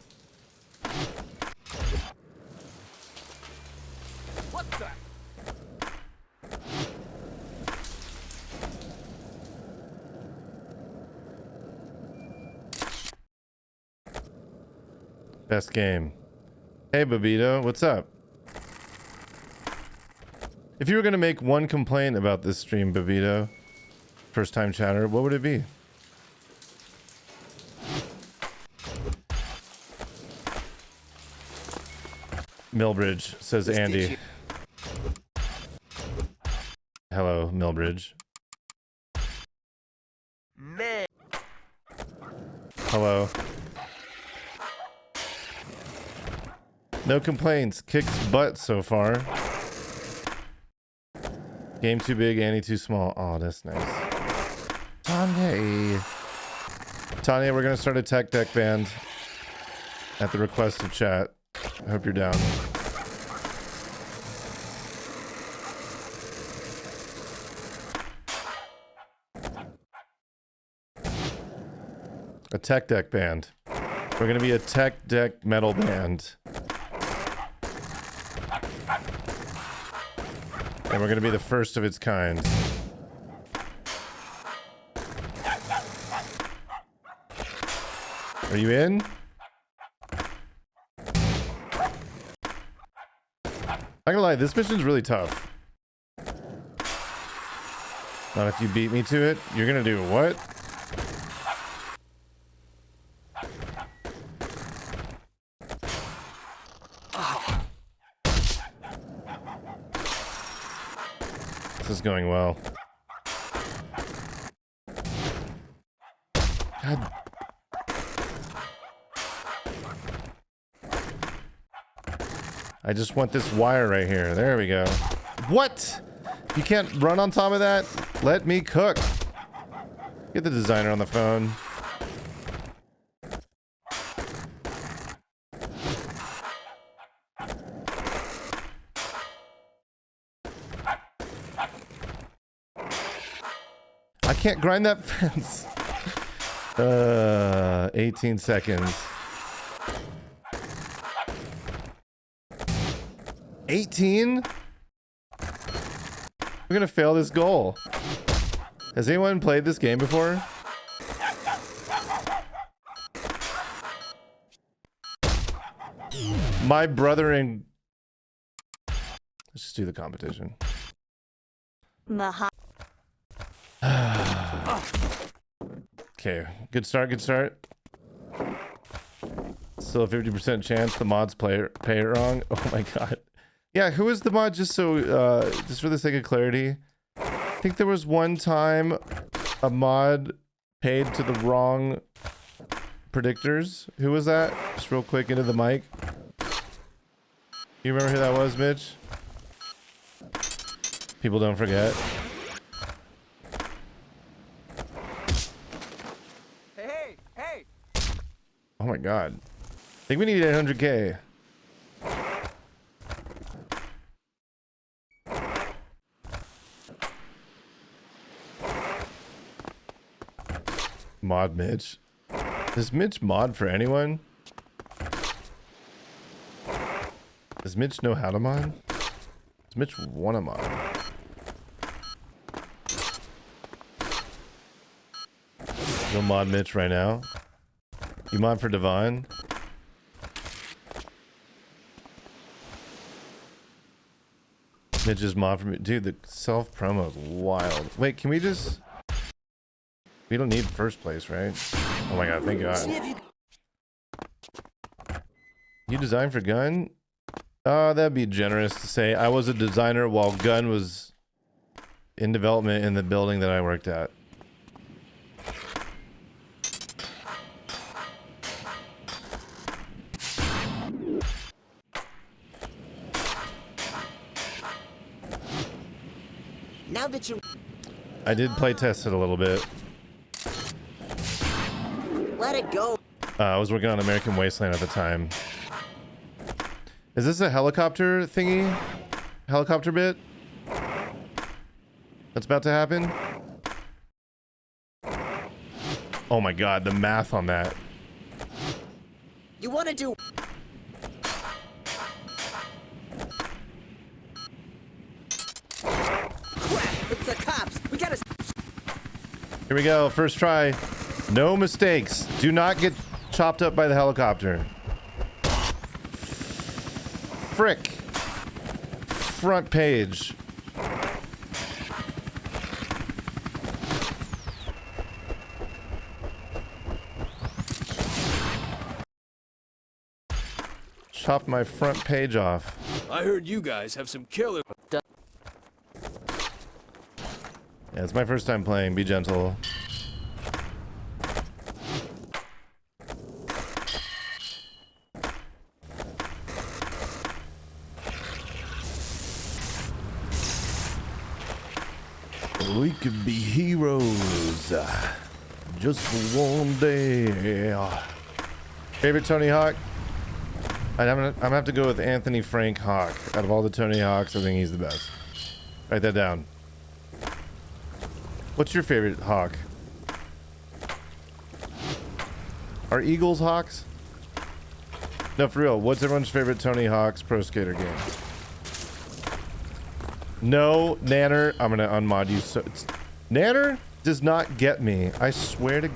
What the? Best game. Hey, Babito, what's up? If you were going to make one complaint about this stream, Babito, first time chatter, what would it be? Millbridge, says Andy. Hello, Millbridge. Man. Hello. No complaints. Kicks butt so far. Game too big, Annie too small. Oh, that's nice. Tanya. Tanya, we're gonna start a tech deck band at the request of chat. I hope you're down. A tech deck band. We're gonna be a tech deck metal band. And we're gonna be the first of its kind. Are you in? I'm gonna lie, this mission's really tough. Not if you beat me to it. You're gonna do what? This is going well. God. I just want this wire right here. There we go. What? You can't run on top of that? Let me cook. Get the designer on the phone. I can't grind that fence. 18 seconds. 18? We're gonna fail this goal. Has anyone played this game before? My brother and... Let's just do the competition. Okay, good start, good start. Still a 50% chance the mods pay it wrong. Oh my god. Yeah, who is the mod? Just so, just for the sake of clarity. I think there was one time a mod paid to the wrong predictors. Who was that? Just real quick into the mic. You remember who that was, Mitch? People don't forget. Hey! Oh my god. I think we need 800k. Mod Mitch. Does Mitch mod for anyone? Does Mitch know how to mod? Does Mitch want to mod? You'll mod Mitch right now. You mod for Divine? Mitch is mod for me. Dude, the self promo is wild. Wait, can we just... We don't need first place, right? Oh my god, thank god. You designed for Gun? That'd be generous to say. I was a designer while Gun was in development in the building that I worked at. Now that you... I did play test it a little bit. Let it go. I was working on American Wasteland at the time. Is this a helicopter thingy? Helicopter bit? That's about to happen? Oh my god, the math on that. You want to do... Crap! It's the cops! We gotta... Here we go, first try. No mistakes. Do not get chopped up by the helicopter. Frick. Front page. chopped my front page off. I heard you guys have some killer. Yeah, it's my first time playing. Be gentle. We could be heroes just for one day. Favorite Tony Hawk? I'm gonna have to go with Anthony Frank Hawk. Out of all the Tony Hawks, I think he's the best. Write that down. What's your favorite Hawk? Are Eagles Hawks? No, for real. What's everyone's favorite Tony Hawk's Pro Skater game? No, Nanner, I'm gonna unmod you. So Nanner does not get me. I swear to.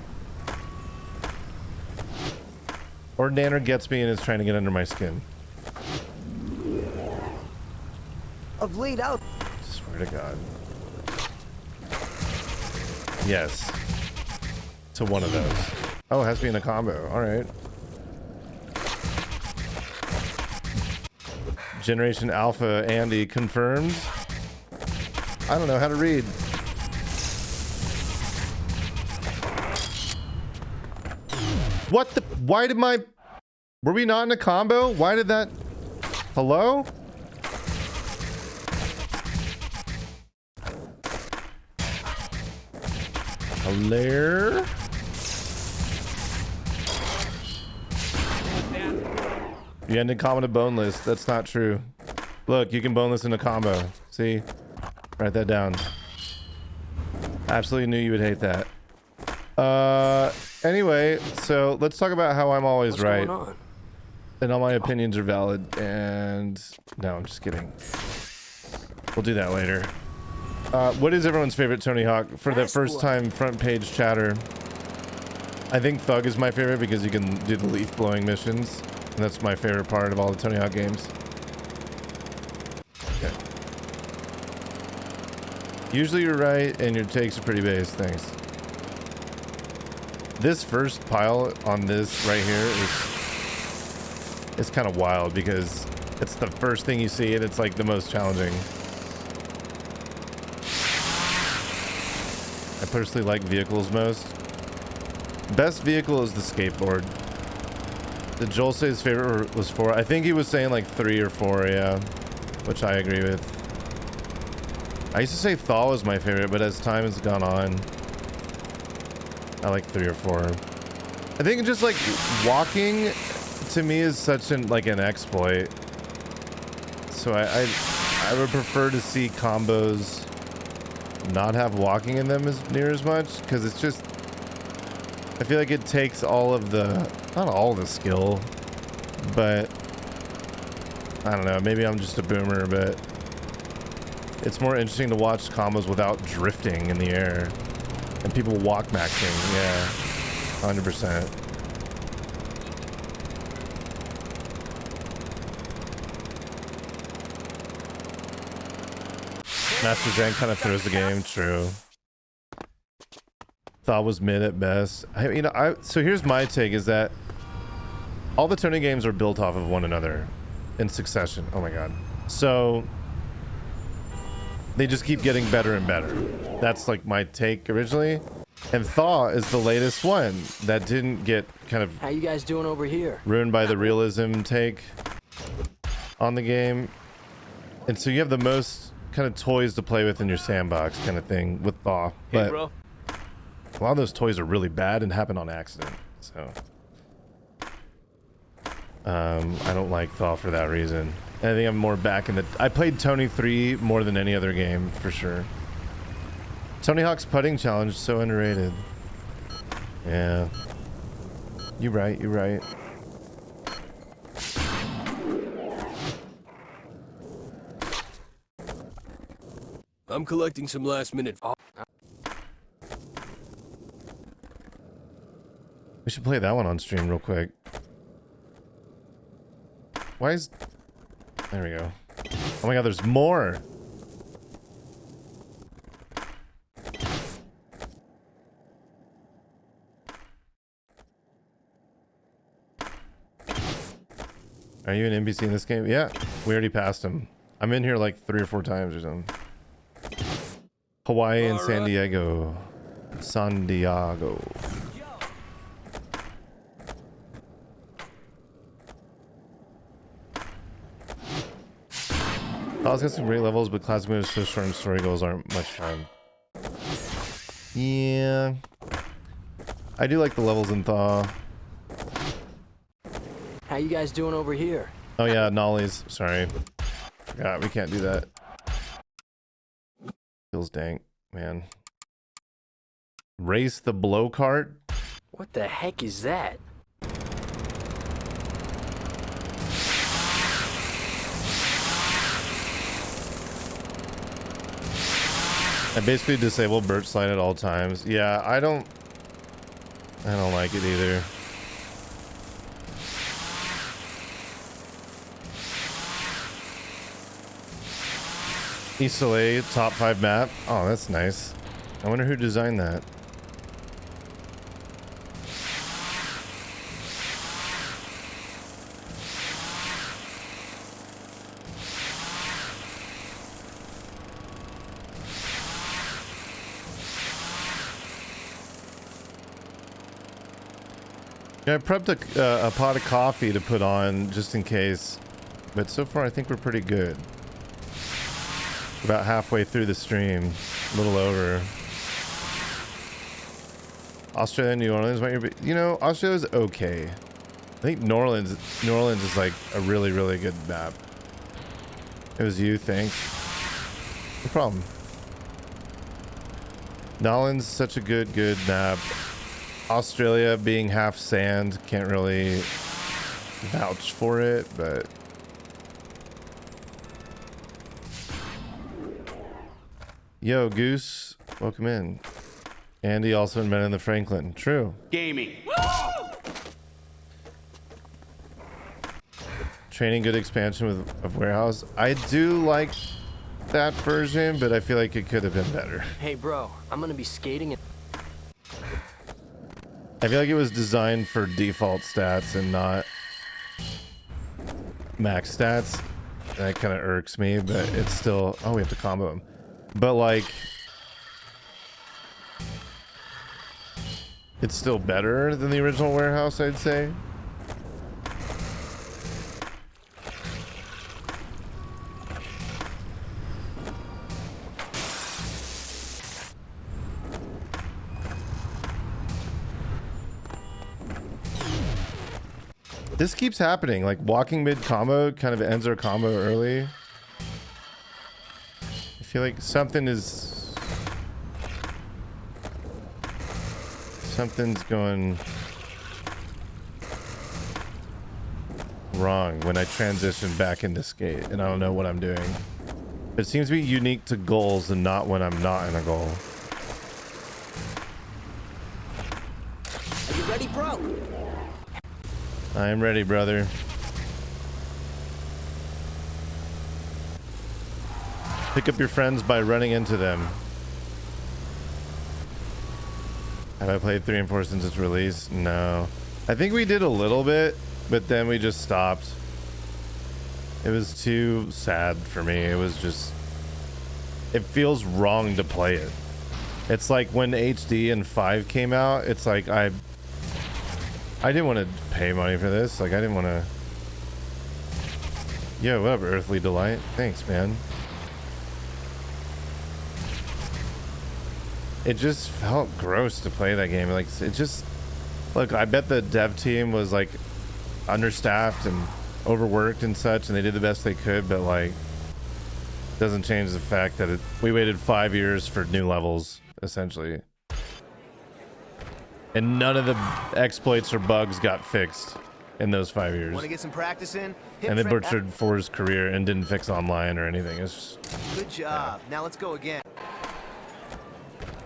Or Nanner gets me and is trying to get under my skin. Of laid out. Swear to God. Yes. To one of those. Oh, it has to be in a combo. All right. Generation Alpha Andy confirms. I don't know how to read. What the? Why did my... Were we not in a combo? Why did that... Hello? Hello? You ended combo to boneless. That's not true. Look, you can boneless in a combo. See? Write that down. Absolutely knew you would hate that. Anyway, so let's talk about how I'm always What's right. going on? And all my opinions are valid. And no, I'm just kidding. We'll do that later. What is everyone's favorite Tony Hawk? For the first time front page chatter, I think Thug is my favorite because you can do the leaf blowing missions. And that's my favorite part of all the Tony Hawk games. Okay. Usually you're right and your takes are pretty base. Thanks. This first pile on this right here is kind of wild because it's the first thing you see and it's like the most challenging. I personally like vehicles most. Best vehicle is the skateboard. Did Joel say his favorite was 4? I think he was saying like 3 or 4, yeah. Which I agree with. I used to say Thaw was my favorite, but as time has gone on, I like 3 or 4. I think just like walking to me is such an exploit. So I would prefer to see combos not have walking in them as near as much, because it's just, I feel like it takes all of the, not all the skill, but I don't know, maybe I'm just a boomer, but it's more interesting to watch combos without drifting in the air and people walk maxing. Yeah, 100%. Master Zen kind of throws the game. True. Thought was mid at best. So here's my take: is that all the Tony games are built off of one another in succession. Oh my god. So they just keep getting better and better. That's like my take originally. And Thaw is the latest one that didn't get kind of How you guys doing over here? ruined by the realism take on the game. And so you have the most kind of toys to play with in your sandbox kind of thing with Thaw. But Hey, bro. a lot of those toys are really bad and happen on accident. So I don't like Thaw for that reason. And I think I'm more back in the... I played Tony 3 more than any other game, for sure. Tony Hawk's putting challenge, so underrated. Yeah. You're right, you're right. I'm collecting some last minute. We should play that one on stream real quick. Why is... There we go. Oh my god, there's more! Are you an NPC in this game? Yeah, we already passed him. I'm in here like 3 or 4 times or something. Hawaii and San Diego. San Diego. Tha's got some great levels, but classic moves so short and story goals aren't much fun. Yeah. I do like the levels in Thaw. How you guys doing over here? Oh yeah, nollies. Sorry. Yeah, we can't do that. Feels dank, man. Race the blow cart? What the heck is that? I basically disable birch slide at all times. Yeah, I don't like it either. East LA top 5 map. Oh, that's nice. I wonder who designed that. Yeah, I prepped a pot of coffee to put on just in case, but so far I think we're pretty good. About halfway through the stream, a little over. Australia, New Orleans might be, you know, Australia's okay. I think New Orleans is like a really, really good map. It was you, thanks. No problem. Nolan's such a good map. Australia being half sand, can't really vouch for it, but yo, Goose, welcome in. Andy also invented the Franklin. True. Gaming. Training good expansion of Warehouse. I do like that version, but I feel like it could have been better. Hey, bro, I'm gonna be skating and... I feel like it was designed for default stats and not max stats. That kind of irks me, but it's still... Oh, we have to combo him. But like... It's still better than the original Warehouse, I'd say. This keeps happening, like walking mid combo kind of ends our combo early. I feel like something's going wrong when I transition back into skate and I don't know what I'm doing. It seems to be unique to goals and not when I'm not in a goal. Are you ready, bro? I am ready, brother. Pick up your friends by running into them. Have I played 3 and 4 since its release? No. I think we did a little bit, but then we just stopped. It was too sad for me. It was just... It feels wrong to play it. It's like when HD and 5 came out, it's like I didn't want to pay money for this. Like, I didn't want to... Yeah, whatever, Earthly Delight. Thanks, man. It just felt gross to play that game. Like, it just... Look, I bet the dev team was, like, understaffed and overworked and such, and they did the best they could, but, like... Doesn't change the fact that we waited 5 years for new levels, essentially. And none of the exploits or bugs got fixed in those 5 years. Want to get some practice in? And they butchered 4's career and didn't fix online or anything. It's just, Good job. Now let's go again.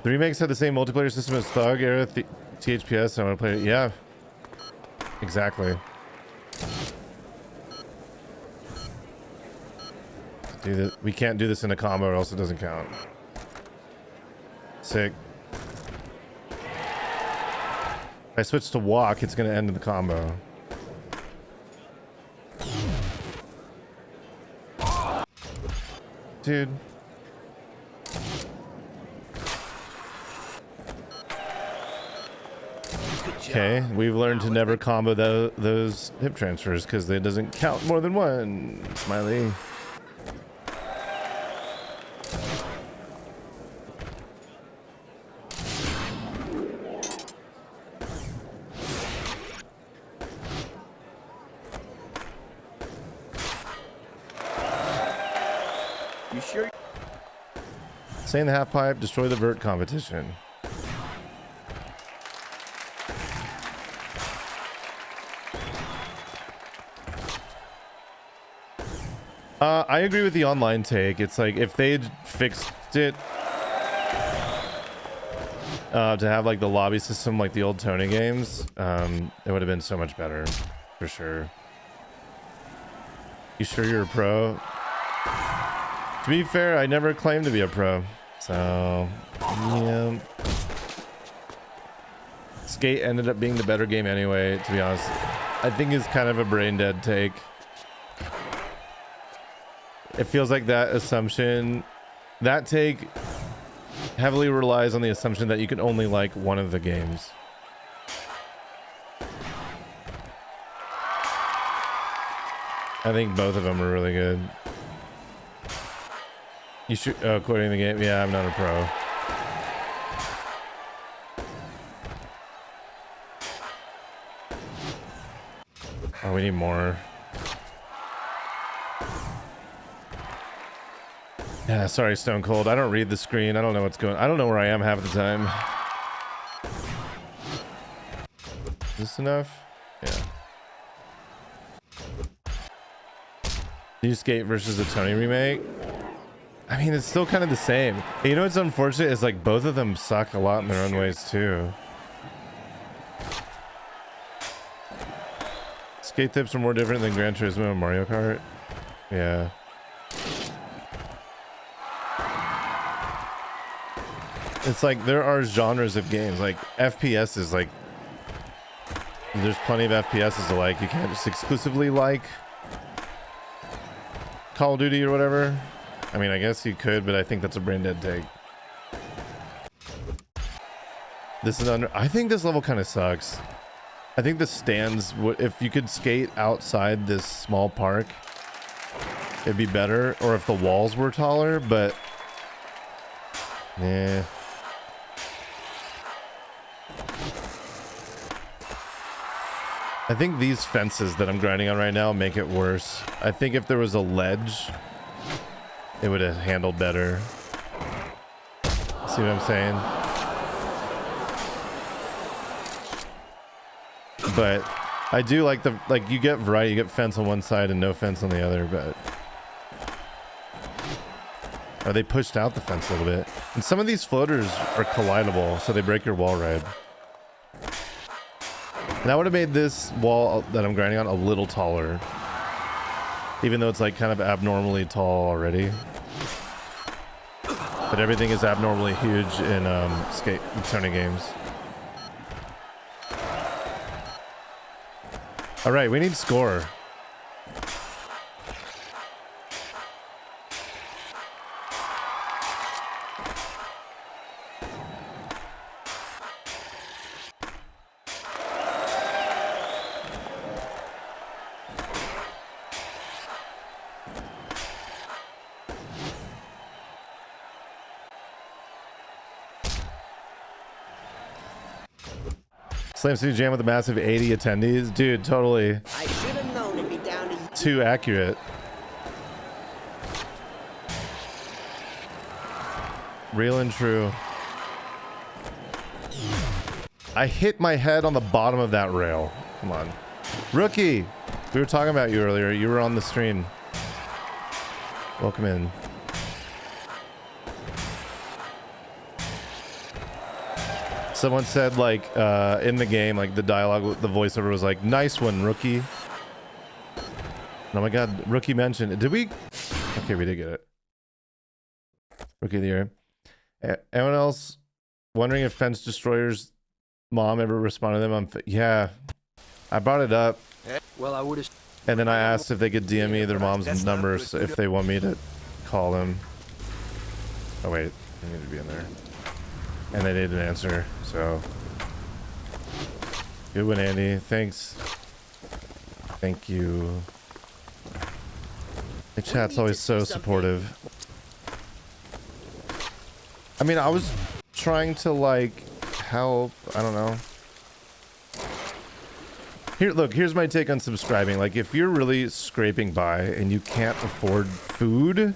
the remakes had the same multiplayer system as Thug era THPS. I want to play it. Yeah, exactly. Do this. We can't do this in a combo or else it doesn't count. Sick. If I switch to walk, it's going to end in the combo. Dude. Okay, we've learned to never combo those hip transfers because it doesn't count more than one. Smiley. You sure? Stay in the half pipe, destroy the vert competition. I agree with the online take. It's like if they'd fixed it to have like the lobby system like the old Tony games, it would have been so much better, for sure. You sure you're a pro? To be fair, I never claimed to be a pro, so yeah. Skate ended up being the better game anyway, to be honest. I think it's kind of a brain dead take. It feels like that assumption, that take heavily relies on the assumption that you can only like one of the games. I think both of them are really good. You should, quoting the game. Yeah, I'm not a pro. Oh, we need more. Yeah, sorry, Stone Cold. I don't read the screen. I don't know what's going on. I don't know where I am half the time. Is this enough? Yeah. New Skate versus the Tony remake. I mean, it's still kind of the same. You know what's unfortunate is like both of them suck a lot in their own ways too. Skate tips are more different than Gran Turismo and Mario Kart. Yeah. It's like there are genres of games like FPS is like there's plenty of FPSs to like. You can't just exclusively like Call of Duty or whatever. I mean, I guess you could, but I think that's a brain dead take. This is under. I think this level kind of sucks. I think the stands would, if you could skate outside this small park, it'd be better. Or if the walls were taller, but yeah. I think these fences that I'm grinding on right now make it worse. I think if there was a ledge, it would have handled better. See what I'm saying? But I do like the, like, you get variety, you get fence on one side and no fence on the other, but oh, they pushed out the fence a little bit. And some of these floaters are collidable, so they break your wall ride. And that would have made this wall that I'm grinding on a little taller, even though it's like kind of abnormally tall already. But everything is abnormally huge in skate Tony games. All right, we need score. Slam City Jam with a massive 80 attendees. Dude, totally. I should have known it'd be down to you. Too accurate. Real and true. I hit my head on the bottom of that rail. Come on. Rookie! We were talking about you earlier. You were on the stream. Welcome in. Someone said, like, in the game, like, the dialogue, the voiceover was like, nice one, rookie. Oh my god, rookie mentioned it. Did we? Okay, we did get it. Rookie of the year. Anyone else wondering if Fence Destroyer's mom ever responded to them on... Yeah, I brought it up. Well, I would have... And then I asked if they could DM me their mom's number if they want me to call them. Oh wait, they need to be in there. And they didn't answer, so. Good one, Andy. Thanks. Thank you. The chat's always so supportive. I mean, I was trying to like help. I don't know. Here, look, here's my take on subscribing. Like, if you're really scraping by and you can't afford food,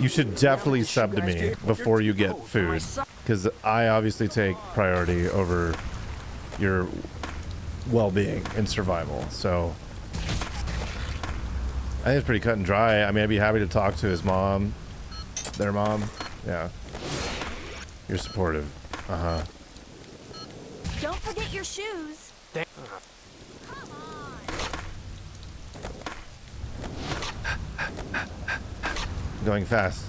you should definitely sub to me before you get food, because I obviously take priority over your well-being and survival. So I think it's pretty cut and dry. I mean, I'd be happy to talk to his mom, their mom. Yeah, you're supportive. Don't forget your shoes. Going fast.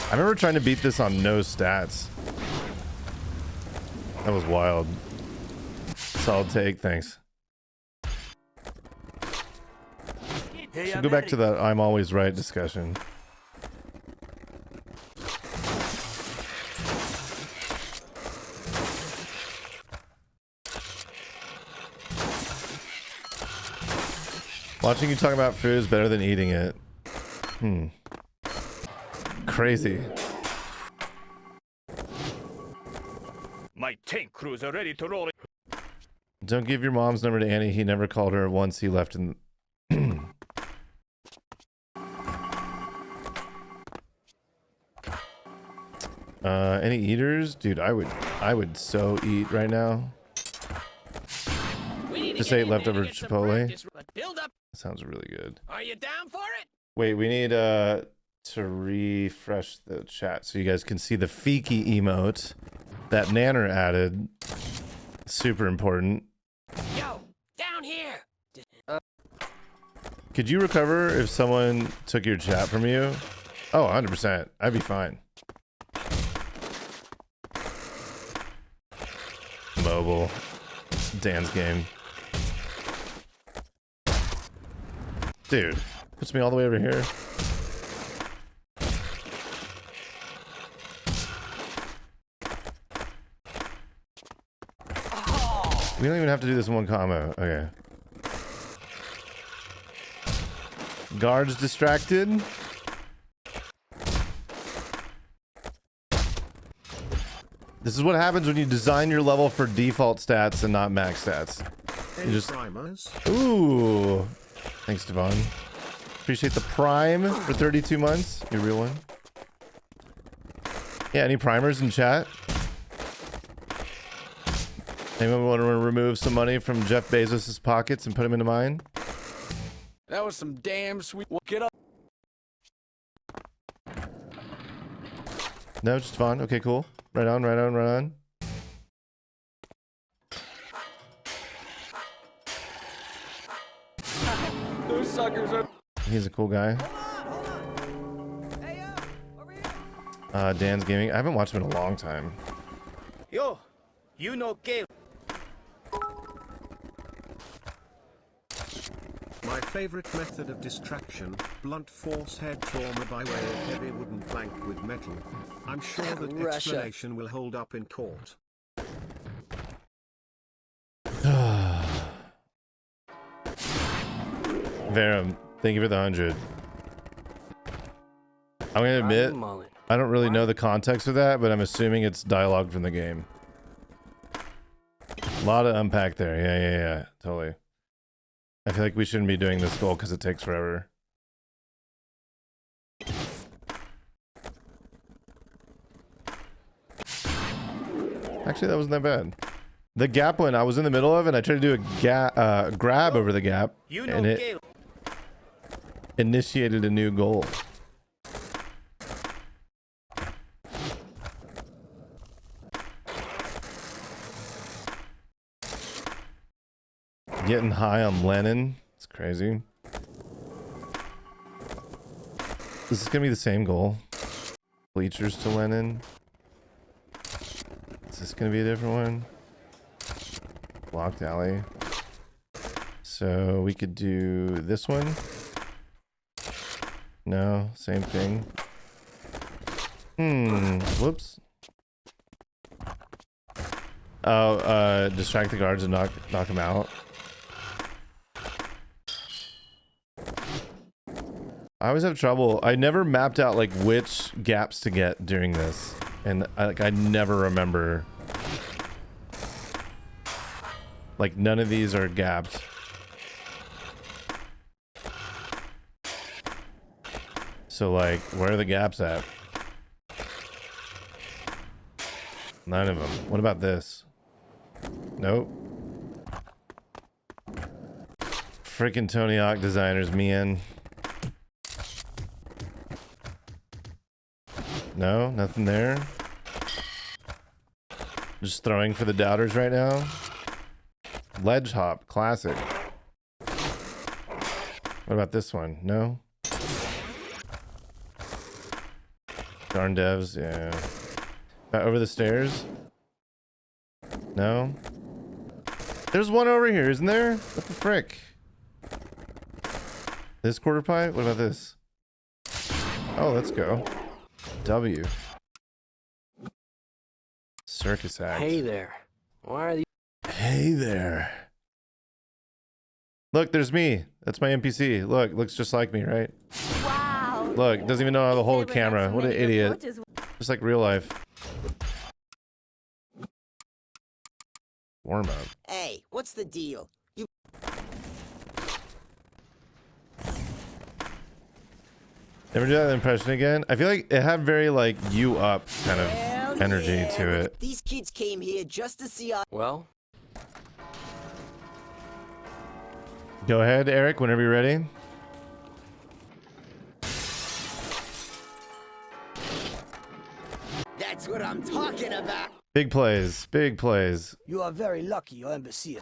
I remember trying to beat this on no stats. That was wild. Solid take, thanks. So go back to that I'm always right discussion. Watching you talk about food is better than eating it. Crazy. My tank crews are ready to roll. Don't give your mom's number to Annie. He never called her once he left in. Any eaters? Dude, I would so eat right now. Just ate leftover Chipotle. That sounds really good. Are you down for it? Wait, we need to refresh the chat so you guys can see the Fiki emote that Nanner added. Super important. Yo, down here. Could you recover if someone took your chat from you? Oh, 100%. I'd be fine. Mobile. Dan's game. Dude, puts me all the way over here. We don't even have to do this in one combo. Okay. Guards distracted. This is what happens when you design your level for default stats and not max stats. You just... Ooh. Thanks, Devon. Appreciate the prime for 32 months. Your real one. Yeah, any primers in chat? Anyone want to remove some money from Jeff Bezos' pockets and put them into mine? That was some damn sweet. Get up. No, just Devon. Okay, cool. Right on, right on, right on. Those suckers are. He's a cool guy. Dan's Gaming. I haven't watched him in a long time. Yo, you know Gale. My favorite method of distraction, blunt force head trauma by way of heavy wooden plank with metal. I'm sure that explanation will hold up in court. Verum, thank you for the 100. I'm gonna admit, I don't really know the context of that, but I'm assuming it's dialogue from the game. A lot of unpack there. Yeah, totally. I feel like we shouldn't be doing this goal because it takes forever. Actually, that wasn't that bad. The gap one I was in the middle of, and I tried to do a grab over the gap, and it initiated a new goal. Getting high on Lennon. It's crazy. This is gonna be the same goal. Bleachers to Lennon. Is this gonna be a different one? Blocked alley. So we could do this one. No, same thing. Whoops. Oh, distract the guards and knock them out. I always have trouble. I never mapped out like which gaps to get during this, and I never remember. Like none of these are gapped. So like, where are the gaps at? None of them. What about this? Nope. Freaking Tony Hawk designers, man. No, nothing there. Just throwing for the doubters right now. Ledge hop, classic. What about this one? No? Darn devs, yeah. Over the stairs? No? There's one over here, isn't there? What the frick? This quarter pipe? What about this? Oh, let's go. W. Circus act. Hey there. Why are these? Hey there. Look, there's me. That's my NPC. Look, looks just like me, right? Wow. Look, doesn't even know how to hold a camera. What an idiot. Just like real life. Warm up. Hey, what's the deal? You Never do that impression again. I feel like it had very like you up kind of energy to it. These kids came here just to see us. Well, Go ahead, Eric, whenever you're ready. That's what I'm talking about. Big plays, big plays. You are very lucky your embassy.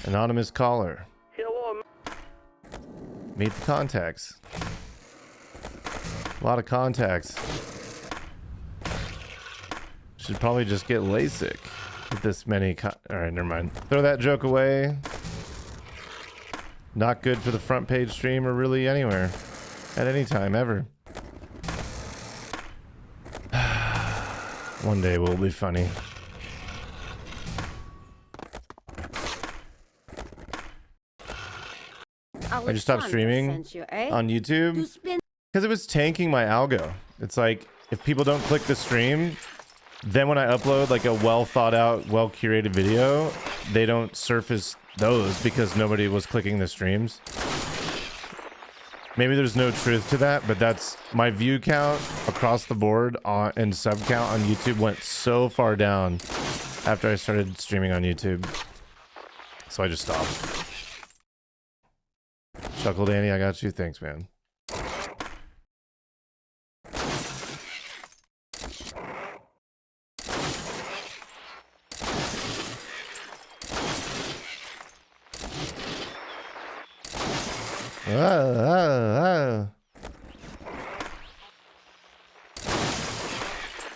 Anonymous caller. hello. Meet the contacts. A lot of contacts. Should probably just get LASIK with this many. Alright, never mind. Throw that joke away. Not good for the front page stream or really anywhere. At any time, ever. One day will be funny. I just stopped streaming on YouTube because it was tanking my algo. It's like if people don't click the stream, then when I upload like a well thought out, well curated video, they don't surface those because nobody was clicking the streams. Maybe there's no truth to that, but that's my view count across the board and sub count on YouTube went so far down after I started streaming on YouTube. So I just stopped. Chuckle Danny, I got you. Thanks, man.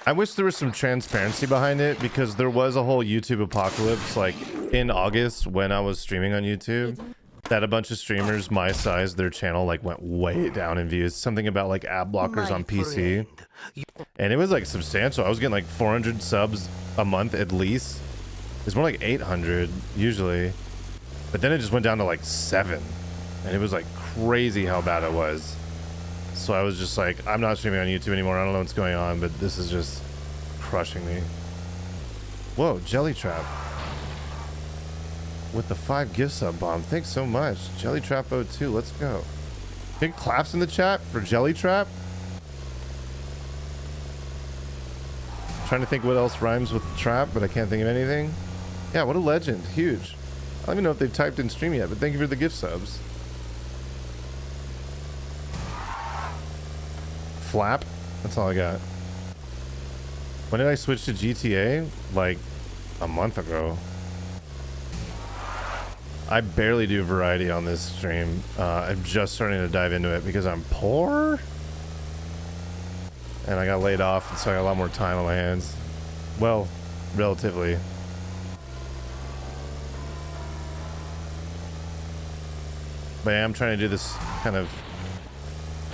I wish there was some transparency behind it because there was a whole YouTube apocalypse like in August when I was streaming on YouTube that a bunch of streamers my size, their channel like went way down in views. Something about like ad blockers on PC. And it was like substantial. I was getting like 400 subs a month at least. It's more like 800 usually. But then it just went down to like 7. And it was like crazy how bad it was. So I was just like, I'm not streaming on YouTube anymore. I don't know what's going on, but this is just crushing me. Whoa, Jelly Trap. With the 5 gift sub bomb. Thanks so much. Jelly Trap 02. Let's go. Big claps in the chat for Jelly Trap. Trying to think what else rhymes with trap, but I can't think of anything. Yeah, what a legend. Huge. I don't even know if they've typed in stream yet, but thank you for the gift subs. Flap. That's all I got. When did I switch to GTA? Like a month ago. I barely do variety on this stream. I'm just starting to dive into it because I'm poor. And I got laid off, and so I got a lot more time on my hands. Well, relatively. But I am trying to do this kind of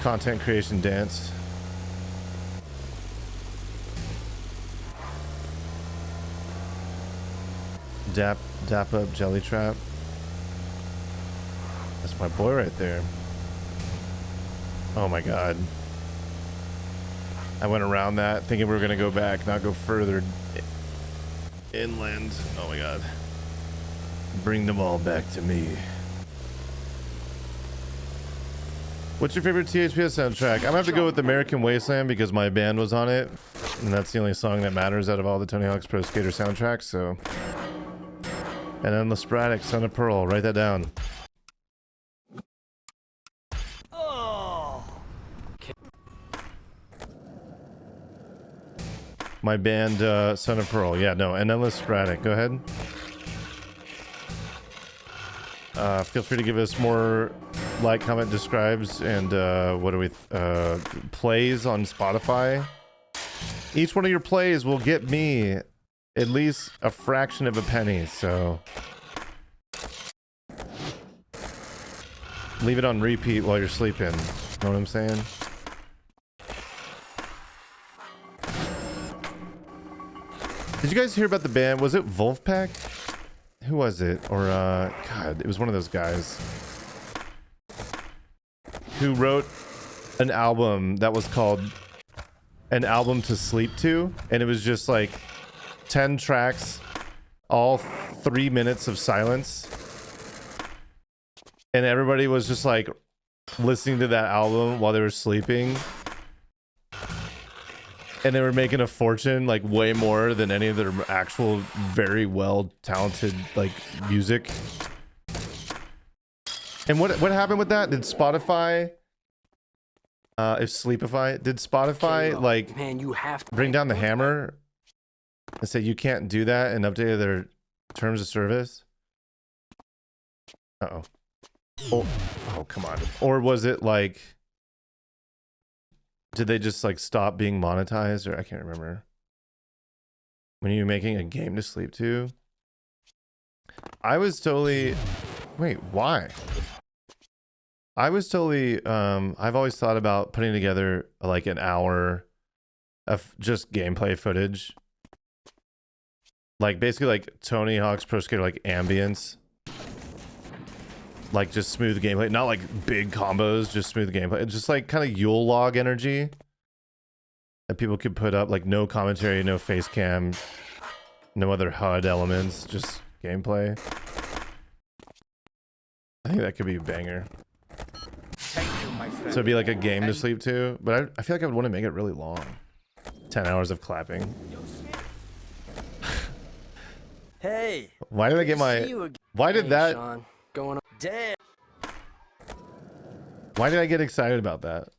content creation dance. Dap up Jelly Trap. That's my boy right there. Oh my god. I went around that thinking we were gonna go back, not go further inland. Oh my god. Bring them all back to me. What's your favorite THPS soundtrack? I'm gonna have to go with American Wasteland because my band was on it, and that's the only song that matters out of all the Tony Hawk's Pro Skater soundtracks. So, and then the Sporadic, Son of Pearl. Write that down. Oh. My band, Son of Pearl. Yeah, no, and Endless Sporadic. Go ahead. Feel free to give us more like, comment, describes, and what do we plays on Spotify. Each one of your plays will get me at least a fraction of a penny, so leave it on repeat while you're sleeping. Know what I'm saying? Did you guys hear about the band? Was it Wolfpack? Who was it? Or God, it was one of those guys who wrote an album that was called An Album to Sleep To, and it was just like 10 tracks, all 3 minutes of silence, and everybody was just like listening to that album while they were sleeping, and they were making a fortune, like way more than any of their actual very well talented like music. And what happened with that? Did Spotify, did Spotify like, man, you have to bring down the hammer and say you can't do that and update their terms of service? Uh-oh. Oh, come on. Or was it like, did they just like stop being monetized? Or I can't remember. When you're making a game to sleep to? I was totally, wait, why? I was totally, I've always thought about putting together like an hour of just gameplay footage. Like basically like Tony Hawk's Pro Skater, like ambience. Like just smooth gameplay, not like big combos, just smooth gameplay. It's just like kind of Yule log energy that people could put up, like no commentary, no face cam, no other HUD elements, just gameplay. I think that could be a banger. So it'd be like a game to sleep to, but I feel like I would want to make it really long. 10 hours of clapping. Hey. Why did I get my... Why did that... Sean, going on. Damn. Why did I get excited about that?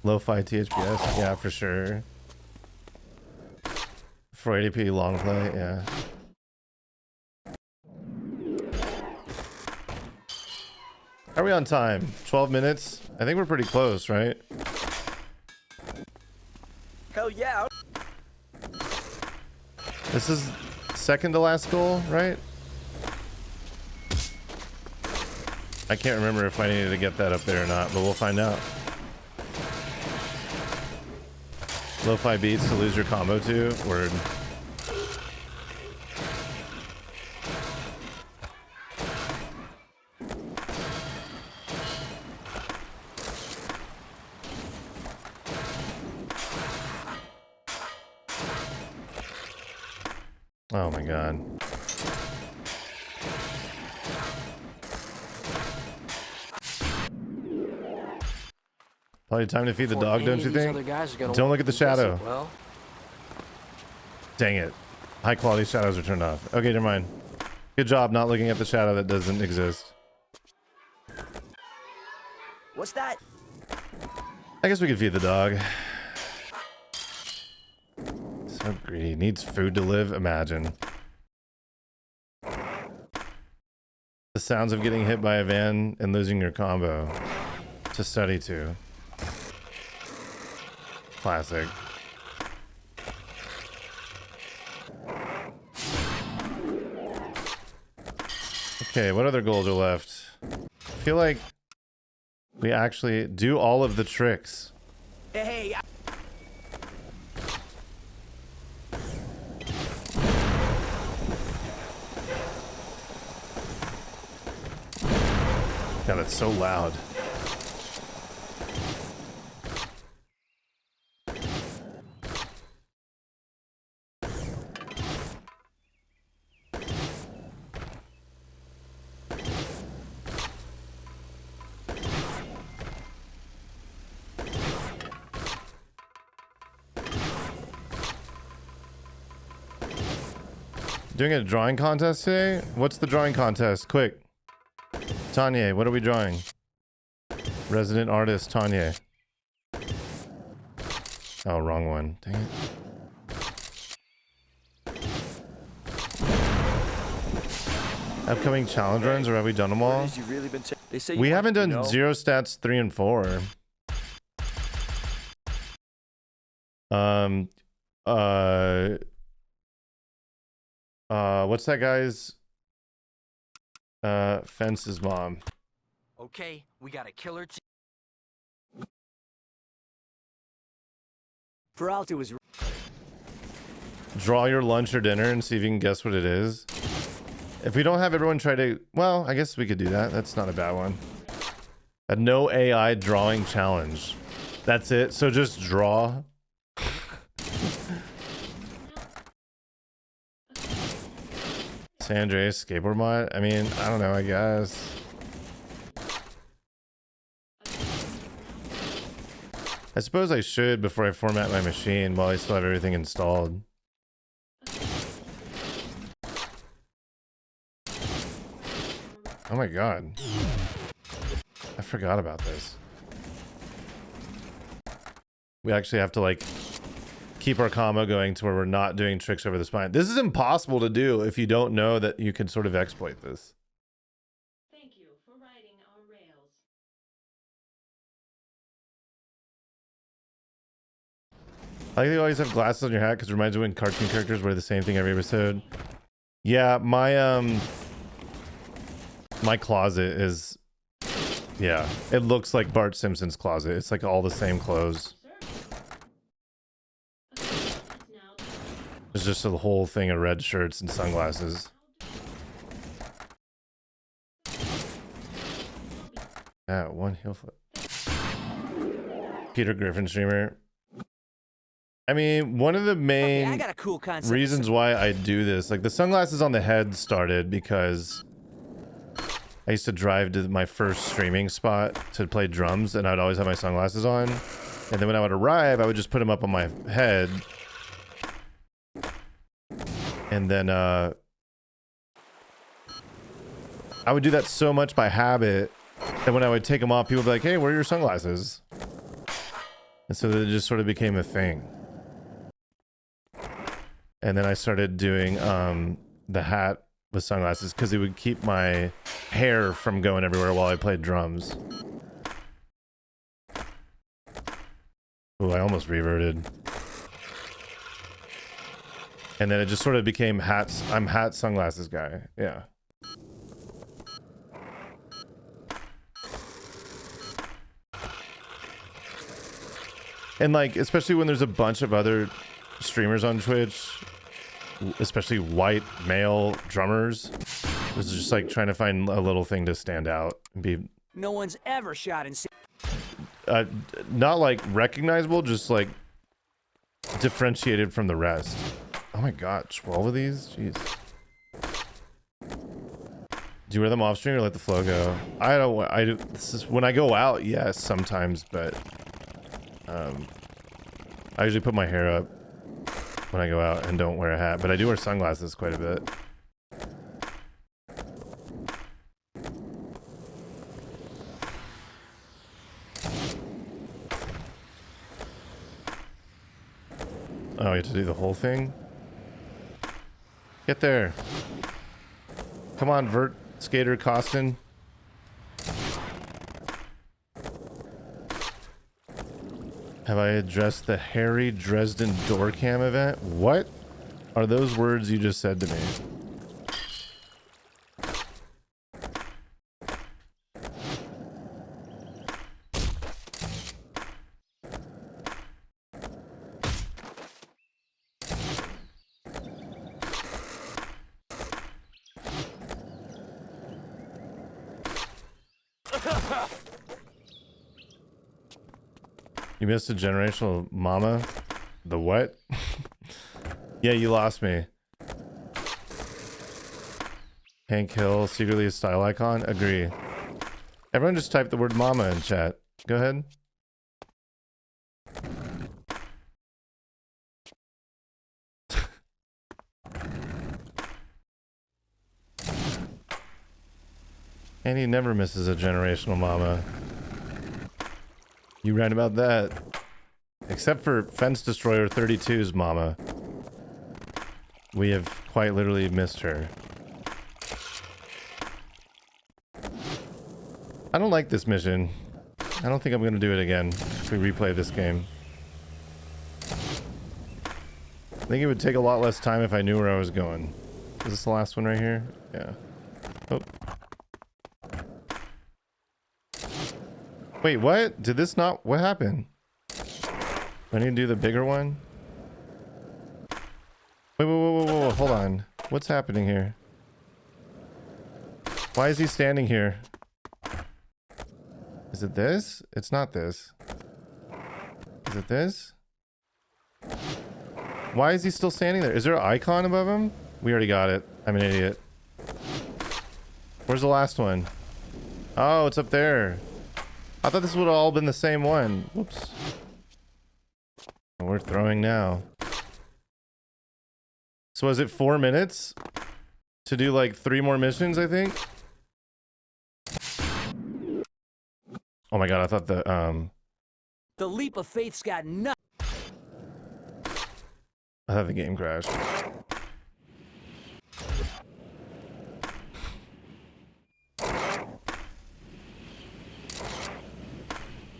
Lo-fi THPS? Yeah, for sure. 480p long play, yeah. Are we on time? 12 minutes? I think we're pretty close, right? Hell yeah. This is second to last goal, right? I can't remember if I needed to get that up there or not, but we'll find out. Lo-fi beats to lose your combo to? Word. Oh my god. Probably time to feed the dog, don't you think? Don't look at the shadow. Well. Dang it. High quality shadows are turned off. Okay, never mind. Good job not looking at the shadow that doesn't exist. What's that? I guess we could feed the dog. So greedy. Needs food to live. Imagine. The sounds of getting hit by a van and losing your combo. To study to. Classic. Okay, what other goals are left? feel like we actually do all of the tricks. Hey, God, it's so loud. Doing a drawing contest today? What's the drawing contest? Quick. Tanya, what are we drawing? Resident artist Tanya. Oh, wrong one. Dang it. Upcoming challenge runs, or have we done them all? We haven't done Zero Stats 3 and 4. What's that guy's Fence's mom? Okay, we got a killer team. Peralta was Draw your lunch or dinner and see if you can guess what it is. If we don't have everyone try to, well, I guess we could do that. That's not a bad one. A no AI drawing challenge. That's it. So just draw. San Andreas skateboard mod? I mean, I don't know, I guess. I suppose I should before I format my machine while I still have everything installed. Oh my god. I forgot about this. We actually have to like keep our combo going to where we're not doing tricks over the spine. This is impossible to do if you don't know that you can sort of exploit this. Thank you for riding our rails. I think you always have glasses on your hat because it reminds me when cartoon characters wear the same thing every episode. Yeah, my closet is, yeah, it looks like Bart Simpson's closet. It's like all the same clothes. There's just a whole thing of red shirts and sunglasses. Yeah, one heel flip. Peter Griffin streamer. I mean, one of the main I got a cool concept. reasons why I do this, like the sunglasses on the head started because I used to drive to my first streaming spot to play drums and I'd always have my sunglasses on. And then when I would arrive, I would just put them up on my head. And then I would do that so much by habit that when I would take them off, people would be like, hey, where are your sunglasses? And so it just sort of became a thing. And then I started doing the hat with sunglasses because it would keep my hair from going everywhere while I played drums. Oh, I almost reverted. And then it just sort of became hats. I'm hat sunglasses guy. Yeah. And like, especially when there's a bunch of other streamers on Twitch, especially white male drummers, it's just like trying to find a little thing to stand out and be No one's ever shot and not like recognizable, just like differentiated from the rest. Oh my god, 12 of these? Jeez. Do you wear them off stream or let the flow go? I don't. I do. This is when I go out. Yes, sometimes, but I usually put my hair up when I go out and don't wear a hat. But I do wear sunglasses quite a bit. Oh, you have to do the whole thing? Get there. Come on, Vert Skater Costin. Have I addressed the Harry Dresden door cam event? What are those words you just said to me? You missed a generational mama? The what? Yeah, you lost me. Hank Hill, secretly a style icon? Agree. Everyone just type the word mama in chat. Go ahead. Andy never misses a generational mama. You right about that. Except for Fence Destroyer 32's mama. We have quite literally missed her. I don't like this mission. I don't think I'm going to do it again if we replay this game. I think it would take a lot less time if I knew where I was going. Is this the last one right here? Yeah. Oh. Wait, what? Did this not... What happened? I need to do the bigger one? Wait, whoa, hold on. What's happening here? Why is he standing here? Is it this? It's not this. Is it this? Why is he still standing there? Is there an icon above him? We already got it. I'm an idiot. Where's the last one? Oh, it's up there. I thought this would have all been the same one. Whoops. We're throwing now. So is it 4 minutes to do like 3 more missions, I think? Oh my god, I thought The leap of faith's got nothing. I thought the game crashed.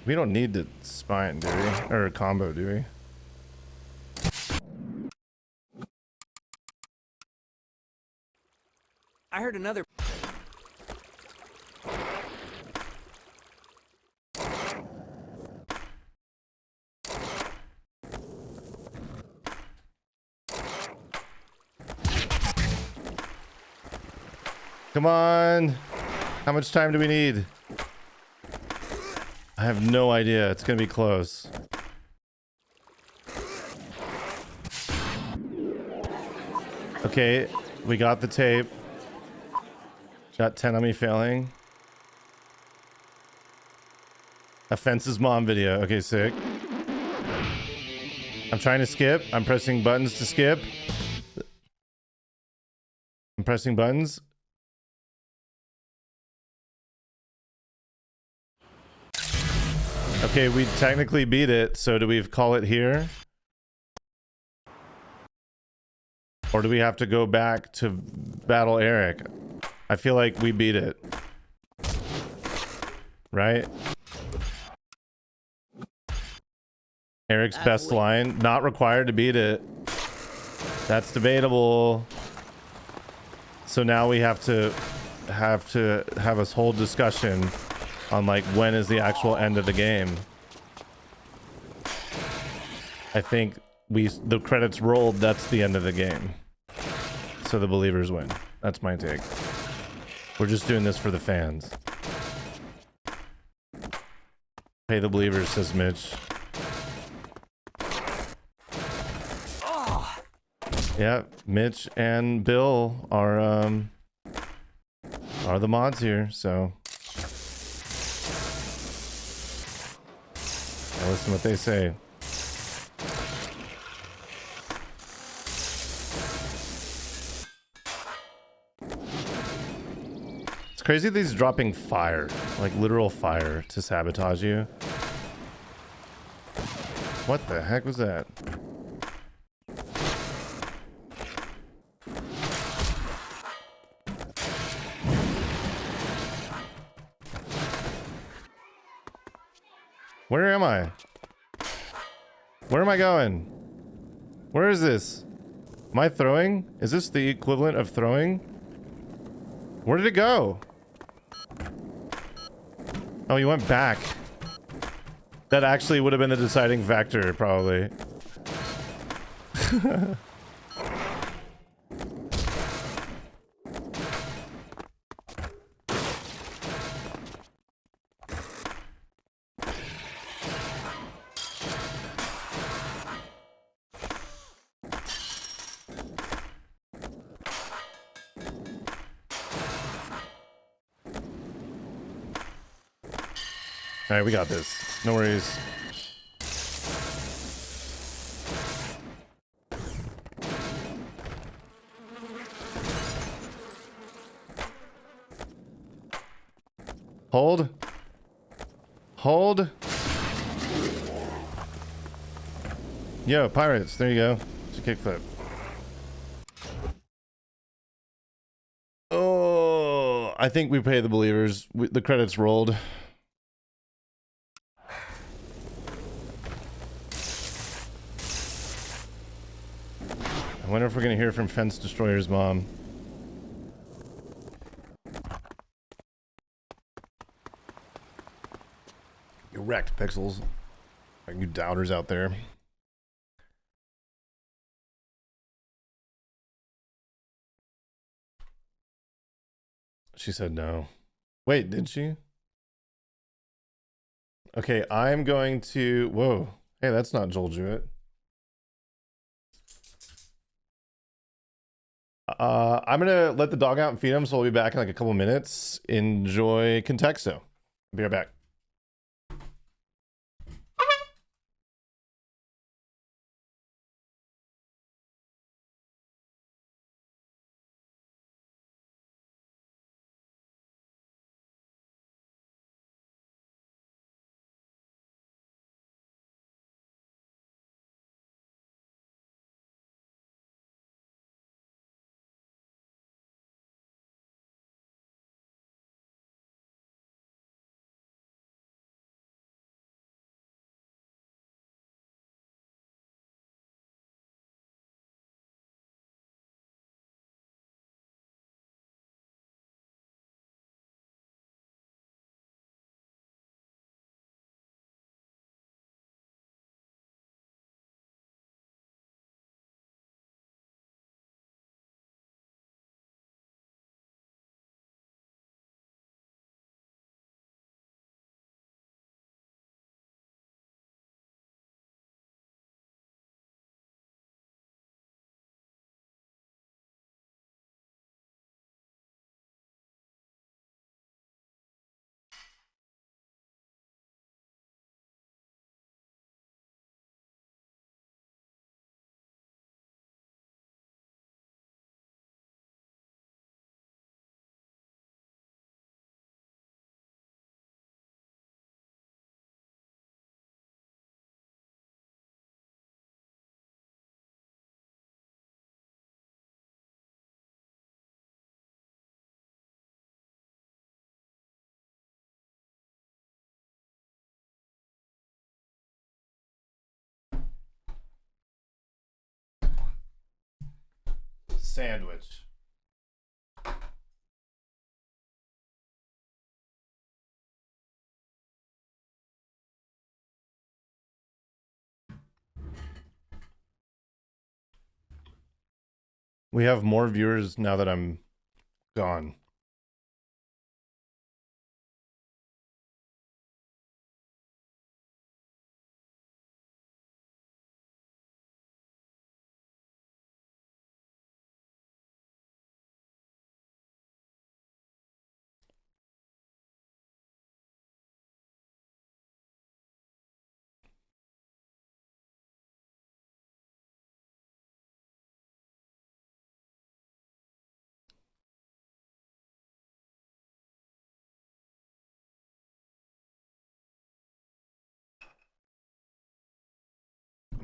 We don't need to spine, do we? Or combo, do we? I heard another. Come on. How much time do we need? I have no idea. It's gonna be close. Okay, we got the tape. Got 10 on me failing. Offense's mom video. Okay, sick. I'm trying to skip. I'm pressing buttons to skip. I'm pressing buttons. Okay, we technically beat it, so do we call it here? Or do we have to go back to battle Eric? I feel like we beat it. Right? Eric's best line, not required to beat it. That's debatable. So now we have to have a whole discussion on like when is the actual end of the game. I think the credits rolled, that's the end of the game. So the believers win. That's my take. We're just doing this for the fans. Pay the believers, says Mitch. Yeah, Mitch and Bill are the mods here, so I listen to what they say. It's crazy that he's dropping fire, like literal fire, to sabotage you. What the heck was that? Where am I? Where am I going? Where is this? Am I throwing? Is this the equivalent of throwing? Where did it go? Oh, you went back. That actually would have been the deciding factor, probably. All right, we got this. No worries. Hold. Hold. Yo, pirates. There you go. It's a kickflip. Oh, I think we pay the believers. The credits rolled. I wonder if we're going to hear from Fence Destroyer's mom. You wrecked, Pixels. You doubters out there. She said no. Wait, did she? Okay, I'm going to... Whoa. Hey, that's not Joel Jewett. I'm gonna let the dog out and feed him, so we'll be back in like a couple minutes. Enjoy Contexto. Be right back. Sandwich. We have more viewers now that I'm gone.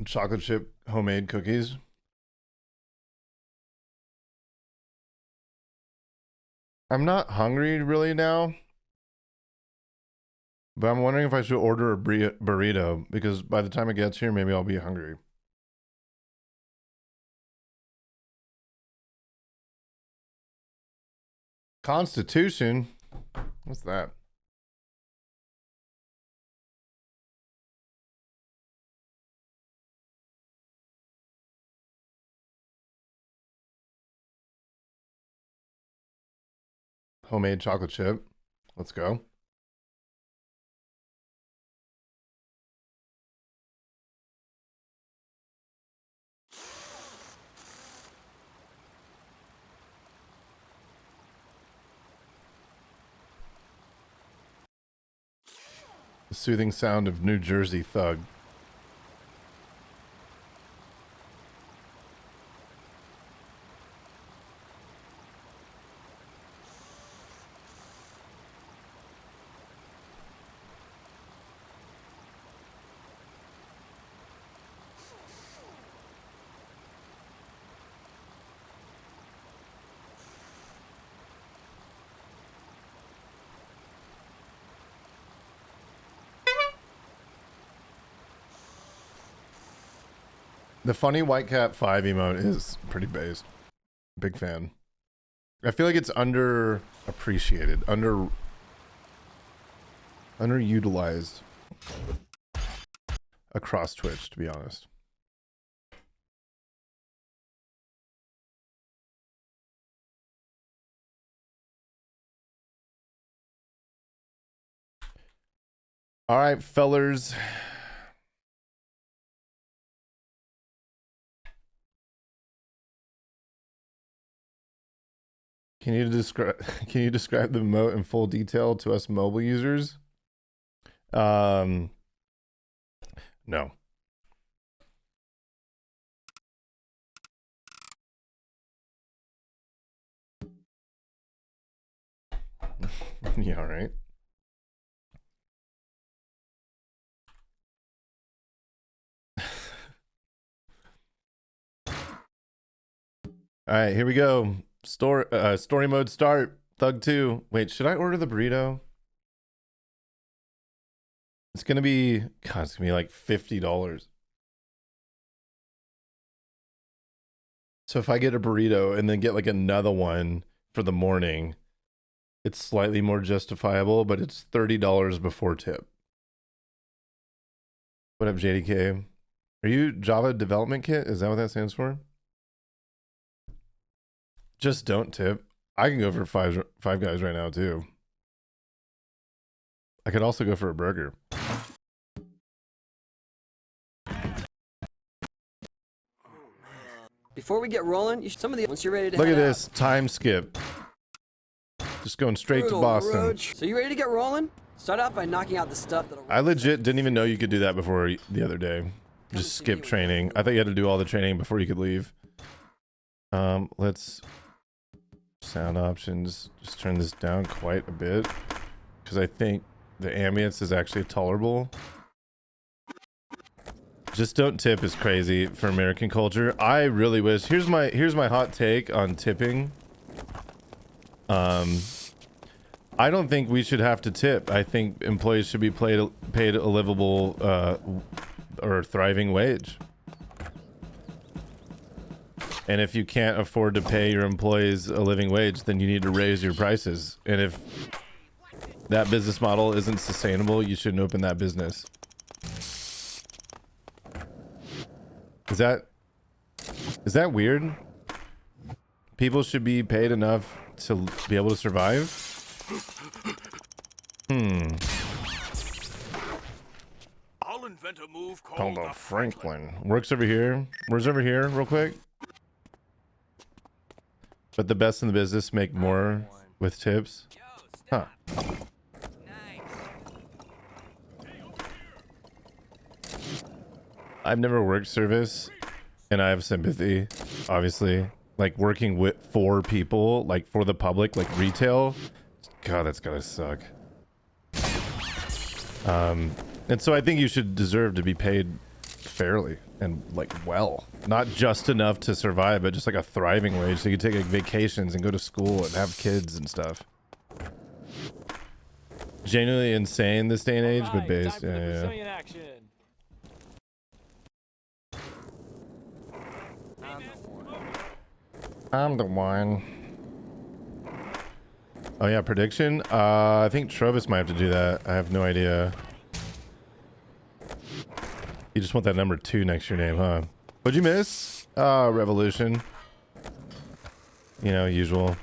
Chocolate chip homemade cookies. I'm not hungry really now, but I'm wondering if I should order a burrito because by the time it gets here, maybe I'll be hungry. Constitution? What's that? Homemade chocolate chip. Let's go. soothing sound of New Jersey thug. The funny White Cat 5 emote is pretty based. Big fan. I feel like it's underappreciated, underutilized across Twitch, to be honest. All right, fellers. Can you describe the emote in full detail to us mobile users? No. Yeah, all right. All right, here we go. Story mode start. Thug 2. Wait, should I order the burrito? It's gonna be, God, it's gonna be like $50. So if I get a burrito and then get like another one for the morning, it's slightly more justifiable, but it's $30 before tip. What up, JDK? Are you Java Development Kit? Is that what that stands for? Just don't tip. I can go for five guys right now too. I could also go for a burger. Before we get rolling, once you're ready to Look head at this time skip. Just going straight to Boston. So you ready to get rolling? Start out by knocking out the stuff that'll... I legit didn't even know you could do that before the other day. Just skip training. I thought you had to do all the training before you could leave. Let's sound options. Just turn this down quite a bit because I think the ambience is actually tolerable. Just don't tip is crazy for American culture. I really wish. Here's my hot take on tipping. I don't think we should have to tip. I think employees should be paid a livable or thriving wage. And if you can't afford to pay your employees a living wage, then you need to raise your prices. And if that business model isn't sustainable, you shouldn't open that business. Is that weird? People should be paid enough to be able to survive? I'll invent a move Called the Franklin. Works over here. Where's over here real quick? But the best in the business make more with tips. Huh. I've never worked service and I have sympathy, obviously. Like working for people, like for the public, like retail. God, that's gotta suck. And so I think you should deserve to be paid fairly and like well, not just enough to survive, but just like a thriving wage so you can take like vacations and go to school and have kids and stuff. Genuinely insane this day and age, but based. Yeah. I'm the one. Oh yeah, prediction? I think Trovis might have to do that. I have no idea. You just want that number 2 next to your name, huh? What'd you miss? Revolution. You know, usual.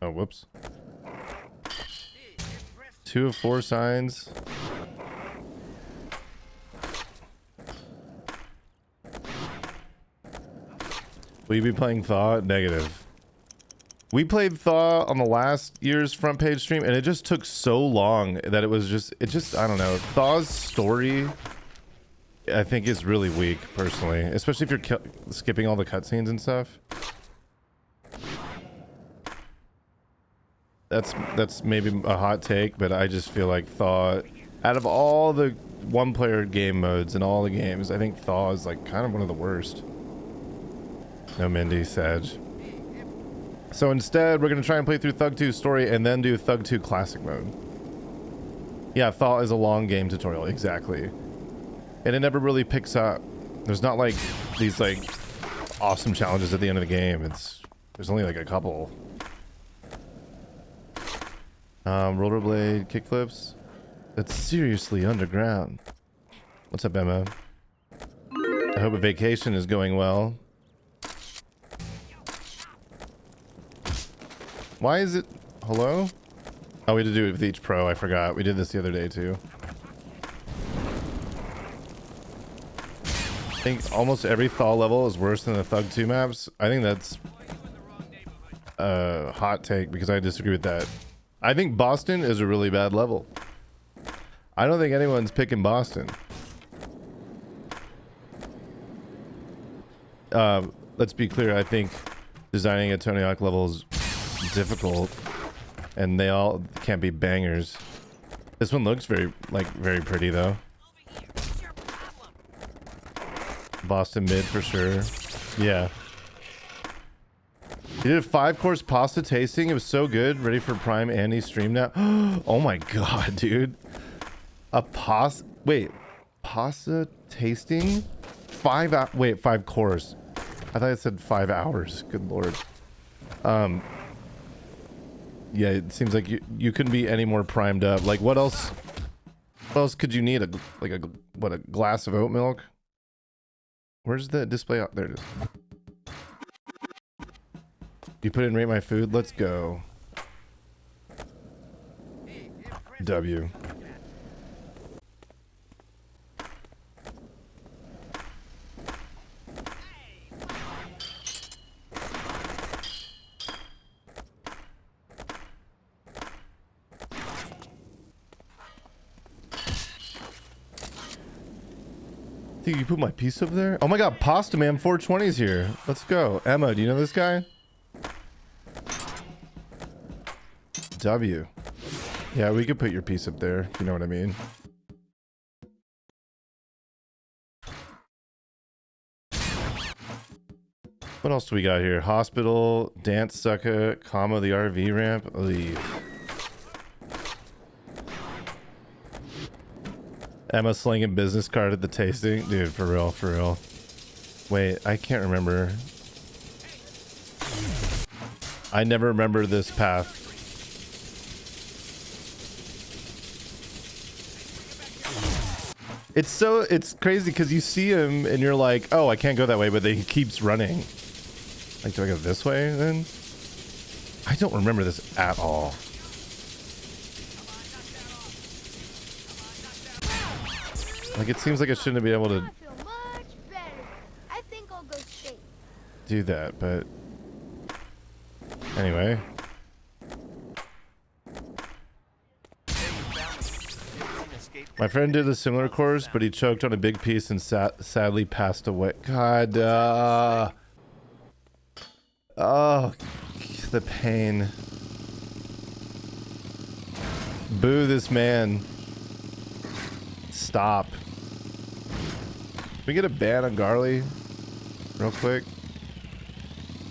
Oh, whoops. 2 of 4 signs. Will you be playing Thaw? Negative. We played Thaw on the last year's front page stream, and it just took so long that it just I don't know. Thaw's story, I think, is really weak personally, especially if you're skipping all the cutscenes and stuff. That's maybe a hot take, but I just feel like Thaw, out of all the one-player game modes in all the games, I think Thaw is like kind of one of the worst. No Mindy, Sag. So instead, we're gonna try and play through Thug 2 story and then do Thug 2 classic mode. Yeah, Thaw is a long game tutorial, exactly. And it never really picks up. There's not like these like awesome challenges at the end of the game. There's only like a couple. Rollerblade kickflips. That's seriously underground. What's up, Emma? I hope a vacation is going well. Why is it... Hello? Oh, we had to do it with each pro. I forgot. We did this the other day, too. I think almost every Thaw level is worse than the Thug 2 maps. I think that's a hot take because I disagree with that. I think Boston is a really bad level. I don't think anyone's picking Boston. Let's be clear. I think designing a Tony Hawk level is difficult, and they all can't be bangers. This one looks very pretty though. Boston mid for sure. Yeah. He did a 5-course pasta tasting. It was so good. Ready for Prime Andy stream now. Oh my god, dude. A pasta... Wait. Pasta tasting? 5 course. I thought it said 5 hours. Good lord. Yeah, it seems like you couldn't be any more primed up. Like, what else could you need? A glass of oat milk? Where's the display out? There it is. You put in rate my food? Let's go. W. You put my piece over there? Oh my god, Pasta Man 420's here. Let's go. Emma, do you know this guy? W. Yeah, we could put your piece up there, if you know what I mean. What else do we got here? Hospital, dance sucker, comma the RV ramp. Oy. Emma slinging business card at the tasting. Dude, for real, for real. Wait, I can't remember. I never remember this path. It's crazy because you see him and you're like, oh, I can't go that way, but then he keeps running. Like, do I go this way then? I don't remember this at all. Like, it seems like I shouldn't be able to do that, but anyway. My friend did a similar course, but he choked on a big piece and sadly passed away. God, oh, the pain. Boo this man. Stop. Can we get a ban on Garley real quick?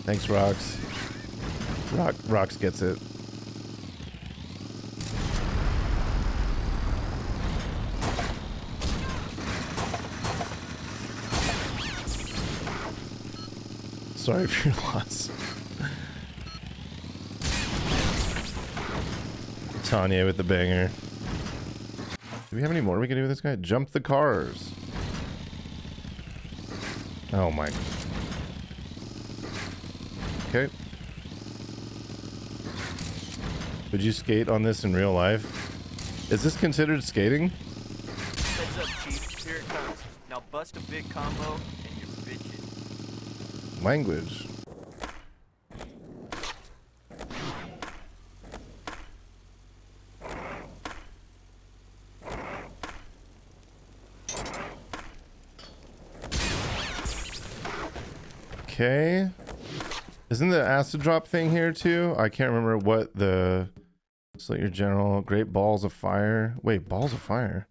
Thanks, Rox. Rox gets it. Sorry for your loss. Tanya with the banger. Do we have any more we can do with this guy? Jump the cars. Oh my. Okay. Would you skate on this in real life? Is this considered skating? Heads up, Chief. Here it comes. Now bust a big combo and you're bitchin'. Language. Okay. Isn't the acid drop thing here too? I can't remember what the... Slit your general. Great balls of fire. Wait, balls of fire?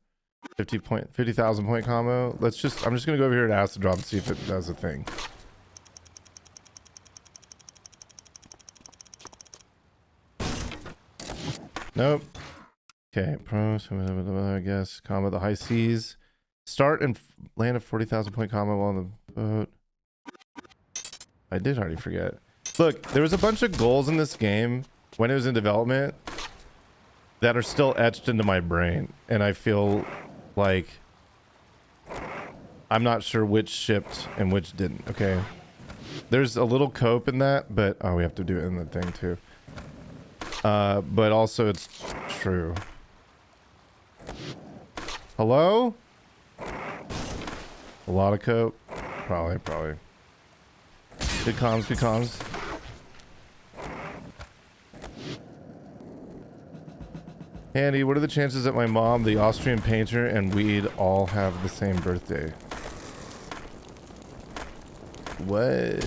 50,000 point combo. I'm just gonna go over here to acid drop and see if it does a thing. Nope. Okay, pros, I guess. Combo the high seas. Start and land a 40,000 point combo on the boat. I did already forget. Look, there was a bunch of goals in this game when it was in development that are still etched into my brain, and I feel like I'm not sure which shipped and which didn't. Okay, there's a little cope in that, but oh, we have to do it in the thing too. But also it's true. Hello? A lot of cope? Probably. Good comms, good comms. Andy, what are the chances that my mom, the Austrian painter, and weed all have the same birthday? What?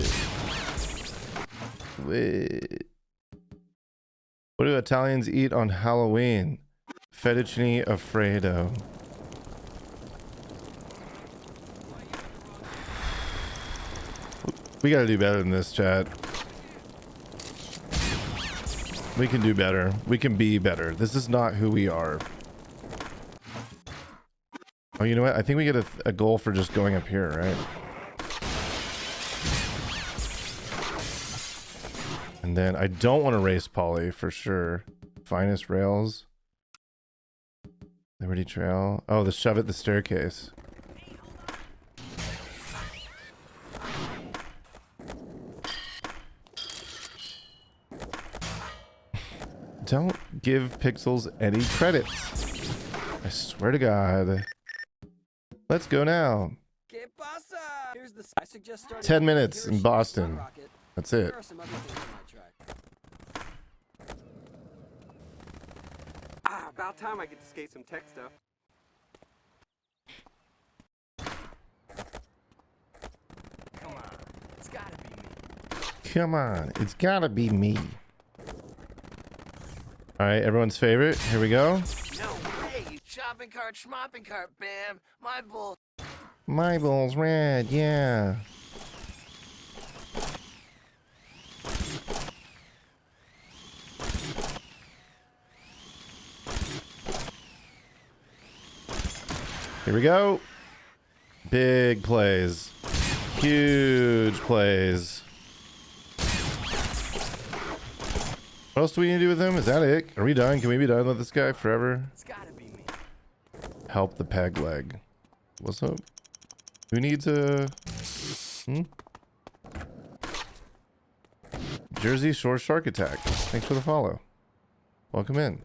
What do Italians eat on Halloween? Fettuccine Alfredo. We gotta do better than this, chat. We can do better. We can be better. This is not who we are. Oh, you know what? I think we get a goal for just going up here, right? And then I don't want to race Polly for sure. Finest rails. Liberty Trail. Oh, the shove at the staircase. Don't give Pixels any credits. I swear to God. Let's go now. 10 minutes in Boston. That's it. About time I get to skate some tech stuff. Come on, it's gotta be me. Come on, it's gotta be me. Alright, everyone's favorite. Here we go. No way, you shopping cart, schmopping cart, bam. My bull's red, yeah. Here we go. Big plays. Huge plays. What else do we need to do with him? Is that it? Are we done? Can we be done with this guy forever? It's gotta be me. Help the peg leg. What's up? Who needs a... Jersey Shore Shark Attack. Thanks for the follow. Welcome in.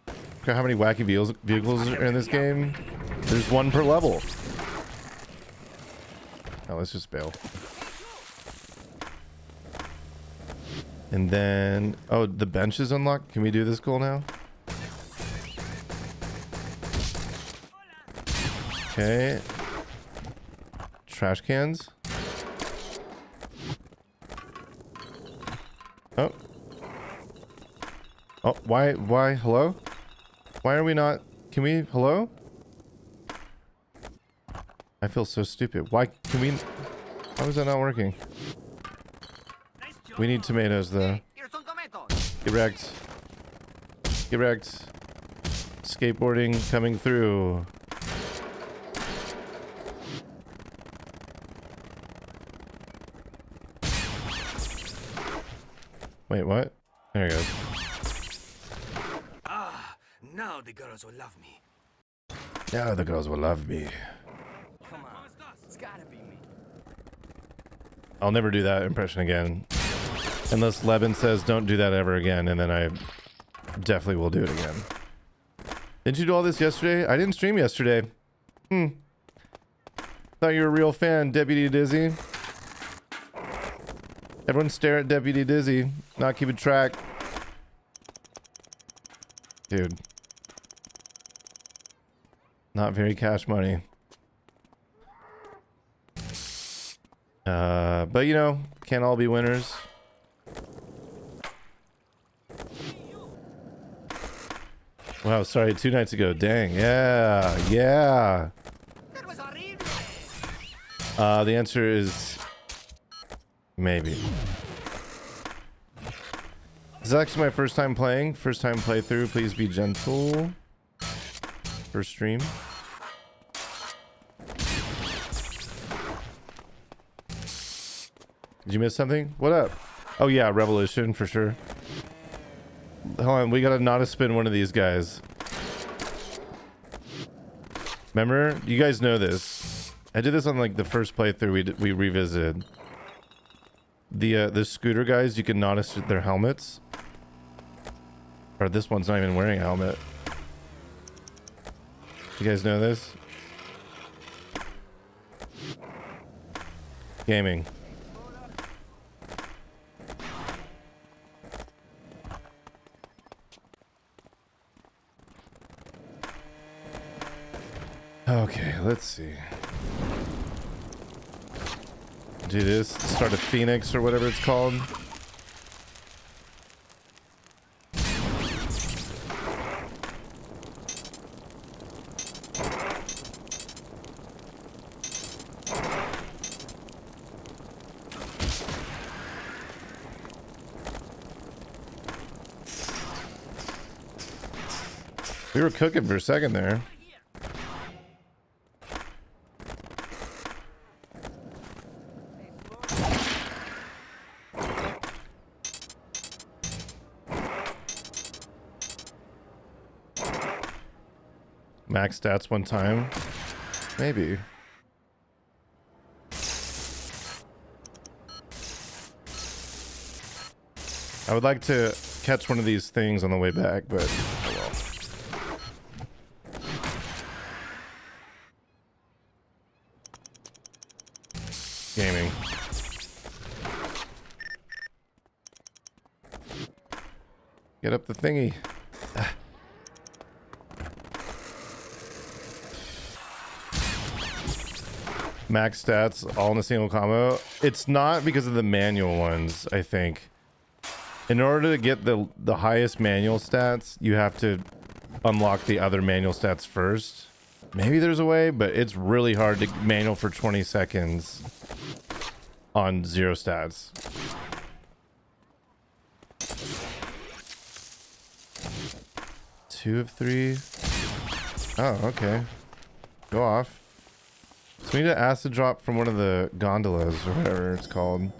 Look at how many wacky vehicles are in this game. There's one per level. Now let's just bail. And then, oh, the bench is unlocked. Can we do this goal now? Okay. Trash cans. Oh. Oh, why, hello? Why are we not, can we, hello? I feel so stupid. Why can we, how is that not working? We need tomatoes though. Get wrecked. Get wrecked. Skateboarding coming through. Wait, what? There he goes. Now the girls will love me. Now the girls will love me. Come on, it's gotta be me. I'll never do that impression again. Unless Levin says don't do that ever again, and then I definitely will do it again. Didn't you do all this yesterday? I didn't stream yesterday. Thought you were a real fan, Deputy Dizzy. Everyone stare at Deputy Dizzy, not keeping track. Dude. Not very cash money. But you know, can't all be winners. Wow, sorry, 2 nights ago. Dang, yeah, yeah. The answer is maybe. This is actually my first time playing. First time playthrough. Please be gentle. First stream. Did you miss something? What up? Oh yeah, Revolution for sure. Hold on, we gotta not spin one of these guys. Remember? You guys know this. I did this on like the first playthrough we revisited. The scooter guys, you can not their helmets. Or this one's not even wearing a helmet. You guys know this? Gaming. Okay, let's see. Do this. Start a Phoenix or whatever it's called. We were cooking for a second there. Max stats one time. Maybe. I would like to catch one of these things on the way back, but oh well. Gaming. Get up the thingy. Max stats all in a single combo. It's not because of the manual ones, I think. In order to get the highest manual stats, you have to unlock the other manual stats first. Maybe there's a way, but it's really hard to manual for 20 seconds on 0 stats. Two of 3. Oh, okay. Go off. So we need an acid drop from one of the gondolas or whatever it's called.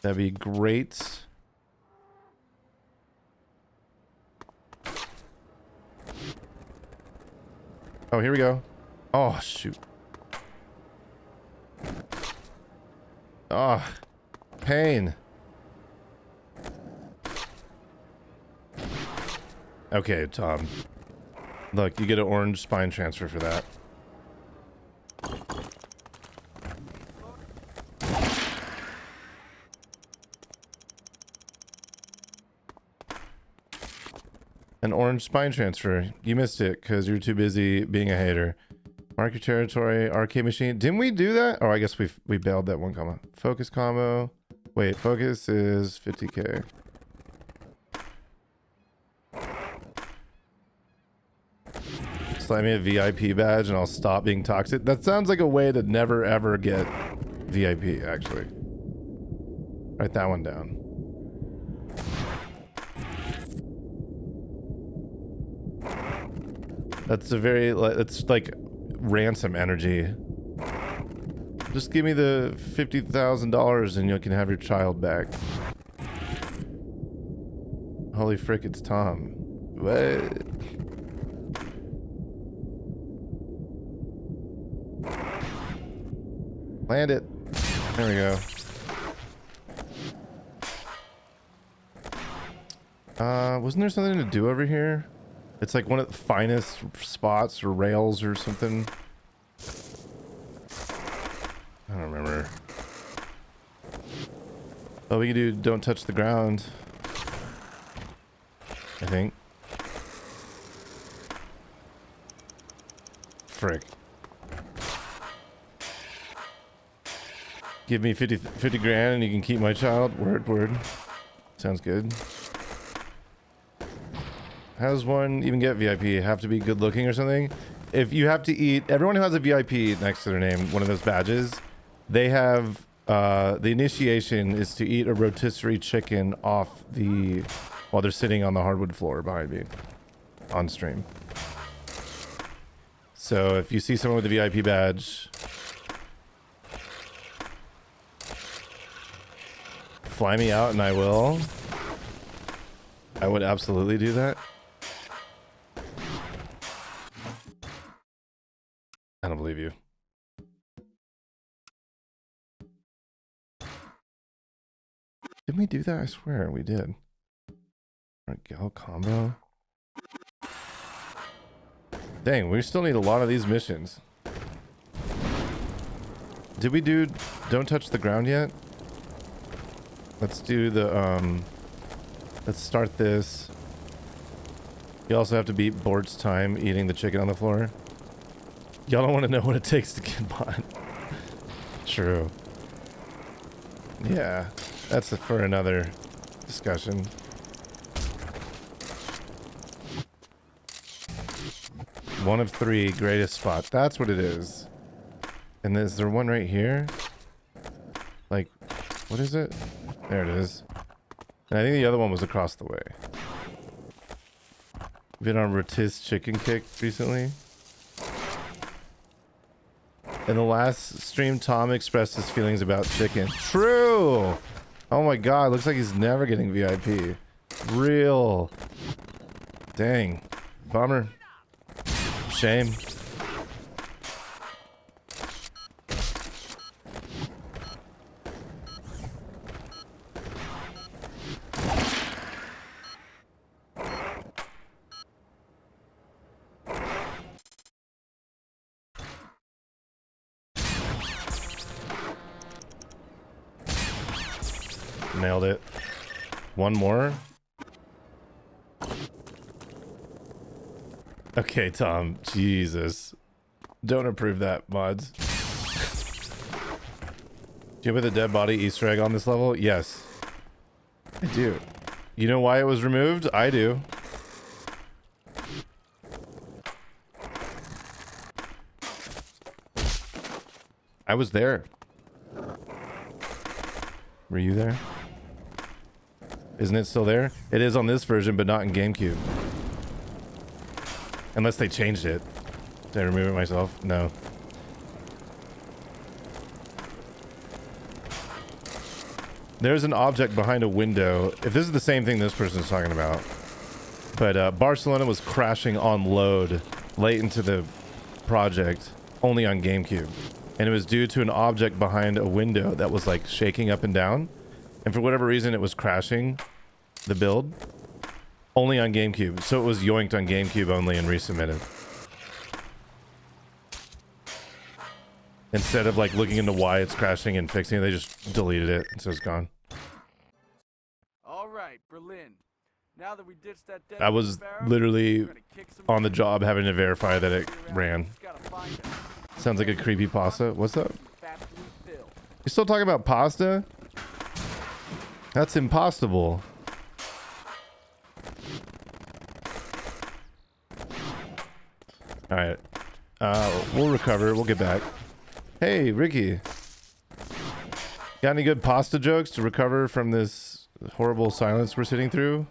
That'd be great. Oh, here we go. Oh, shoot. Oh, pain. Okay, Tom. Look, you get an orange spine transfer for that. An orange spine transfer. You missed it because you're too busy being a hater. Mark your territory, arcade machine. Didn't we do that? Oh, I guess we bailed that one combo. Focus combo. Wait, focus is 50k. Slide me a VIP badge and I'll stop being toxic. That sounds like a way to never ever get VIP, actually. Write that one down. That's a very, it's like ransom energy. Just give me the $50,000 and you can have your child back. Holy frick, it's Tom. What? Land it. There we go. Wasn't there something to do over here? It's like one of the finest spots or rails or something. I don't remember. Oh, we can do don't touch the ground, I think. frick. Give me 50 grand and you can keep my child. Word. Sounds good. How does one even get VIP? Have to be good looking or something? If you have to eat, everyone who has a VIP next to their name, one of those badges, they have, the initiation is to eat a rotisserie chicken off the, while they're sitting on the hardwood floor behind me on stream. So if you see someone with a VIP badge, fly me out and I will. I would absolutely do that. I don't believe you. Didn't we do that? I swear we did. Alright, go combo. Dang, we still need a lot of these missions. Did we do Don't Touch the Ground yet? Let's do the, let's start this. You also have to beat Bort's time eating the chicken on the floor. Y'all don't want to know what it takes to get bought. True. Yeah, that's for another discussion. One of 3 greatest spot. That's what it is. And is there one right here? Like, what is it? There it is. And I think the other one was across the way. Been on Rotis chicken kick recently. In the last stream, Tom expressed his feelings about chicken. True! Oh my god, looks like he's never getting VIP. Real. Dang. Bummer. Shame. Nailed it. One more. Okay, Tom. Jesus. Don't approve that, mods. Do you have a dead body Easter egg on this level? Yes. I do. You know why it was removed? I do. I was there. Were you there? Isn't it still there? It is on this version, but not in GameCube. Unless they changed it. Did I remove it myself? No. There's an object behind a window. If this is the same thing this person's talking about. But Barcelona was crashing on load late into the project, only on GameCube. And it was due to an object behind a window that was like shaking up and down. And for whatever reason, it was crashing the build only on GameCube. So it was yoinked on GameCube only and resubmitted. Instead of like looking into why it's crashing and fixing it, they just deleted it. So it's gone. All right, Berlin. Now that we ditched that dead I was literally on the job having to verify that it ran. Sounds like a creepy pasta. What's up? You still talking about pasta? That's impossible. Alright. We'll recover. We'll get back. Hey, Ricky. Got any good pasta jokes to recover from this horrible silence we're sitting through?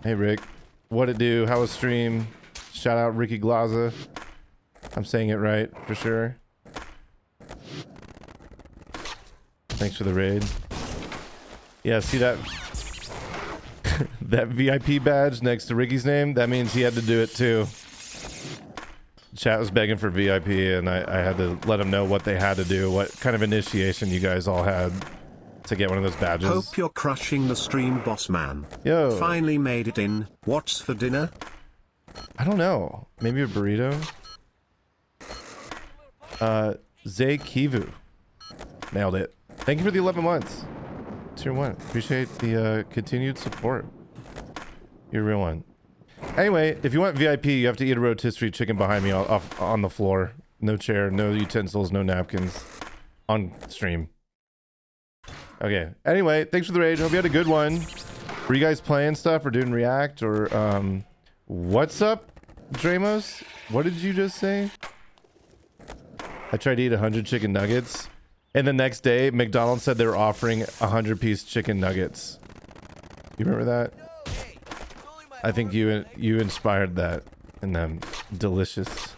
Hey, Rick. What it do? How was stream? Shout out Ricky Glaza. I'm saying it right, for sure. Thanks for the raid. Yeah, see that that VIP badge next to Ricky's name? That means he had to do it too. Chat was begging for VIP and I had to let them know what they had to do, what kind of initiation you guys all had to get one of those badges. Hope you're crushing the stream, boss man. Yo. Finally made it in. What's for dinner? I don't know. Maybe a burrito? Zay Kivu. Nailed it. Thank you for the 11 months. Tier 1. Appreciate the continued support. You're a real one. Anyway, if you want VIP, you have to eat a rotisserie chicken behind me off on the floor. No chair, no utensils, no napkins. On stream. Okay. Anyway, thanks for the raid. Hope you had a good one. Were you guys playing stuff or doing React or what's up, Dramos? What did you just say? I tried to eat 100 chicken nuggets, and the next day McDonald's said they were offering 100-piece chicken nuggets. You remember that? I think you inspired that in them. Delicious.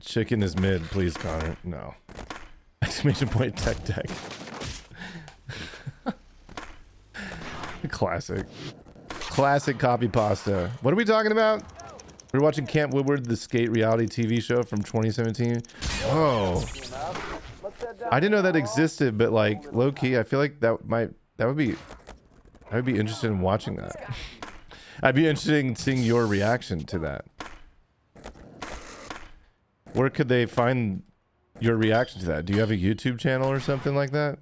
Chicken is mid, please, Connor. No. Exclamation point tech deck. Classic. Classic copy pasta. What are we talking about? We're watching Camp Woodward, the skate reality TV show from 2017. Oh. I didn't know that existed, but like low key, I feel like I would be interested in watching that. I'd be interested in seeing your reaction to that. Where could they find your reaction to that? Do you have a YouTube channel or something like that?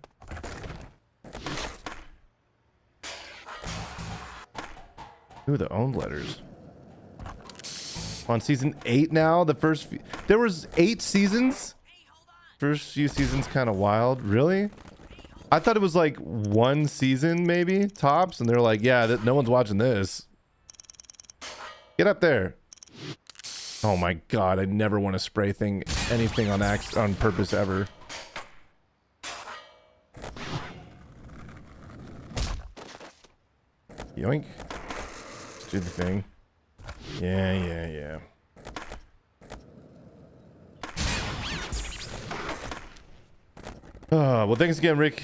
Ooh, the owned letters. On season 8 now. There was 8 seasons. First few seasons kind of wild. Really? I thought it was like 1 season maybe tops, and they're like, yeah, no one's watching this. Get up there. Oh my god, I never want to spray anything on purpose ever. Yoink. Let's do the thing. Yeah. Well, thanks again, Rick.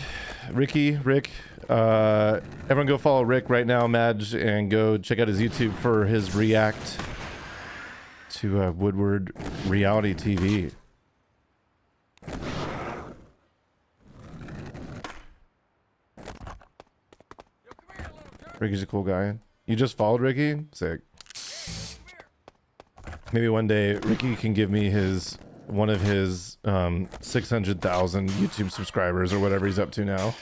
Everyone go follow Rick right now, Madge, and go check out his YouTube for his react to Woodward reality TV. Ricky's a cool guy. You just followed Ricky? Sick. Maybe one day Ricky can give me one of his 600,000 YouTube subscribers or whatever he's up to now.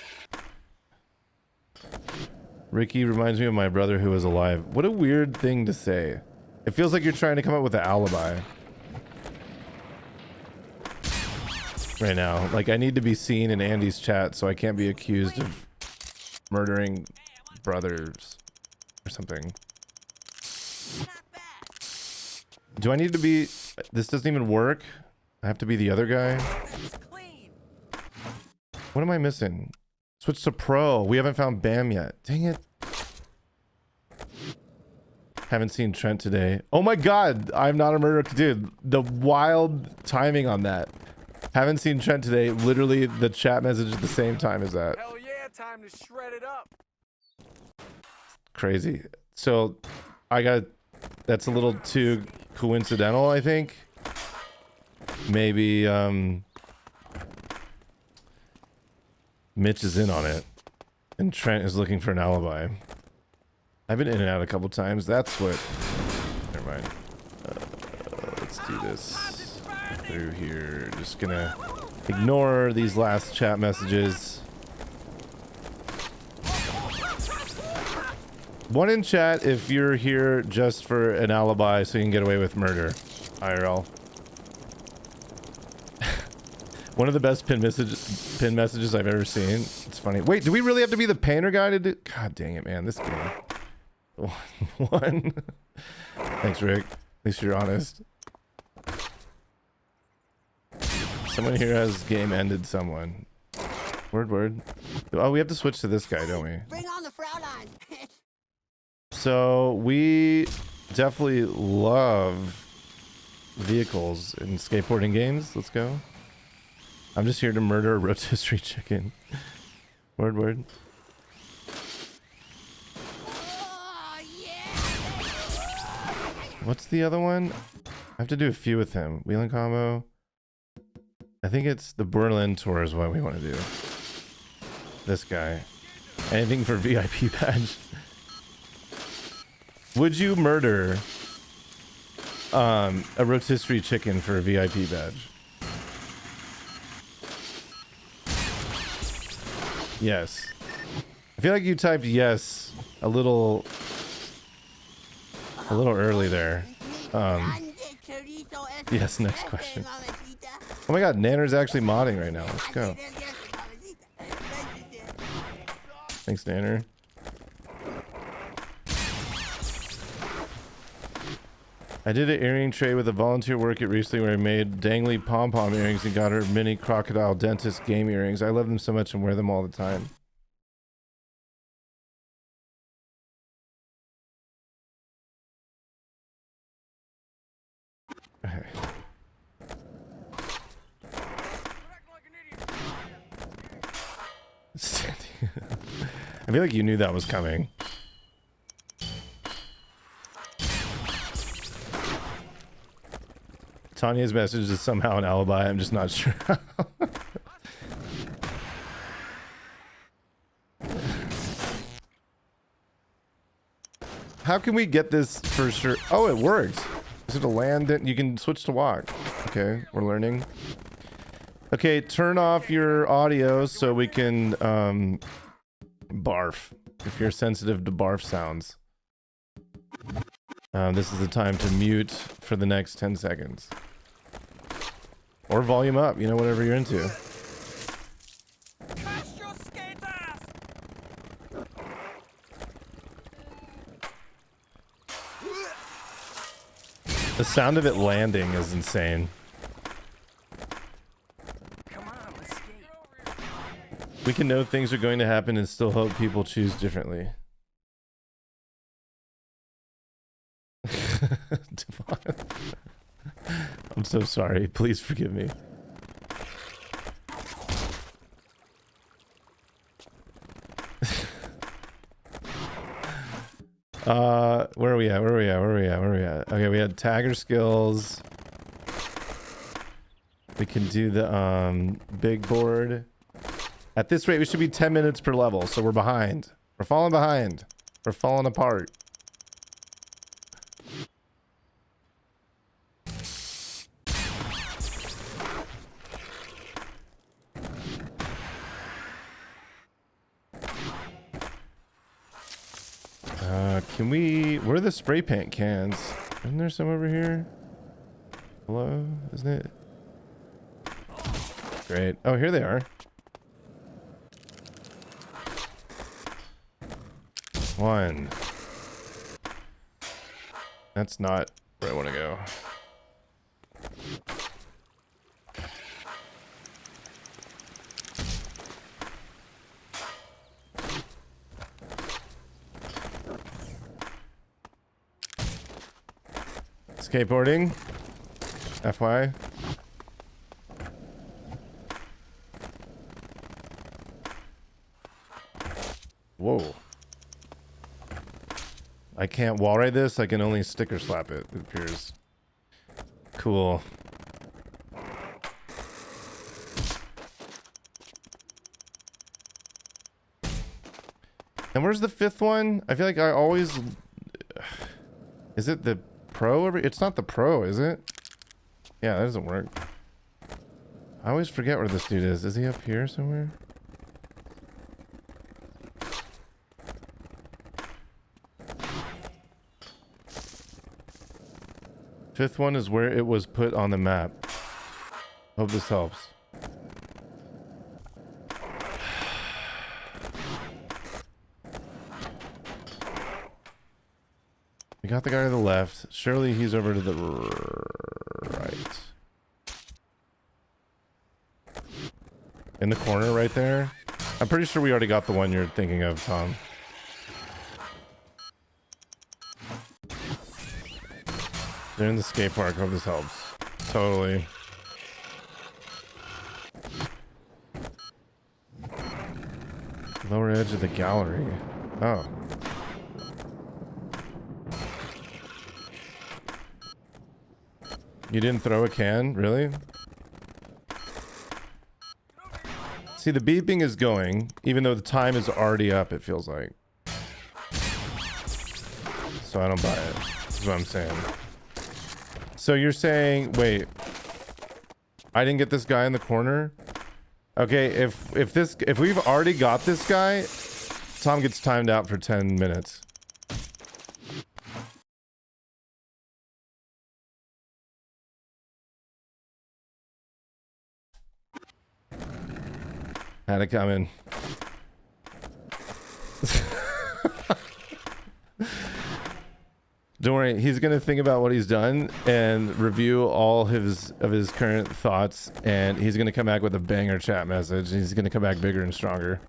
Ricky reminds me of my brother who was alive. What a weird thing to say. It feels like you're trying to come up with an alibi right now. Like, I need to be seen in Andy's chat so I can't be accused of murdering brothers or something. Do I need to be... This doesn't even work. I have to be the other guy. What am I missing? Switch to pro. We haven't found Bam yet. Dang it. Haven't seen Trent today. Oh my god, I'm not a murderer. Dude, the wild timing on that. Haven't seen Trent today. Literally the chat message at the same time as that. Hell yeah, time to shred it up. Crazy. So that's a little too coincidental, I think. Maybe Mitch is in on it and Trent is looking for an alibi. I've been in and out a couple times. That's what... Never mind. Let's do this through here. Just gonna ignore these last chat messages. One in chat if you're here just for an alibi so you can get away with murder. IRL. One of the best pin messages I've ever seen. It's funny. Wait, do we really have to be the painter guy to do? God dang it, man. This game. One. Thanks, Rick. At least you're honest. Someone here has game ended someone. Word. Oh, we have to switch to this guy, don't we? Bring on the Fraulein. So we definitely love vehicles in skateboarding games. Let's go. I'm just here to murder a rotisserie chicken. Word. What's the other one? I have to do a few with him. Wheeling combo. I think it's the Berlin tour is what we want to do. This guy. Anything for VIP badge. Would you murder a rotisserie chicken for a VIP badge? Yes. I feel like you typed yes little early there. Yes, next question. Oh my god, Nanner's actually modding right now. Let's go. Thanks, Nanner. I did an earring tray with a volunteer work at recently where I made dangly pom-pom earrings and got her mini crocodile dentist game earrings. I love them so much and wear them all the time. Okay. I feel like you knew that was coming. Tanya's message is somehow an alibi. I'm just not sure. How can we get this for sure? Oh, it works. Is it a land that you can switch to walk? Okay, we're learning. Okay, turn off your audio so we can barf if you're sensitive to barf sounds. This is the time to mute for the next 10 seconds. Or volume up, you know, whatever you're into. The sound of it landing is insane. We can know things are going to happen and still hope people choose differently. Devon. I'm so sorry. Please forgive me. Where are we at? Okay, we had tagger skills. We can do the big board. At this rate, we should be 10 minutes per level, so we're behind. We're falling behind. We're falling apart. Can we... Where are the spray paint cans? Isn't there some over here? Hello? Isn't it? Great. Oh, here they are. One. That's not where I want to go. Skateboarding. FY. Whoa. I can't wall ride this, I can only sticker slap it, it appears. Cool. And where's the fifth one? I feel like I always... Is it the pro? It's not the pro, is it? Yeah, that doesn't work. I always forget where this dude is. Is he up here somewhere? Fifth one is where it was put on the map. Hope this helps. We got the guy to the left. Surely he's over to the right. In the corner right there. I'm pretty sure we already got the one you're thinking of, Tom. They're in the skate park. Hope this helps. Totally. Lower edge of the gallery. Oh. You didn't throw a can? Really? See, the beeping is going, even though the time is already up, it feels like. So I don't buy it. That's what I'm saying. So you're saying, wait, I didn't get this guy in the corner? Okay, if we've already got this guy, Tom gets timed out for 10 minutes. Had it coming. Don't worry, he's gonna think about what he's done and review all his current thoughts, and he's gonna come back with a banger chat message. He's gonna come back bigger and stronger.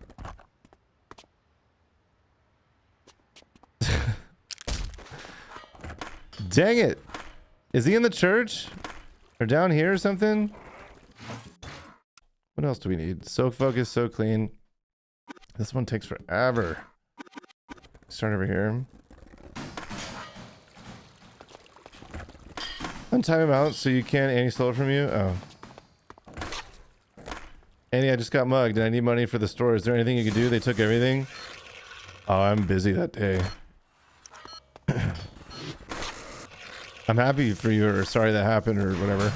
Dang it! Is he in the church? Or down here or something? What else do we need? So focused, so clean. This one takes forever. Start over here. Untime him out so you can't anti-slow it from you. Oh. Annie, I just got mugged and I need money for the store. Is there anything you could do? They took everything. Oh, I'm busy that day. I'm happy for you, or sorry that happened, or whatever.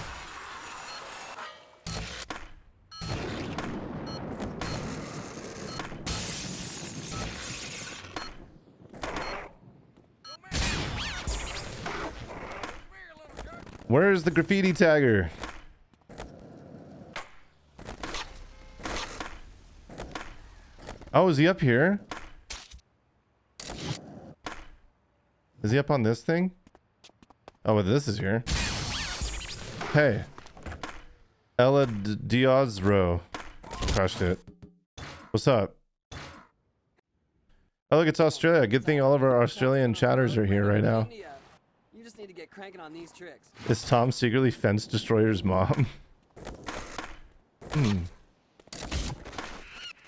Where's the graffiti tagger? Oh, is he up here? Is he up on this thing? Oh, well, this is here. Hey. Ella Diazro. Crushed it. What's up? Oh, look, it's Australia. Good thing all of our Australian chatters are here right now. You just need to get cranking on these tricks. Is Tom secretly Fence Destroyer's mom? Hmm.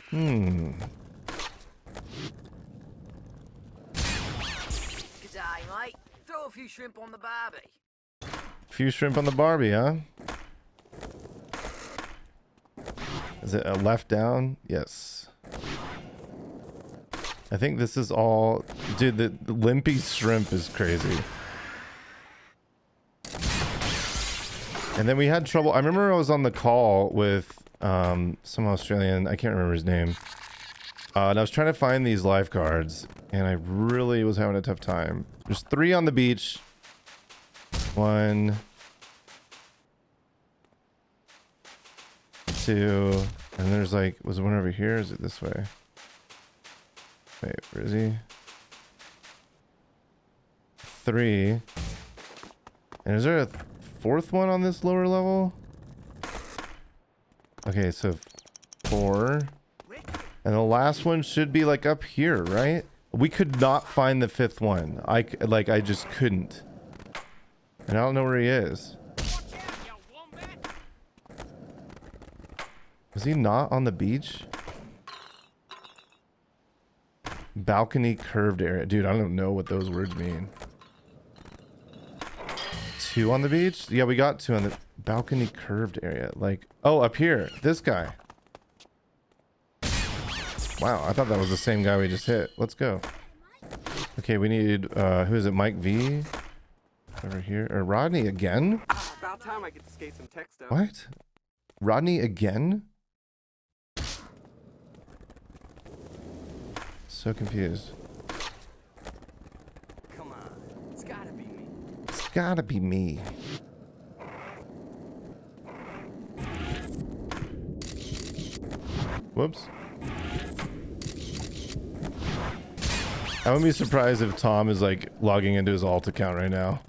Hmm. G'day, mate. Throw a few shrimp on the barbie. Few shrimp on the Barbie, huh? Is it a left down? Yes. I think this is all... Dude, the limpy shrimp is crazy. And then we had trouble. I remember I was on the call with some Australian, I can't remember his name. And I was trying to find these lifeguards, and I really was having a tough time. There's 3 on the beach. 1, 2, and there's like, was one over here? Is it this way? Wait, where is he? 3. And is there a 4th one on this lower level? Okay, so 4. And the last one should be like up here, right? We could not find the 5th one. I just couldn't. And I don't know where he is. Was he not on the beach? Balcony curved area. Dude, I don't know what those words mean. 2 on the beach? Yeah, we got 2 on the balcony curved area. Like, oh, up here. This guy. Wow, I thought that was the same guy we just hit. Let's go. Okay, we need, who is it? Mike V? Over here. Or Rodney again? About time I get to skate some tech stuff. What? Rodney again? So confused. Come on. It's gotta be me. It's gotta be me. Whoops. I wouldn't be surprised if Tom is like logging into his alt account right now.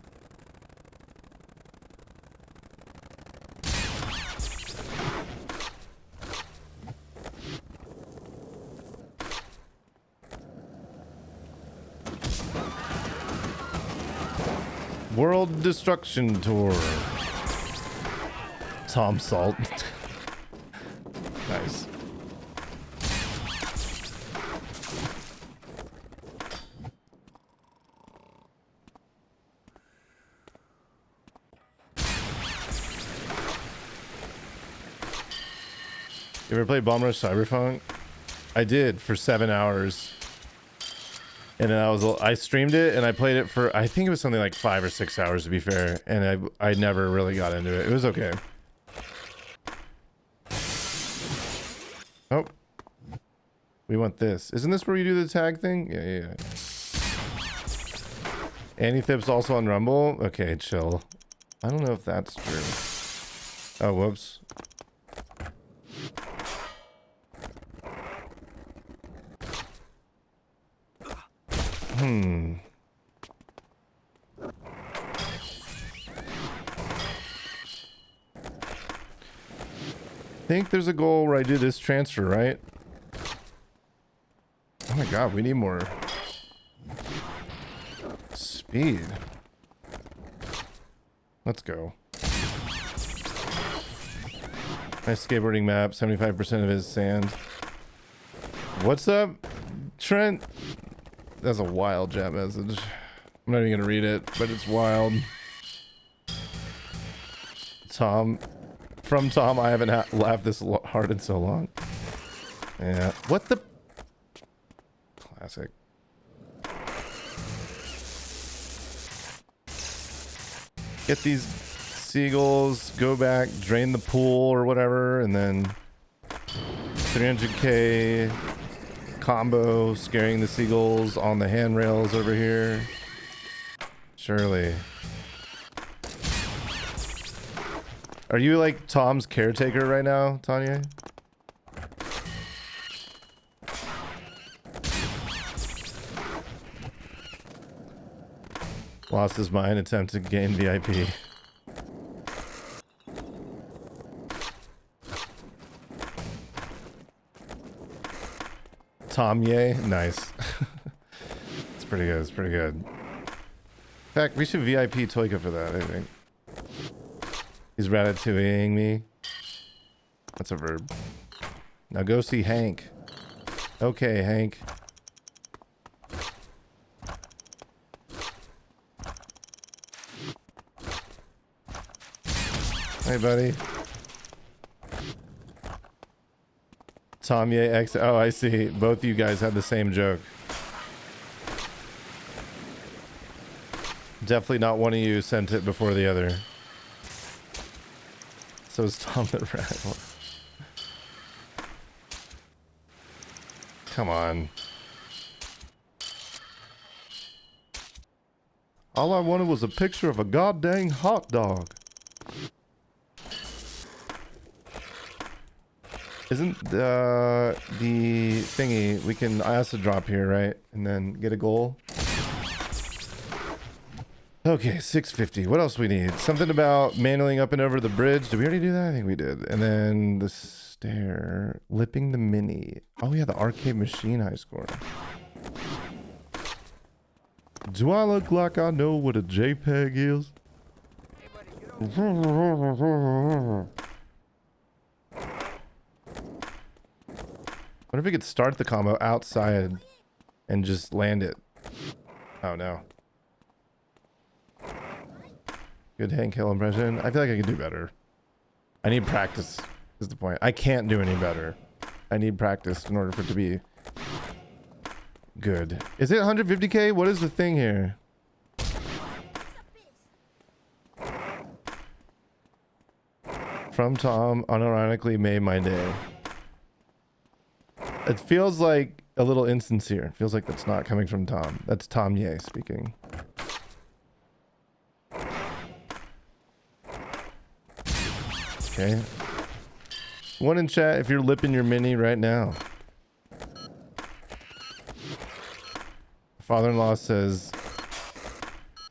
World Destruction Tour. Tom Salt. Nice. You ever play Bomb Rush Cyberpunk? I did for 7 hours. And then I streamed it and I played it for, I think it was something like 5 or 6 hours to be fair. And I never really got into it. It was okay. Oh. We want this. Isn't this where you do the tag thing? Yeah. Anythip's also on Rumble? Okay, chill. I don't know if that's true. Oh, whoops. I think there's a goal where I do this transfer, right? Oh my god, we need more speed. Let's go. My skateboarding map, 75% of it is sand. What's up, Trent? That's a wild chat message. I'm not even gonna read it, but it's wild. Tom. From Tom, I haven't laughed this hard in so long. Yeah. What the? Classic. Get these seagulls, go back, drain the pool or whatever, and then 300k combo, scaring the seagulls on the handrails over here. Surely. Are you like Tom's caretaker right now, Tanya? Lost his mind, attempt to gain VIP. Tom Ye, nice. It's pretty good, it's pretty good. In fact, we should VIP Toyka for that, I think. He's ratatouilleing me. That's a verb. Now go see Hank. Okay, Hank. Hey, buddy. Tom Ye X. Oh, I see. Both of you guys had the same joke. Definitely not one of you sent it before the other. So is Tom the Rat. Come on. All I wanted was a picture of a goddamn hot dog. Isn't the thingy, we can acid drop here, right? And then get a goal. Okay, 650. What else we need? Something about manualing up and over the bridge. Did we already do that? I think we did. And then the stair. Lipping the mini. Oh yeah, the arcade machine high score. Do I look like I know what a JPEG is? What if we could start the combo outside and just land it? Oh no. Good Hank Hill impression. I feel like I could do better. I need practice is the point. I can't do any better. I need practice in order for it to be good. Is it 150k? What is the thing here? From Tom, unironically made my day. It feels like a little insincere. It feels like that's not coming from Tom. That's Tom Ye speaking. Okay. One in chat if you're lipping your mini right now. Father-in-law says,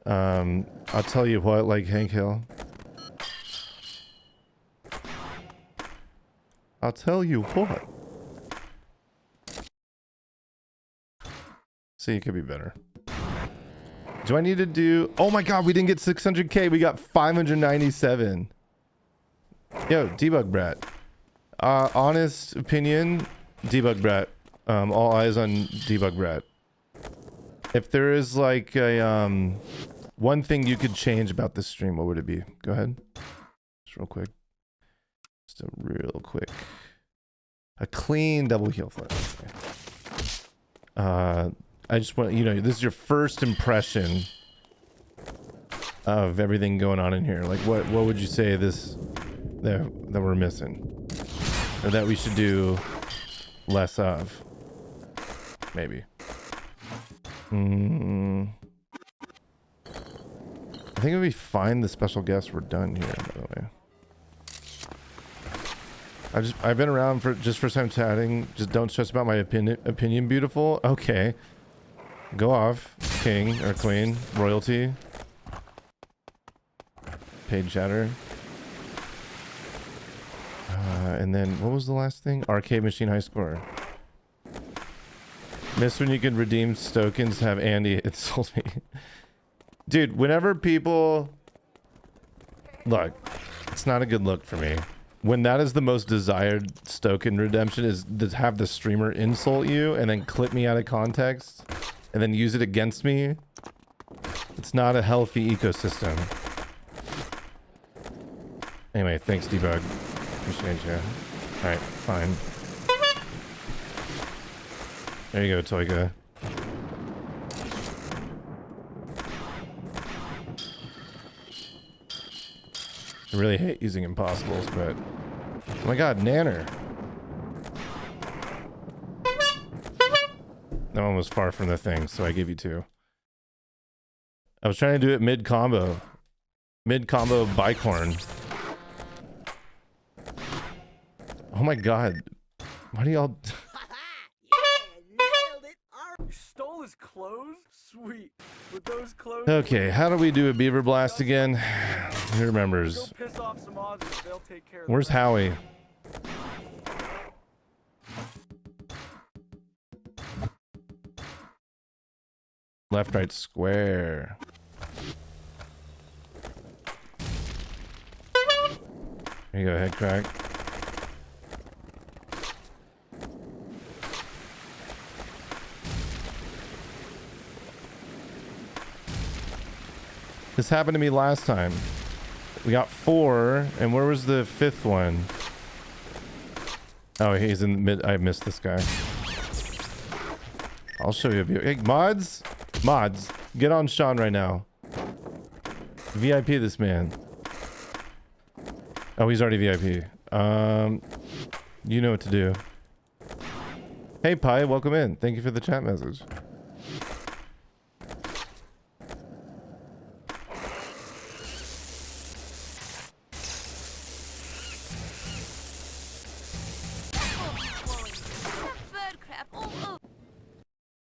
I'll tell you what, like Hank Hill. I'll tell you what. See, it could be better. Do I need to do... Oh my god, we didn't get 600k. We got 597. Yo, Debug Brat. Honest opinion, Debug Brat. All eyes on Debug Brat. If there is like a one thing you could change about this stream, what would it be? Go ahead. Just real quick. Just a real quick. A clean double heel flip. Okay. I just want, you know, this is your first impression of everything going on in here. Like what would you say this that we're missing, or that we should do less of? Maybe. I think if we find the special guest, we're done here, by the way. I've been around for just first time chatting. Just don't stress about my opinion, beautiful. Okay. Go off, king or queen, royalty. Paid chatter. And then what was the last thing? Arcade machine high score. Miss when you can redeem tokens to have Andy insult me. Dude, whenever people... Look, it's not a good look for me. When that is the most desired token redemption, is to have the streamer insult you and then clip me out of context and then use it against me. It's not a healthy ecosystem. Anyway, thanks, Debug. Appreciate you. Alright, fine. There you go, Toyka. I really hate using impossibles, but... Oh my god, Nanner! That one was far from the thing, so I give you 2. I was trying to do it mid-combo. Mid-combo bicorn. Oh my god. Why do y'all... You stole his clothes? Sweet. With those clothes... Okay, how do we do a beaver blast again? Who remembers? Go piss off some Aussies, they'll take care of Where's the Howie? Left, right, square. There you go, head crack. This happened to me last time. We got 4, and where was the 5th one? Oh, he's in the mid. I missed this guy. I'll show you a view. Hey, mods? Mods, get on Sean right now. VIP this man. Oh, he's already VIP. You know what to do. Hey, Pi, welcome in. Thank you for the chat message.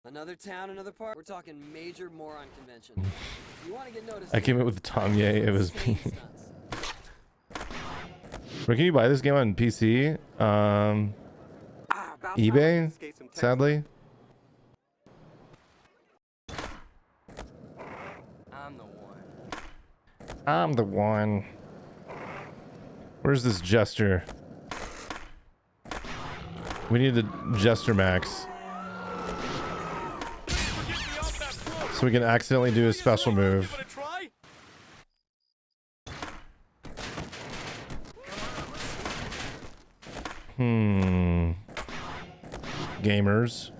Another town, another park. We're talking major moron convention. If you want to get noticed, I came up with Tom Ye. It was me. Where can you buy this game on PC? eBay, sadly. I'm the one. Where's this jester? We need the jester max. So we can accidentally do a special move. Gamers.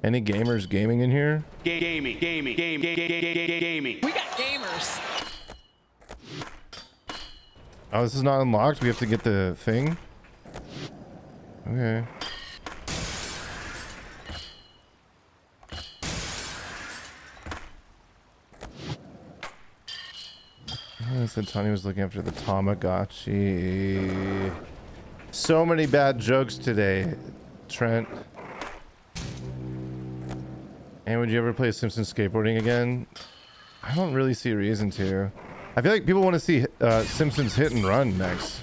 Any gamers gaming in here? Gaming. We got gamers. Oh, this is not unlocked. We have to get the thing. Okay. I said Tony was looking after the Tamagotchi. So many bad jokes today, Trent. And would you ever play Simpsons skateboarding again? I don't really see a reason to. I feel like people want to see Simpsons Hit and Run next.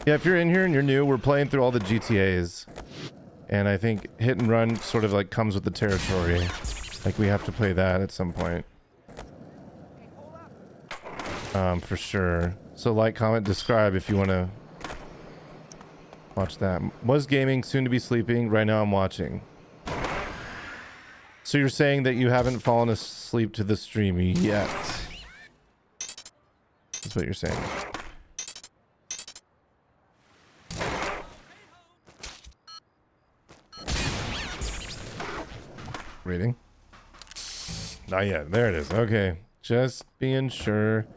Yeah, if you're in here and you're new, we're playing through all the GTAs. And I think Hit and Run sort of like comes with the territory. Like we have to play that at some point. For sure. So like, comment, describe if you want to watch that. Was gaming, soon to be sleeping. Right now I'm watching. So you're saying that you haven't fallen asleep to the stream yet? That's what you're saying. Reading? Not yet. There it is. Okay. Just being sure.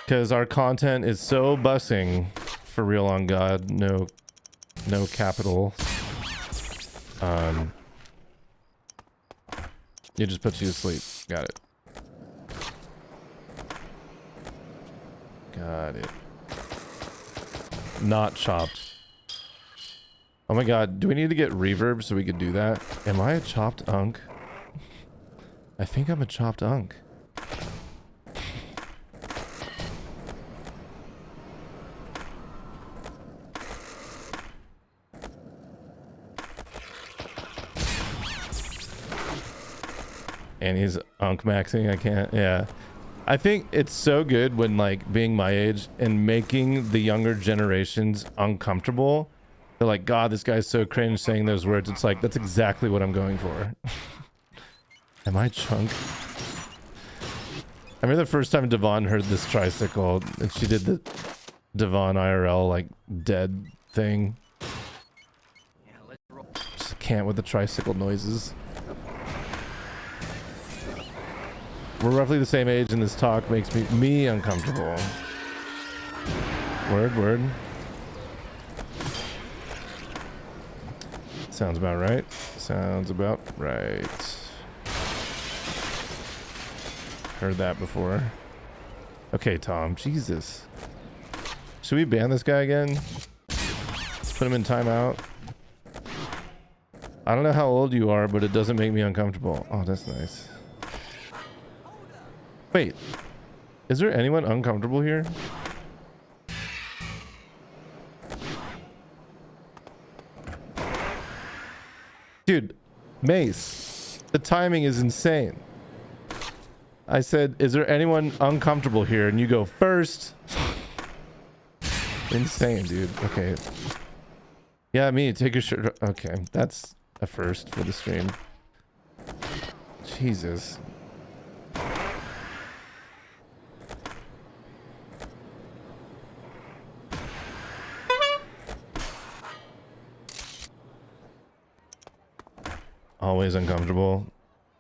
Because our content is so bussing. For real, on God. No capital. It just puts you to sleep. Got it. Got it. Not chopped. Oh my god, do we need to get reverb so we could do that? Am I a chopped unk? I think I'm a chopped unk. And he's unk maxing. I can't. Yeah. I think it's so good when like being my age and making the younger generations uncomfortable. They're like, God, this guy's so cringe saying those words. It's like, that's exactly what I'm going for. Am I chunk? I remember the first time Devon heard this tricycle and she did the Devon IRL like dead thing. Just can't with the tricycle noises. We're roughly the same age and this talk makes me uncomfortable. Word. Sounds about right. Sounds about right. Heard that before. Okay, Tom. Jesus. Should we ban this guy again? Put him in timeout. I don't know how old you are, but it doesn't make me uncomfortable. Oh, that's nice. Wait. Is there anyone uncomfortable here? Dude, Mace, the timing is insane. I said, is there anyone uncomfortable here? And you go first. Insane, dude. Okay. Yeah, me, take your shirt. Okay, that's a first for the stream. Jesus. Always uncomfortable.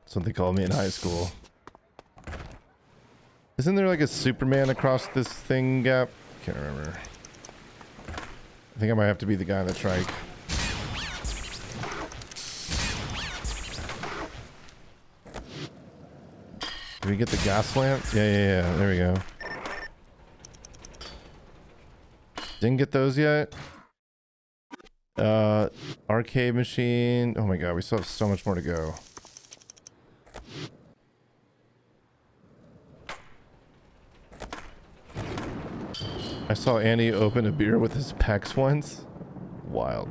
That's what they called me in high school. Isn't there like a Superman across this thing gap? Can't remember. I think I might have to be the guy on the trike. Did we get the gas lamp? Yeah. There we go. Didn't get those yet. Arcade machine. Oh my god, we still have so much more to go. I saw Andy open a beer with his pecs once. Wild.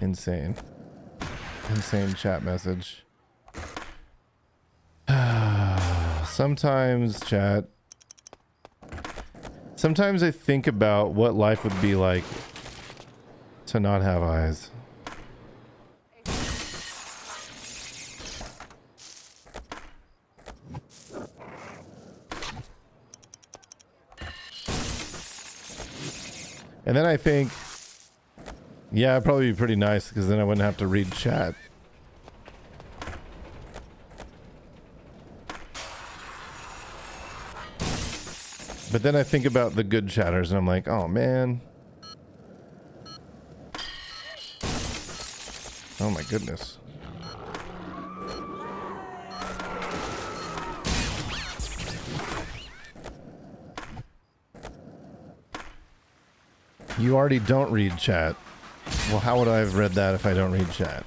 Insane. Insane chat message. Sometimes, chat. Sometimes I think about what life would be like to not have eyes. And then I think, yeah, it'd probably be pretty nice because then I wouldn't have to read chat. But then I think about the good chatters and I'm like, oh man. Oh my goodness. You already don't read chat. Well, how would I have read that if I don't read chat?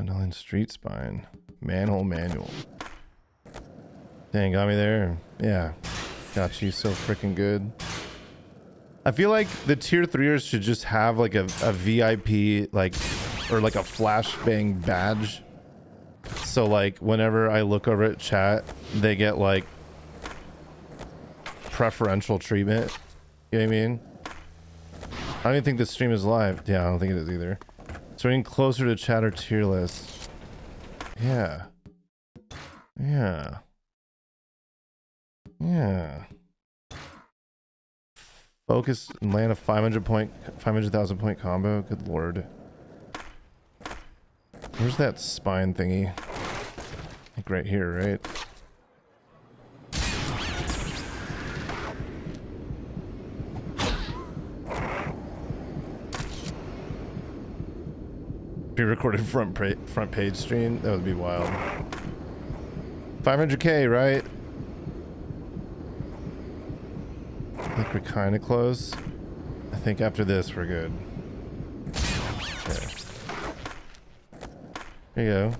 Nine Street Spine. Manhole Manual. Dang, got me there. Yeah. Got you so freaking good. I feel like the tier 3ers should just have like a VIP, like, or like a flashbang badge. So like whenever I look over at chat, they get like preferential treatment. You know what I mean? I don't even think this stream is live. Yeah, I don't think it is either. So we're getting closer to chatter tier list. Yeah. Yeah. Yeah. Focus and land a 500,000 point combo. Good lord. Where's that spine thingy? Like right here, right? Pre-recorded front page stream. That would be wild. 500K, right? I think we're kind of close. I think after this we're good. Okay. There you go.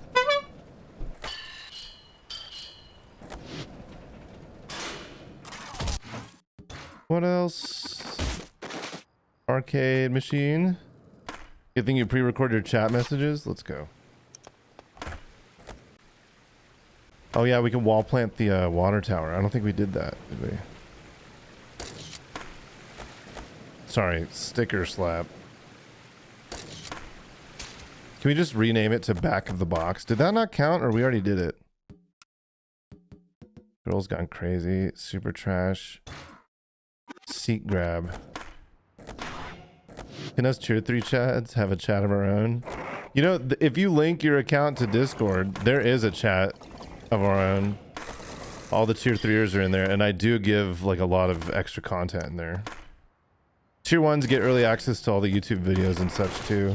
What else? Arcade machine. You think you pre-record your chat messages? Let's go. Oh yeah, we can wall plant the water tower. I don't think we did that, did we? Sorry, sticker slap. Can we just rename it to back of the box? Did that not count, or we already did it? Girls Gone Crazy, Super Trash, Seat Grab. Can us tier 3 chads have a chat of our own? You know, if you link your account to Discord, there is a chat of our own. All the tier 3ers are in there, and I do give like a lot of extra content in there. Tier 1s get early access to all the YouTube videos and such too.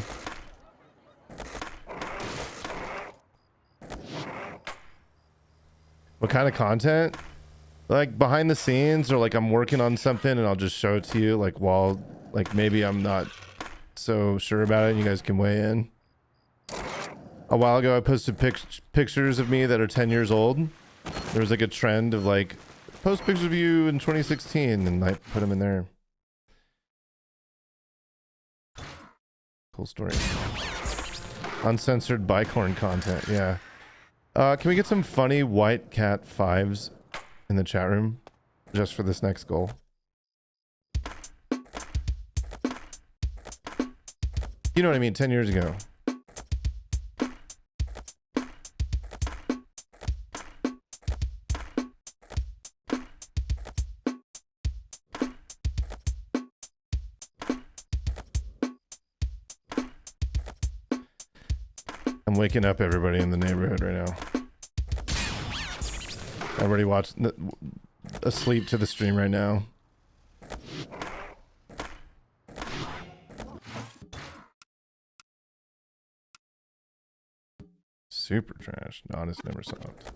What kind of content? Like behind the scenes, or like I'm working on something and I'll just show it to you, like while like maybe I'm not so sure about it and you guys can weigh in. A while ago I posted pictures of me that are 10 years old. There was like a trend of like post pictures of you in 2016 and I put them in there. Cool story. Uncensored bicorn content, yeah. Can we get some funny white cat 5s in the chat room just for this next goal? You know what I mean, 10 years ago. I'm waking up everybody in the neighborhood right now. Everybody watching, asleep to the stream right now. Super Trash, not as Neversoft.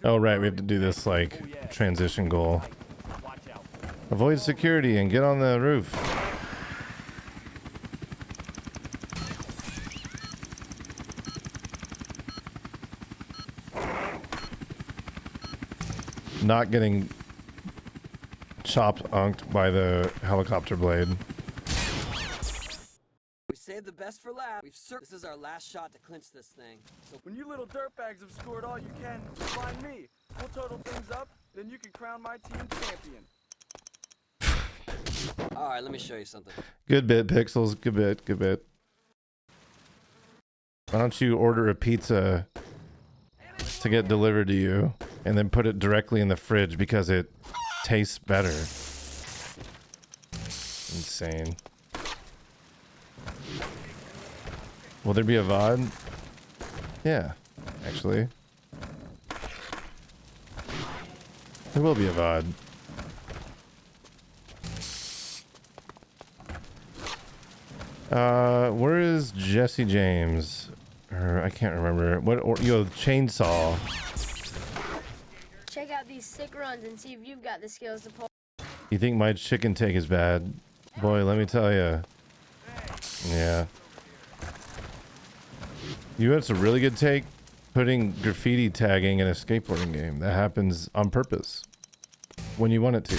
Oh right, we have to do this like transition goal. Avoid security and get on the roof. Not getting chopped unked by the helicopter blade. We saved the best for last. This is our last shot to clinch this thing. So When you little dirtbags have scored all you can, find me. We'll total things up, then you can crown my team champion. Alright, let me show you something. Good bit, Pixels. Good bit, good bit. Why don't you order a pizza to get delivered to you and then put it directly in the fridge because it tastes better? Insane. Will there be a VOD? Yeah, actually. There will be a VOD. Where is Jesse James? Or I can't remember. Chainsaw. Check out these sick runs and see if you've got the skills to pull. You think my chicken take is bad? Boy, let me tell you. Yeah. You know, it's a really good take. Putting graffiti tagging in a skateboarding game. That happens on purpose. When you want it to.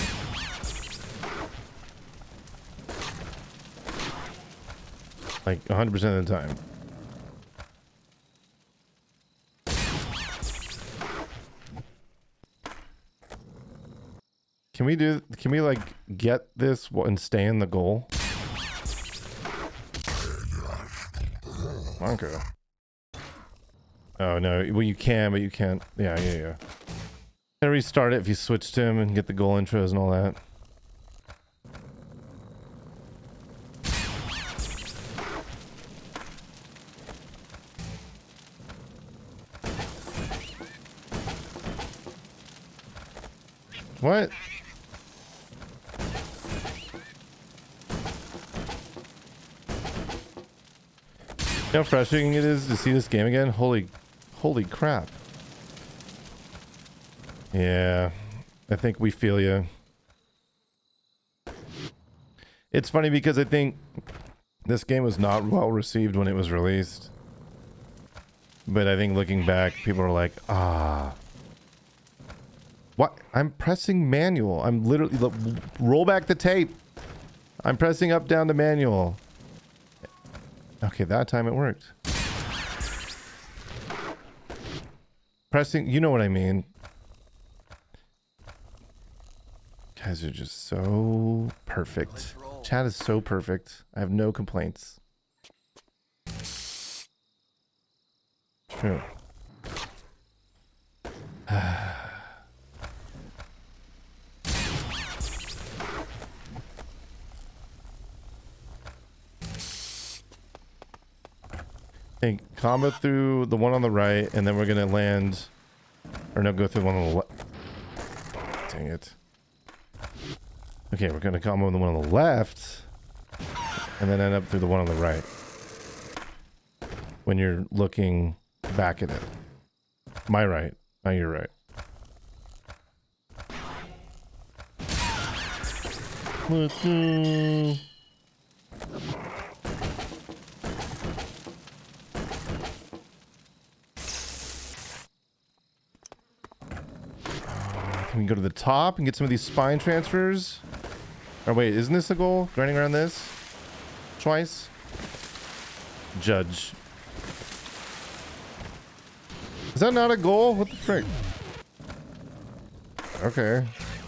Like 100% of the time. Can we like get this and stay in the goal? Monka. Oh no, well you can, but you can't. Yeah. Can I restart it if you switch to him and get the goal intros and all that? What? You know how frustrating it is to see this game again? Holy crap. Yeah, I think we feel you. It's funny because I think this game was not well received when it was released. But I think looking back, people are like, ah. What? I'm pressing manual. I'm literally... Roll back the tape. I'm pressing up, down to manual. Okay, that time it worked. Pressing... You know what I mean. Guys are just so perfect. Chat is so perfect. I have no complaints. True. Hey, combo through the one on the right, and then we're gonna land, or no, go through the one on the left. Dang it. Okay, we're gonna combo the one on the left, and then end up through the one on the right. When you're looking back at it. My right, not your right. Can we go to the top and get some of these spine transfers? Or wait, isn't this a goal? Running around this? Twice? Judge. Is that not a goal? What the frick? Okay.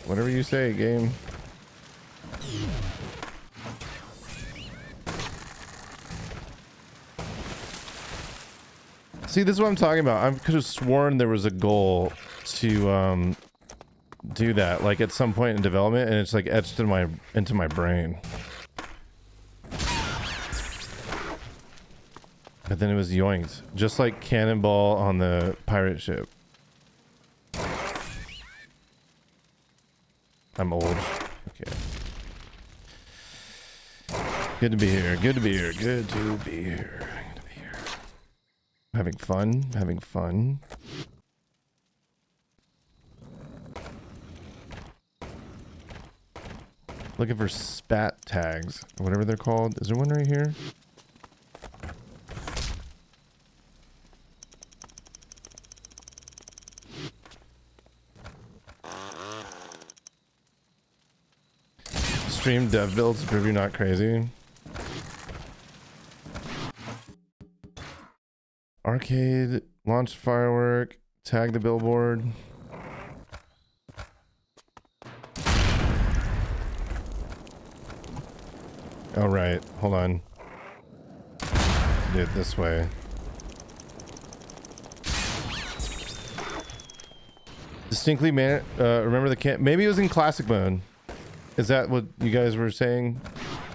Whatever you say, game. See, this is what I'm talking about. I could have sworn there was a goal to do that, like at some point in development, and it's like etched in into my brain. But then it was yoinked, just like Cannonball on the pirate ship. I'm old. Okay. Good to be here. Good to be here. Good to be here. Good to be here. Having fun. Having fun. Looking for spat tags, whatever they're called. Is there one right here? Stream dev builds to prove you're not crazy. Arcade, launch firework, tag the billboard. Oh, right. Hold on. Do it this way. Distinctly remember the camp. Maybe it was in classic mode. Is that what you guys were saying?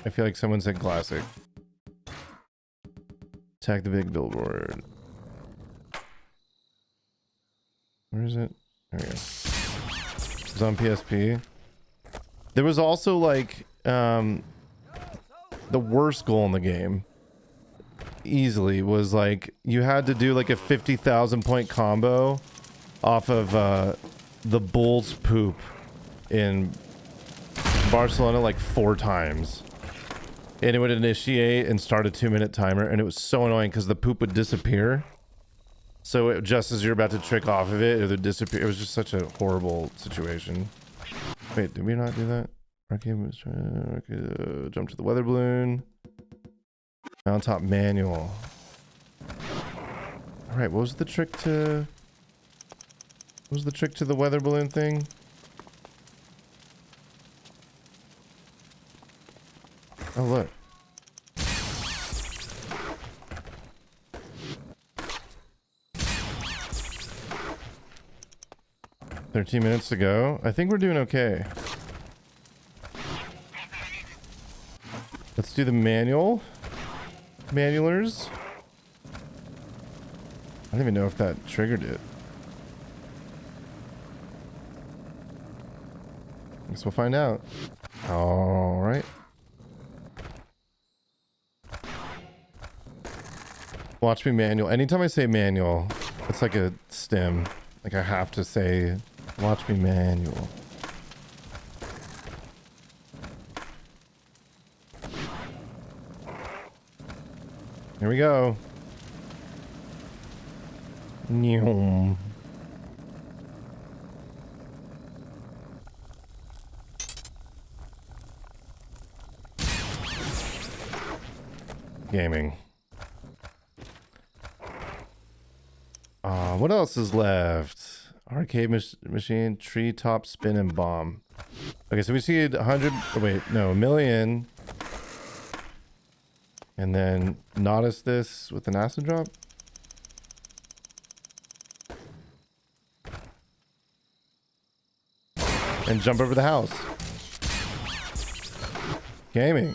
I feel like someone said classic. Tag the big billboard. Where is it? There we go. It's on PSP. There was also like the worst goal in the game easily was like you had to do like a 50,000 point combo off of the bull's poop in Barcelona like 4 times, and it would initiate and start a 2-minute timer, and it was so annoying because the poop would disappear, so it, just as you're about to trick off of it, it would disappear. It was just such a horrible situation. Wait, did we not do that? Jump to the weather balloon. Mountaintop manual. All right, what was the trick to? What was the trick to the weather balloon thing? Oh look. 13 minutes to go. I think we're doing okay. Let's do the manual. Manualers. I don't even know if that triggered it. Guess we'll find out. All right. Watch me manual. Anytime I say manual, it's like a stem. Like I have to say, watch me manual. Here we go. Nyum. Gaming. What else is left? Arcade machine, treetop spin and bomb. Okay, so we see 100. Oh, wait, no, 1 million. And then notice this with an acid drop. And jump over the house. Gaming.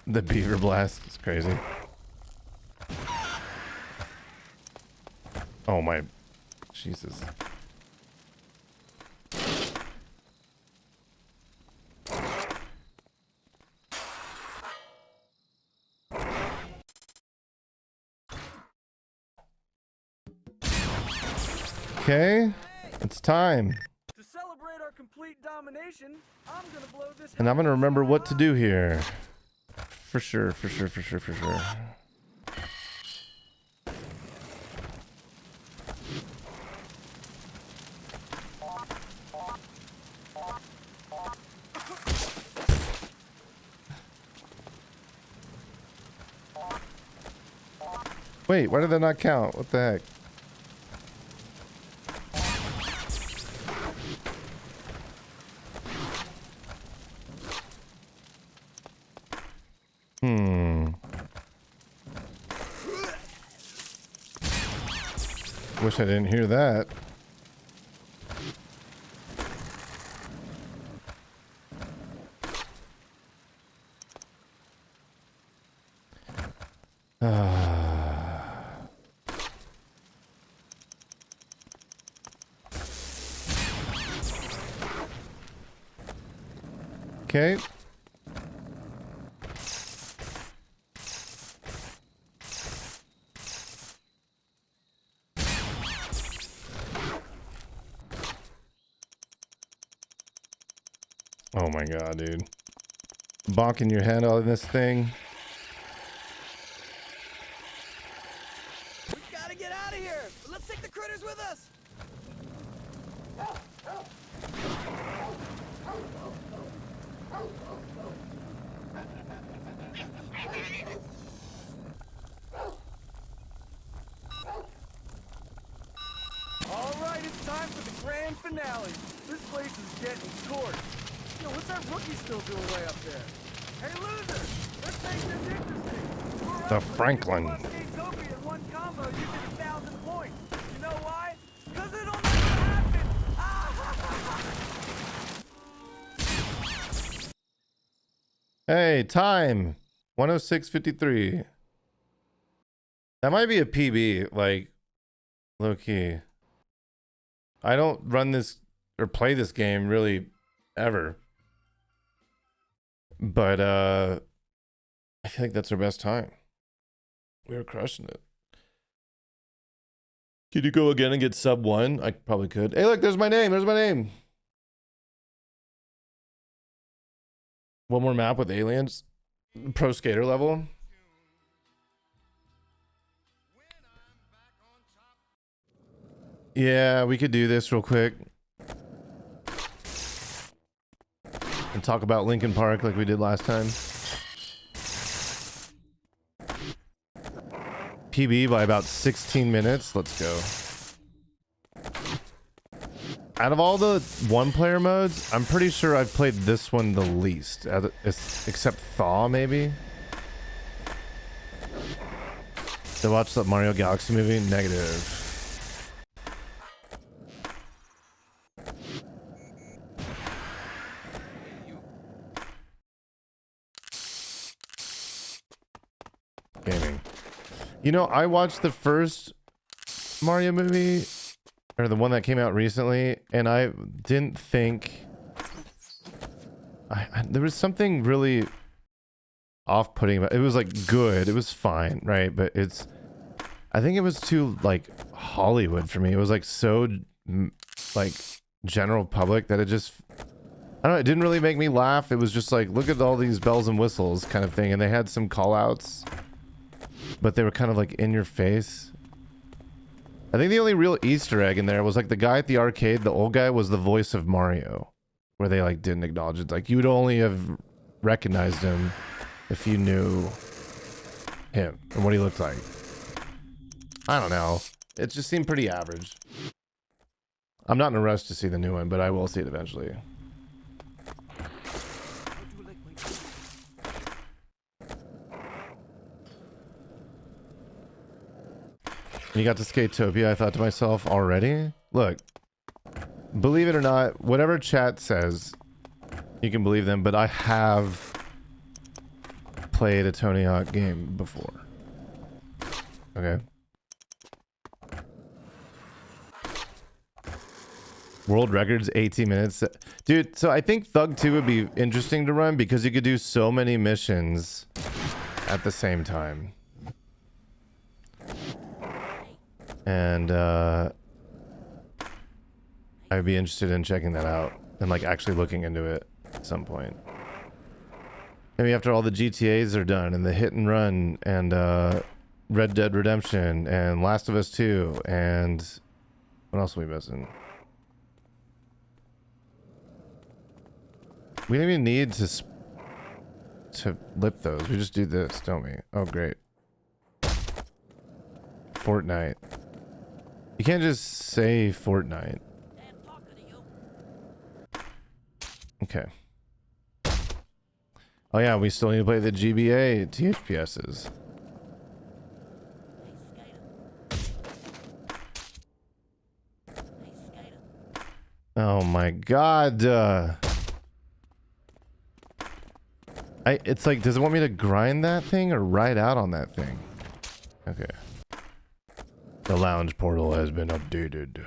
The beaver blast is crazy. Oh my Jesus. Okay, it's time. To celebrate our complete domination, I'm gonna blow this. And I'm gonna remember what to do here. For sure, for sure, for sure, for sure. Wait, why did that not count? What the heck? Wish I didn't hear that. Okay. Oh my god, dude. Bonking your head on this thing. We gotta get out of here! Let's take the critters with us! Alright, it's time for the grand finale. This place is getting torched. Yo, what's that rookie still doing way up there? Hey, loser! Let's make this interesting. The Franklin. In one combo, you get 1,000 points. You know why? Because it'll never happen! Hey, time. 106:53. That might be a PB, like, low key. I don't run this or play this game really ever. But I feel like that's our best time. We were crushing it. Could you go again and get sub 1? I probably could. Hey, look, there's my name. There's my name. One more map with aliens. Pro skater level. Yeah, we could do this real quick. And talk about Linkin Park like we did last time. PB by about 16 minutes. Let's go. Out of all the one-player modes, I'm pretty sure I've played this one the least. Except Thaw, maybe? To watch the Mario Galaxy movie? Negative. Gaming. You know, I watched the first Mario movie, or the one that came out recently, and I didn't think... there was something really off-putting about it. It was like good, it was fine, right? But it's... I think it was too, like, Hollywood for me. It was like so, like, general public that it just... I don't know, it didn't really make me laugh. It was just like, look at all these bells and whistles kind of thing. And they had some call-outs, but they were kind of like in your face. I think the only real Easter egg in there was like the guy at the arcade, the old guy, was the voice of Mario. Where they like didn't acknowledge it. Like you would only have recognized him if you knew him and what he looked like. I don't know. It just seemed pretty average. I'm not in a rush to see the new one, but I will see it eventually. When you got to Skatopia, I thought to myself, already? Look, believe it or not, whatever chat says, you can believe them, but I have played a Tony Hawk game before. Okay. World records, 18 minutes. Dude, so I think Thug 2 would be interesting to run because you could do so many missions at the same time. And I'd be interested in checking that out and like actually looking into it at some point. Maybe after all the GTAs are done and the hit and run and Red Dead Redemption and Last of Us 2 and what else are we missing? We don't even need to lip those. We just do this, don't we? Oh, great. Fortnite. You can't just say Fortnite. Okay. Oh yeah, we still need to play the GBA THPSs. Oh my god. It's like, does it want me to grind that thing or ride out on that thing? Okay. The lounge portal has been updated.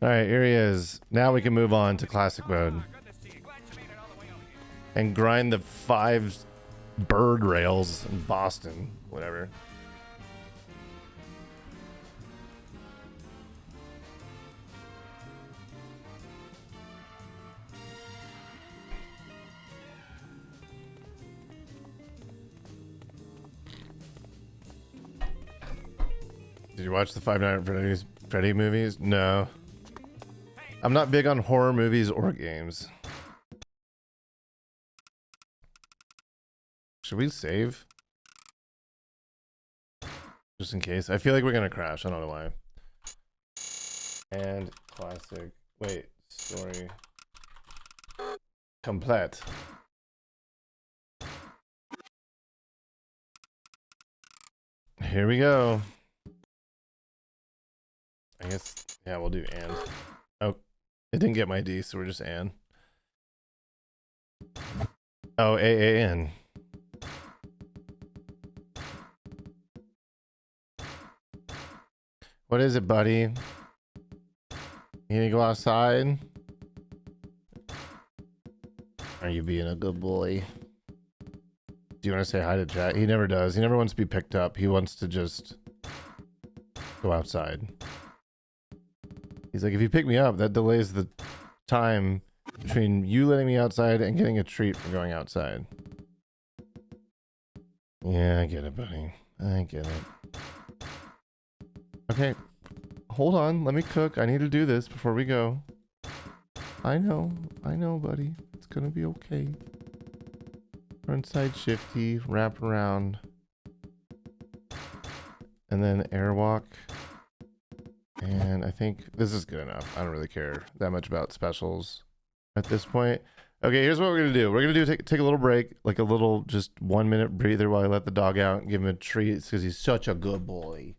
Alright, here he is. Now we can move on to classic mode. And grind the 5 bird rails in Boston. Whatever. Did you watch the Five Nights at Freddy movies? No. I'm not big on horror movies or games. Should we save? Just in case. I feel like we're gonna crash. I don't know why. And classic. Wait. Story. Complete. Here we go. I guess, yeah, we'll do and. Oh, it didn't get my D, so we're just and. Oh, AAN. What is it, buddy? You gonna go outside? Are you being a good boy? Do you want to say hi to chat? He never does. He never wants to be picked up. He wants to just go outside. He's like, if you pick me up, that delays the time between you letting me outside and getting a treat for going outside. Yeah, I get it, buddy. I get it. Okay, hold on. Let me cook. I need to do this before we go. I know, buddy. It's gonna be okay. Frontside shifty, wrap around, and then airwalk. And I think this is good enough. I don't really care that much about specials at this point. Okay, here's what we're gonna do. We're gonna take a little break, like a little just 1 minute breather while I let the dog out and give him a treat because he's such a good boy.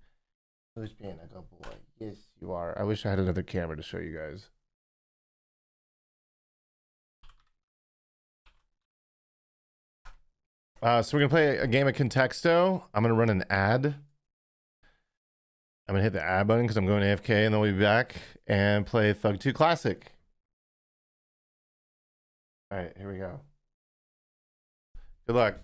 Who's being a good boy? Yes, you are. I wish I had another camera to show you guys. So we're gonna play a game of Contexto. I'm gonna run an ad. I'm gonna hit the ad button because I'm going AFK, and then we'll be back and play Thug 2 Classic. All right, here we go. Good luck.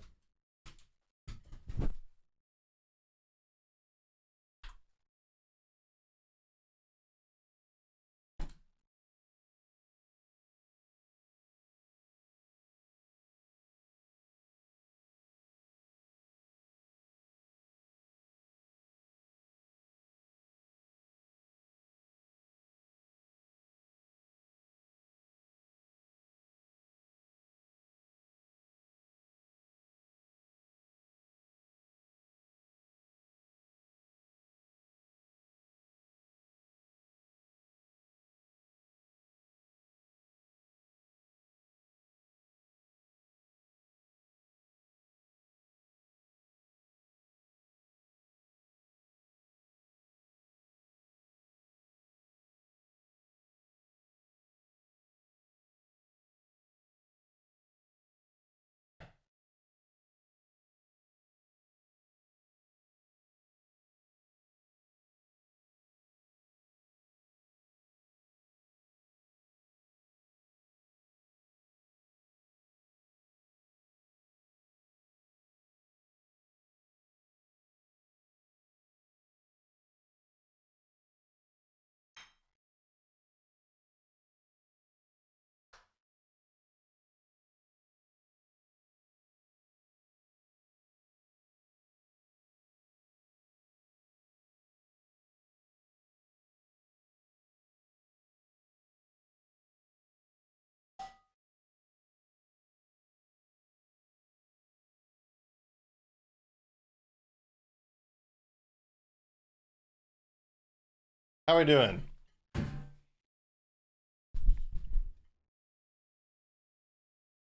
How are we doing?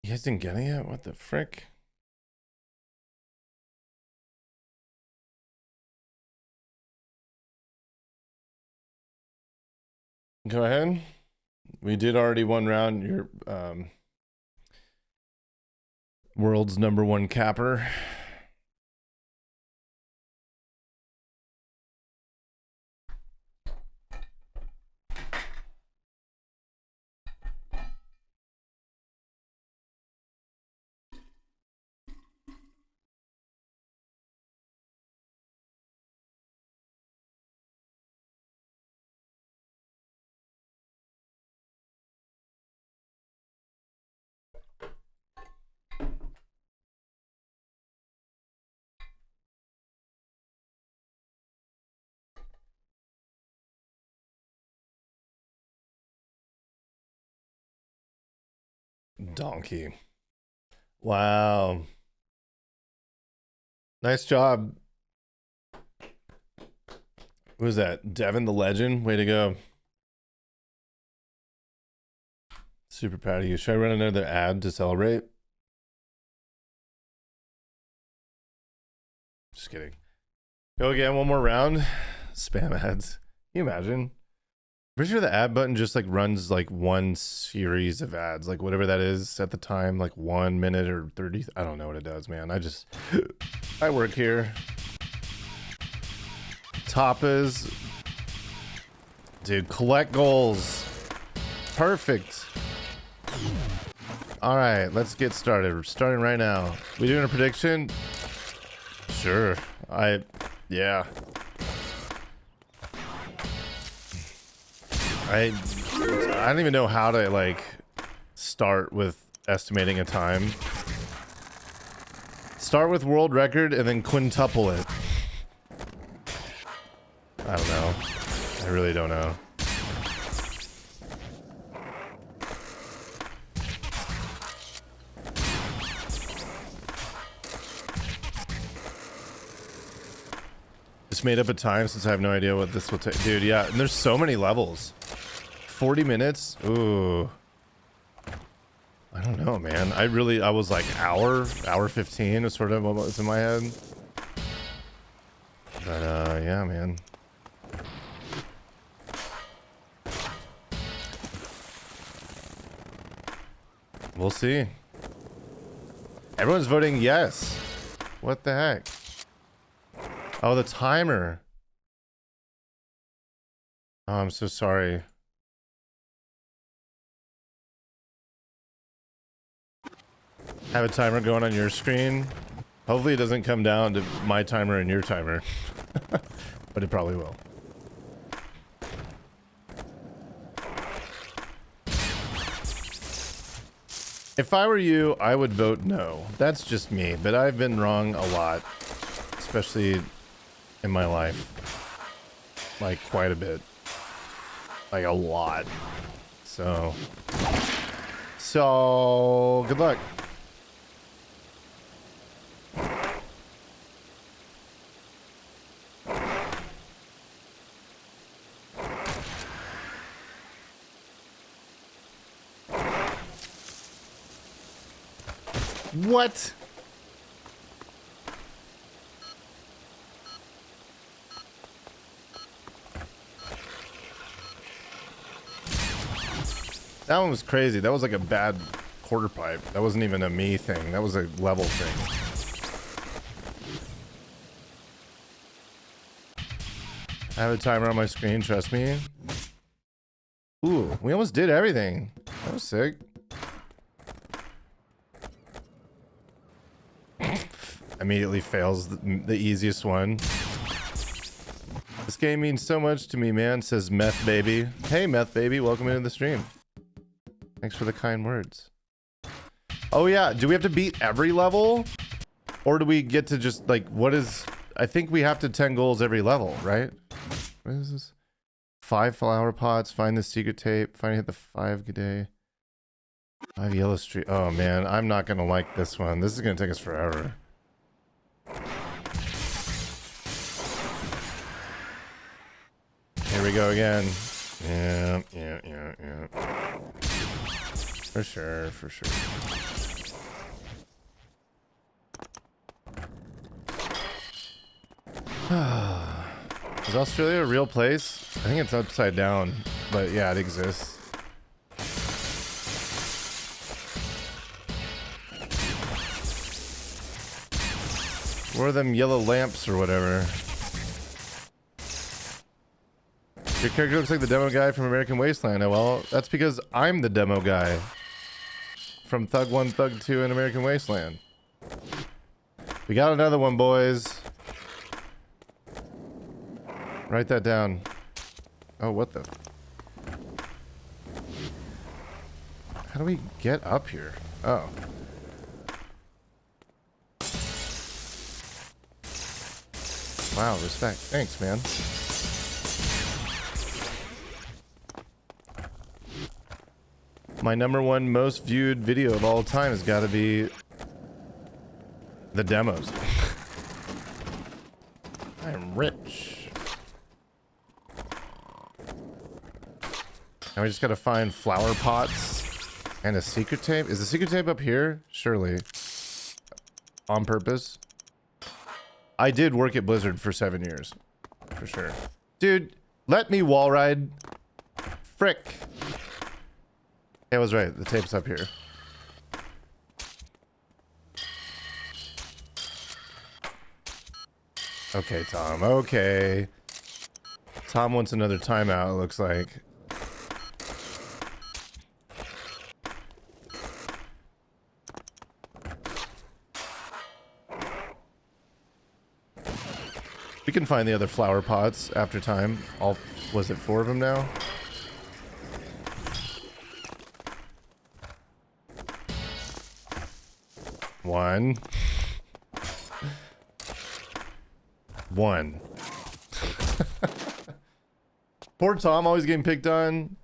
You guys didn't get it yet? What the frick? Go ahead. We did already one round. Your world's #1 capper. Donkey. Wow. Nice job. Who was that? Devin the Legend? Way to go. Super proud of you. Should I run another ad to celebrate? Just kidding. Go again, one more round. Spam ads. Can you imagine? Pretty sure the ad button just like runs like one series of ads, like whatever that is at the time, like 1 minute or 30. I don't know what it does, man. I work here. Tapas. Dude, collect goals. Perfect. All right, let's get started. We're starting right now. We doing a prediction? Sure. Yeah. I don't even know how to like start with estimating a time. Start with world record and then quintuple it. I don't know. I really don't know. Just made up a time since I have no idea what this will take. Dude, yeah, and there's so many levels. 40 minutes? Ooh. I don't know, man. I was like hour 15 is sort of what was in my head. But yeah, man. We'll see. Everyone's voting yes. What the heck? Oh, the timer. Oh, I'm so sorry. Have a timer going on your screen. Hopefully it doesn't come down to my timer and your timer. But it probably will. If I were you, I would vote no. That's just me, but I've been wrong a lot. Especially in my life. Like, quite a bit. Like, a lot. So, good luck. What? That one was crazy. That was like a bad quarter pipe. That wasn't even a me thing. That was a level thing. I have a timer on my screen, trust me. Ooh, we almost did everything. That was sick. Immediately fails the easiest one. This game means so much to me, man, says Meth Baby. Hey, Meth Baby, welcome into the stream. Thanks for the kind words. Oh yeah, do we have to beat every level? Or do we get to just, like, what is... I think we have to 10 goals every level, right? What is this? 5 flower pots, find the secret tape, find hit the 5 G'day. 5 yellow street. Oh man, I'm not gonna like this one. This is gonna take us forever. Here we go again. Yeah. For sure. Is Australia a real place? I think it's upside down, but yeah, it exists. What are them yellow lamps or whatever? Your character looks like the demo guy from American Wasteland. Oh, well, that's because I'm the demo guy from Thug 1, Thug 2, and American Wasteland. We got another one, boys. Write that down. Oh, what the... How do we get up here? Oh. Wow, respect. Thanks, man. My #1 most viewed video of all time has got to be the demos. I am rich. Now we just got to find flower pots and a secret tape. Is the secret tape up here? Surely. On purpose. I did work at Blizzard for 7 years. For sure. Dude, let me wall ride. Frick. I was right. The tape's up here. Okay, Tom. Okay. Tom wants another timeout, it looks like. We can find the other flower pots after time. All, was it 4 of them now? One. Poor Tom, always getting picked on.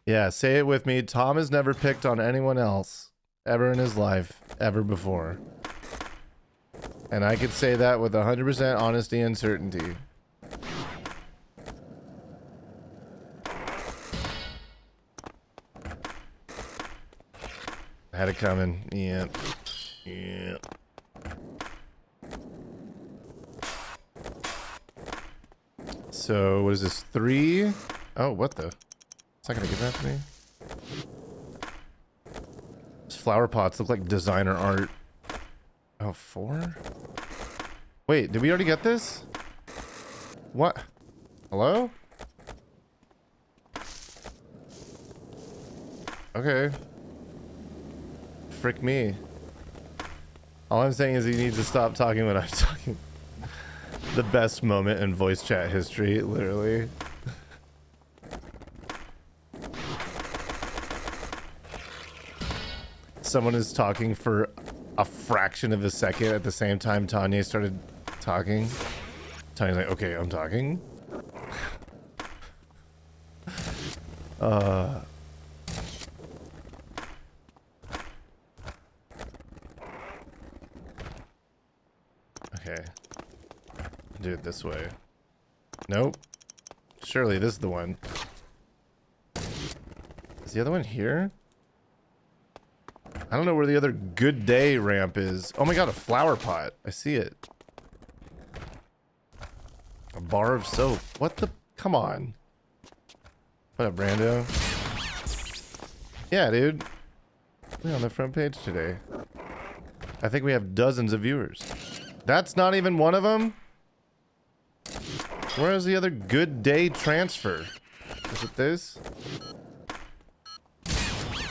Yeah, say it with me. Tom has never picked on anyone else ever in his life, ever before. And I could say that with 100% honesty and certainty. Had it coming. Yeah. Yeah. So what is this? 3? Oh, what the? It's not gonna give that to me. These flower pots look like designer art. Oh, 4? Wait, did we already get this? What? Hello? Okay. Frick me. All I'm saying is he needs to stop talking when I'm talking. The best moment in voice chat history, literally. Someone is talking for a fraction of a second at the same time Tanya started talking. Tanya's like, okay, I'm talking. Okay. Do it this way. Nope. Surely this is the one. Is the other one here? I don't know where the other good day ramp is. Oh my god, a flower pot. I see it. A bar of soap. What the? Come on. What up, Brando? Yeah, dude. We're on the front page today. I think we have dozens of viewers. That's not even one of them? Where is the other good day transfer? Is it this?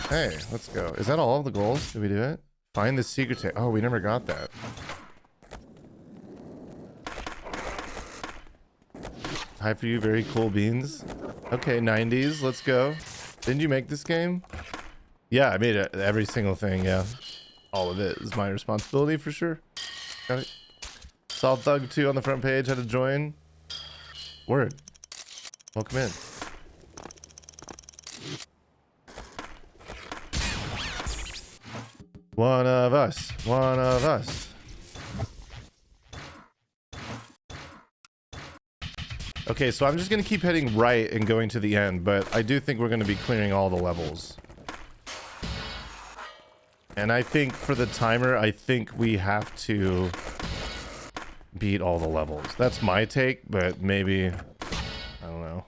Hey, let's go. Is that all of the goals? Did we do it? Find the secret tape. Oh, we never got that. Hi for you, very cool beans. Okay, 90s, let's go. Didn't you make this game? Yeah, I made it. Every single thing, yeah. All of it is my responsibility for sure. Got it. Saw Thug 2 on the front page, had to join. Word. Welcome in. One of us. One of us. Okay, so I'm just going to keep heading right and going to the end, but I do think we're going to be clearing all the levels. And I think for the timer, I think we have to beat all the levels. That's my take, but maybe... I don't know.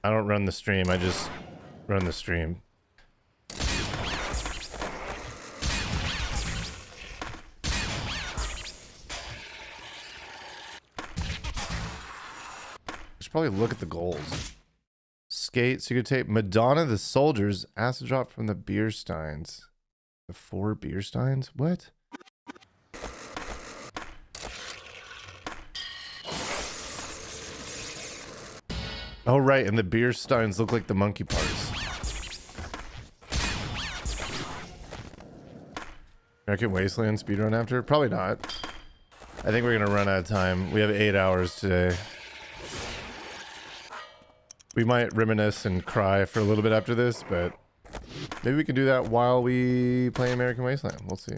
I don't run the stream, I just run the stream. Should probably look at the goals. Skate, secret tape, Madonna, the soldiers, acid drop from the beer steins. The 4 beer steins? What? Oh right, and the beer steins look like the monkey parts. American Wasteland speedrun after? Probably not. I think we're gonna run out of time. We have 8 hours today. We might reminisce and cry for a little bit after this, but maybe we can do that while we play American Wasteland. We'll see.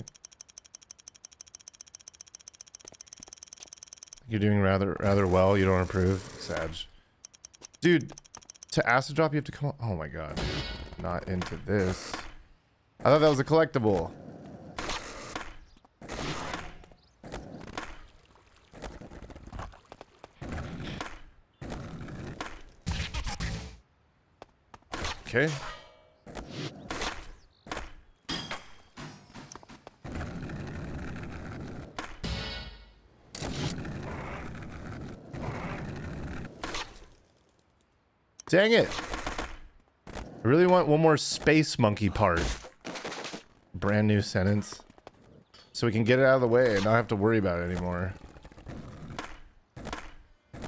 You're doing rather well. You don't approve, Sag. Dude, to acid drop you have to come on. Oh my god, dude. Not into this. I thought that was a collectible. Okay. Dang it. I really want one more space monkey part. Brand new sentence. So we can get it out of the way and not have to worry about it anymore.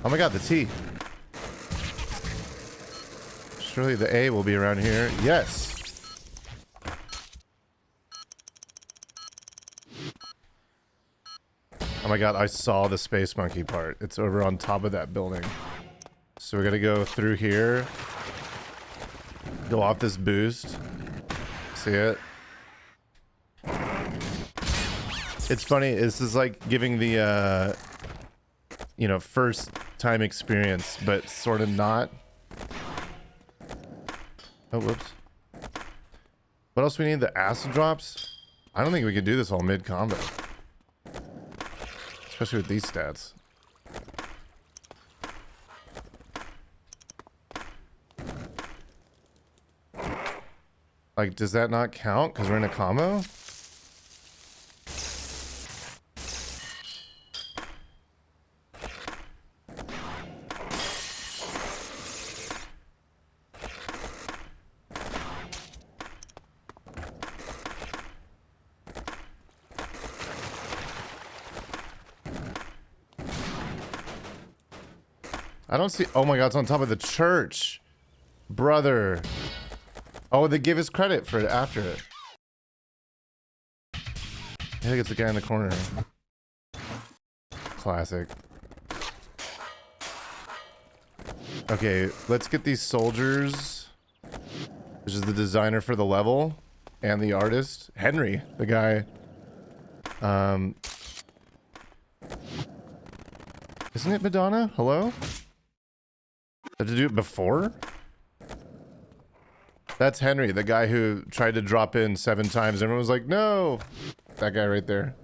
Oh my god, the T. Surely the A will be around here. Yes. Oh my god, I saw the space monkey part. It's over on top of that building. So we're gonna go through here. Go off this boost. See it? It's funny, this is like giving the, you know, first time experience, but sort of not. Oh, whoops. What else we need? The acid drops? I don't think we could do this all mid-combo. Especially with these stats. Like, does that not count because we're in a combo? I don't see. Oh my god, it's on top of the church. Brother. Oh, they give us credit for it after it. I think it's the guy in the corner. Classic. Okay, let's get these soldiers. Which is the designer for the level. And the artist. Henry, the guy. Isn't it Madonna? Hello? Had to do it before? That's Henry, the guy who tried to drop in 7 times. Everyone was like, no! That guy right there.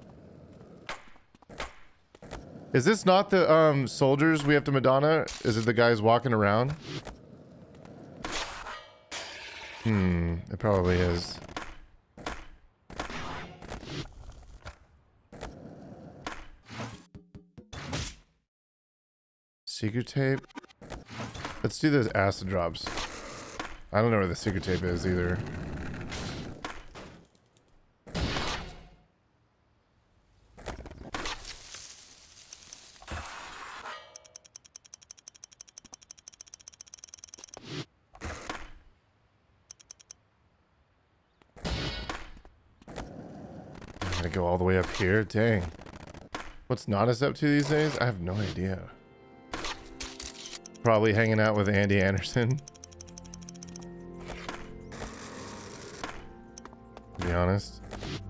Is this not the soldiers we have to Madonna? Is it the guys walking around? It probably is. Secret tape? Let's do those acid drops. I don't know where the secret tape is either. I gotta go all the way up here? Dang. What's Nodus up to these days? I have no idea. Probably hanging out with Andy Anderson. To be honest.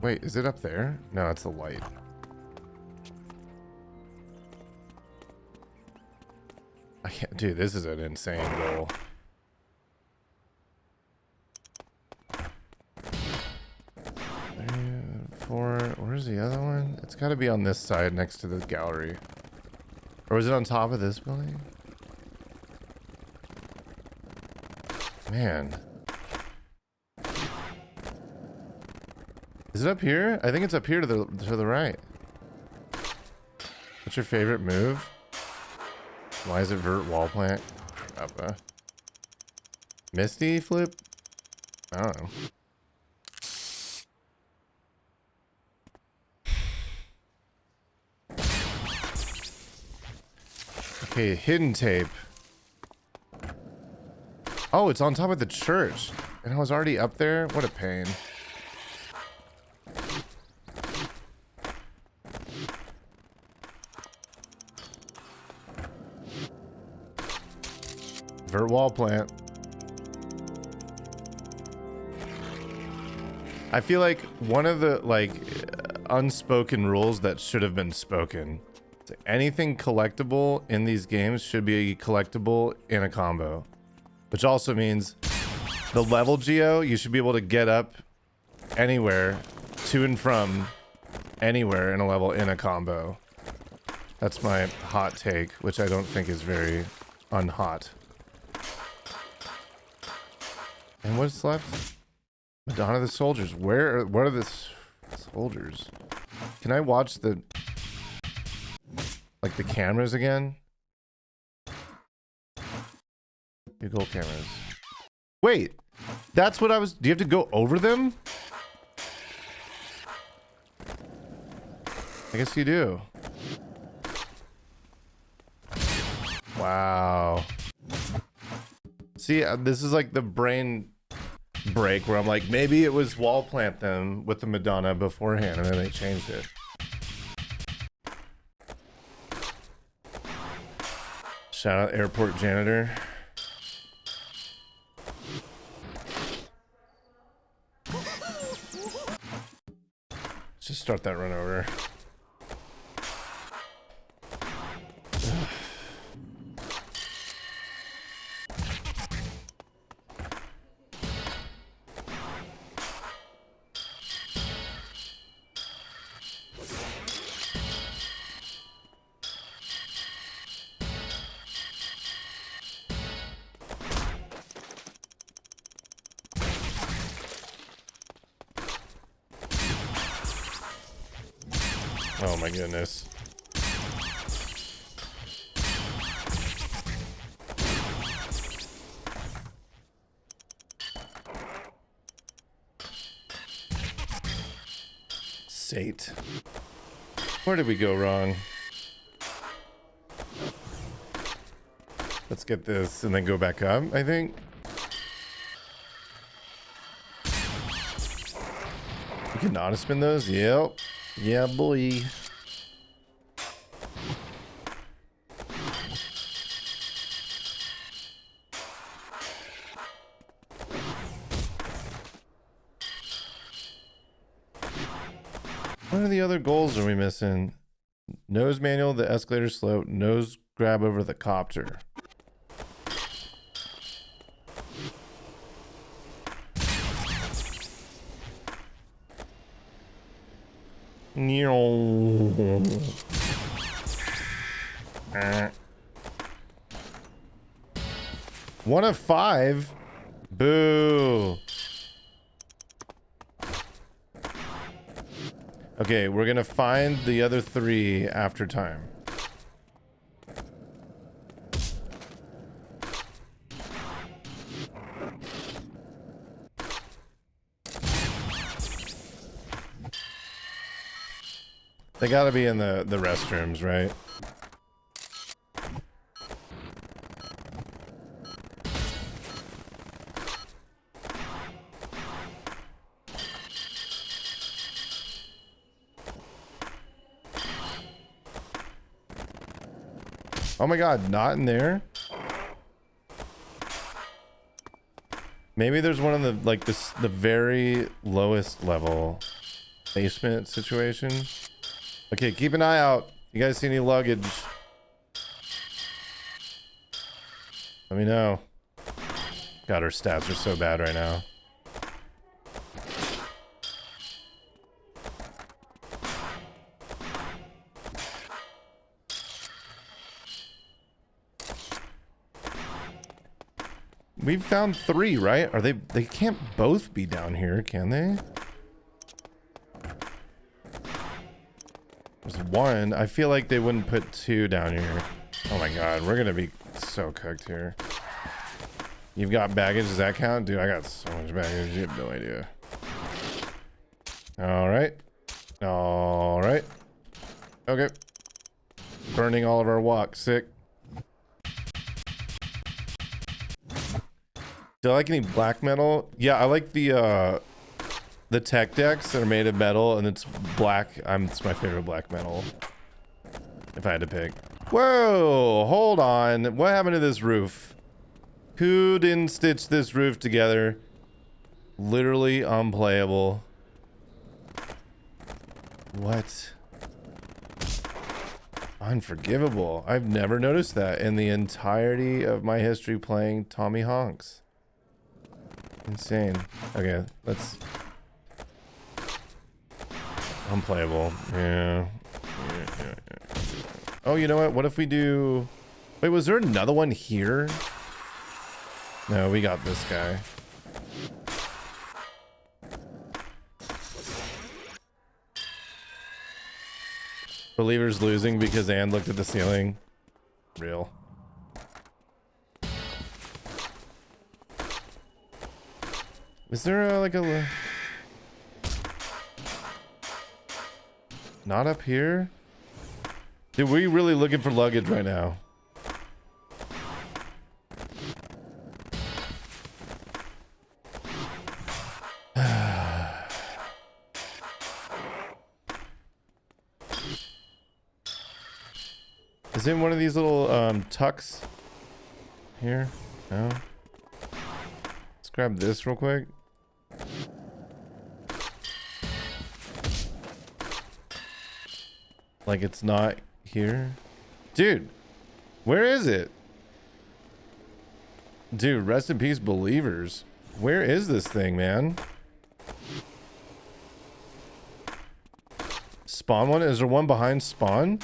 Wait, is it up there? No, it's the light. I can't. Dude, this is an insane goal. Where's the other one? It's got to be on this side next to the gallery. Or is it on top of this building? Man. Is it up here? I think it's up here to the right. What's your favorite move? Why is it vert wall plant? Crap. Misty flip? I don't know. Okay, hidden tape. Oh, it's on top of the church. And I was already up there? What a pain. Vert wall plant. I feel like one of the unspoken rules that should have been spoken. Anything collectible in these games should be collectible in a combo. Which also means the level geo, you should be able to get up anywhere, to and from anywhere in a level in a combo. That's my hot take, which I don't think is very unhot. And what's left? Madonna the soldiers. What are the soldiers? Can I watch the cameras again? Your gold cameras. Wait, that's what I was. Do you have to go over them? I guess you do. Wow. See, this is like the brain break where I'm like, maybe it was wall plant them with the Madonna beforehand and then they changed it. Shout out airport janitor. Let's just start that run over. Oh my goodness. Sate. Where did we go wrong? Let's get this and then go back up, I think. You can auto spin those? Yep. Yeah, boy. What are the other goals are we missing? Nose manual, the escalator slope, nose grab over the copter. One of 5. Boo. Okay, we're gonna find the other 3 after time. They gotta be in the restrooms, right? Oh my god, not in there? Maybe there's one of the, like, the very lowest level basement situation. Okay, keep an eye out. You guys see any luggage? Let me know. God, our stats are so bad right now. We've found 3, right? Are they can't both be down here, can they? There's 1. I feel like they wouldn't put 2 down here. Oh my god, we're gonna be so cooked here. You've got baggage, does that count? Dude, I got so much baggage, you have no idea. Alright. Alright. Okay. Burning all of our walk, sick. Do I like any black metal? Yeah, I like the tech decks that are made of metal and it's black. It's my favorite black metal. If I had to pick. Whoa, hold on. What happened to this roof? Who didn't stitch this roof together? Literally unplayable. What? Unforgivable. I've never noticed that in the entirety of my history playing Tommy Honks. Insane. Okay, let's... Unplayable. Yeah. Oh, you know what? What if we do... Wait, was there another one here? No, we got this guy. Believers losing because Ann looked at the ceiling. Real. Is there like a... Not up here? Dude, we really looking for luggage right now. Is it in one of these little tucks here? No. Let's grab this real quick. Like it's not here. Dude, where is it? Dude, rest in peace, believers. Where is this thing, man? Spawn one? Is there one behind spawn?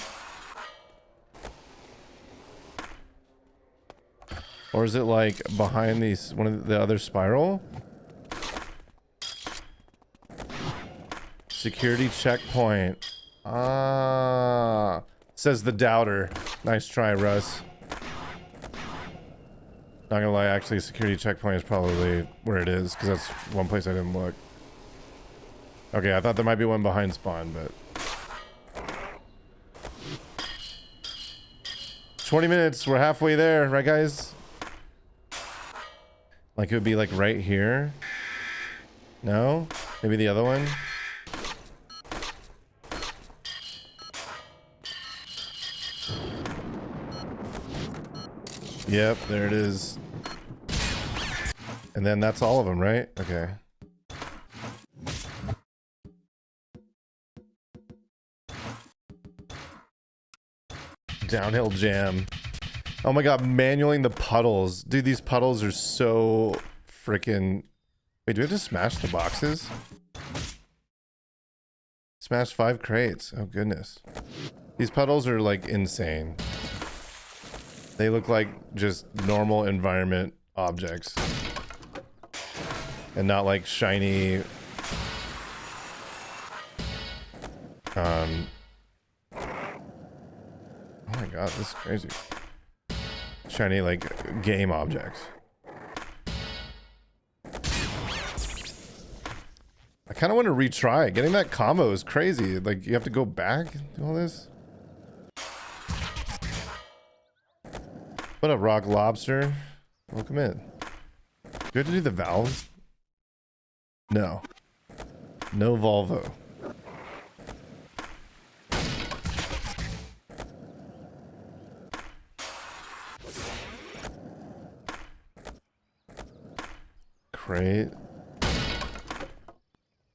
Or is it like behind these one of the other spiral? Security checkpoint. Ah, says the doubter. Nice try, Russ. Not gonna lie, actually, security checkpoint is probably where it is, because that's one place I didn't look. Okay, I thought there might be one behind spawn, but... 20 minutes, we're halfway there, right guys? Like it would be like right here? No? Maybe the other one? Yep, there it is. And then that's all of them, right? Okay. Downhill jam. Oh my god, manualing the puddles. Dude, these puddles are so freaking... Wait, do we have to smash the boxes? Smash 5 crates. Oh goodness. These puddles are like insane. They look like just normal environment objects. And not like shiny... Oh my god, this is crazy. Shiny, like, game objects. I kind of want to retry. Getting that combo is crazy. Like, you have to go back and do all this. What up, Rock Lobster? Welcome in. Do we have to do the valves? No. No Volvo. Crate.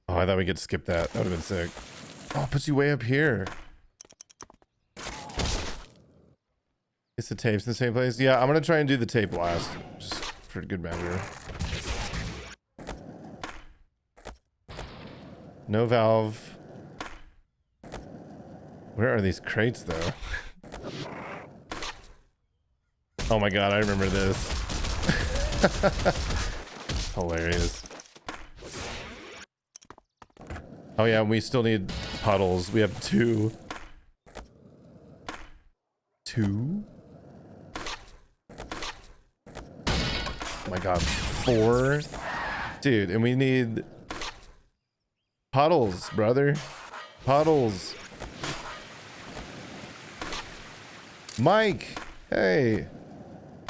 Oh, I thought we could skip that. That would have been sick. Oh, it puts you way up here. It's the tapes in the same place? Yeah, I'm gonna try and do the tape last. Just for good measure. No valve. Where are these crates though? Oh my god, I remember this. Hilarious. Oh yeah, we still need puddles. We have two. Two? Oh my god, 4? Dude, and we need puddles, brother. Puddles. Mike! Hey!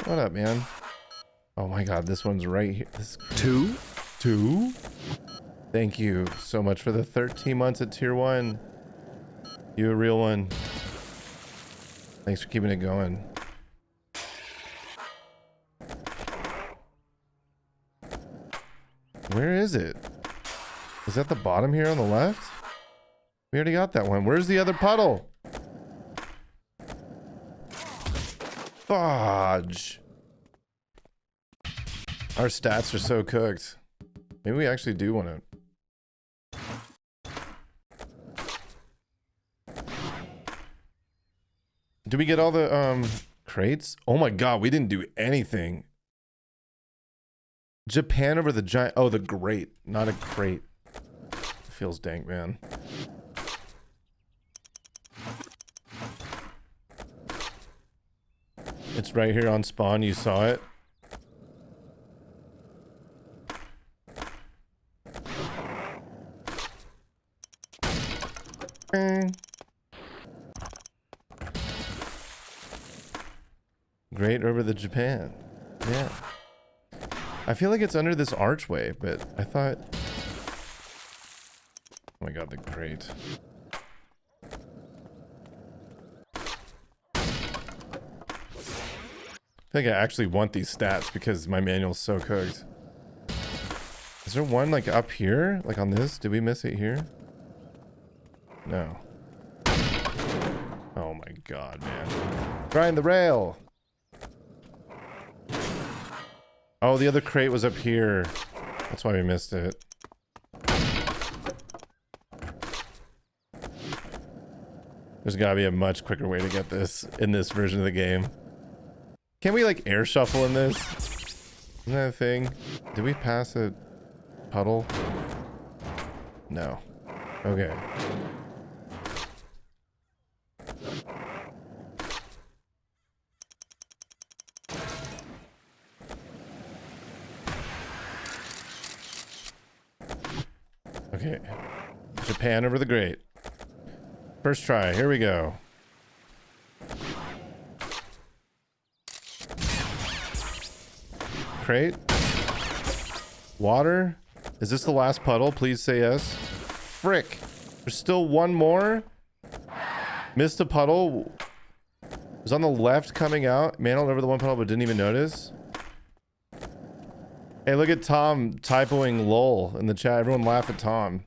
What up, man? Oh my god, this one's right here. This... Two? Thank you so much for the 13 months at tier 1. You a real one. Thanks for keeping it going. Where is it? Is that the bottom here on the left? We already got that one. Where's the other puddle? Fudge. Our stats are so cooked. Maybe we actually do want to. Did we get all the crates? Oh my god, we didn't do anything. Japan over the giant. Oh, the grate, not a crate. Feels dank, man. It's right here on spawn. You saw it. Great over the Japan. Yeah. I feel like it's under this archway, but I thought... Oh my god, the grate. I think I actually want these stats because my manual's so cooked. Is there one like up here? Like on this? Did we miss it here? No. Oh my god, man. Grind the rail! Oh, the other crate was up here. That's why we missed it. There's gotta be a much quicker way to get this in this version of the game. Can we like air shuffle in this? Isn't that a thing? Did we pass a puddle? No. Okay. Okay. Japan over the great. First try. Here we go. Crate. Water. Is this the last puddle? Please say yes. Frick. There's still one more. Missed a puddle. It was on the left coming out. Mantled over the one puddle but didn't even notice. Hey, look at Tom typoing lol in the chat. Everyone laugh at Tom.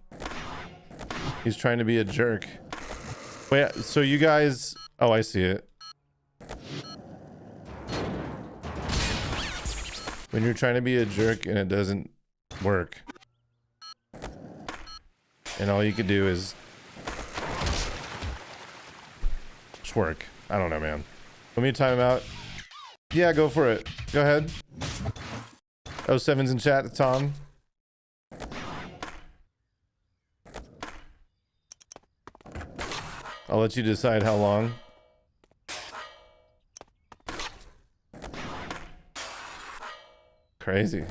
He's trying to be a jerk. Wait, so you guys... Oh, I see it. When you're trying to be a jerk and it doesn't work. And all you can do is... just work. I don't know, man. Want me to time him out? Yeah, go for it. Go ahead. 07's in chat, Tom. I'll let you decide how long. Crazy.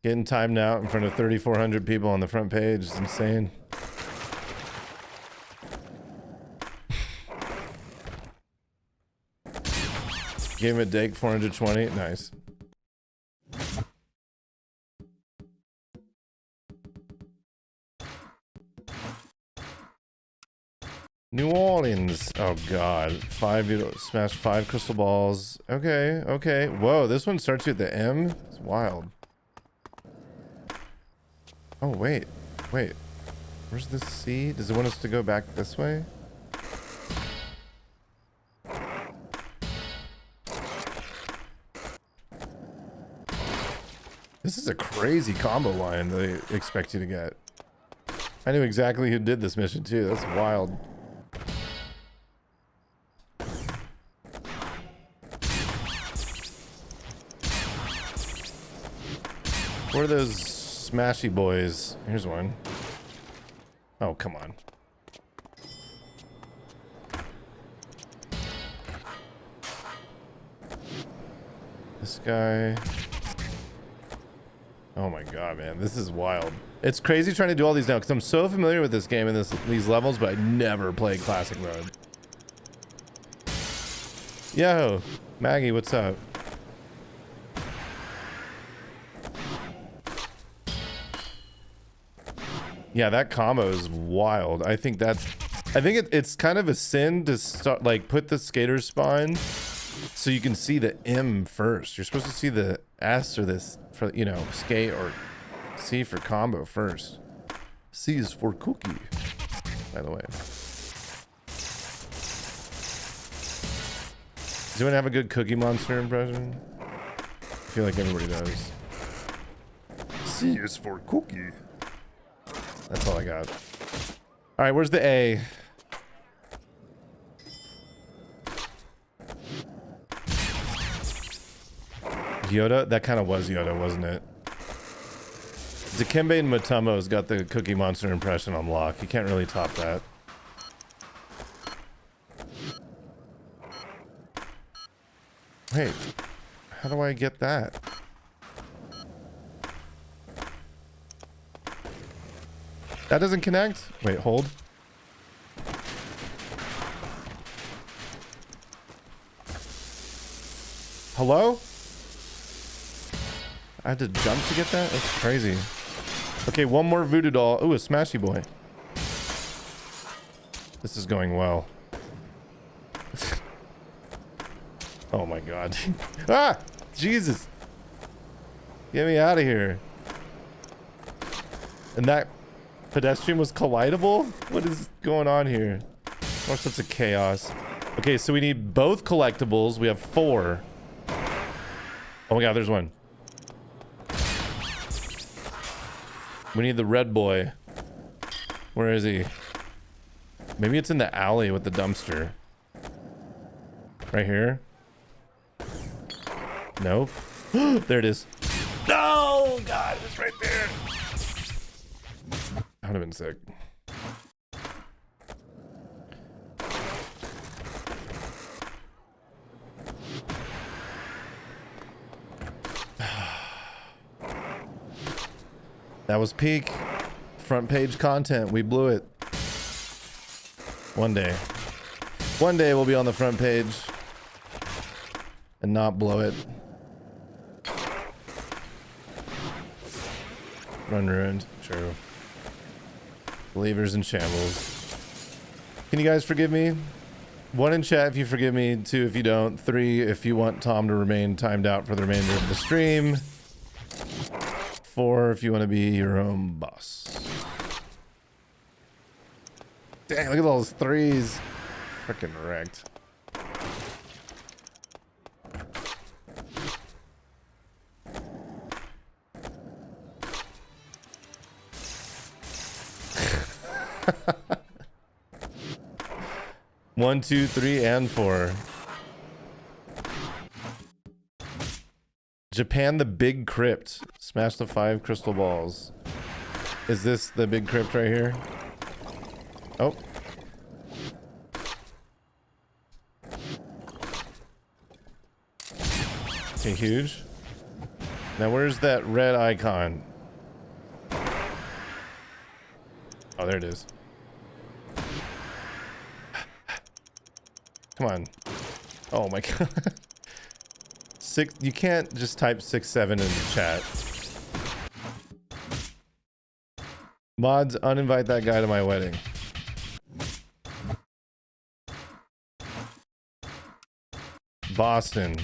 Getting timed out in front of 3,400 people on the front page is insane. Gave him a dake 420. Nice. New Orleans. Oh god. Smash 5 crystal balls. Okay, okay. Whoa, this one starts with the M? It's wild. Oh wait. Wait. Where's the C? Does it want us to go back this way? This is a crazy combo line they expect you to get. I knew exactly who did this mission too. That's wild. Where are those smashy boys? Here's one. Oh, come on. This guy. Oh my god, man. This is wild. It's crazy trying to do all these now because I'm so familiar with this game and these levels, but I never played classic mode. Yo, Maggie, what's up? Yeah, that combo is wild. I think it's kind of a sin to start like put the skater spawn so you can see the M first. You're supposed to see the S or this for, you know, skate, or C for combo first. C is for cookie, by the way. Does anyone have a good Cookie Monster impression? I feel like everybody does. C is for cookie. That's all I got. All right, where's the A? Yoda? That kind of was Yoda, wasn't it? Dikembe and Matomo's got the Cookie Monster impression on lock. You can't really top that. Wait, how do I get that? That doesn't connect? Wait, hold. Hello? I had to jump to get that? That's crazy. Okay, one more voodoo doll. Ooh, a smashy boy. This is going well. Oh my god. Ah! Jesus! Get me out of here. And that pedestrian was collidable? What is going on here? All sorts of chaos. Okay, so we need both collectibles. We have 4. Oh my god, there's one. We need the red boy. Where is he? Maybe it's in the alley with the dumpster. Right here? Nope. There it is. No! God, it's right there. That would have been sick. That was peak. Front page content. We blew it. One day. One day we'll be on the front page and not blow it. Run ruined. True. Believers in shambles. Can you guys forgive me? 1 in chat if you forgive me. 2 if you don't. 3 if you want Tom to remain timed out for the remainder of the stream. 4 if you want to be your own boss. Dang, look at all those 3s. Freaking wrecked. One, 2, 3, and 4. Japan, the big crypt. Smash the 5 crystal balls. Is this the big crypt right here? Oh. Okay, huge. Now where's that red icon? Oh, there it is. Come on. Oh my god. 6, you can't just type 6-7 in the chat. Mods, uninvite that guy to my wedding. Boston.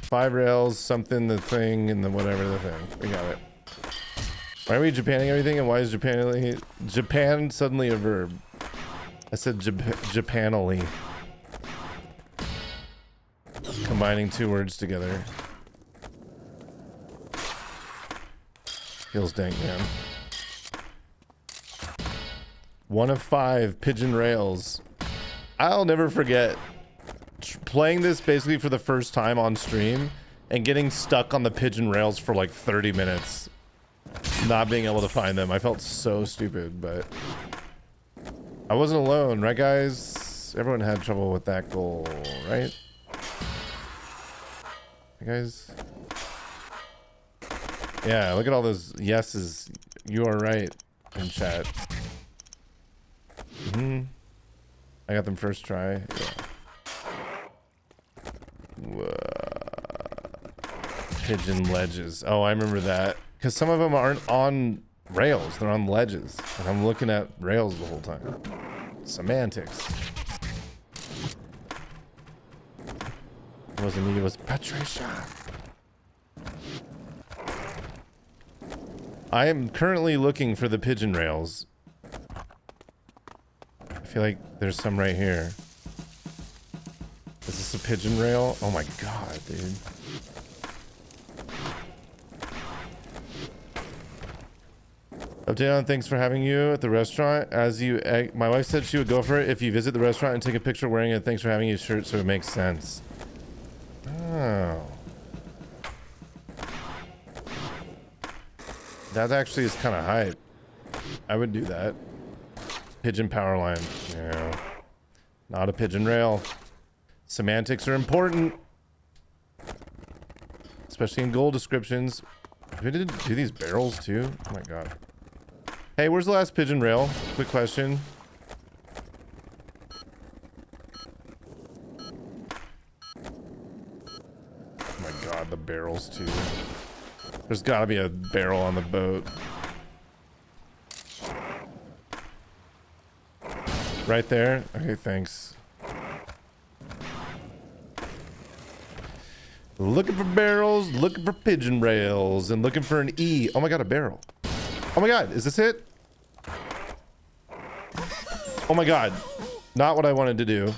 5 rails, something, the thing, and the whatever the thing. We got it. Why are we Japanning everything, and why is Japan suddenly a verb? I said Japanily. Combining 2 words together. Feels dank, man. 1 of 5 pigeon rails. I'll never forget playing this basically for the first time on stream and getting stuck on the pigeon rails for like 30 minutes. Not being able to find them. I felt so stupid, but I wasn't alone, right guys? Everyone had trouble with that goal, right? You guys? Yeah, look at all those yeses. You are right in chat. I got them first try. Yeah. Pigeon ledges. Oh, I remember that. Because some of them aren't on rails. They're on ledges. And I'm looking at rails the whole time. Semantics. It wasn't me, it was Patricia. I am currently looking for the pigeon rails. I feel like there's some right here. Is this a pigeon rail? Oh my god, dude. Update on thanks for having you at the restaurant. As you, my wife said she would go for it if you visit the restaurant and take a picture wearing a thanks for having you shirt, so it makes sense. Oh. That actually is kind of hype. I would do that. Pigeon power line. Yeah. Not a pigeon rail. Semantics are important. Especially in goal descriptions. We did do these barrels too? Oh my god. Hey, where's the last pigeon rail? Quick question. Oh my god, the barrels too. There's gotta be a barrel on the boat. Right there? Okay, thanks. Looking for barrels, looking for pigeon rails, and looking for an E. Oh my god, a barrel. Oh my god, is this it? Oh my god. Not what I wanted to do.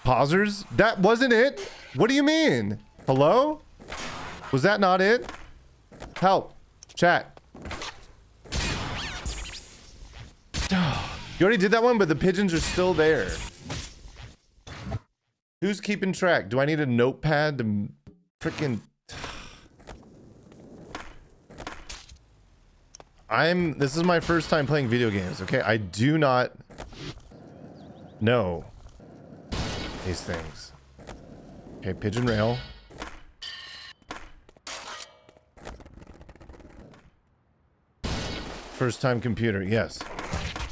Pausers? That wasn't it? What do you mean? Hello? Was that not it? Help. Chat. You already did that one, but the pigeons are still there. Who's keeping track? Do I need a notepad to freaking... This is my first time playing video games, okay? I do not know these things. Okay, pigeon rail. First time computer, yes.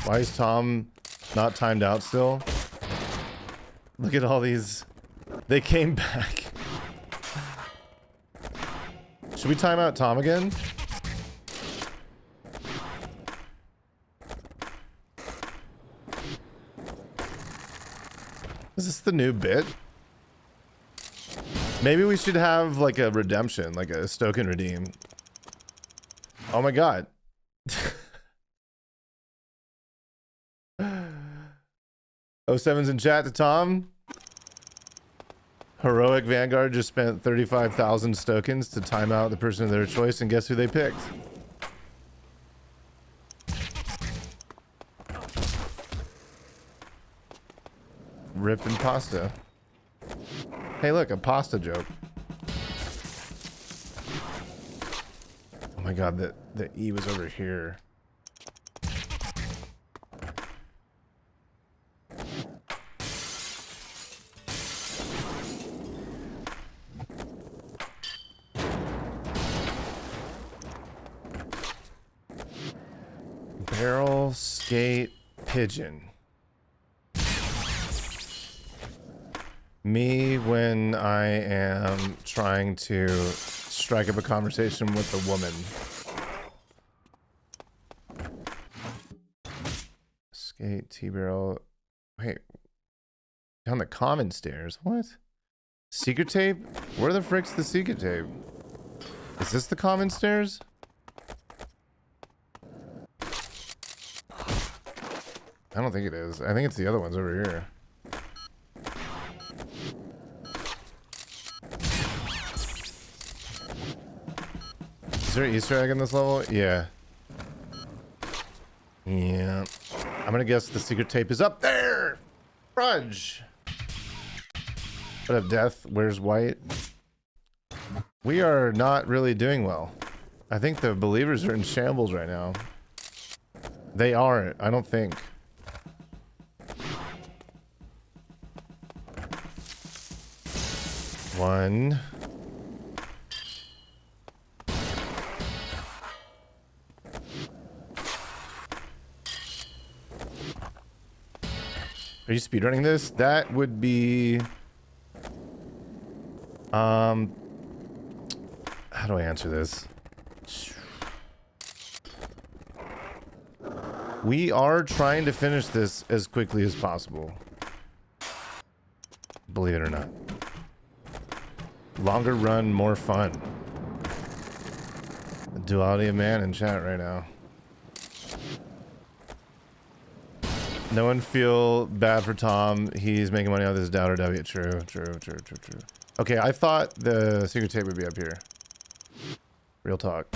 Why is Tom not timed out still? Look at all these. They came back. Should we time out Tom again? Is this the new bit? Maybe we should have like a redemption, like a stoke and redeem. Oh my god. 07's in chat to Tom. Heroic Vanguard just spent 35,000 tokens to time out the person of their choice, and guess who they picked? Rip and pasta. Hey look, a pasta joke. Oh my god, the E was over here. Barrel, skate, pigeon. Me when I am trying to strike up a conversation with a woman. Skate, T-barrel. Wait. Down the common stairs. What? Secret tape? Where the frick's the secret tape? Is this the common stairs? I don't think it is. I think it's the other ones over here. Is there an Easter egg in this level? Yeah. Yeah. I'm gonna guess the secret tape is up there! Fudge! What up, Death? Where's White? We are not really doing well. I think the believers are in shambles right now. They aren't, I don't think. One. Are you speedrunning this? That would be... How do I answer this? We are trying to finish this as quickly as possible. Believe it or not. Longer run, more fun. The duality of man in chat right now. No one feel bad for Tom. He's making money out of this Doubter W. True. Okay, I thought the secret tape would be up here. Real talk.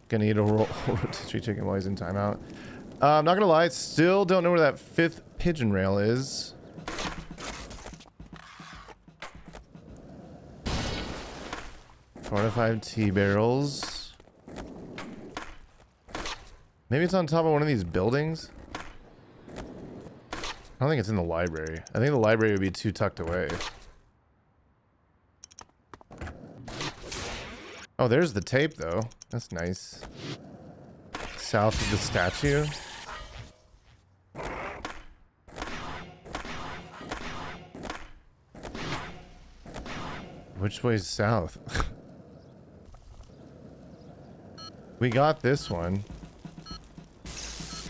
Gonna eat a rotisserie chicken while he's in timeout. I'm not gonna lie, still don't know where that 5th pigeon rail is. Fortified tea barrels. Maybe it's on top of one of these buildings. I don't think it's in the library. I think the library would be too tucked away. Oh, there's the tape though. That's nice. South of the statue. Which way's south? We got this one.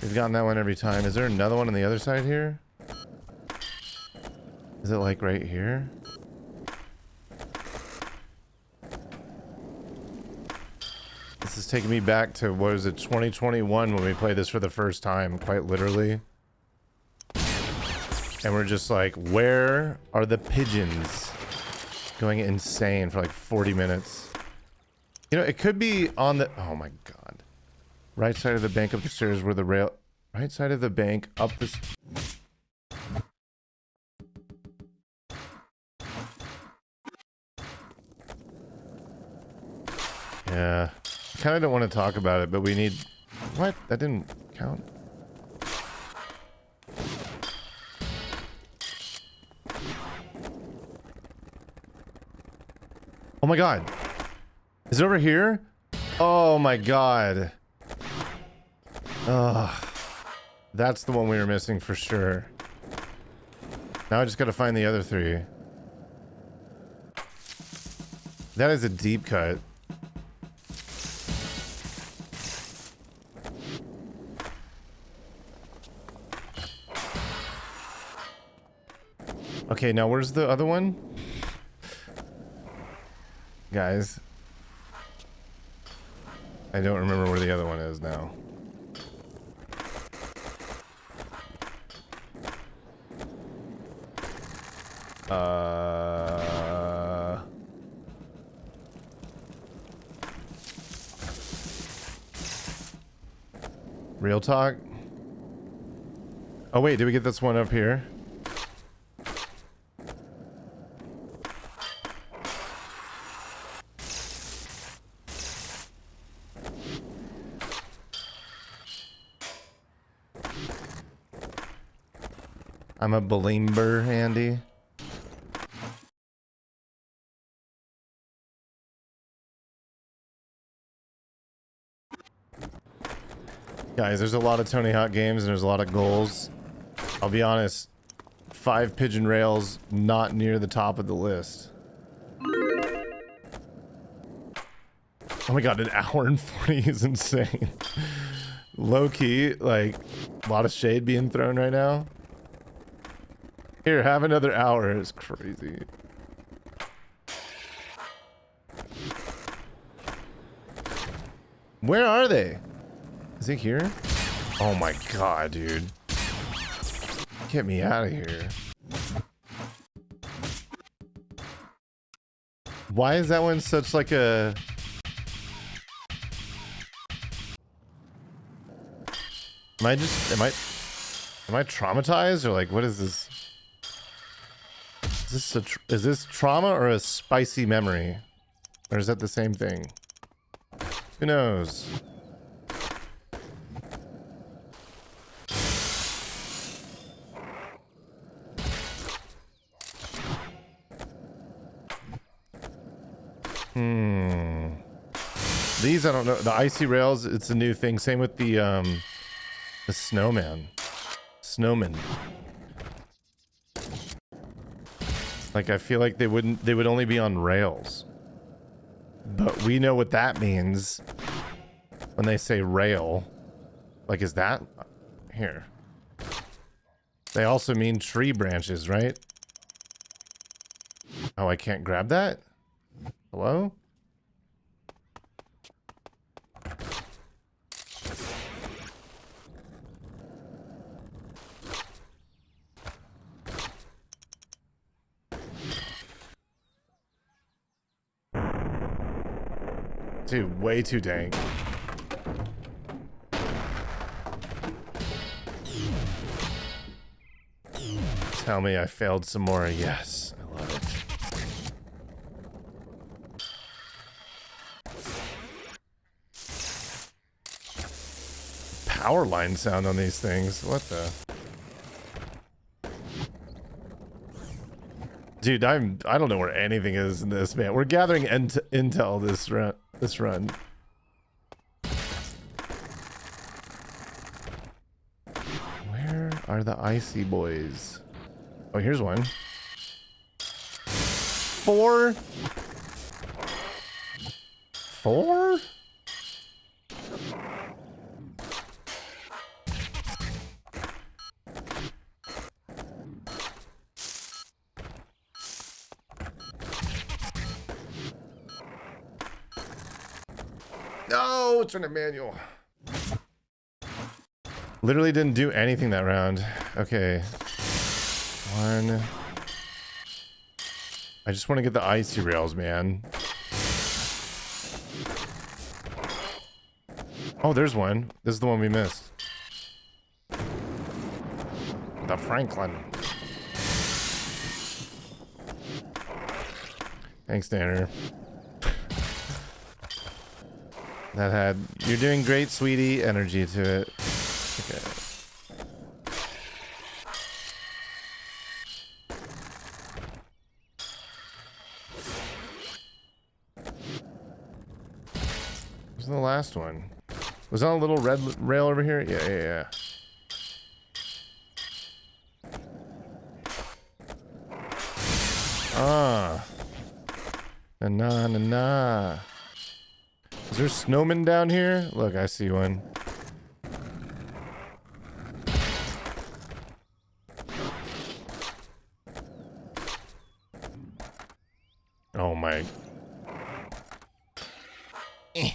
We've gotten that one every time. Is there another one on the other side here? Is it like right here? This is taking me back to, what was it, 2021 when we played this for the first time, quite literally. And we're just like, where are the pigeons? Going insane for like 40 minutes. You know, it could be on the... Oh my god. Right side of the bank up the stairs where the rail... Right side of the bank up the... Yeah. I kind of don't want to talk about it, but we need... What? That didn't count. Oh my god. Is it over here? Oh my god. Ugh. That's the one we were missing for sure. Now I just gotta find the other 3. That is a deep cut. Okay, now where's the other one? Guys. I don't remember where the other one is now. Real talk? Oh wait, did we get this one up here? I'm a believer, Andy. Guys, there's a lot of Tony Hawk games and there's a lot of goals. I'll be honest, 5 pigeon rails not near the top of the list. Oh my god, an hour and 40 is insane. Low key, like, a lot of shade being thrown right now. Here, have another hour. It's crazy. Where are they? Is it here? Oh my god, dude. Get me out of here. Why is that one such like a... Am I traumatized or like what is this? Is this trauma or a spicy memory? Or is that the same thing? Who knows? These I don't know. The icy rails, it's a new thing. Same with the snowman. Snowman. Like I feel like they would only be on rails. But we know what that means when they say rail. Like is that here? They also mean tree branches, right? Oh, I can't grab that? Hello? Dude, way too dank. Tell me I failed some more. Yes, I love it. Power line sound on these things. What the? Dude, I don't know where anything is in this, man. We're gathering intel this run. Where are the icy boys? Oh, here's one. 4? 4? No, it's an manual. Literally didn't do anything that round. Okay. 1. I just want to get the icy rails, man. Oh, there's one. This is the one we missed. The Franklin. Thanks, Danner. That had, you're doing great, sweetie, energy to it. Okay. Where's the last one? Was that a little red rail over here? Yeah. Ah. Na. Is there snowmen down here? Look, I see one. Oh my. There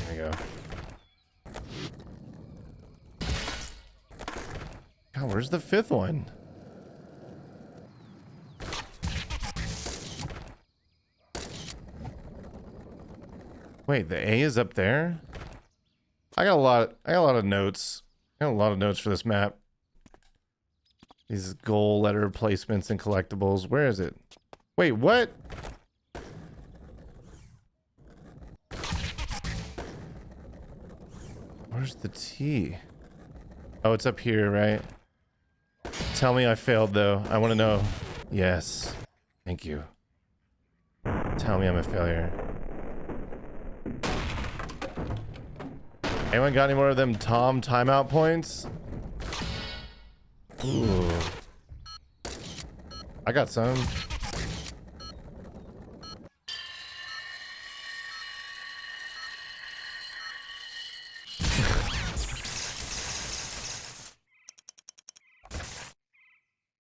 we go. God, where's the fifth one? Wait, the A is up there? I got a lot of notes. I got a lot of notes for this map. These goal letter placements and collectibles. Where is it? Wait, what? Where's the T? Oh, it's up here, right? Tell me I failed, though. I want to know. Yes. Thank you. Tell me I'm a failure. Anyone got any more of them Tom timeout points? Ooh. I got some.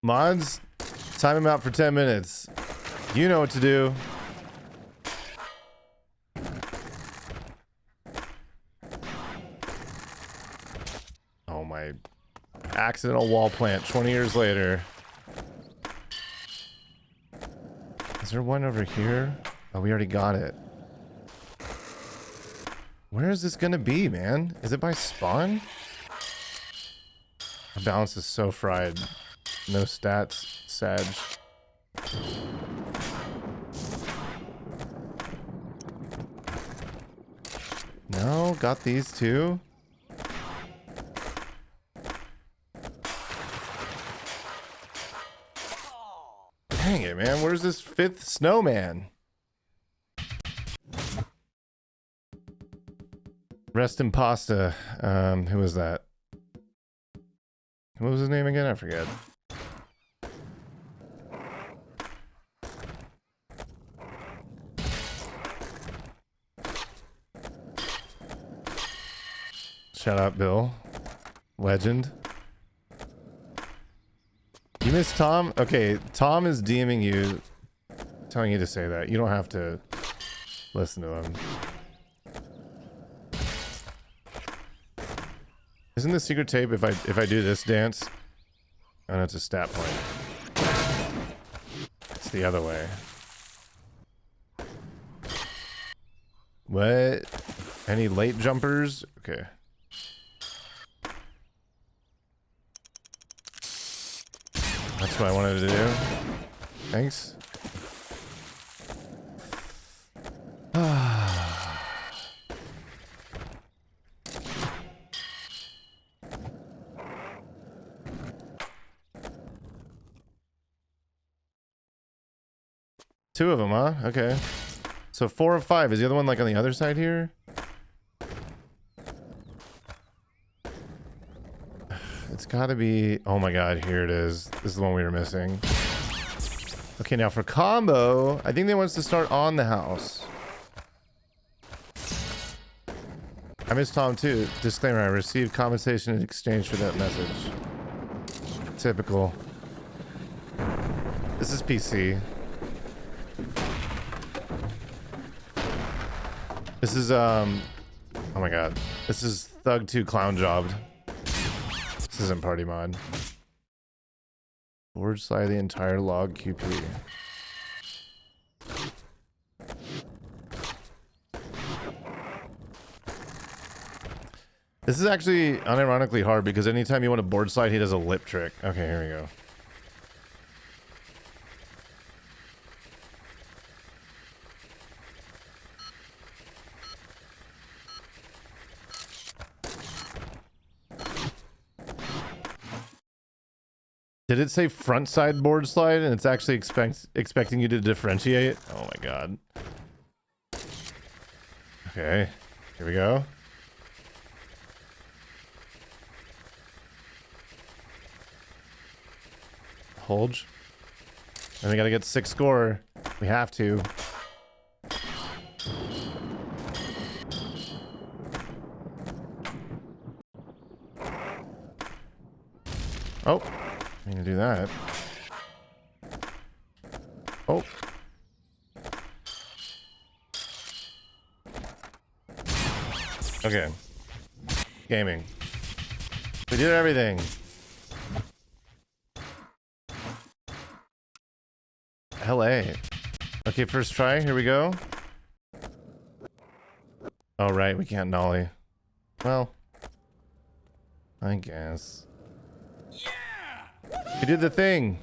Mods, time him out for 10 minutes. You know what to do. Oh my. Accidental wall plant 20 years later. Is there one over here? Oh, we already got it. Where is this gonna be, man? Is it by spawn? Our balance is so fried. No stats, Sag. No, got these too. Dang it, man. Where's this fifth snowman? Rest in pasta. Who was that? What was his name again? I forget. Shout out, Bill. Legend. You miss Tom? Okay, Tom is DMing you, telling you to say that. You don't have to listen to him. Isn't the secret tape if I do this dance? Oh, no, it's a stat point. It's the other way. What? Any late jumpers? Okay. That's what I wanted to do. Thanks. Two of them, huh? Okay. So 4 of 5. Is the other one like on the other side here? It's gotta be... Oh my god, here it is. This is the one we were missing. Okay, now for combo, I think they want us to start on the house. I miss Tom too. Disclaimer, I received compensation in exchange for that message. Typical. This is PC. This is, oh my god. This is Thug 2 Clown Jobbed. This isn't party mod. Forward slide the entire log QP. This is actually unironically hard because anytime you want to board slide, he does a lip trick. Okay, here we go. Did it say front side board slide and it's actually expecting you to differentiate? Oh my god. Okay. Here we go. Hold. And we gotta get 6 score. We have to. Oh, I'm gonna do that. Oh. Okay. Gaming. We did everything. LA. Okay, first try. Here we go. Oh, right. We can't nollie. Well, I guess. We did the thing.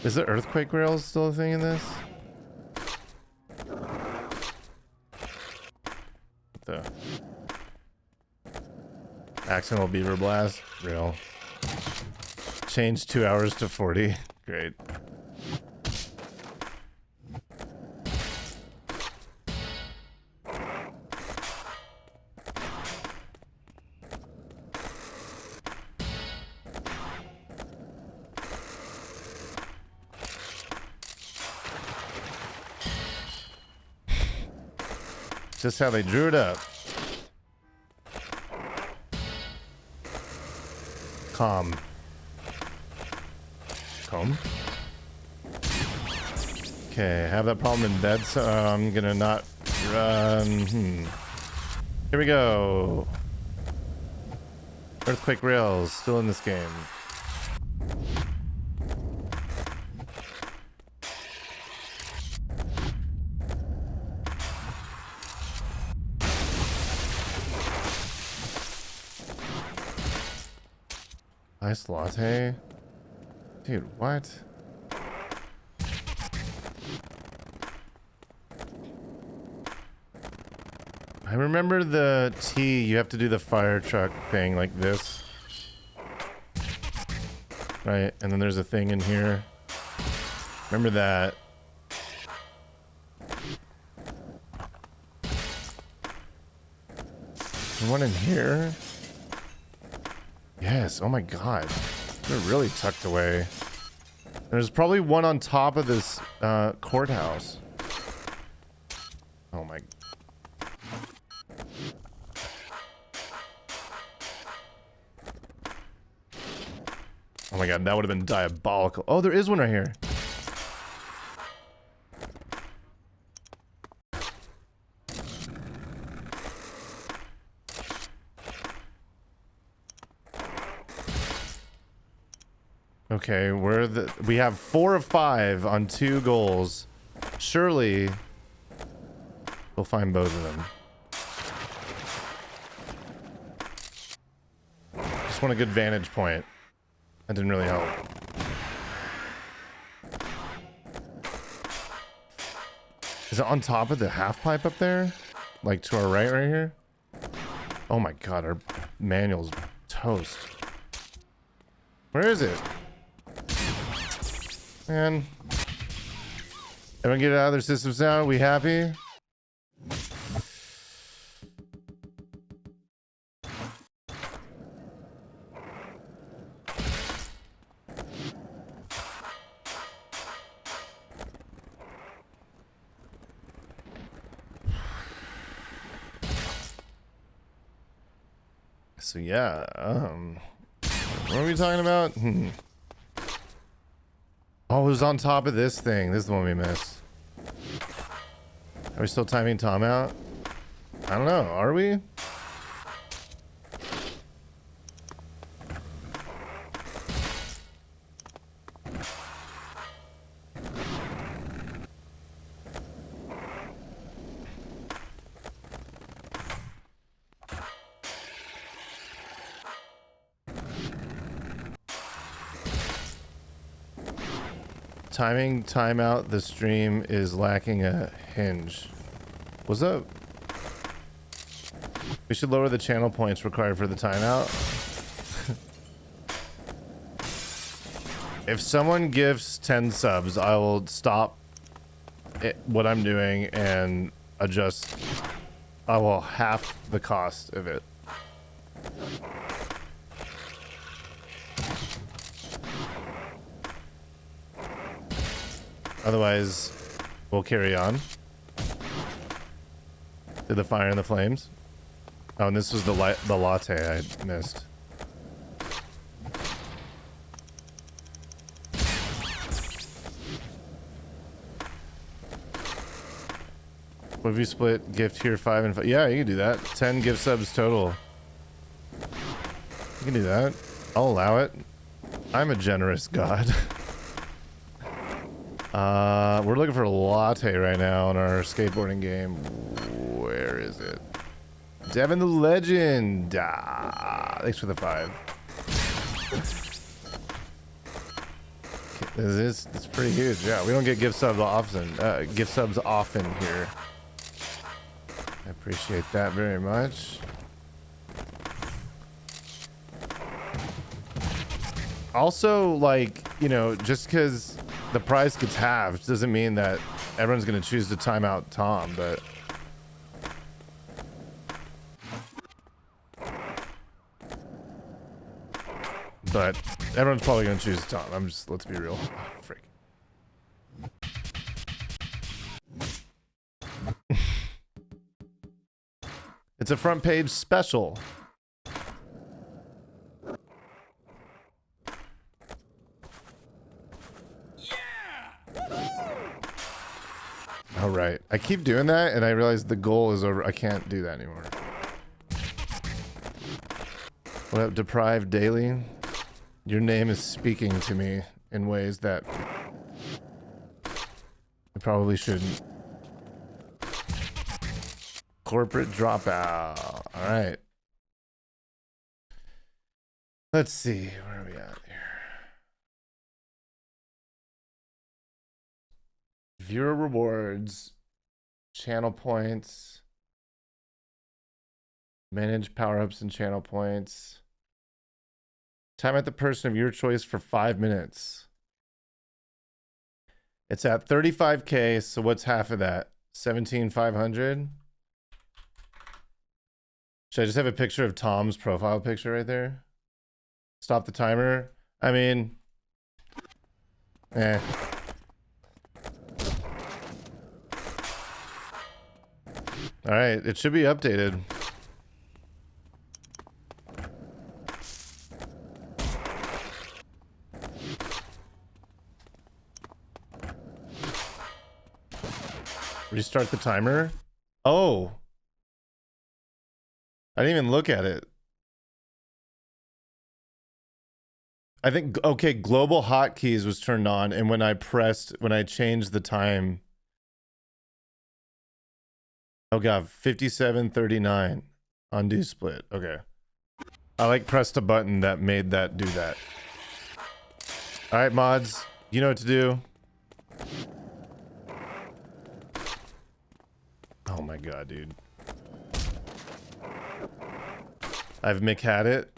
Is the earthquake rails still a thing in this? The accidental beaver blast. Real. Change 2 hours to 40. Great. Just how they drew it up. Calm. Comb. Okay, have that problem in bed, so I'm gonna not run. Here we go. Earthquake rails still in this game. Iced latte? Dude, what? I remember the T, you have to do the fire truck thing like this. Right, and then there's a thing in here. Remember that. There's one in here. Yes, oh my god. They're really tucked away. There's probably one on top of this courthouse. Oh my. Oh my god, that would have been diabolical. Oh, there is one right here. Okay, we have 4 of 5 on 2 goals. Surely we'll find both of them. Just want a good vantage point. That didn't really help. Is it on top of the half pipe up there? Like to our right here? Oh my god, our manual's toast. Where is it? Man. Everyone get it out of their systems now? We happy? So yeah, what are we talking about? Oh, it was on top of this thing. This is the one we missed. Are we still timing Tom out? I don't know. Are we? Timing timeout. The stream is lacking a hinge. What's up? We should lower the channel points required for the timeout. If someone gives 10 subs, I will stop what I'm doing and adjust, well, half the cost of it. Otherwise, we'll carry on to the fire and the flames. Oh, and this was the latte I missed. What if you split gift here 5 and 5? Yeah, you can do that. 10 gift subs total. You can do that. I'll allow it. I'm a generous god. We're looking for a latte right now in our skateboarding game. Where is it? Devin the Legend. Thanks for the 5. It's pretty huge. Yeah, we don't get gift subs often. Here. I appreciate that very much. Also, like, you know, just because the price gets halved doesn't mean that everyone's going to choose to time out Tom, but everyone's probably going to choose Tom. Let's be real. Oh, freak. It's a front page special. All right. I keep doing that and I realize the goal is over. I can't do that anymore. What up, Deprived Daily? Your name is speaking to me in ways that I probably shouldn't. Corporate dropout. All right. Let's see. Where are we at here? Viewer rewards. Channel points. Manage power-ups and channel points. Time at the person of your choice for 5 minutes. It's at 35K, so what's half of that? 17,500? Should I just have a picture of Tom's profile picture right there? Stop the timer? I mean... Alright, it should be updated. Restart the timer? Oh! I didn't even look at it. I think, okay, global hotkeys was turned on, and when I changed the time. Oh god, 57:39. Undo split. Okay. I like pressed a button that made that do that. Alright, mods. You know what to do. Oh my god, dude. I've Mick had it.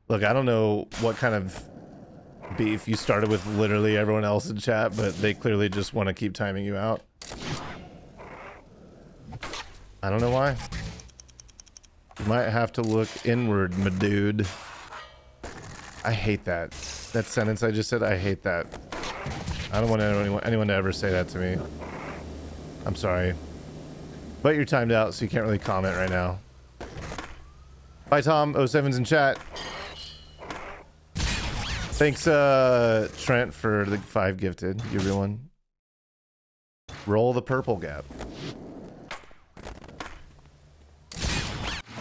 Look, I don't know what kind of beef you started with literally everyone else in chat, but they clearly just want to keep timing you out. I don't know why. You might have to look inward, my dude. I hate that. That sentence I just said, I hate that. I don't want anyone to ever say that to me. I'm sorry. But you're timed out, so you can't really comment right now. Bye, Tom. 07's in chat. Thanks, Trent, for the 5 gifted. You real one. Roll the purple gap.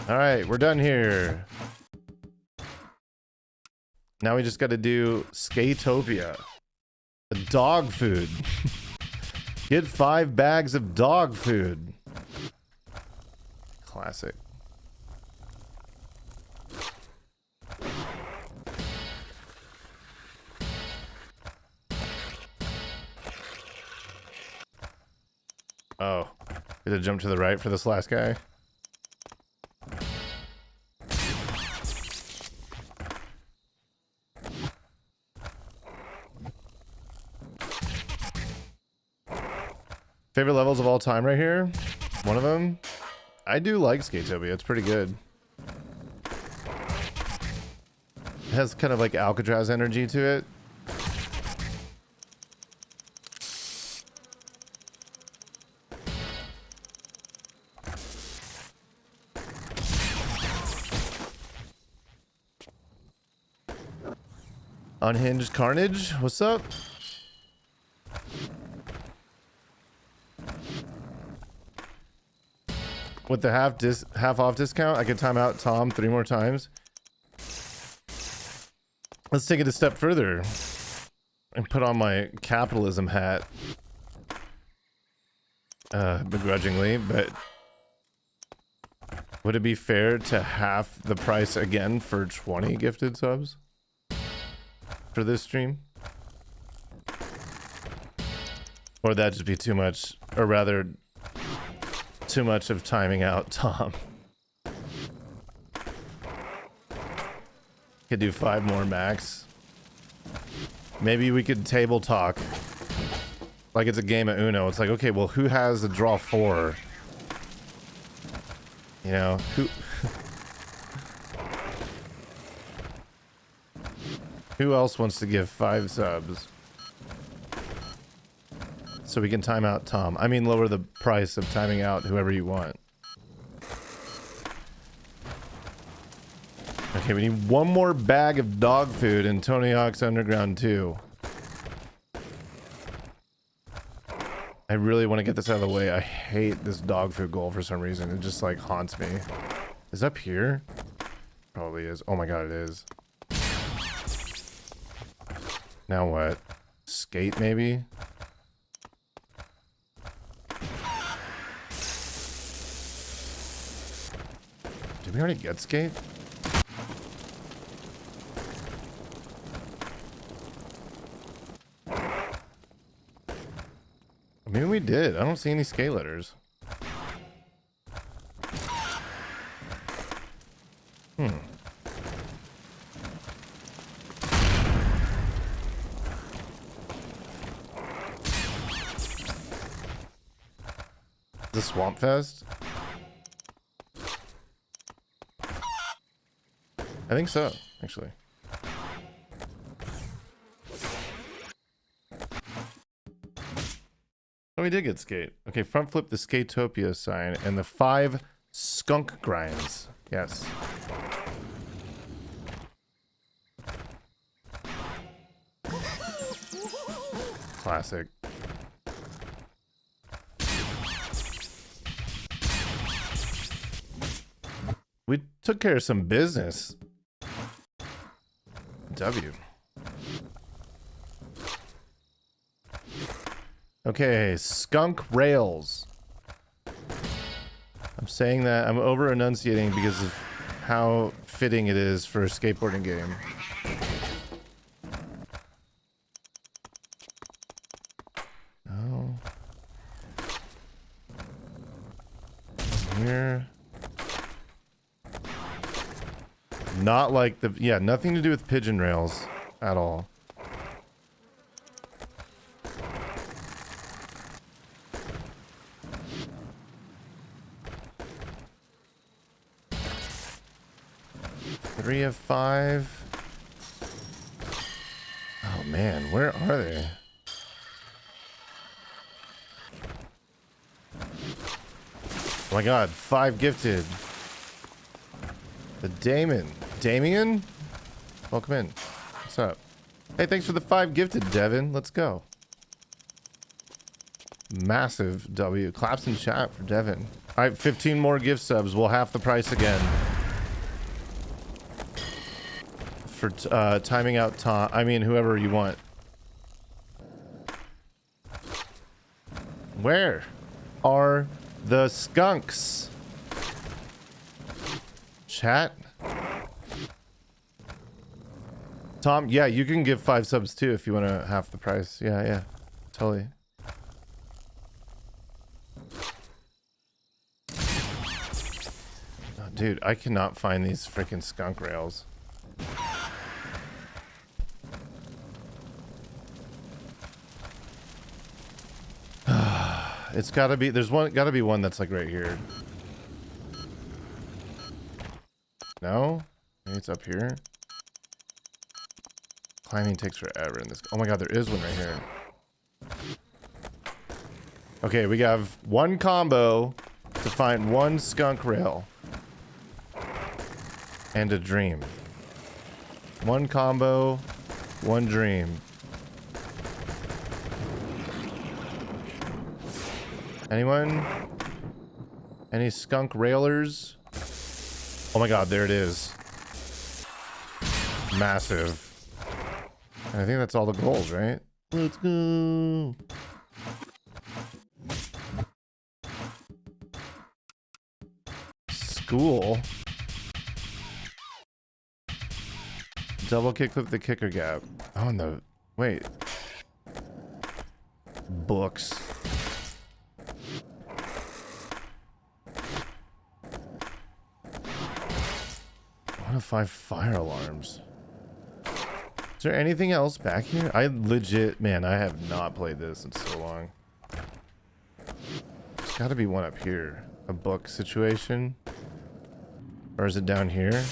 Alright, we're done here. Now we just got to do Skatopia. Dog food. Get 5 bags of dog food. Classic. Oh, did it jump to the right for this last guy? Favorite levels of all time right here. One of them. I do like Skatopia. It's pretty good. It has kind of like Alcatraz energy to it. Unhinged Carnage, what's up? With the half off discount, I can time out Tom 3 more times. Let's take it a step further and put on my capitalism hat. Begrudgingly, but would it be fair to half the price again for 20 gifted subs for this stream? Or would that just be too much, or rather too much of timing out Tom? Could do 5 more max. Maybe we could table talk like it's a game of Uno. It's like, okay, well, who has a draw 4? You know, who else wants to give 5 subs so we can time out Tom? I mean, lower the price of timing out whoever you want. Okay, we need 1 more bag of dog food in Tony Hawk's Underground 2. I really want to get this out of the way. I hate this dog food goal for some reason. It just like haunts me. Is it up here? Probably is. Oh my god, it is. Now what? Skate maybe? Did we already get skate? Maybe we did. I don't see any skate letters. The Swamp Fest? I think so, actually. Oh, we did get skate. Okay, front flip the Skatopia sign and the 5 skunk grinds. Yes. Classic. We took care of some business. W. Okay, skunk rails. I'm saying that I'm over enunciating because of how fitting it is for a skateboarding game. Oh. Here. Not like the, yeah, nothing to do with pigeon rails at all. Three of 5. Oh man, where are they? Oh my god, 5 gifted. The Damien? Welcome in. What's up? Hey, thanks for the 5 gifted, Devin. Let's go. Massive W. Claps in chat for Devin. Alright, 15 more gift subs. We'll half the price again. For timing out Tom. I mean, whoever you want. Where are the skunks? Chat? Tom, yeah, you can give 5 subs too if you want to half the price. Yeah, totally. Oh, dude, I cannot find these freaking skunk rails. It's gotta be, there's one, gotta be one that's like right here. No? Maybe it's up here. Climbing takes forever in this. Oh my god, there is one right here. Okay, we have one combo to find one skunk rail. And a dream. One combo, one dream. Anyone? Any skunk railers? Oh my god, there it is. Massive. And I think that's all the goals, right? Let's go. School. Double kickflip the kicker gap. Oh no. Wait. Books. One of 5 fire alarms. Is there anything else back here? I legit, man, I have not played this in so long. There's gotta be one up here. A book situation. Or is it down here?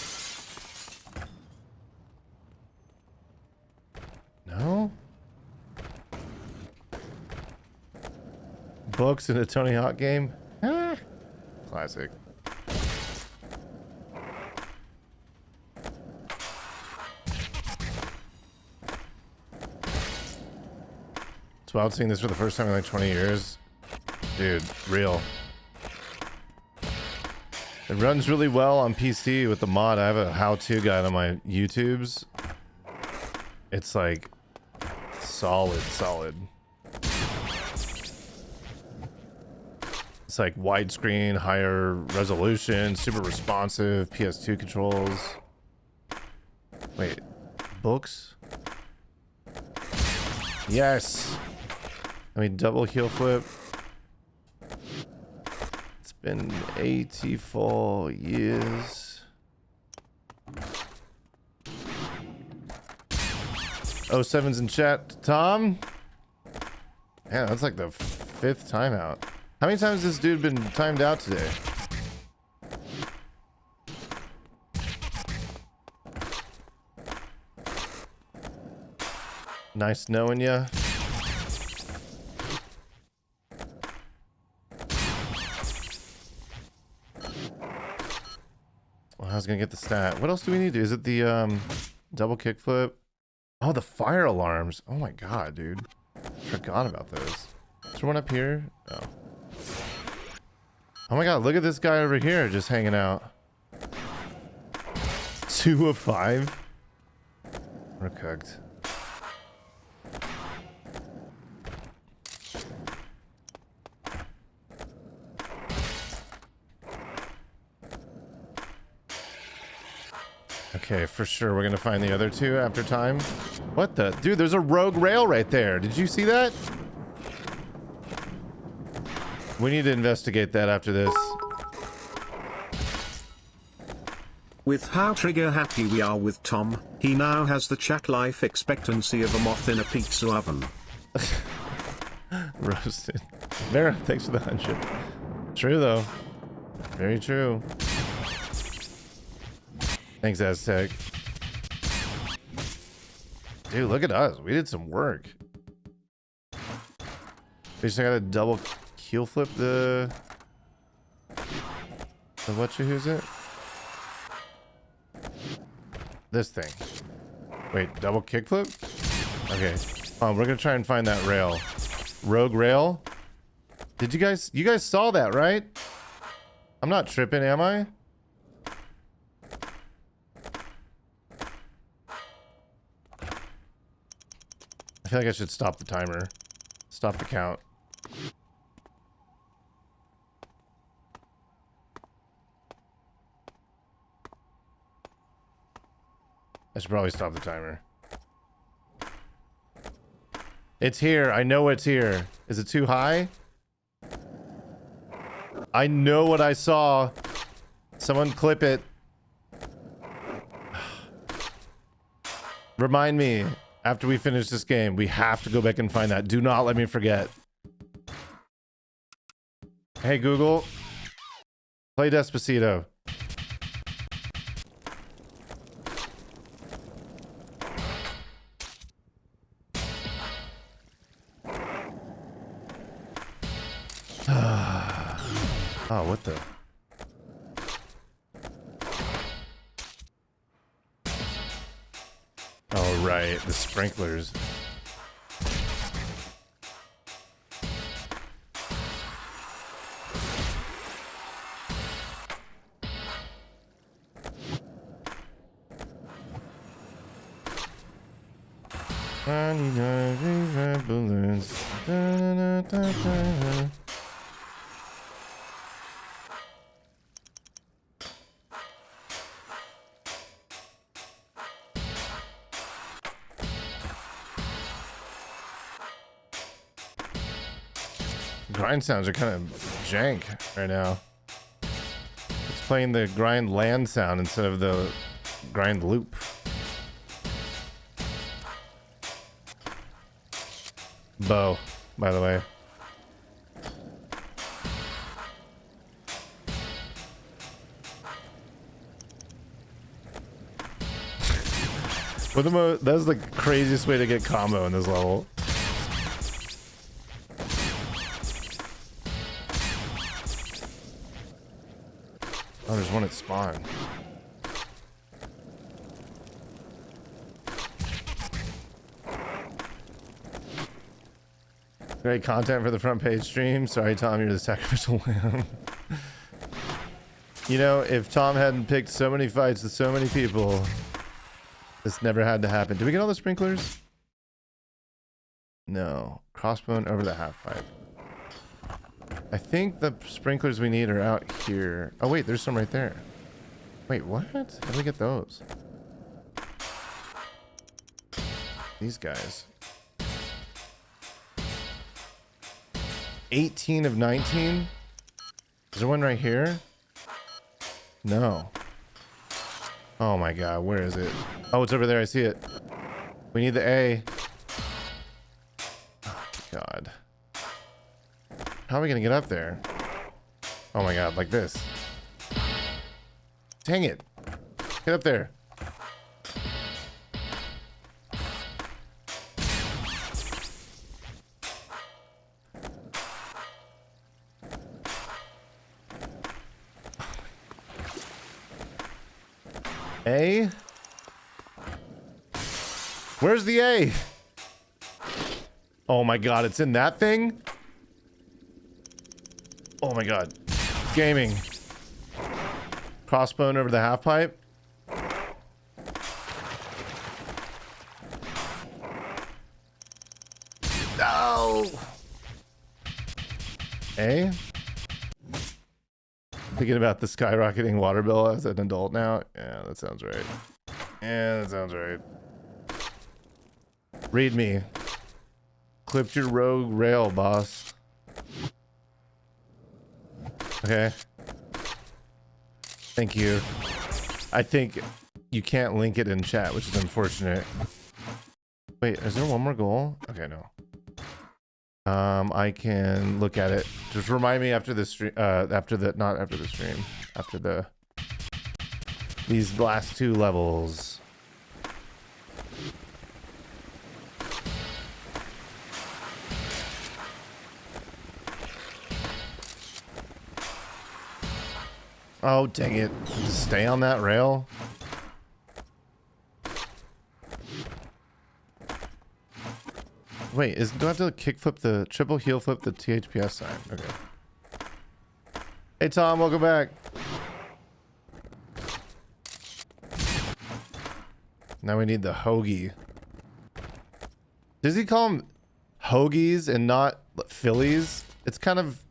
No? Books in a Tony Hawk game? Ah. Classic. It's wild seeing this for the first time in like 20 years. Dude, real. It runs really well on PC with the mod. I have a how-to guide on my YouTubes. It's like solid. It's like widescreen, higher resolution, super responsive, PS2 controls. Wait, books? Yes! I mean, double heel flip. It's been 84 years. Oh, 7's in chat. Tom? Yeah, that's like the 5th timeout. How many times has this dude been timed out today? Nice knowing ya. Well, I was gonna get the stat. What else do we need to do? Is it the double kickflip? Oh, the fire alarms. Oh my god, dude. Forgot about those. Is there one up here? Oh. Oh my god, look at this guy over here just hanging out. 2 of 5? We're cooked. Okay, for sure we're gonna find the other 2 after time. What the? Dude, there's a rogue rail right there. Did you see that? We need to investigate that after this. With how trigger happy we are with Tom, he now has the chat life expectancy of a moth in a pizza oven. Roasted. Vera, thanks for the 100. True though. Very true. Thanks, Aztec. Dude, look at us. We did some work. We just gotta double heel flip the who's it? This thing. Wait, double kickflip? Okay. We're gonna try and find that rail. Rogue rail? Did you guys saw that, right? I'm not tripping, am I? I feel like I should stop the timer. Stop the count. I should probably stop the timer. It's here. I know it's here. Is it too high? I know what I saw. Someone clip it. Remind me. After we finish this game, we have to go back and find that. Do not let me forget. Hey Google, play Despacito. Oh, what the? Oh, right, the sprinklers. Balloons. Grind sounds are kind of jank right now. It's playing the grind land sound instead of the grind loop. Bow, by the way. That's the craziest way to get combo in this level. Oh, there's one at spawn. Great content for the front page stream. Sorry, Tom, you're the sacrificial lamb. You know, if Tom hadn't picked so many fights with so many people, this never had to happen. Did we get all the sprinklers? No. Crossbone over the half pipe. I think the sprinklers we need are out here. Oh, wait, there's some right there. Wait, what? How do we get those? These guys. 18 of 19? Is there one right here? No. Oh my god, where is it? Oh, it's over there, I see it. We need the A. Oh, god. How are we gonna get up there? Oh my god, like this. Dang it. Get up there. A? Where's the A? Oh my god, it's in that thing? Oh my god. Gaming. Crossbone over the half pipe. No! A? Thinking about the skyrocketing water bill as an adult now? Yeah, that sounds right. Yeah, that sounds right. Read me. Clipped your rogue rail, boss. Okay. Thank you. I think you can't link it in chat, which is unfortunate. Wait, is there one more goal? Okay, no. I can look at it. Just remind me after the stream, not after the stream, after these last two levels. Oh, dang it. Just stay on that rail. Wait, do I have to kickflip the triple heel flip the THPS sign? Okay. Hey Tom, welcome back. Now we need the hoagie. Does he call them hoagies and not Phillies? It's kind of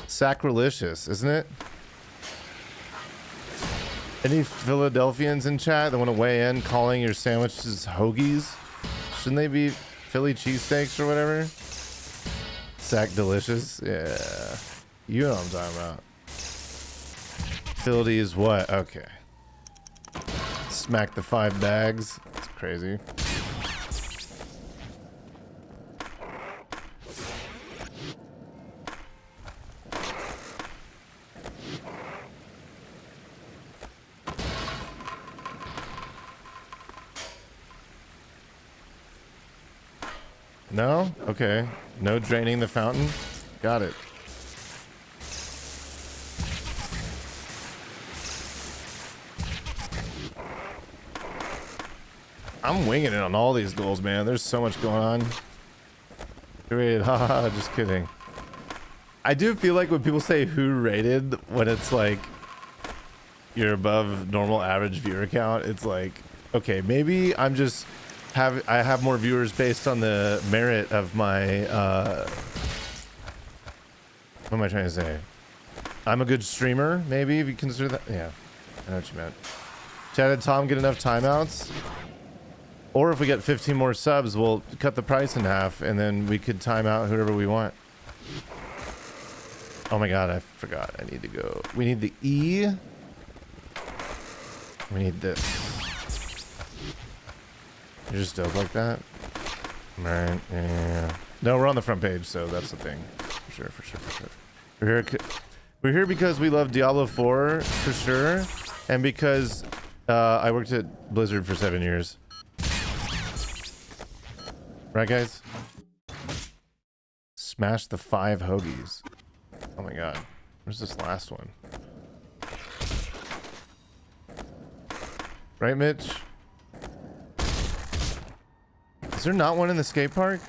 sacrilegious, isn't it? Any Philadelphians in chat that want to weigh in calling your sandwiches hoagies? Shouldn't they be Philly cheesesteaks or whatever? Sack delicious? Yeah. You know what I'm talking about. Philly is what? Okay. Smack the 5 bags. That's crazy. No? Okay. No draining the fountain. Got it. I'm winging it on all these goals, man. There's so much going on. Rated, haha, just kidding. I do feel like when people say who rated, when it's like you're above normal average viewer count, it's like, okay, maybe I'm just I have more viewers based on the merit of my what am I trying to say? I'm a good streamer, maybe, if you consider that. Yeah, I know what you meant. Chad and Tom get enough timeouts? Or if we get 15 more subs, we'll cut the price in half and then we could time out whoever we want. Oh my god, I forgot. I need to go. We need the E. We need this. You're just dope like that? Right, yeah. No, we're on the front page, so that's the thing. For sure, for sure, for sure. We're here because we love Diablo 4, for sure. And because I worked at Blizzard for 7 years. Right, guys? Smash the 5 hoagies. Oh my god. Where's this last one? Right, Mitch? Is there not one in the skate park?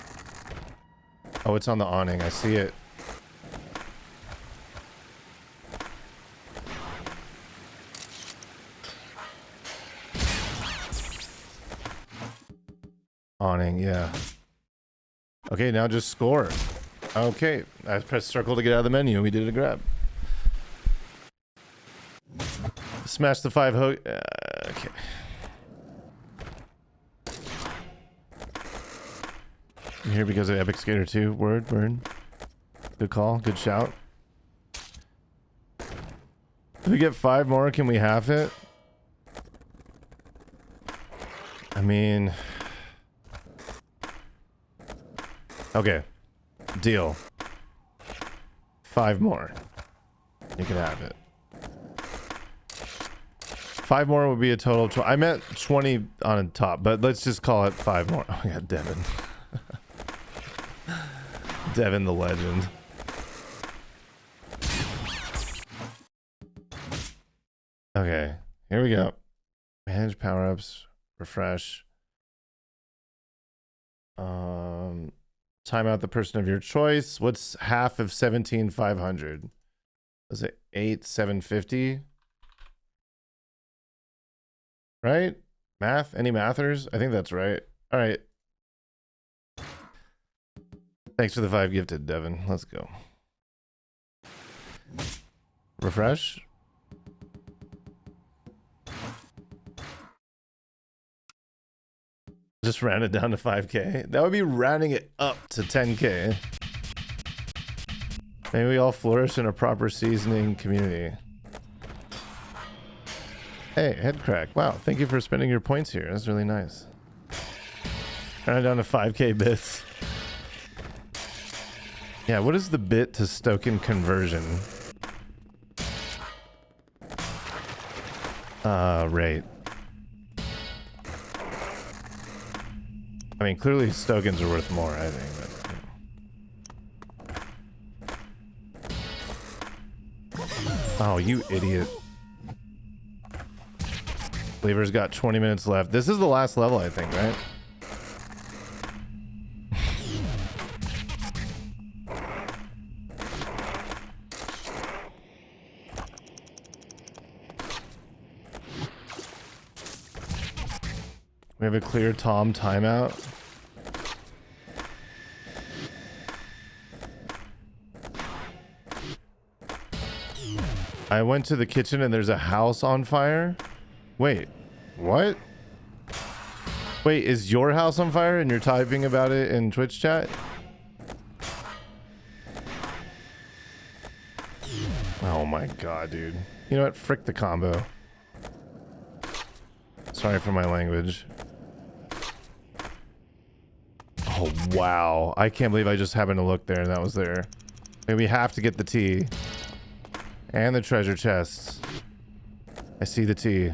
Oh, it's on the awning. I see it. Awning, yeah. Okay, now just score. Okay, I pressed circle to get out of the menu. We did a grab. Smash the 5 hook. Okay. I'm here because of Epic Skater 2. Word. Good call. Good shout. If we get 5 more, can we half it? I mean... Okay. Deal. 5 more. You can have it. 5 more would be a total of 20. I meant 20 on top, but let's just call it 5 more. Oh, yeah, Devin. Devin the legend. Okay, here we go. Manage power-ups. Refresh. Time out the person of your choice. What's half of 17,500? Was it 8,750? Right? Math? Any mathers? I think that's right. All right. Thanks for the 5 gifted, Devin. Let's go. Refresh. Just round it down to 5K. That would be rounding it up to 10K. May we all flourish in a proper seasoning community. Hey, head crack. Wow, thank you for spending your points here. That's really nice. Round it down to 5K bits. Yeah, what is the bit to Stoken conversion? Rate. I mean, clearly Stokens are worth more, I think. But, yeah. Oh, you idiot. Lever's got 20 minutes left. This is the last level, I think, right? We have a clear Tom timeout. I went to the kitchen and there's a house on fire. Wait, what? Wait, is your house on fire and you're typing about it in Twitch chat? Oh my god, dude. You know what? Frick the combo. Sorry for my language. Oh, wow. I can't believe I just happened to look there and that was there. Maybe we have to get the tea. And the treasure chests. I see the tea.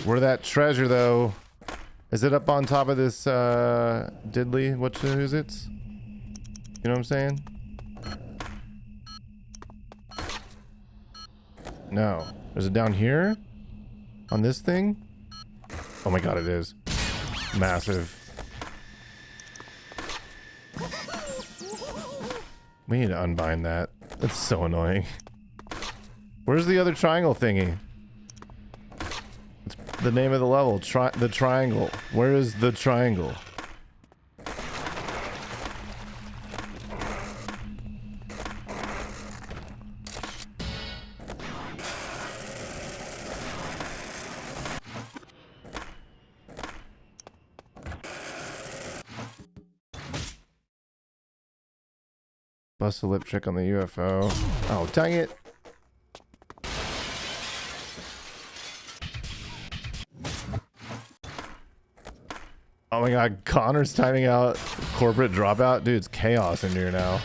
Where that treasure though? Is it up on top of this diddly? Who's it? You know what I'm saying? No. Is it down here? On this thing? Oh my god, it is. Massive. We need to unbind that. That's so annoying. Where's the other triangle thingy? It's the name of the level. The triangle. Where is the triangle? Bust a lip trick on the UFO. Oh, dang it. Oh my god, Connor's timing out corporate dropout. Dude, it's chaos in here now.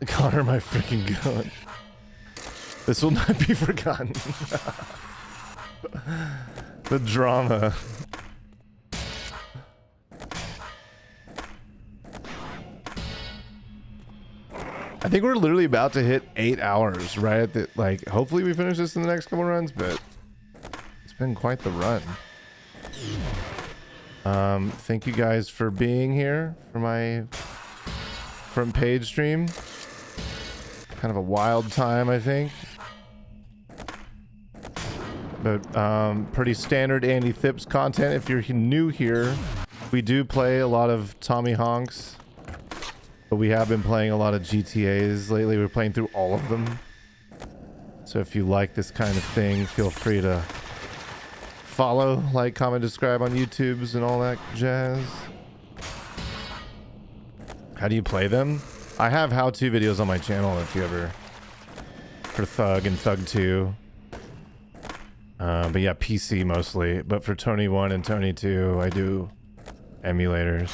Connor, my freaking gun. This will not be forgotten. The drama. I think we're literally about to hit 8 hours right at the, like, hopefully we finish this in the next couple runs, but it's been quite the run. Thank you guys for being here for my front page stream. Kind of a wild time, I think. But pretty standard Andy Thips content. If you're new here, we do play a lot of Tommy Honks. But we have been playing a lot of GTAs lately. We're playing through all of them. So if you like this kind of thing, feel free to follow, like, comment, subscribe on YouTubes and all that jazz. How do you play them? I have how-to videos on my channel if you ever... For Thug and Thug 2. But yeah, PC mostly. But for Tony 1 and Tony 2, I do emulators.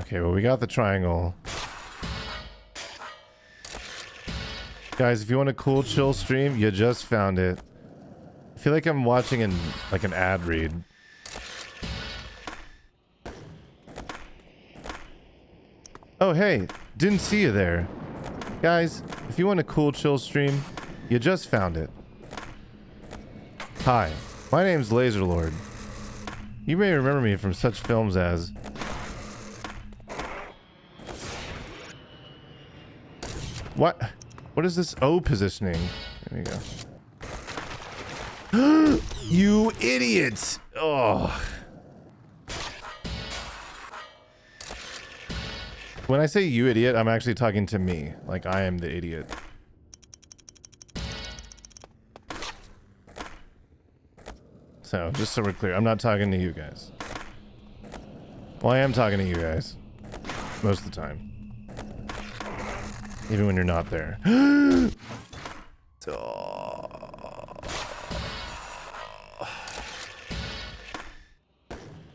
Okay, well, we got the triangle. Guys, if you want a cool, chill stream, you just found it. I feel like I'm watching an ad read. Oh, hey, didn't see you there. Guys, if you want a cool, chill stream, you just found it. Hi, my name's Laserlord. You may remember me from such films as... What is this O positioning? There we go. You idiots! Oh. When I say you idiot, I'm actually talking to me. Like, I am the idiot. So, just so we're clear, I'm not talking to you guys. Well, I am talking to you guys. Most of the time. Even when you're not there.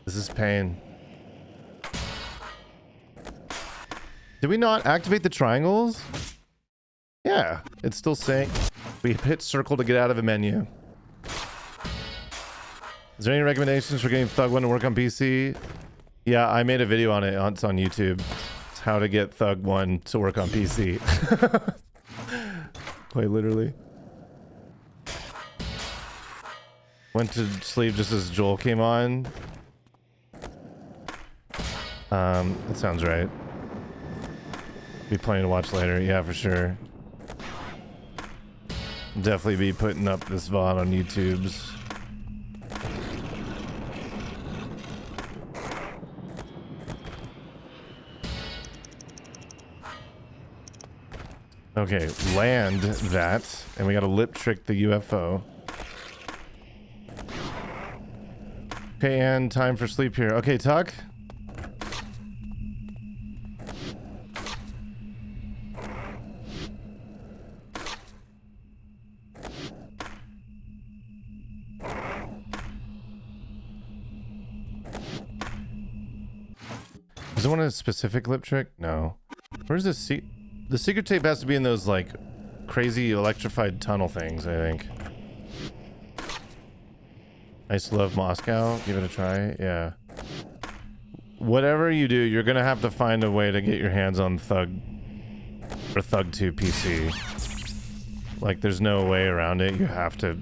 This is pain. Did we not activate the triangles? Yeah, it's still saying we hit circle to get out of a menu. Is there any recommendations for getting Thug 1 to work on PC? Yeah, I made a video on it. It's on YouTube. It's how to get Thug 1 to work on PC. Quite literally. Went to sleep just as Joel came on. That sounds right. Be playing to watch later. Yeah, for sure. Definitely be putting up this VOD on YouTube's. Okay, land that, and we gotta lip trick the UFO. Okay, and time for sleep here. Okay, Tuck. Does it want a specific lip trick? No. Where's the the secret tape has to be in those like crazy electrified tunnel things, I think. I used to love Moscow. Give it a try. Yeah. Whatever you do, you're gonna have to find a way to get your hands on Thug or Thug 2 PC. Like, there's no way around it. You have to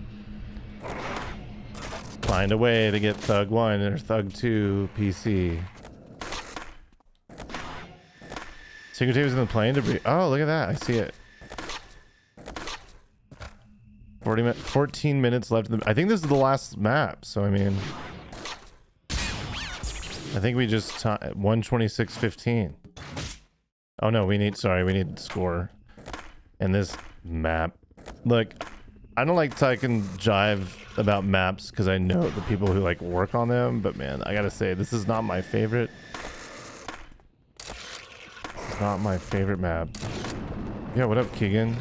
find a way to get Thug 1 or Thug 2 PC. Secret tape was in the plane debris. Oh, look at that. I see it. 14 minutes left. I think this is the last map. So, I mean, I think we just 126.15. Oh no, we need score. And this map. Look, I don't like talking jive about maps because I know the people who like work on them, but man, I gotta say, this is not my favorite. It's not my favorite map. Yeah, what up, Keegan?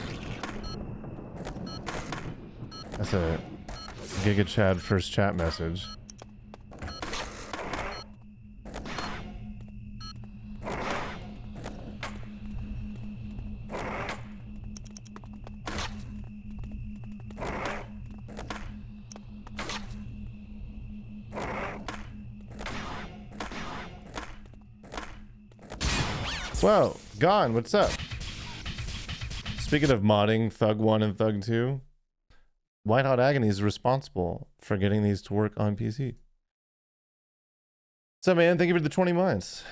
That's a Giga Chad first chat message. Whoa, Gone, what's up? Speaking of modding Thug 1 and Thug 2, White Hot Agony is responsible for getting these to work on PC. What's up, man? Thank you for the 20 months.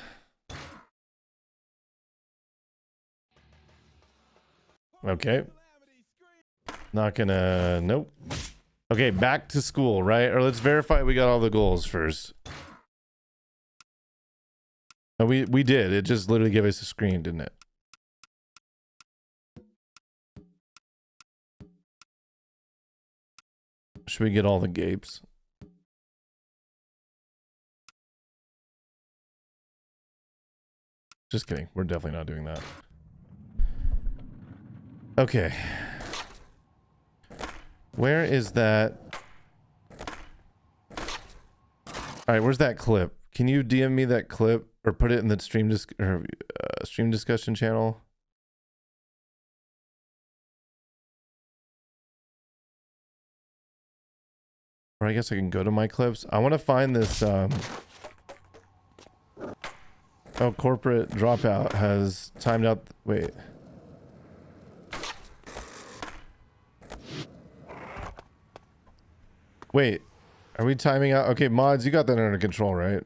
Okay. Not gonna... Nope. Okay, back to school, right? Or let's verify we got all the goals first. Oh, we did. It just literally gave us a screen, didn't it? Should we get all the gapes? Just kidding. We're definitely not doing that. Okay. Where is that? All right, where's that clip? Can you DM me that clip or put it in the stream discussion channel? Or I guess I can go to my clips. I want to find this. Oh, corporate dropout has timed out. Wait. Wait. Are we timing out? Okay, mods, you got that under control, right?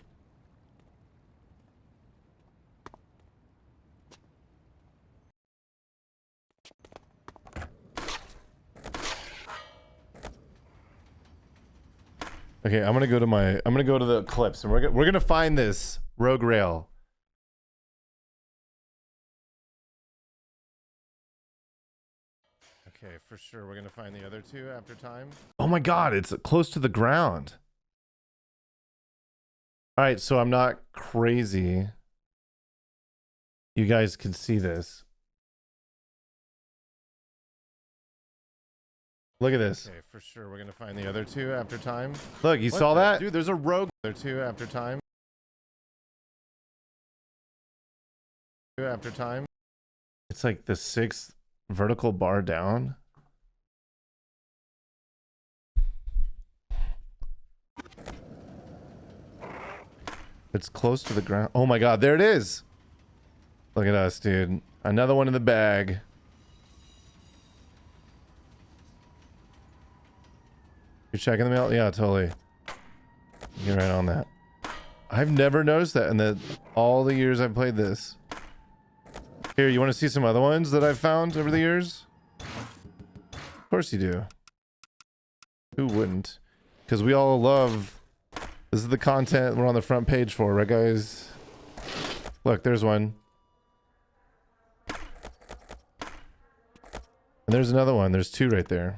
Okay, I'm gonna go to the clips, and we're gonna find this Rogue Rail. Okay, for sure, we're gonna find the other two after time. Oh my god, it's close to the ground. All right, so I'm not crazy. You guys can see this. Look at this. Okay, for sure, we're gonna find the other two after time. Look, you saw that? Dude, there's a rogue. There two after time. Two after time. It's like the 6th vertical bar down. It's close to the ground. Oh my god, there it is. Look at us, dude. Another one in the bag. You're checking the mail? Yeah, totally. Get right on that. I've never noticed that in all the years I've played this. Here, you want to see some other ones that I've found over the years? Of course you do. Who wouldn't? Because we all love... This is the content we're on the front page for, right guys? Look, there's one. And there's another one. There's two right there.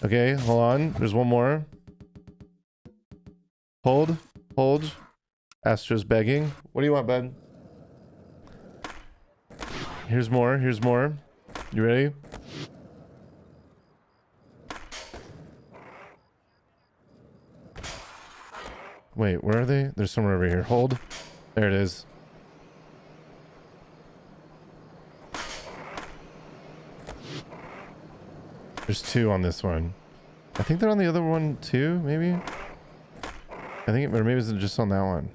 Okay, hold on. There's one more. Hold. Hold. Astro's begging. What do you want, bud? Here's more. Here's more. You ready? Wait, where are they? They're somewhere over here. Hold. There it is. There's 2 on this one. I think they're on the other one too, maybe? I think, or maybe it's just on that one.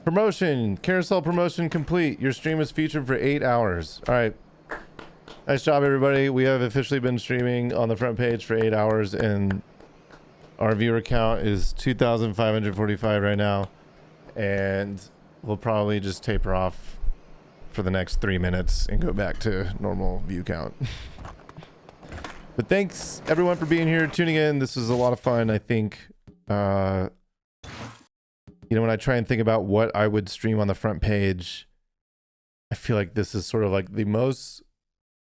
Promotion. Carousel promotion complete. Your stream is featured for 8 hours. All right. Nice job, everybody. We have officially been streaming on the front page for 8 hours, and our viewer count is 2,545 right now. And we'll probably just taper off for the next 3 minutes and go back to normal view count. But thanks, everyone, for being here, tuning in. This was a lot of fun. I think, you know, when I try and think about what I would stream on the front page, I feel like this is sort of like the most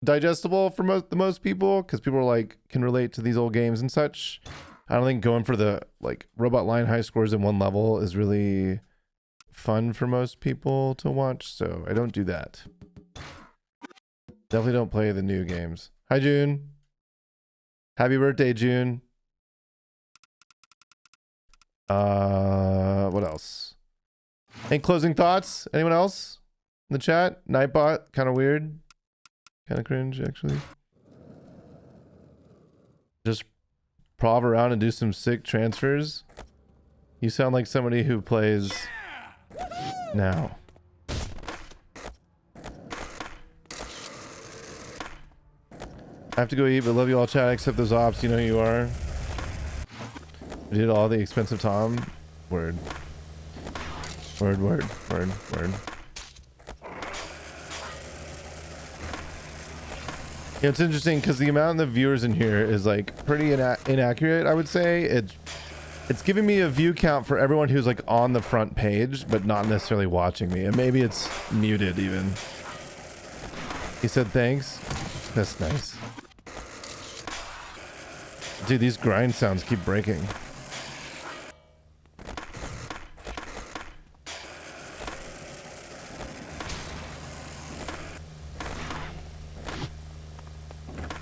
digestible for most people, because people are like can relate to these old games and such. I don't think going for the like Robot Lion high scores in one level is really fun for most people to watch, so I don't do that. Definitely don't play the new games. Hi, June. Happy birthday, June. What else? Any closing thoughts? Anyone else in the chat? Nightbot, kind of weird. Kind of cringe, actually. Just prov around and do some sick transfers. You sound like somebody who plays now. I have to go eat, but love you all, chat, except those ops. You know who you are. We did all the expensive Tom. Word. Word, word, word, word. Yeah, it's interesting because the amount of viewers in here is like pretty inaccurate, I would say. It's giving me a view count for everyone who's like on the front page, but not necessarily watching me. And maybe it's muted even. He said thanks. That's nice. Dude, these grind sounds keep breaking.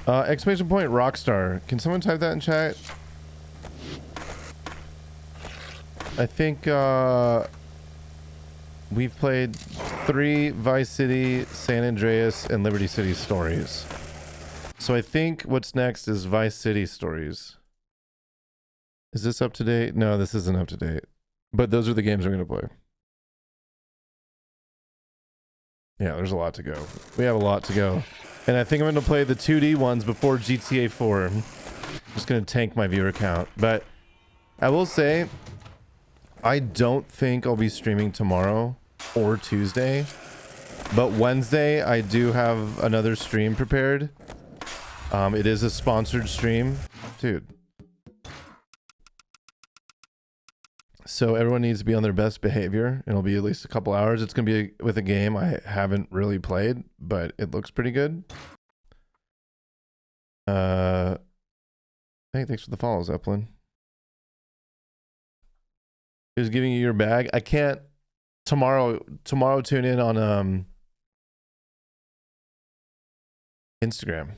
Exclamation point Rockstar. Can someone type that in chat? I think we've played 3 Vice City, San Andreas, and Liberty City stories. So I think what's next is Vice City stories. Is this up to date? No, this isn't up to date. But those are the games we're going to play. Yeah, there's a lot to go. We have a lot to go. And I think I'm going to play the 2D ones before GTA 4. I'm just going to tank my viewer count. But I will say, I don't think I'll be streaming tomorrow or Tuesday. But Wednesday, I do have another stream prepared. It is a sponsored stream. Dude. So everyone needs to be on their best behavior. It'll be at least a couple hours. It's going to be with a game I haven't really played, but it looks pretty good. Hey, thanks for the follow, Zeppelin. Who's giving you your bag? I can't. Tomorrow tune in on Instagram.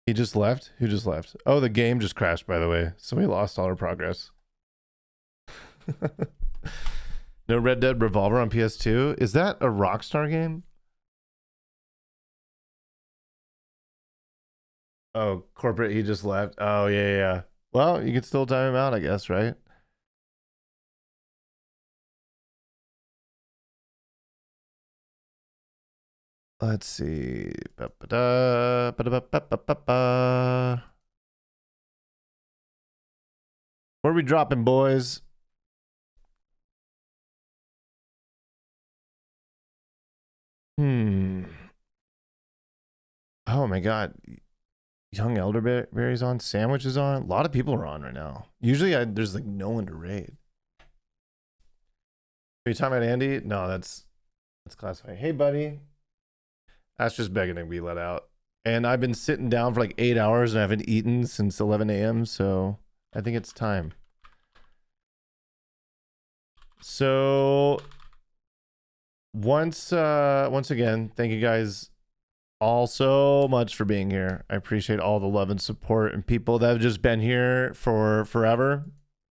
He just left? Who just left? Oh, the game just crashed, by the way. So we lost all our progress. No Red Dead Revolver on PS2? Is that a Rockstar game? Oh, corporate, he just left. Oh, yeah. Well, you can still time him out, I guess, right? Let's see. Where are we dropping, boys? Oh my god. Young Elderberry's on. Sandwich is on. A lot of people are on right now. Usually there's like no one to raid. Are you talking about Andy? No, that's classified. Hey, buddy. That's just begging to be let out. And I've been sitting down for like 8 hours and I haven't eaten since 11 a.m. So I think it's time. So once again, thank you guys all so much for being here. I appreciate all the love and support and people that have just been here for forever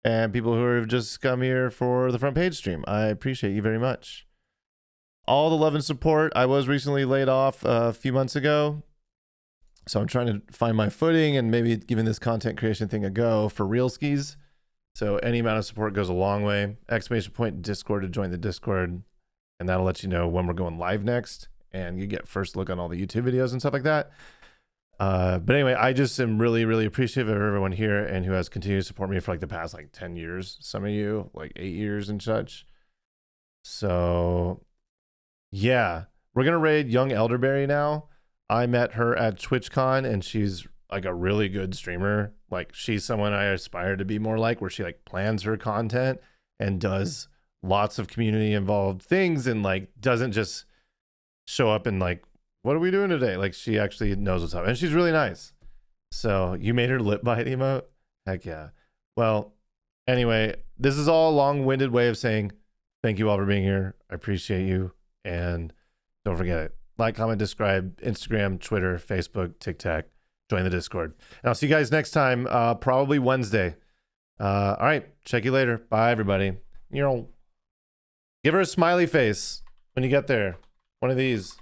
and people who have just come here for the front page stream. I appreciate you very much. All the love and support. I was recently laid off a few months ago, so I'm trying to find my footing and maybe giving this content creation thing a go for real skis. So any amount of support goes a long way. ! Discord to join the Discord, and that'll let you know when we're going live next, and you get first look on all the YouTube videos and stuff like that. But anyway, I just am really, really appreciative of everyone here and who has continued to support me for like the past like 10 years. Some of you like 8 years and such. So yeah, we're gonna raid Young Elderberry now. I met her at TwitchCon and she's like a really good streamer. Like she's someone I aspire to be more like, where she like plans her content and does lots of community involved things and like doesn't just show up and like, what are we doing today? Like she actually knows what's up and she's really nice. So you made her lip bite emote? Heck yeah. Well, anyway, this is all a long-winded way of saying thank you all for being here. I appreciate you. And don't forget it. Like, comment, subscribe, Instagram, Twitter, Facebook, TikTok. Join the Discord. And I'll see you guys next time, probably Wednesday. All right. Check you later. Bye, everybody. Give her a smiley face when you get there. One of these.